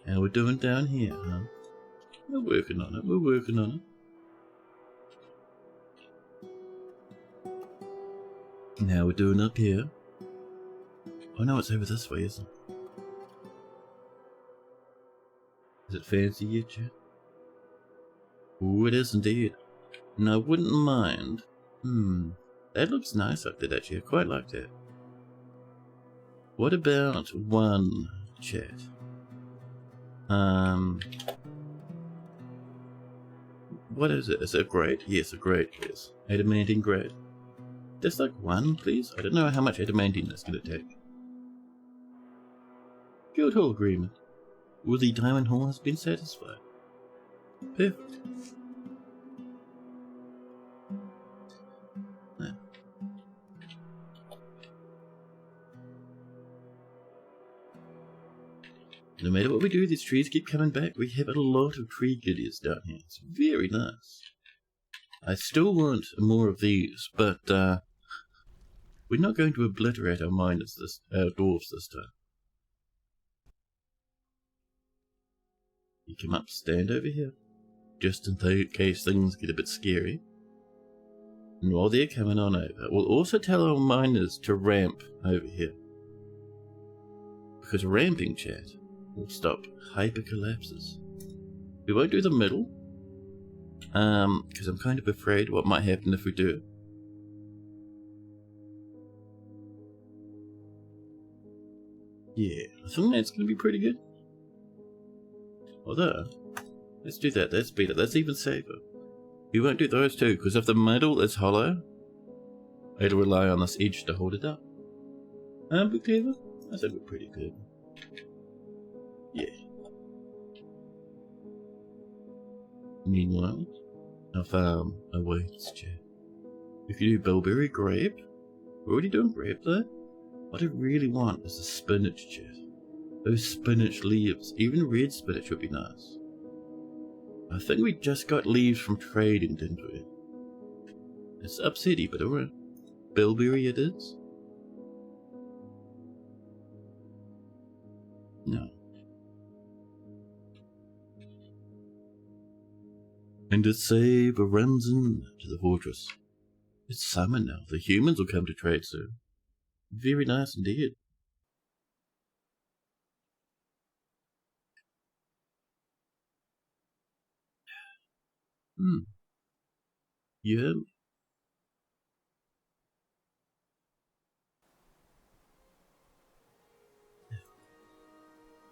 How we're doing down here, huh? We're working on it, we're working on it. Now we're doing up here. Oh no, it's over this way, isn't it? Is it fancy yet, chat? Oh, it is indeed. And I wouldn't mind. That looks nice up there, actually. I quite like that. What about one, chat? What is it? Is it a grade? Yes, a grade, yes. Adamantine grade. Just like one, please? I don't know how much adamantine that's going to take. Guildhall agreement. Well, the Diamond Hall has been satisfied. Perfect. Now. No matter what we do, these trees keep coming back. We have a lot of tree giddies down here. It's very nice. I still want more of these, but we're not going to obliterate our miners, our dwarves this time. You come up, stand over here, just in case things get a bit scary. And while they're coming on over, we'll also tell our miners to ramp over here. Because ramping, chat, will stop hyper collapses. We won't do the middle, because I'm kind of afraid what might happen if we do. Yeah, I think that's going to be pretty good. Although, let's do that, that's better, that's even safer. We won't do those two, because if the middle is hollow, it'll rely on this edge to hold it up. Aren't we clever? I think we're pretty good. Yeah. Meanwhile, our farm awaits, chat. We could do bilberry grape. We're already doing grape though. What I really want is the spinach, chat. Those spinach leaves, even red spinach would be nice. I think we just got leaves from trading, didn't we? It's upsetty, but alright. Bilberry it is. No. And its saber runs into the fortress. It's summer now. The humans will come to trade soon. Very nice indeed. Yeah.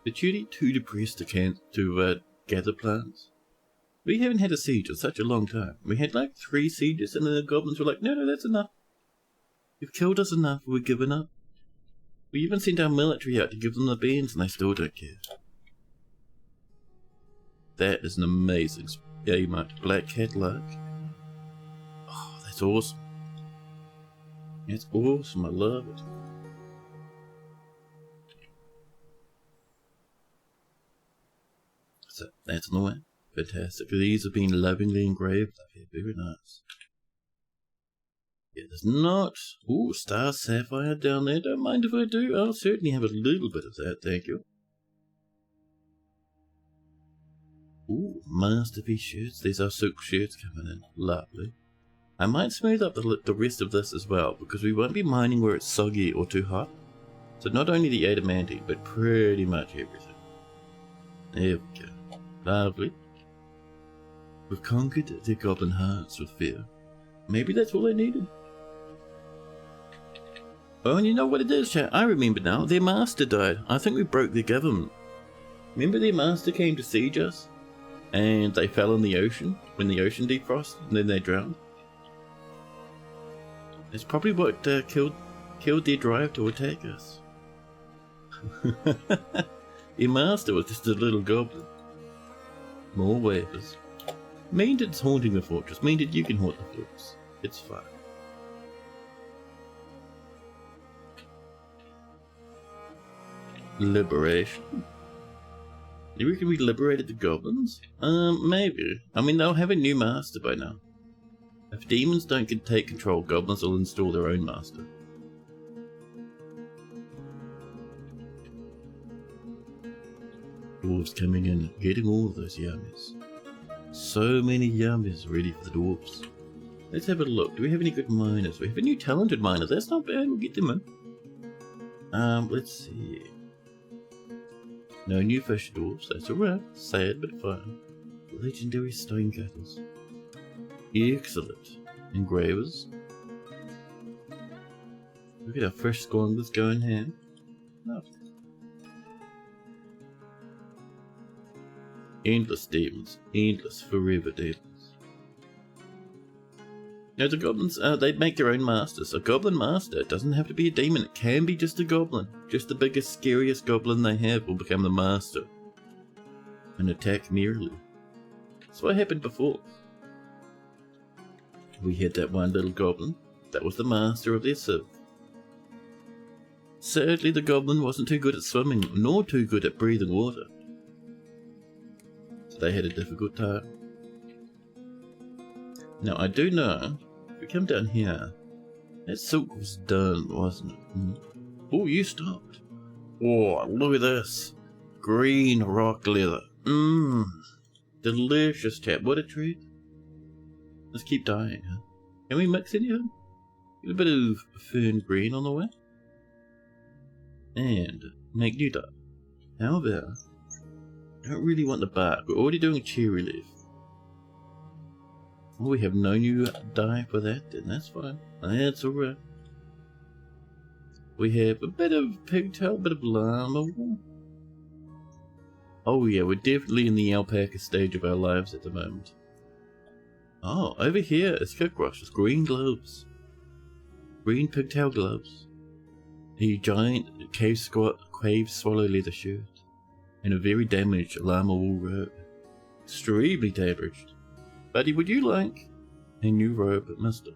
The duty too depressed to gather plants. We haven't had a siege in such a long time. We had like 3 sieges and then the goblins were like, no, that's enough. You've killed us enough, we're giving up. We even sent our military out to give them the beans and they still don't care. That is an amazing game. Black Cat luck. Oh, that's awesome. That's awesome, I love it. So, that's on the way. Fantastic. These have been lovingly engraved up here. Very nice. Yeah, there's not... Ooh, Star Sapphire down there. Don't mind if I do. I'll certainly have a little bit of that, thank you. Ooh, masterpiece shirts. These are silk shirts coming in. Lovely. I might smooth up the rest of this as well, because we won't be mining where it's soggy or too hot. So not only the adamantine, but pretty much everything. There we go. Lovely. We've conquered their goblin hearts with fear. Maybe that's all they needed. Oh, and you know what it is, chat? I remember now. Their master died. I think we broke their government. Remember their master came to siege us? And they fell in the ocean when the ocean defrosted and then they drowned? That's probably what killed their drive to attack us. Their master was just a little goblin. More waivers. Meanted's haunting the fortress. Meanted, you can haunt the fortress. It's fine. Liberation. You reckon we liberated the goblins? Maybe. I mean, they'll have a new master by now. If demons don't take control, goblins will install their own master. Dwarves coming in, getting all of those yummies. So many yummies ready for the dwarves. Let's have a look. Do we have any good miners? We have a new talented miner. That's not bad. We'll get them in. Let's see. No new fish dwarves. That's alright. Sad but fun. Legendary stonecutters. Excellent. Engravers. Look at our fresh squanglers going ham. Lovely. Endless demons. Endless forever demons. Now the goblins, they'd make their own masters. A goblin master, it doesn't have to be a demon, it can be just a goblin. Just the biggest, scariest goblin they have will become the master. And attack merely. That's what happened before. We had that one little goblin, that was the master of their civ. Sadly the goblin wasn't too good at swimming, nor too good at breathing water. So they had a difficult time. Now I do know, if we come down here, that silk was done, wasn't it? Oh, you stopped. Oh, look at this. Green rock leather. Delicious, chap. What a treat. Let's keep dying, huh? Can we mix anything? Get a bit of fern green on the way. And make new dye. How about, I don't really want the bark. We're already doing cherry leaf. Oh, we have no new dye for that, then that's fine. That's alright. We have a bit of pigtail, a bit of llama. Oh yeah, we're definitely in the alpaca stage of our lives at the moment. Oh, over here is Cookrush with green gloves. Green pigtail gloves. A giant cave swallow leather shirt. And a very damaged llama wool robe. Extremely damaged. Buddy, would you like a new robe, mister?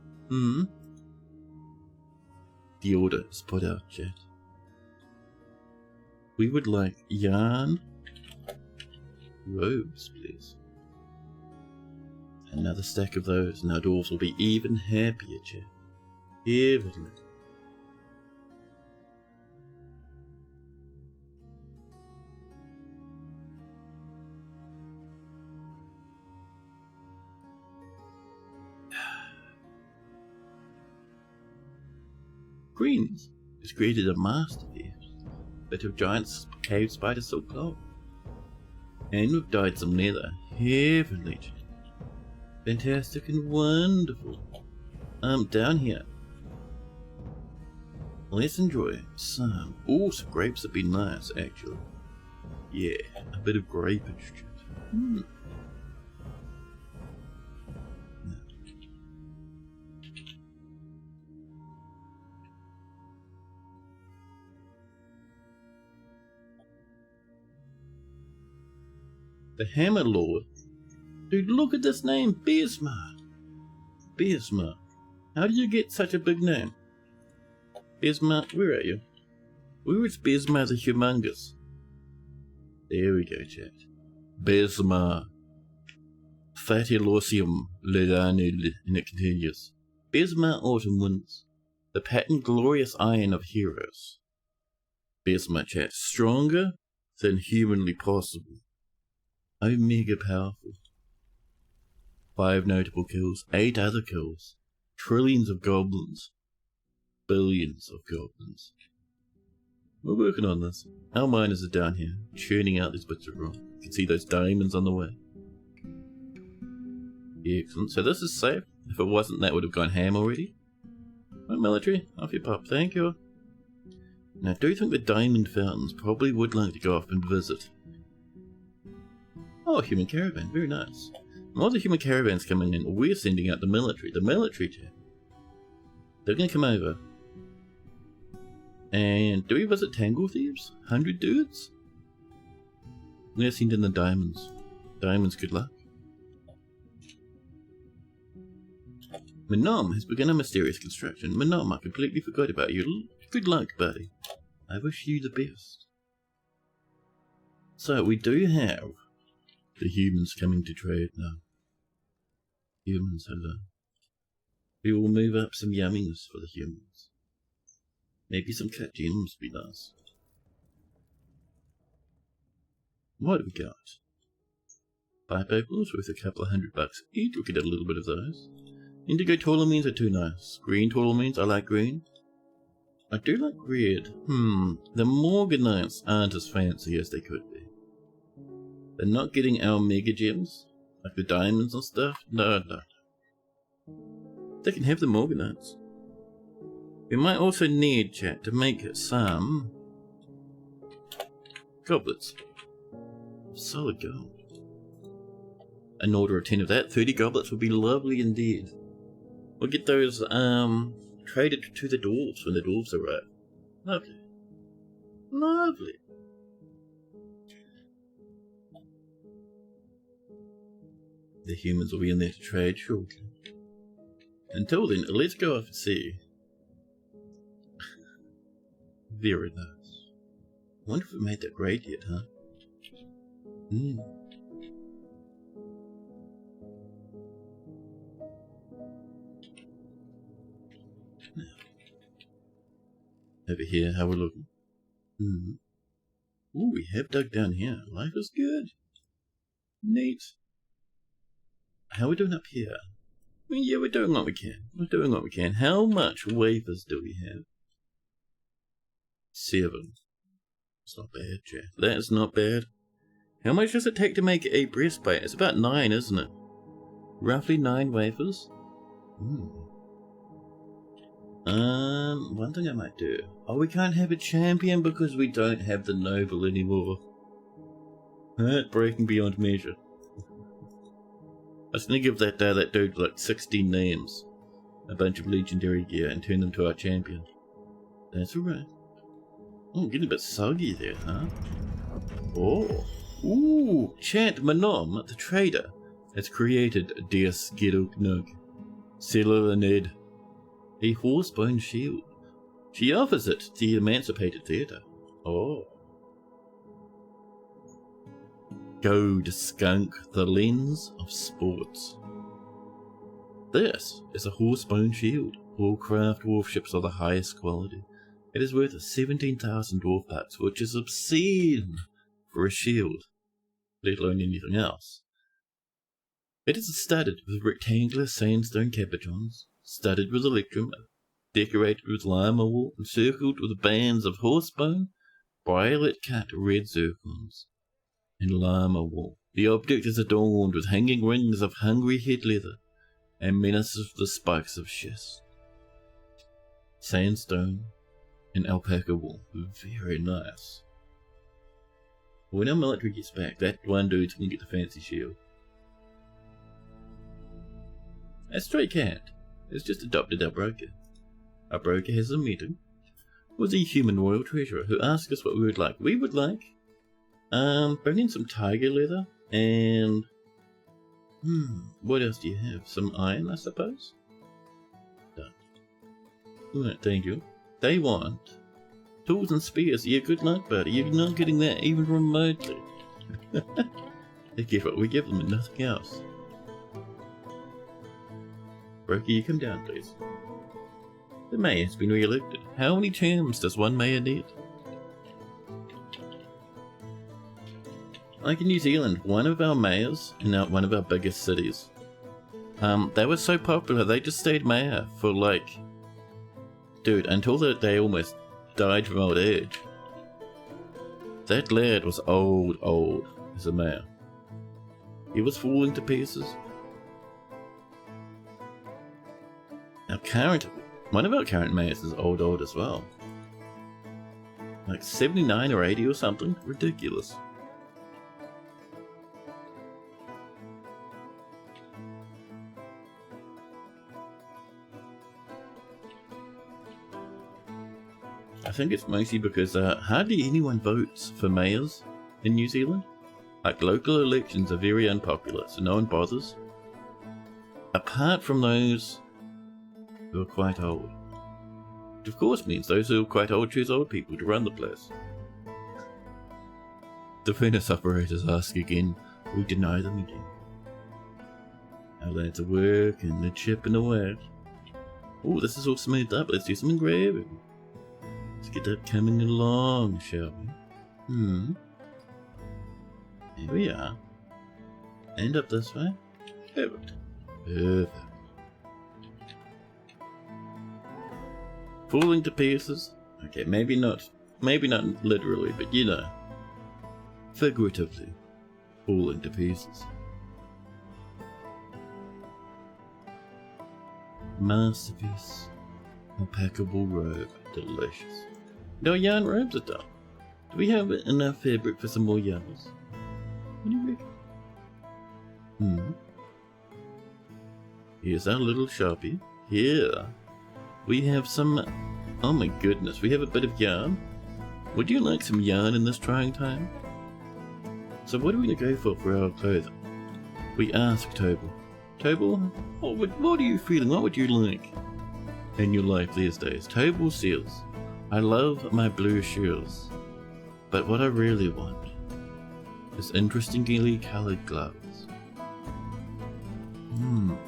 The order is put out, chat. We would like yarn robes, please. Another stack of those, and our dwarves will be even happier, chat. Heavenly. Greens has created a masterpiece, bit of giant cave spider silk cloth. And we've dyed some leather. Heavenly. Fantastic and wonderful. Down here. Let's enjoy some. Oh, some grapes would be nice, actually. Yeah, a bit of grapeage. The Hammer Lord. Dude, look at this name, Beersma. Beersma. How do you get such a big name? Beersma, where are you? Where is Beersma the Humongous? There we go, chat. Beersma. Fatilosium ledanil, and it continues. Beersma Autumn Winds. The patent glorious iron of heroes. Beersma, chat. Stronger than humanly possible. Omega powerful. 5 notable kills, 8 other kills, trillions of goblins, billions of goblins. We're working on this. Our miners are down here, churning out these bits of rock. You can see those diamonds on the way. Excellent. So this is safe. If it wasn't, that would have gone ham already. Right, military, off you pop. Thank you. Now, I do think the diamond fountains probably would like to go off and visit. Oh, human caravan. Very nice. While the human caravan's coming in, we're sending out the military. The military chat. They're going to come over. And do we visit Tangle Thieves? 100 dudes? I'm going to send in the diamonds. Diamonds, good luck. Manom has begun a mysterious construction. Manom, I completely forgot about you. Good luck, buddy. I wish you the best. So, we do have the humans coming to trade now. Humans, hello. We will move up some yummies for the humans. Maybe some cut gems would be nice. What have we got? Pipe opals worth a couple of $100 each. We could get a little bit of those. Indigo tourmaline are too nice. Green tourmaline, I like green. I do like red. The Morganites aren't as fancy as they could be. They're not getting our mega gems, like the diamonds and stuff. No. They can have the Morganites. We might also need, chat, to make some goblets. Solid gold. An order of 10 of that. 30 goblets would be lovely indeed. We'll get those traded to the dwarves when the dwarves arrive. Lovely. Lovely. The humans will be in there to trade shortly. Until then, let's go off and see. Very nice. I wonder if we made that grade yet, huh? Over here, how we're looking. Ooh, we have dug down here. Life is good. Neat. How are we doing up here? I mean, yeah, we're doing what we can. We're doing what we can. How much wafers do we have? 7. It's not bad, Jack. That is not bad. How much does it take to make a breastplate? It's about 9, isn't it? Roughly 9 wafers. One thing I might do. Oh, we can't have a champion because we don't have the noble anymore. Heartbreaking beyond measure. I was gonna give that dude like 16 names, a bunch of legendary gear, and turn them to our champion. That's alright. Oh, I'm getting a bit soggy there, huh? Oh. Ooh, Chant Manom, the trader, has created Dear Skidognog, Cellular Ned, a horsebone shield. She offers it to the Emancipated Theatre. Oh. Goad Skunk, the lens of sports. This is a horsebone shield. All craft dwarf ships are the highest quality. It is worth 17,000 dwarf bucks, which is obscene for a shield, let alone anything else. It is studded with rectangular sandstone capuchons, studded with electrum, decorated with llama wool, encircled with bands of horsebone, violet-cut red zircons, and llama wool. The object is adorned with hanging rings of hungry head leather and menaces of the spikes of schist. Sandstone and alpaca wool. Very nice. When our military gets back, that one dude's gonna get the fancy shield. A stray cat has just adopted our broker. Our broker has a meeting with the human royal treasurer who asked us what we would like. We would like bring in some tiger leather and what else do you have? Some iron, I suppose? Done. Alright, thank you. They want tools and spears. Yeah, good luck, buddy. You're not getting that even remotely. They get what we give them and nothing else. Brokey, you come down, please. The mayor has been re-elected. How many terms does one mayor need? Like in New Zealand, one of our mayors in one of our biggest cities, they were so popular they just stayed mayor for like, dude, until they almost died from old age. That lad was old. as a mayor. He was falling to pieces. One of our current mayors is old as well. Like 79 or 80 or something. Ridiculous. I think it's mostly because hardly anyone votes for mayors in New Zealand. Like, local elections are very unpopular, so no one bothers. Apart from those who are quite old. Which of course means those who are quite old choose old people to run the place. The furnace operators ask again. We deny them again. Our lads are working, they're chipping away. Oh, this is all smoothed up. Let's do some engraving. Let's get that coming along, shall we? Here we are. And up this way. Perfect. Perfect. Falling to pieces. Okay, maybe not literally, but you know. Figuratively. Falling to pieces. Masterpiece. Impeccable robe. Delicious. No yarn robes are done. Do we have enough fabric for some more yarns? What do you reckon? Here's our little sharpie. Here we have some. Oh my goodness, we have a bit of yarn. Would you like some yarn in this trying time? So what are we going to go for our clothing? We ask Tobel. Tobel, what are you feeling? What would you like in your life these days? Tobel says, I love my blue shoes, but what I really want is interestingly coloured gloves.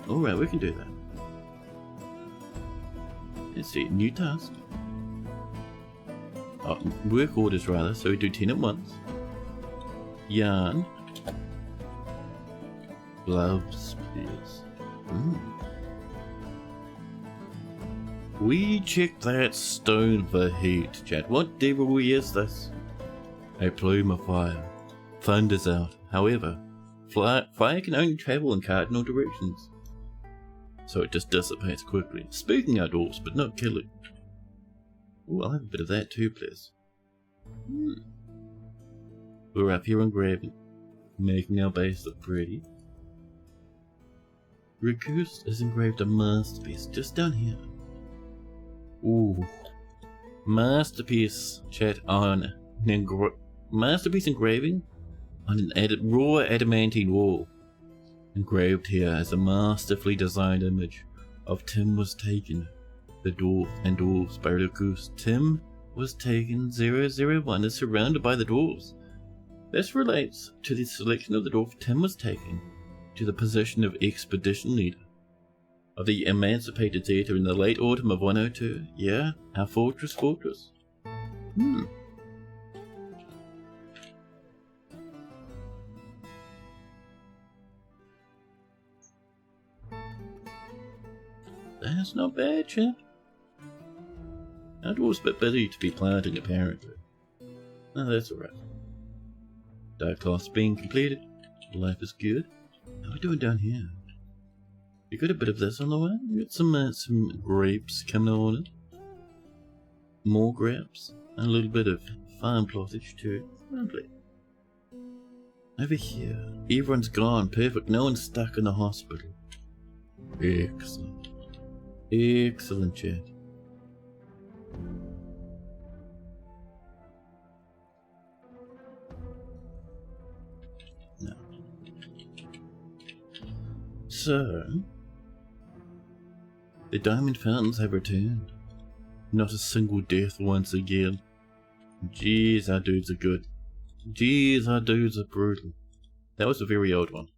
Alright, we can do that. Let's see, new task. Oh, work orders rather, so we do 10 at once. Yarn. Gloves, please. We check that stone for heat, chat. What devilry is this? A plume of fire. Thunders out. However, fire can only travel in cardinal directions, so it just dissipates quickly. Speaking our dwarves, but not killing. Ooh, I'll have a bit of that too, please. We're up here engraving, making our base look pretty. Recuse has engraved a masterpiece just down here. Ooh. Masterpiece, chat, on masterpiece engraving on an raw adamantine wall. Engraved here as a masterfully designed image of Tim Was Taken, the dwarf and dwarves by Recuse. Tim Was Taken 001 is surrounded by the dwarves. This relates to the selection of the dwarf Tim Was Taken to the position of expedition leader of the Emancipated Theatre in the late autumn of 102. Yeah, our fortress. That's not bad, chap. Our dwarf's a bit busy to be planting, apparently. No, that's alright. Dark cloth's being completed. Life is good. How are we doing down here? We got a bit of this on the way. We got some grapes coming on it. More grapes. And a little bit of farm plottage too. Lovely. Over here. Everyone's gone. Perfect. No one's stuck in the hospital. Excellent. Excellent, chat. No. So, the diamond fountains have returned. Not a single death once again. Jeez, our dudes are good. Jeez, our dudes are brutal. That was a very old one.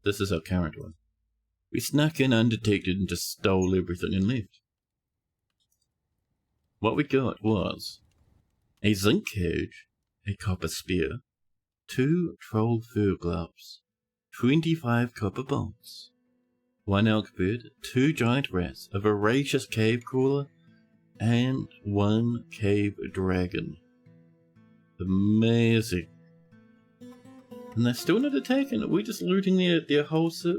This is our current one. We snuck in undetected and just stole everything and left. What we got was a zinc cage, a copper spear, 2 troll fur gloves, 25 copper bolts, 1 elk bird, 2 giant rats, a voracious cave crawler, and 1 cave dragon. Amazing. And they're still not attacking. Are we just looting their whole civ?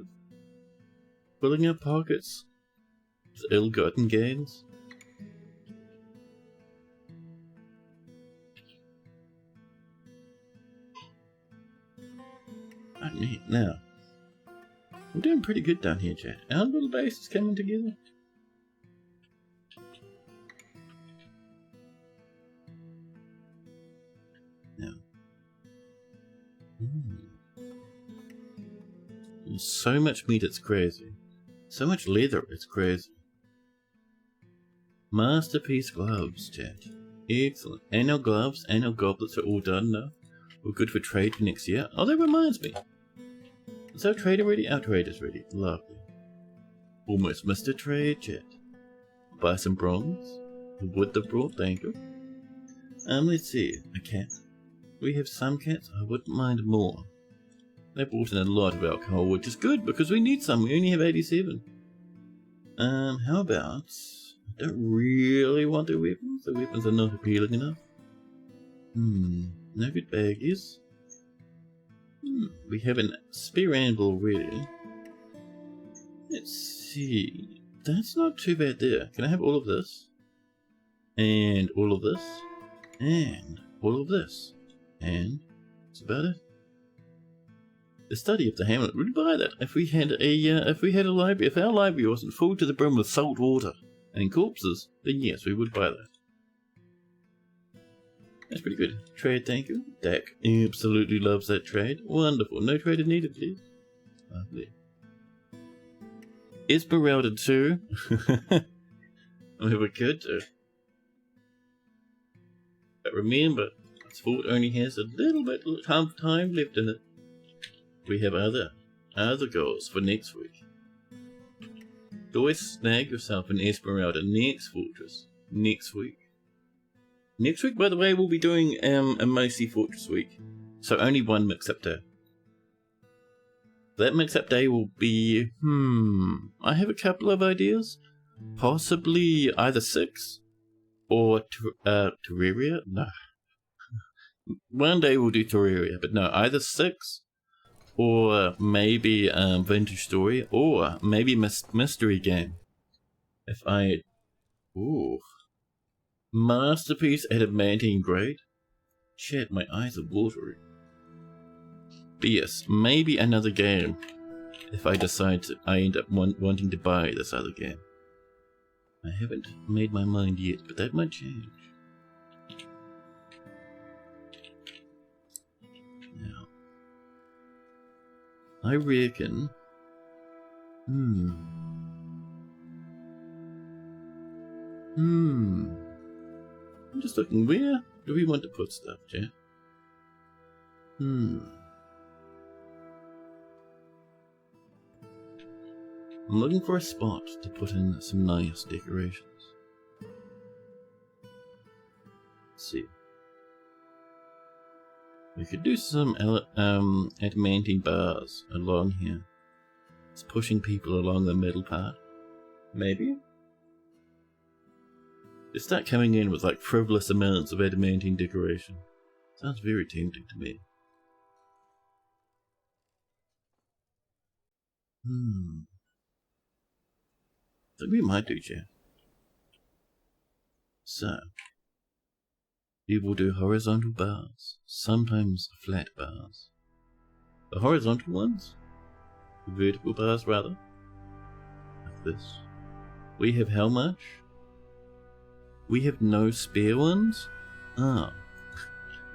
Filling our pockets with ill-gotten gains? Right, neat. Now, we're doing pretty good down here, chat. Our little base is coming together. Now, there's so much meat, it's crazy. So much leather, it's crazy. Masterpiece gloves, chat. Excellent. And our gloves and our goblets are all done now. We're good for trade for next year. Oh, that reminds me. Is our trader ready? Our trader's ready. Lovely. Almost missed a trade, chat. Buy some bronze. The wood they brought, thank you. Let's see. A cat. We have some cats. I wouldn't mind more. They brought in a lot of alcohol, which is good because we need some. We only have 87. How about... I don't really want the weapons. The weapons are not appealing enough. No good baggies. We have a spear anvil already. Let's see. That's not too bad there. Can I have all of this? And all of this? And all of this? And that's about it. The study of the Hamlet would buy that if we had a library. If our library wasn't full to the brim with salt water and corpses, then yes, we would buy that. That's pretty good. Trade, thank you. Dak absolutely loves that trade. Wonderful. No trader needed, please. Lovely. Esmeralda too. We could do. But remember, this fort only has a little bit of time left in it. We have other goals for next week. Always snag yourself an Esmeralda next fortress. Next week. Next week, by the way, we'll be doing a mostly fortress week. So only one mix-up day. That mix-up day will be... I have a couple of ideas. Possibly either 6 or Terraria. No. One day we'll do Terraria, but no, either 6 or maybe Vintage Story or maybe Mystery Game. If I... Ooh. Masterpiece Adamantine Grade. Chat, my eyes are watering. But yes, maybe another game. If I decide I end up wanting to buy this other game. I haven't made my mind yet, but that might change. Now, I reckon... I'm just looking, where do we want to put stuff, chat? I'm looking for a spot to put in some nice decorations. Let's see. We could do some adamantine bars along here. It's pushing people along the middle part. Maybe? They start coming in with like frivolous amounts of adamantine decoration. Sounds very tempting to me. So we might do, chat. So, we will do horizontal bars, sometimes flat bars. The horizontal ones, vertical bars rather, like this. We have how much? We have no spare ones? Ah.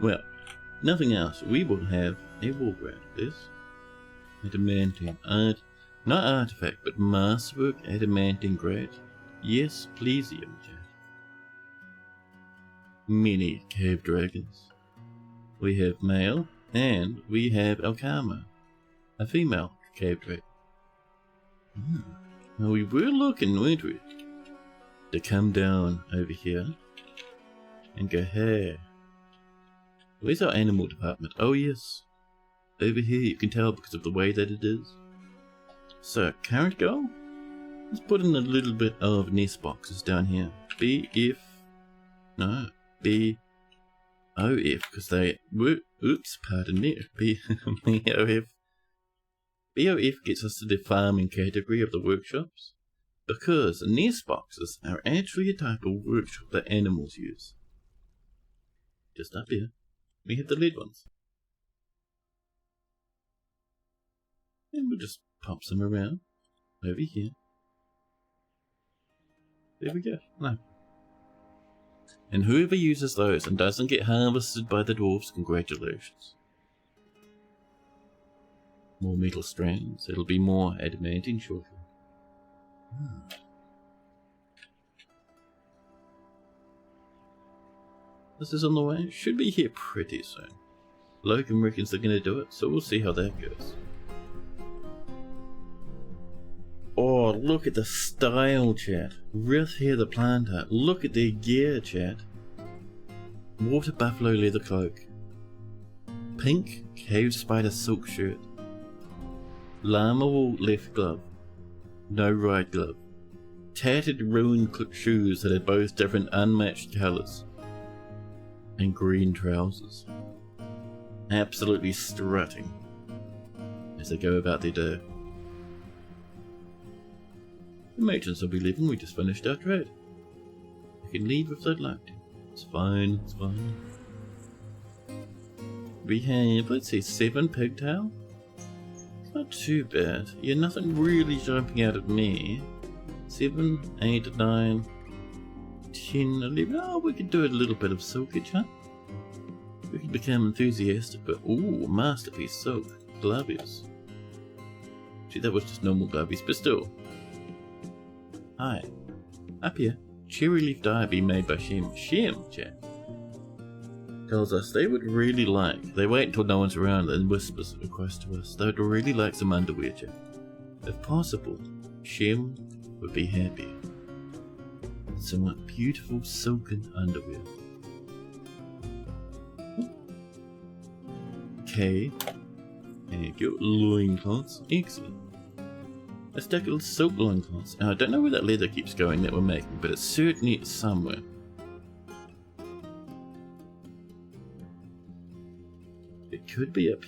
Well, nothing else. We will have a wall grant. This. Adamantine art. Not artifact, but masterwork adamantine grade. Yes, please, young chat. Many cave dragons. We have male, and we have Alkama, a female cave dragon. Now we were looking, weren't we, to come down over here and go, hey, where's our animal department? Oh yes, over here. You can tell because of the way that it is. So, current goal? Let's put in a little bit of nest boxes down here. OF, because they... Oops, pardon me. BOF. BOF gets us to the farming category of the workshops, because nest boxes are actually a type of workshop that animals use. Just up here, we have the lead ones. And we'll just pop some around over here. There we go. No. And whoever uses those and doesn't get harvested by the dwarves, congratulations. More metal strands. It'll be more adamantine shortly. This is on the way. Should be here pretty soon. Logan reckons they're gonna do it, so we'll see how that goes. Oh, look at the style, chat. Riff here, the planter. Look at their gear, chat. Water buffalo leather cloak. Pink cave spider silk shirt. Llama wool left glove. No right glove. Tattered ruined shoes that are both different unmatched colours. And green trousers. Absolutely strutting as they go about their day. The merchants will be leaving. We just finished our trade. You can leave if they'd like to. It's fine, it's fine. We have, let's see, 7 pigtail. It's not too bad. Yeah, nothing really jumping out at me. 7, 8, 9, 10, 11. Oh, we could do a little bit of silkage, huh? We could become enthusiastic, but ooh, masterpiece silk. Glovies. Gee, that was just normal glovies, but still. Hi. Up here, cherry leaf dye being made by Shem. Shem, chat. Tells us they would really like, they wait until no one's around and whispers across to us, they would really like some underwear, chat. If possible, Shem would be happy. Some beautiful silken underwear. Okay. And your loincloths. Excellent. A stack of silk loincloths. Now, I don't know where that leather keeps going that we're making, but it's certainly somewhere. It could be up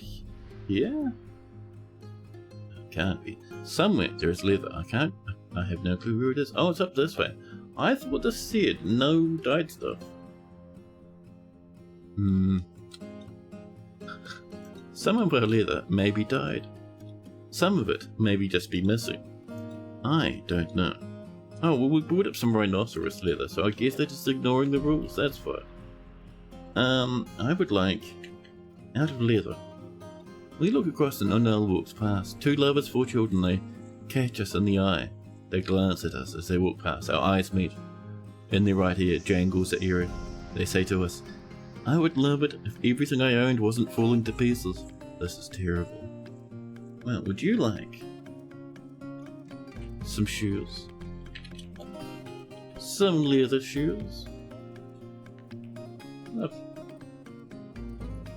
here. It can't be. Somewhere there is leather. I have no clue where it is. Oh, it's up this way. I thought this said no dyed stuff. Some of our leather may be dyed. Some of it may just be missing. I don't know. Oh, well, we brought up some rhinoceros leather, so I guess they're just ignoring the rules, that's fine. I would like, out of leather. We look across and Onel walks past. 2 lovers, 4 children, they catch us in the eye. They glance at us as they walk past. Our eyes meet. In their right ear jangles the earring. They say to us, I would love it if everything I owned wasn't falling to pieces. This is terrible. Well, would you like some shoes? Some leather shoes?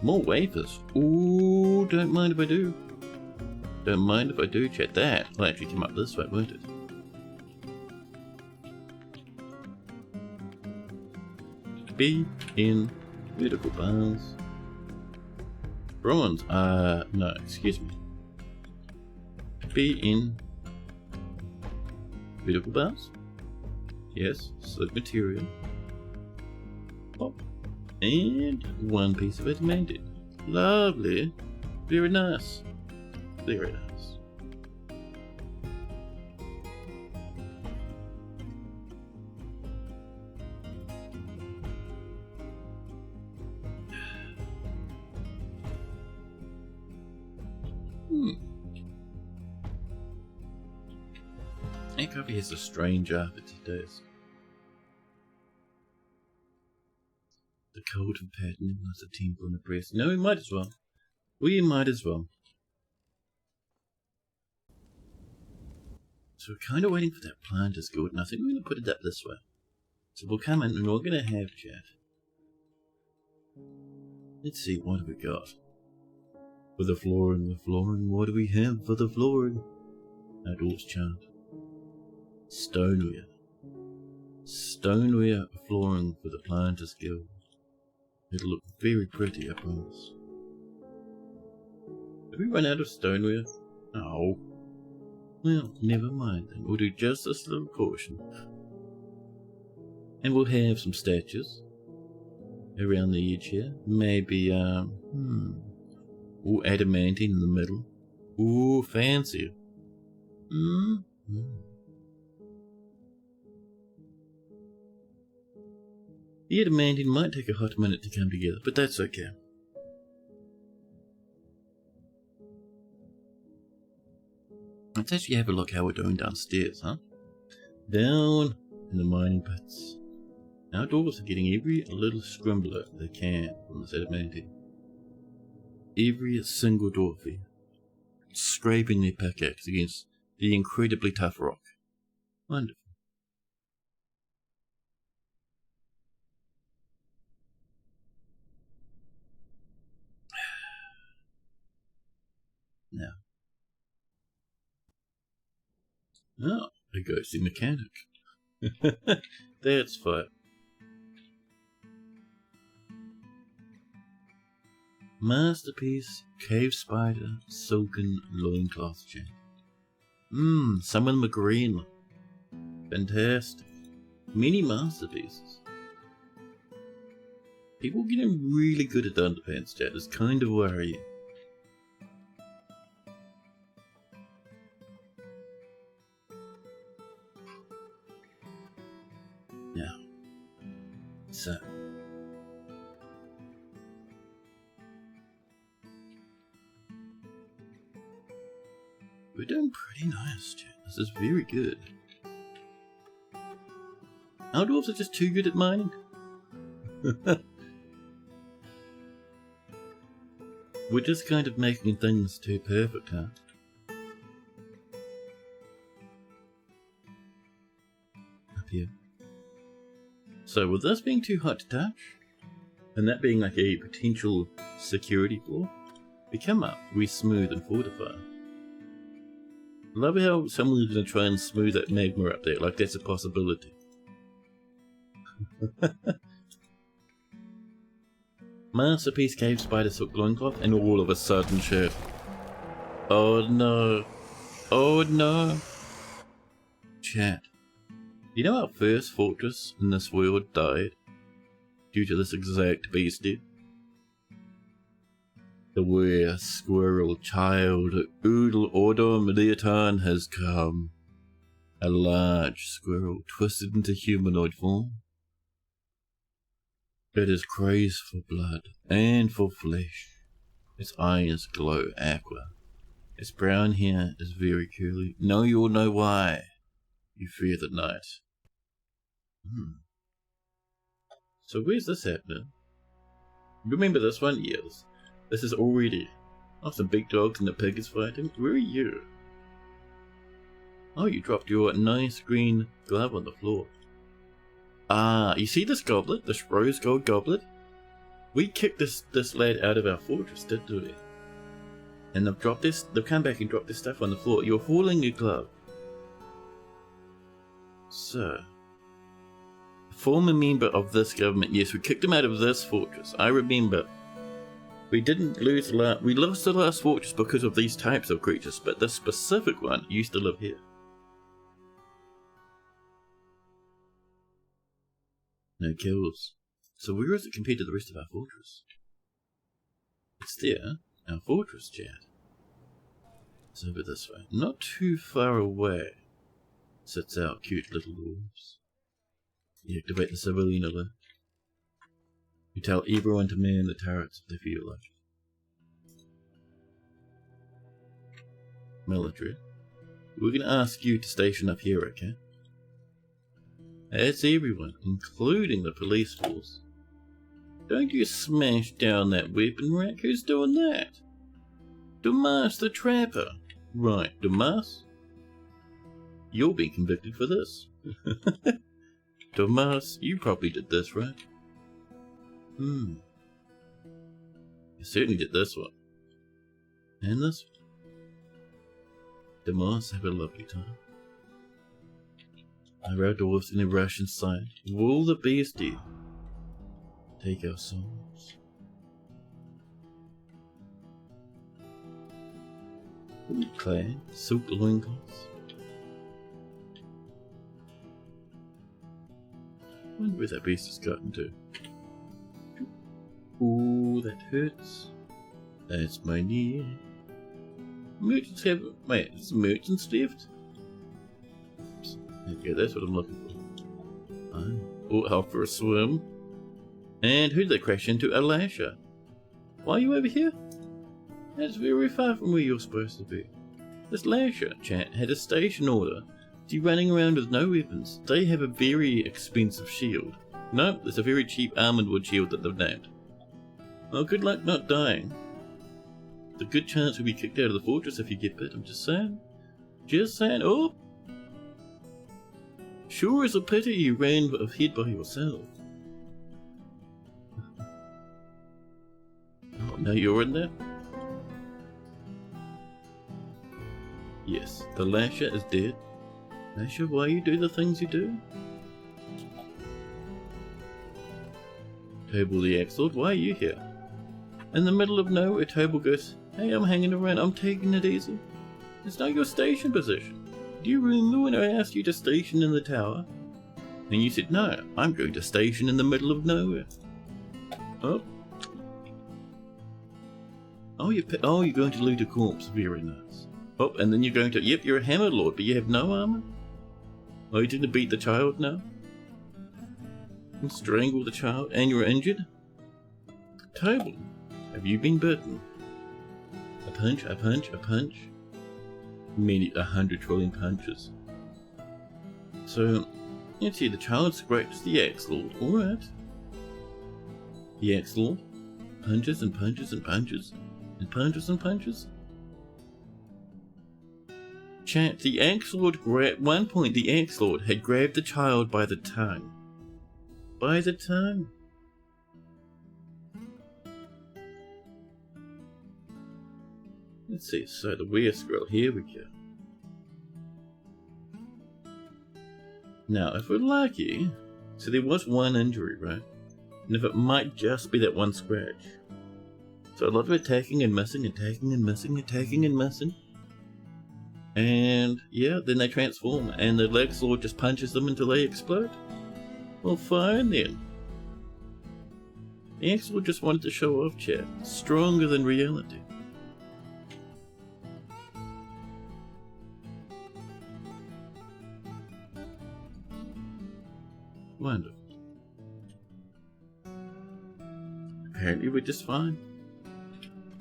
More wafers. Ooh, don't mind if I do. Don't mind if I do, chat. That will actually come up this way, won't it? Be in vertical bars. Bronze. No, excuse me. Be in vertical bars. Yes, silk material. Pop. And 1 piece of adamantine. Lovely. Very nice. Very nice. That coffee has a strange aftertaste. The cold and pattern was a tingle in the breast. No, we might as well. We might as well. So we're kind of waiting for that plant is good, and I think we're going to put it up this way. So we'll come in and we're going to have chat. Let's see, what have we got? For the flooring, what do we have for the flooring? Our dwarf's chant. Stoneware. Stoneware flooring for the Planters Guild. It'll look very pretty, I promise. Have we run out of stoneware? Oh. Well, never mind then. We'll do just this little portion. And we'll have some statues around the edge here. Maybe, ooh, adamantine in the middle. Ooh, fancy. The adamantine might take a hot minute to come together, but that's okay. Let's actually have a look how we're doing downstairs, huh? Down in the mining pits. Our dwarves are getting every little scrimbler they can from this adamantine. Every single dwarfie scraping their pickaxe against the incredibly tough rock. Wonderful. Now. Oh, a ghostly mechanic. That's fine. Masterpiece, cave spider, silken loincloth chain. Some of them are green. Fantastic. Many masterpieces. People getting really good at the underpants chat is kind of worrying. Now, so. We're doing pretty nice, chat. This is very good. Our dwarves are just too good at mining. We're just kind of making things too perfect, huh? Up here. So with this being too hot to touch, and that being like a potential security flaw, we come up, we smooth and fortify. Love how someone's going to try and smooth that magma up there, like that's a possibility. Masterpiece cave spider silk loincloth, and all of a sudden shit. Oh no. Oh no. Chat. You know our first fortress in this world died due to this exact beastie? The were squirrel child Oodle Ordom Leotan has come. A large squirrel twisted into humanoid form. It is crazed for blood and for flesh. Its eyes glow aqua. Its brown hair is very curly. Now you'll know why. You fear the night. So where's this happening? Remember this one? Yes. This is already. Oh, some big dogs and the pig is fighting. Where are you? Oh, you dropped your nice green glove on the floor. Ah, you see this goblet? This rose gold goblet? We kicked this lad out of our fortress, didn't we? And they've come back and dropped this stuff on the floor. You're hauling your glove. So, former member of this government, yes, we kicked him out of this fortress. I remember. We didn't lose we lost the last fortress because of these types of creatures, but this specific one used to live here. No kills. So where is it compared to the rest of our fortress? It's there, our fortress, chat. It's over this way. Not too far away sits our cute little dwarves. You activate the civilian alert. You tell everyone to man the turrets if they feel like it. Military. We're going to ask you to station up here, okay? That's everyone, including the police force. Don't you smash down that weapon rack. Who's doing that? Dumas the Trapper. Right, Dumas? You'll be convicted for this. Dumas, you probably did this, right? You certainly did this one. And this one. Dumas, have a lovely time. Our dwarves in the Russian side. Will the beastie Take our souls. Clay, silk loincloths. I wonder where that beast has gotten to. Ooh, that hurts. That's my knee. Merchants have... Wait, it's merchants left? Oops. Okay, that's what I'm looking for. Oh, off for a swim. And who did they crash into? Alasha. Why are you over here? That's very far from where you're supposed to be. This Lasher chat had a station order to be running around with no weapons. They have a very expensive shield. Nope, there's a very cheap almond wood shield that they've named. Well, good luck not dying. There's a good chance you'll be kicked out of the fortress if you get bit, I'm just saying. Just saying. Oh! Sure is a pity you ran ahead by yourself. Oh, now you're in there? Yes, the Lasher is dead. Lasher, why you do the things you do? Table the Axe-Lord, why are you here? In the middle of nowhere, Table goes, hey, I'm hanging around, I'm taking it easy. It's not your station position. Do you remember when I asked you to station in the tower? And you said, no, I'm going to station in the middle of nowhere. Oh. Oh, you're going to loot a corpse, very nice. Oh, and then you're going to... Yep, you're a Hammer Lord, but you have no armor? Oh, you didn't beat the child now? And strangle the child, and you're injured? Table, have you been bitten? A punch, a punch, a punch. Many 100 trillion punches. So, let's see, the child scratches the Axe-Lord, alright. The Axe-Lord punches and punches and punches, and punches and punches. Chat, the Axe-Lord at one point the Axe-Lord had grabbed the child by the tongue. By the tongue. Let's see, so the weird scroll, here we go. Now, if we're lucky, so there was one injury, right? And if it might just be that one scratch. So a lot of attacking and missing, attacking and missing, attacking and missing. And yeah, then they transform, and the Axe-Lord just punches them until they explode. Well, fine then. The Axe-Lord just wanted to show off, chat. Stronger than reality. Wonderful. Apparently we're just fine.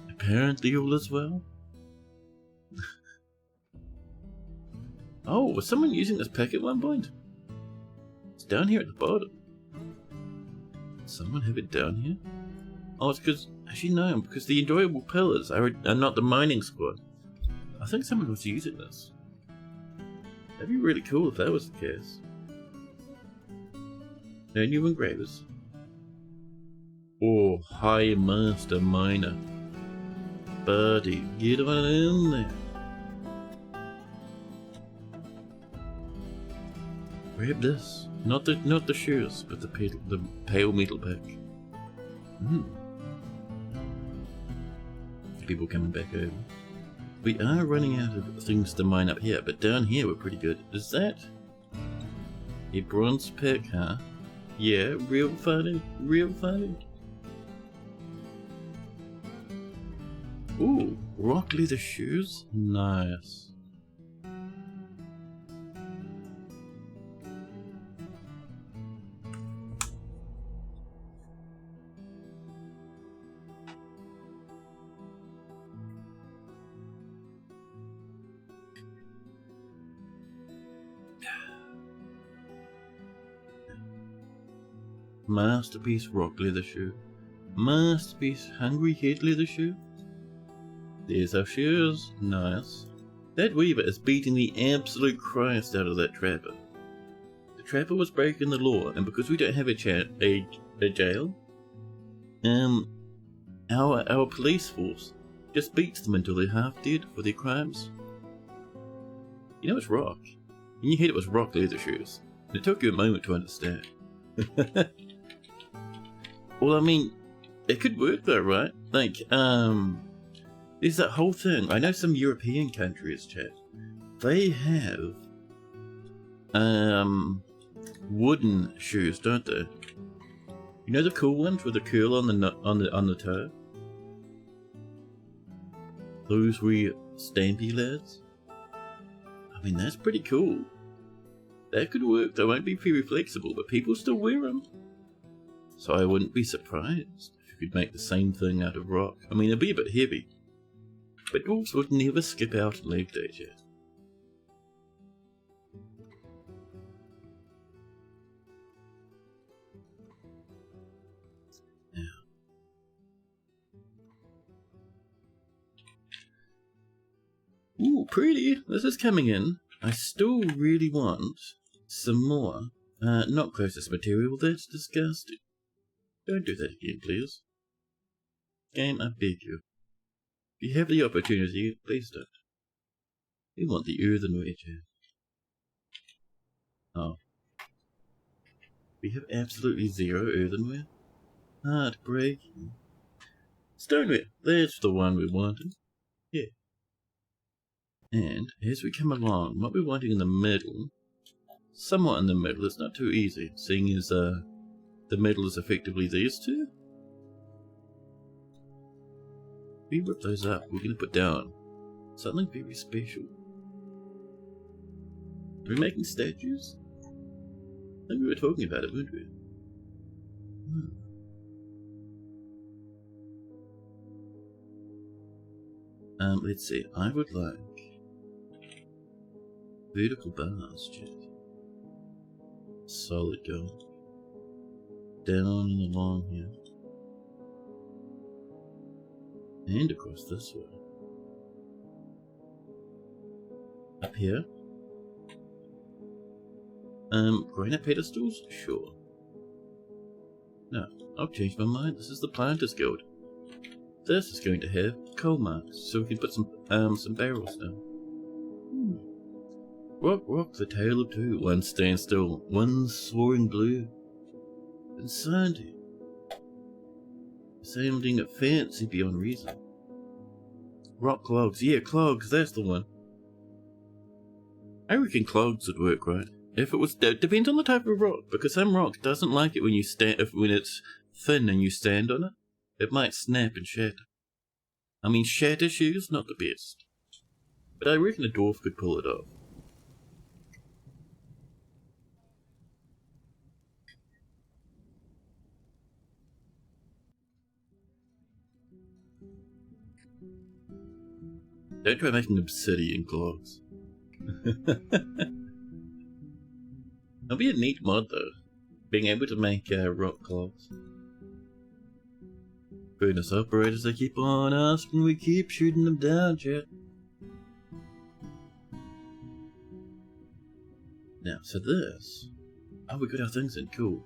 Apparently all is well. Oh, was someone using this pick at one point? It's down here at the bottom. Did someone have it down here? Oh, it's because... Actually, no, because the enjoyable pillars are not the mining squad. I think someone was using this. That'd be really cool if that was the case. No new engravers. Oh, High Master Miner. Buddy, get on in there. Grab this. Not the shoes, but the pale metal pack. People coming back over. We are running out of things to mine up here, but down here we're pretty good. Is that a bronze pick, huh? Yeah, real funny, real funny. Ooh, rock leather shoes? Nice. Masterpiece rock leather shoe. Masterpiece hungry head leather shoe. There's our shoes. Nice. That weaver is beating the absolute Christ out of that trapper. The trapper was breaking the law, and because we don't have a jail, our police force just beats them until they're half dead for their crimes. You know it's rock. In your head it was rock leather shoes. And it took you a moment to understand. Well, I mean, it could work though, right? Like, there's that whole thing. I know some European countries, chat. They have, wooden shoes, don't they? You know the cool ones with the curl on the toe? Those wee stampy lads? I mean, that's pretty cool. That could work. They won't be very flexible, but people still wear them. So I wouldn't be surprised if you could make the same thing out of rock. I mean, it'd be a bit heavy. But dwarves would never skip out and leave that yet. Ooh, pretty. This is coming in. I still really want some more. Not processed material. That's disgusting. Don't do that again, please. Game, I beg you. If you have the opportunity, please don't. We want the earthenware, chat. Oh. We have absolutely zero earthenware? Heartbreaking. Stoneware. That's the one we wanted. Yeah. And as we come along, what we're wanting in the middle, somewhat in the middle, it's not too easy, seeing as the middle is effectively these two. We rip those up, we're going to put down something very special. Are we making statues? I think we were talking about it, weren't we? Let's see, I would like vertical bars, chat. Solid gold. Down and along here. And across this way. Up here. Granite pedestals? Sure. No, I'll change my mind. This is the Planters Guild. This is going to have coal marks, so we can put some barrels down. Rock, the tale of two. One stands still, one soaring blue. And Sandy, sounding fancy beyond reason. Rock clogs, yeah, clogs, that's the one. I reckon clogs would work, right? If it was, depends on the type of rock, because some rock doesn't like it when you when it's thin and you stand on it. It might snap and shatter. I mean, shatter shoes, not the best. But I reckon a dwarf could pull it off. Don't try making obsidian clogs. That'll be a neat mod though, being able to make rock clogs. Furnace operators, they keep on asking, we keep shooting them down, chat. Now, so this... Oh, we got our things in, cool.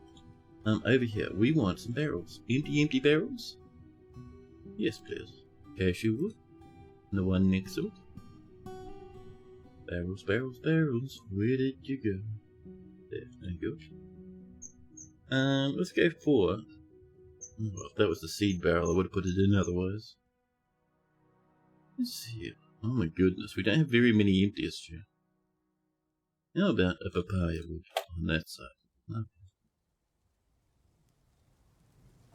Over here, we want some barrels. Empty barrels? Yes, please. Cashew wood. And the one next to it. Barrels, barrels, barrels. Where did you go? There you go. Let's go for... Well, if that was the seed barrel, I would have put it in otherwise. Let's see. Oh my goodness, we don't have very many empties here. How about a papaya wood on that side? Okay.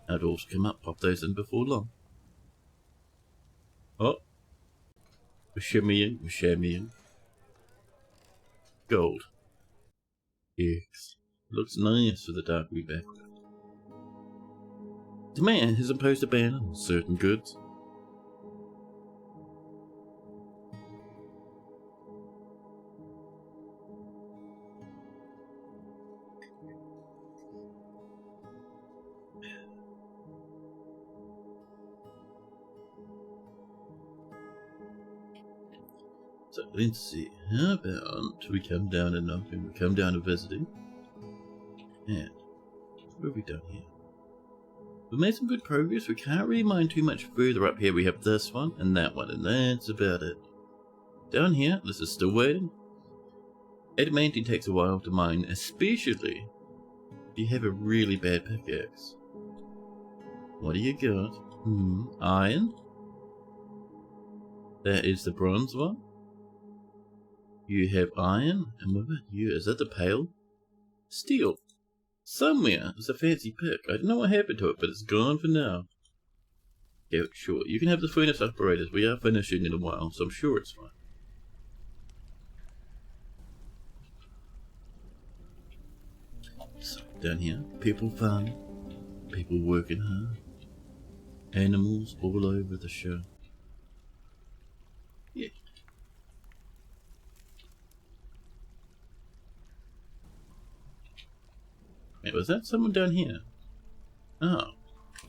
I'd also come up, pop those in before long. Oh! We're shimmying. Gold. Yes. Looks nice with the dark blue background. The man has imposed a ban on certain goods. So let's see, how about we come down and knocking, we come down to visiting. And what have we done here? We've made some good progress. We can't really mine too much further up here. We have this one and that one, and that's about it. Down here, this is still waiting. Adamantine takes a while to mine, especially if you have a really bad pickaxe. What do you got? Iron? That is the bronze one. You have iron, and what about you? Is that the pale? Steel. Somewhere there's a fancy pick. I don't know what happened to it, but it's gone for now. Yeah, sure. You can have the furnace operators. We are finishing in a while, so I'm sure it's fine. So, down here, people farming, people working hard, animals all over the show. Yeah. Wait, was that someone down here? Oh.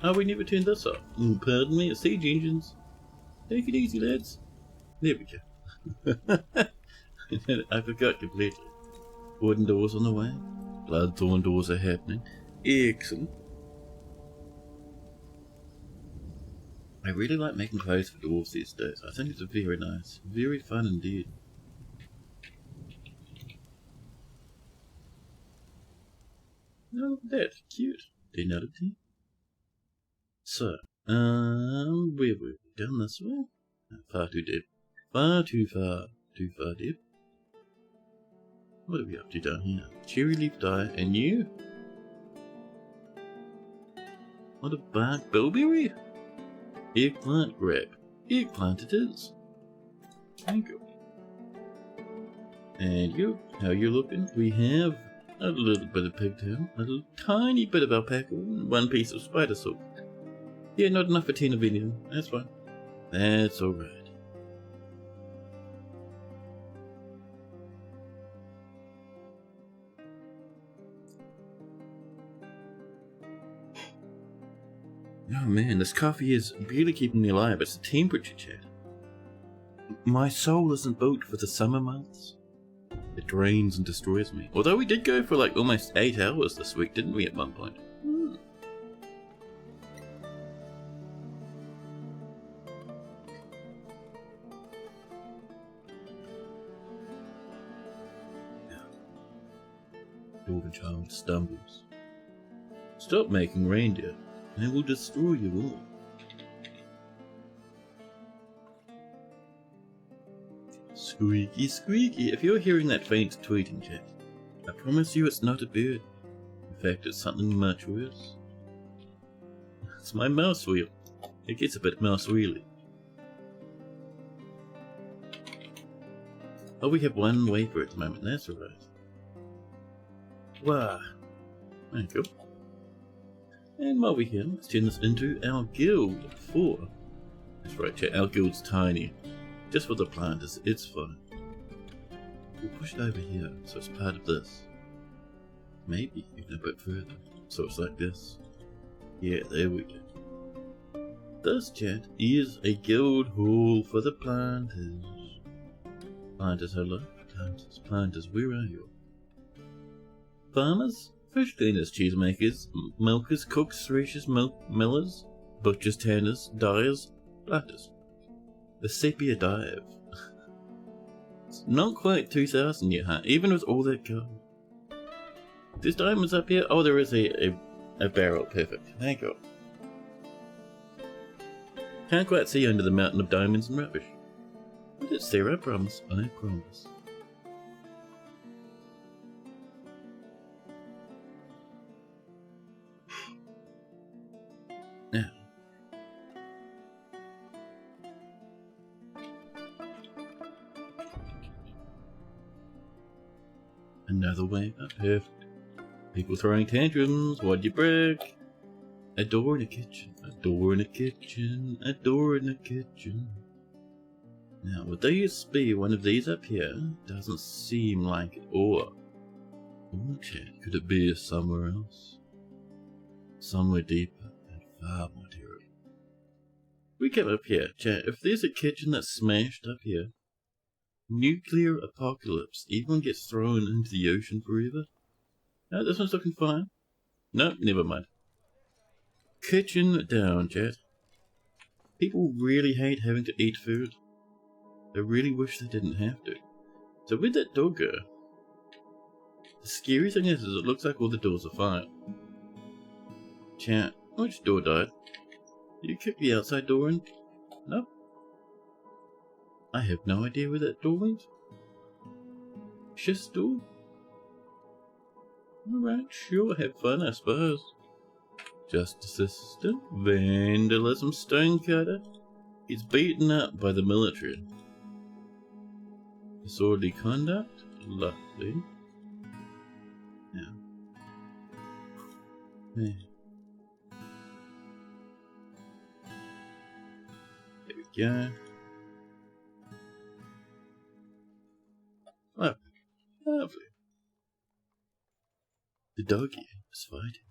Oh, we never turned this off. Pardon me, it's siege engines. Take it easy, lads. There we go. I forgot completely. Wooden doors on the way. Bloodthorn doors are happening. Excellent. I really like making clothes for dwarves these days. I think it's very nice. Very fun indeed. Oh, that's cute. Denality. So, where were we? Down this way? Far too deep. Far too far. Too far deep. What are we up to down here? Cherry leaf dye, and you? What a bark bilberry? Eggplant grab. Eggplant it is. Thank you. And you? How you looking? We have a little bit of pigtail, a little tiny bit of alpaca, and one piece of spider silk. Yeah, not enough for 10 of anything. That's fine. That's alright. Oh man, this coffee is barely keeping me alive. It's the temperature, chat. My soul isn't built for the summer months. It drains and destroys me. Although we did go for like almost 8 hours this week, didn't we, at one point? Dwarven child stumbles. Stop making reindeer. I will destroy you all. Squeaky, squeaky. If you're hearing that faint tweeting, chat, I promise you it's not a bird. In fact, it's something much worse. It's my mouse wheel. It gets a bit mouse wheelie. Oh, we have one wafer at the moment. That's alright. Wow. Thank you. And while we're here, let's turn this into our guild 4. That's right, chat, our guild's tiny. Just for the planters, it's fine. We'll push it over here, so it's part of this. Maybe even a bit further, so it's like this. Yeah, there we go. This, chat, is a guild hall for the planters. Planters, hello. Planters, where are you? Farmers? Fish cleaners, cheesemakers, milkers, cooks, threshers, millers, butchers, tanners, dyers, planters. The sepia dive. It's not quite 2,000 yet, huh? Even with all that gold. There's diamonds up here? Oh, there is a barrel. Perfect. Thank you. Can't quite see under the mountain of diamonds and rubbish. But it's there, I promise. I promise. Now, another way up. Perfect. People throwing tantrums. What'd you break? A door in a kitchen. A door in a kitchen. A door in a kitchen. Now, would there used to be one of these up here? Doesn't seem like it. Or, okay, could it be somewhere else? Somewhere deeper. Far more terrible. We come up here, chat. If there's a kitchen that's smashed up here, nuclear apocalypse, everyone gets thrown into the ocean forever. No, this one's looking fine. No, never mind. Kitchen down, chat. People really hate having to eat food. They really wish they didn't have to. So where'd that door go? The scary thing is it looks like all the doors are fine. Chat. Which door died? You kicked the outside door in? Nope. I have no idea where that door went. Shift's door? Alright, sure, have fun, I suppose. Justice assistant, vandalism, stonecutter. He's beaten up by the military. Disorderly conduct, lovely. Yeah. There we go. Lovely. Lovely. The doggy is fighting.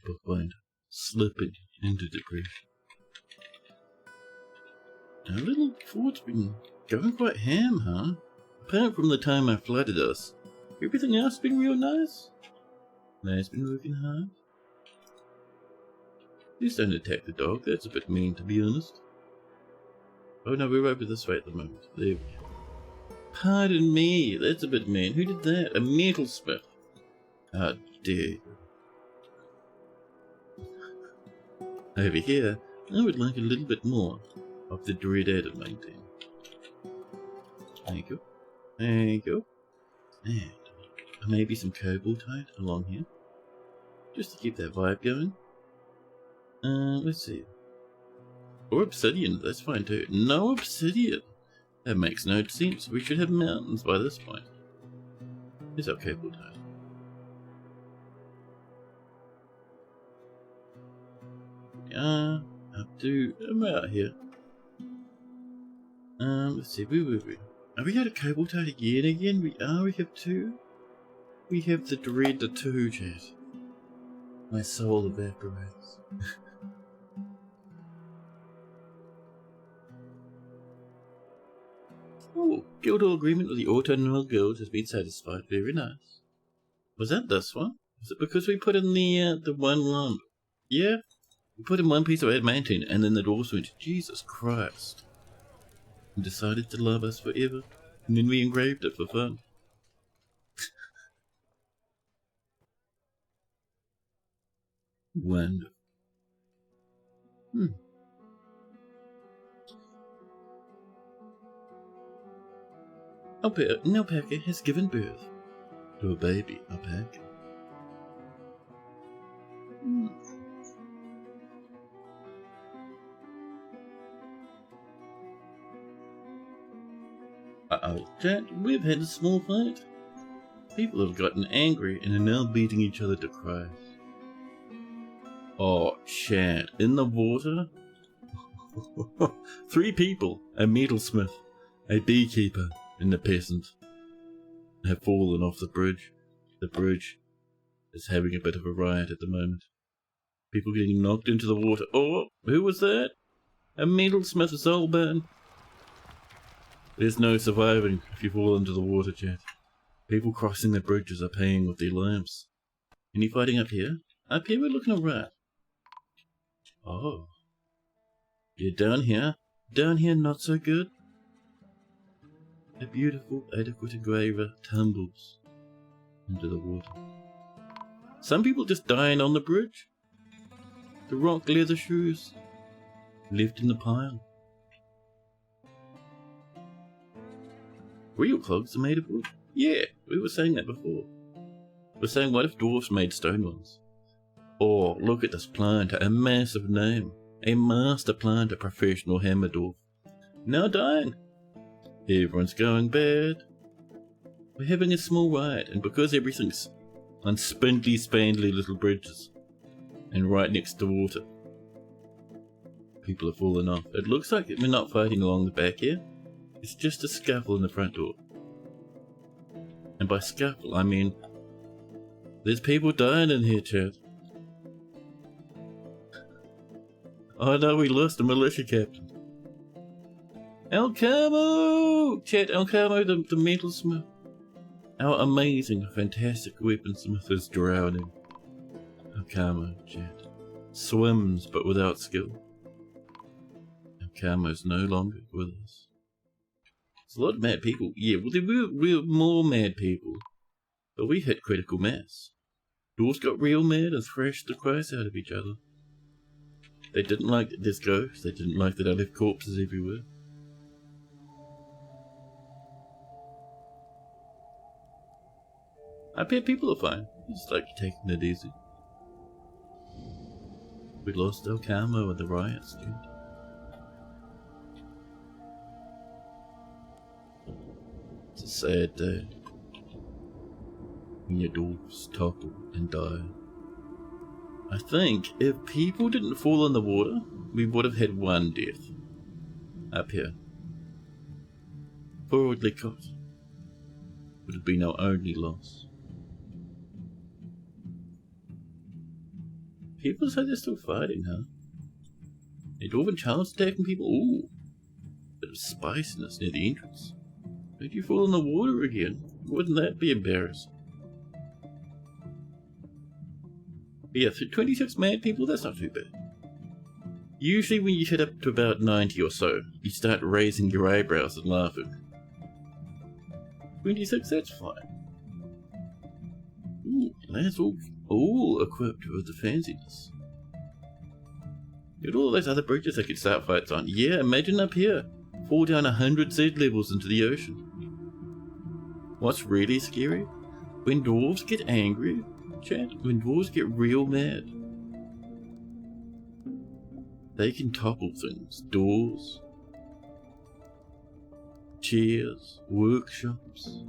Bookbinder slipping into depression. Our little fort's been going quite ham, huh? Apart from the time I flooded us, everything else been real nice. Nice been working hard. Please don't attack the dog, that's a bit mean to be honest. Oh no, we're over this way at the moment. There we go. Pardon me, that's a bit mean. Who did that? A metalsmith. How dare you. Over here, I would like a little bit more of the dread adamantine. There you go. There you go. And maybe some cobaltite along here. Just to keep that vibe going. Let's see. Or obsidian, that's fine too. No obsidian! That makes no sense. We should have mountains by this point. Here's our cobaltite. I'm out here. Let's see, where were we? Are we out of cobaltite again? We are, we have two. We have the dread of two, chat. My soul evaporates. Oh, Guildhall agreement with the Autumnal Guild has been satisfied. Very nice. Was that this one? Was it because we put in the one lump? Yeah. We put in one piece of adamantine and then the dwarves went, Jesus Christ. And decided to love us forever. And then we engraved it for fun. Wonderful. An alpaca has given birth to a baby alpaca. Uh-oh, chat, we've had a small fight. People have gotten angry and are now beating each other to cries. Oh, chat, in the water? 3 people, a metalsmith, a beekeeper, and a peasant, have fallen off the bridge. The bridge is having a bit of a riot at the moment. People getting knocked into the water. Oh, who was that? A metalsmith soulburn. There's no surviving if you fall into the water, chat. People crossing the bridges are paying with their lives. Any fighting up here? Up here we're looking alright. Oh. Yeah, down here. Down here not so good. A beautiful, adequate engraver tumbles into the water. Some people just dying on the bridge. The rock leather shoes left in the pile. Real clogs are made of wood. Yeah, we were saying that before. We're saying, what if dwarves made stone ones? Or, look at this planter, a massive name. A master planter, professional hammer dwarf. Now dying. Everyone's going bad. We're having a small riot, and because everything's on spindly, spandly little bridges, and right next to water, people are falling off. It looks like we're not fighting along the back here. It's just a scuffle in the front door. And by scuffle, I mean there's people dying in here, chat. Oh no, we lost a militia captain. El Camo! Chat, El Camo, the metalsmith. Our amazing, fantastic weaponsmith is drowning. El Camo, chat. Swims, but without skill. El Camo's no longer with us. There's a lot of mad people. Yeah, well, there were more mad people. But we hit critical mass. Dwarves got real mad and thrashed the Christ out of each other. They didn't like that there's ghosts. They didn't like that I left corpses everywhere. I bet people are fine. Just like taking it easy. We lost our camo in the riots, dude. It's a sad day. When your dwarves topple and die. I think if people didn't fall in the water, we would have had one death. Up here. Forwardly caught. Would have been our only loss. People say they're still fighting, huh? A dwarven child's attacking people? Ooh. Bit of spiciness near the entrance. Did you fall in the water again? Wouldn't that be embarrassing? But yeah, 26 mad people, that's not too bad. Usually when you hit up to about 90 or so, you start raising your eyebrows and laughing. 26, that's fine. Ooh, that's all equipped with the fanciness. Look at all those other bridges I could start fights on. Yeah, imagine up here. Fall down 100 Z levels into the ocean. What's really scary? When dwarves get angry, chat, when dwarves get real mad, they can topple things. Doors, chairs, workshops,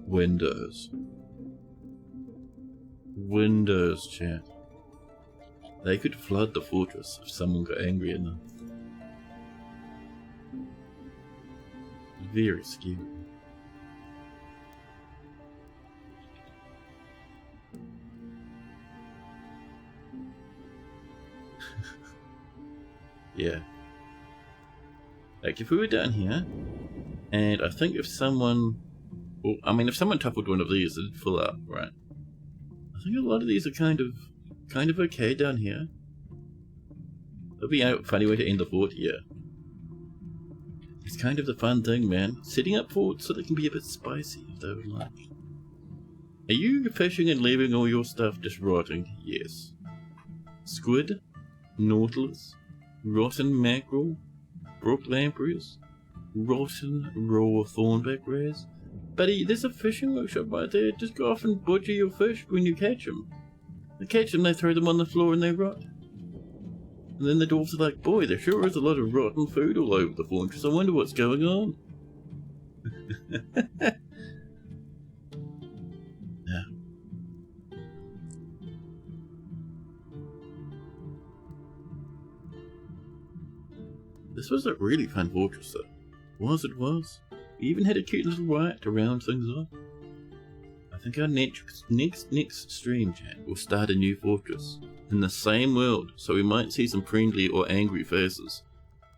windows. Windows, chat. They could flood the fortress if someone got angry enough. Very scary. Yeah. Like if we were down here, and I think if someone, well, I mean if someone toppled one of these, it'd fill up, right? I think a lot of these are kind of okay down here. It'll be a funny way to end the fort here. It's kind of the fun thing, man. Setting up forts so they can be a bit spicy if they would like. Are you fishing and leaving all your stuff just rotting? Yes. Squid, nautilus, rotten mackerel, brook lampreys, rotten raw thornback rays. Buddy, there's a fishing workshop right there. Just go off and butcher your fish when you catch them. They catch them, they throw them on the floor and they rot. And then the dwarves are like, boy, there sure is a lot of rotten food all over the fortress. I wonder what's going on. Yeah. This was a really fun fortress though. It was. We even had a cute little riot to round things off. I think our next stream, chat, will start a new fortress in the same world, so we might see some friendly or angry faces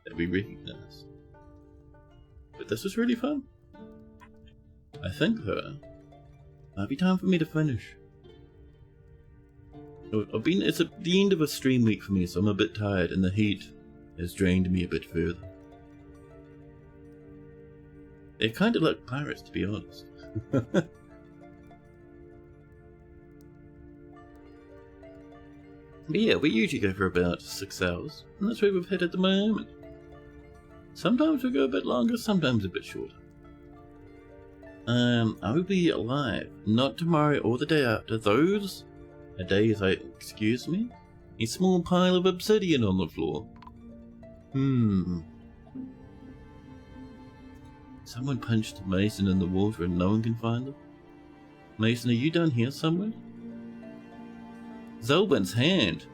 that we recognize. But this was really fun. I think, though, might be time for me to finish. It's at the end of a stream week for me, so I'm a bit tired, and the heat has drained me a bit further. They're kind of like pirates, to be honest. But yeah, we usually go for about 6 hours, and that's where we've hit at the moment. Sometimes we go a bit longer, sometimes a bit shorter. I will be live, not tomorrow or the day after. Those are days excuse me, a small pile of obsidian on the floor. Someone punched Mason in the water and no one can find them. Mason, are you down here somewhere? Zelban's hand,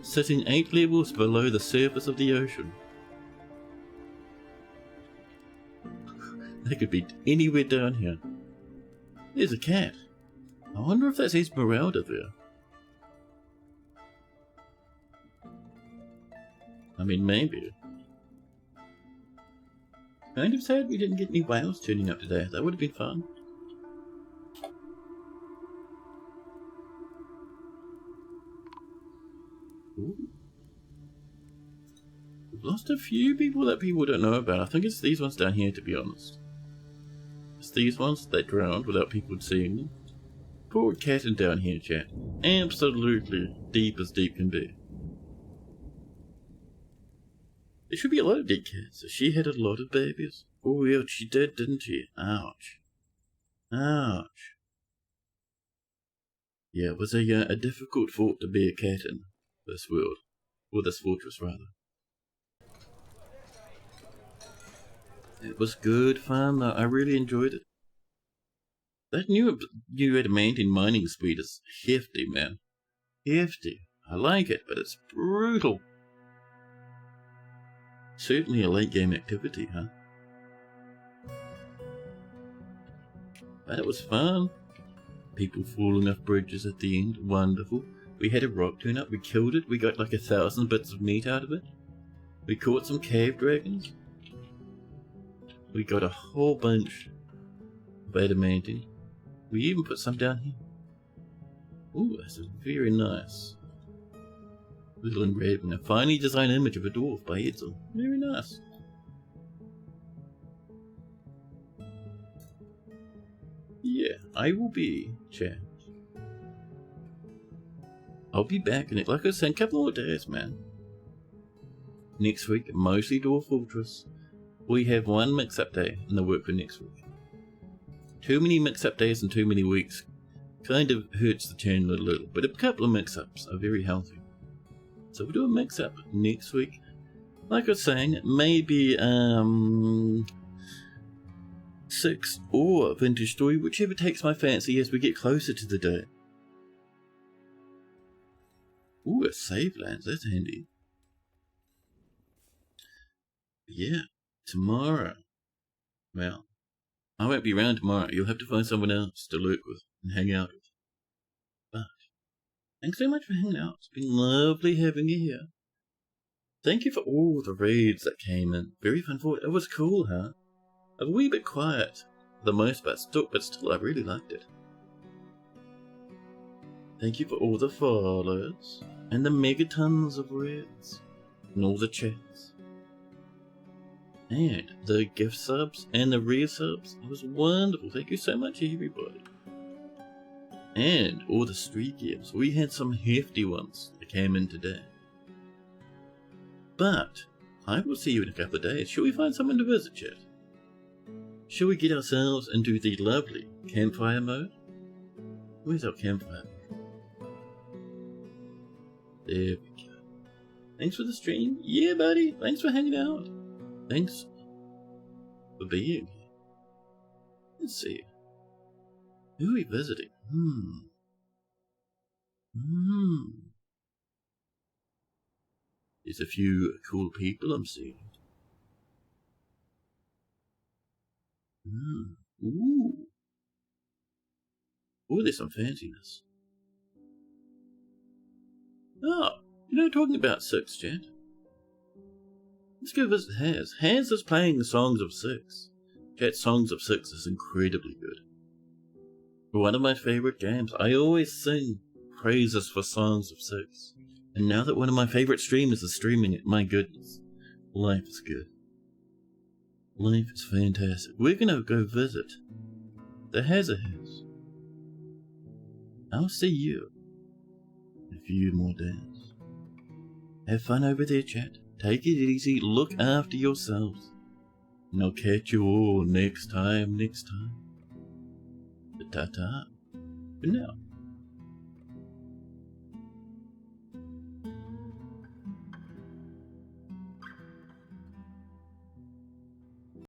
sitting 8 levels below the surface of the ocean. They could be anywhere down here. There's a cat. I wonder if that's Esmeralda there. I mean, maybe. Kind of sad we didn't get any whales turning up today. That would have been fun. Ooh. We've lost a few people that people don't know about. I think it's these ones down here, to be honest. It's these ones that drowned without people seeing them. Poor Catan down here, chat. Absolutely deep as deep can be. There should be a lot of dead cats. She had a lot of babies. Oh yeah, she did, didn't she? Ouch. Ouch. Yeah, it was a difficult fort to be a cat in this world. Or this fortress, rather. It was good fun, though. I really enjoyed it. That new adamantine mining speed is hefty, man. Hefty. I like it, but it's brutal. Certainly a late game activity, huh? But it was fun. People falling off bridges at the end. Wonderful. We had a rock turn up. We killed it. We got like 1,000 bits of meat out of it. We caught some cave dragons. We got a whole bunch of adamantine. We even put some down here. Ooh, that's a very nice little engraving. A finely designed image of a dwarf by Edsel. Very nice. Yeah, I will be, chat. I'll be back in it, like I said, a couple more days, man. Next week, mostly Dwarf Fortress. We have one mix-up day in the work for next week. Too many mix-up days and too many weeks kind of hurts the channel a little, but a couple of mix-ups are very healthy. So we'll do a mix-up next week. Like I was saying, maybe 6 or Vintage Story, whichever takes my fancy as we get closer to the day. Ooh, a save lands, that's handy. Yeah, tomorrow. Well, I won't be around tomorrow. You'll have to find someone else to lurk with and hang out with. But thanks so much for hanging out. It's been lovely having you here. Thank you for all the raids that came in. Very fun for it. It was cool, huh? A wee bit quiet for the most part, but still I really liked it. Thank you for all the follows and the megatons of raids and all the chats. And the gift subs and the rare subs. It was wonderful. Thank you so much, everybody. And all the street gifts. We had some hefty ones that came in today. But I will see you in a couple of days. Shall we find someone to visit, chat? Shall we get ourselves into the lovely campfire mode? Where's our campfire? There we go. Thanks for the stream. Yeah, buddy. Thanks for hanging out. Thanks for being here. Let's see. Who are we visiting? There's a few cool people I'm seeing. Ooh. Ooh, there's some fanciness. Oh, talking about 6, chat. Let's go visit Haz. Haz is playing the Songs of 6. Chat, Songs of 6 is incredibly good. One of my favorite games. I always sing praises for Songs of 6. And now that one of my favorite streamers is streaming it, my goodness, life is good. Life is fantastic. We're gonna go visit the Hazard House. I'll see you in a few more days. Have fun over there, chat. Take it easy, look after yourselves. And I'll catch you all next time. Ta-ta. For now.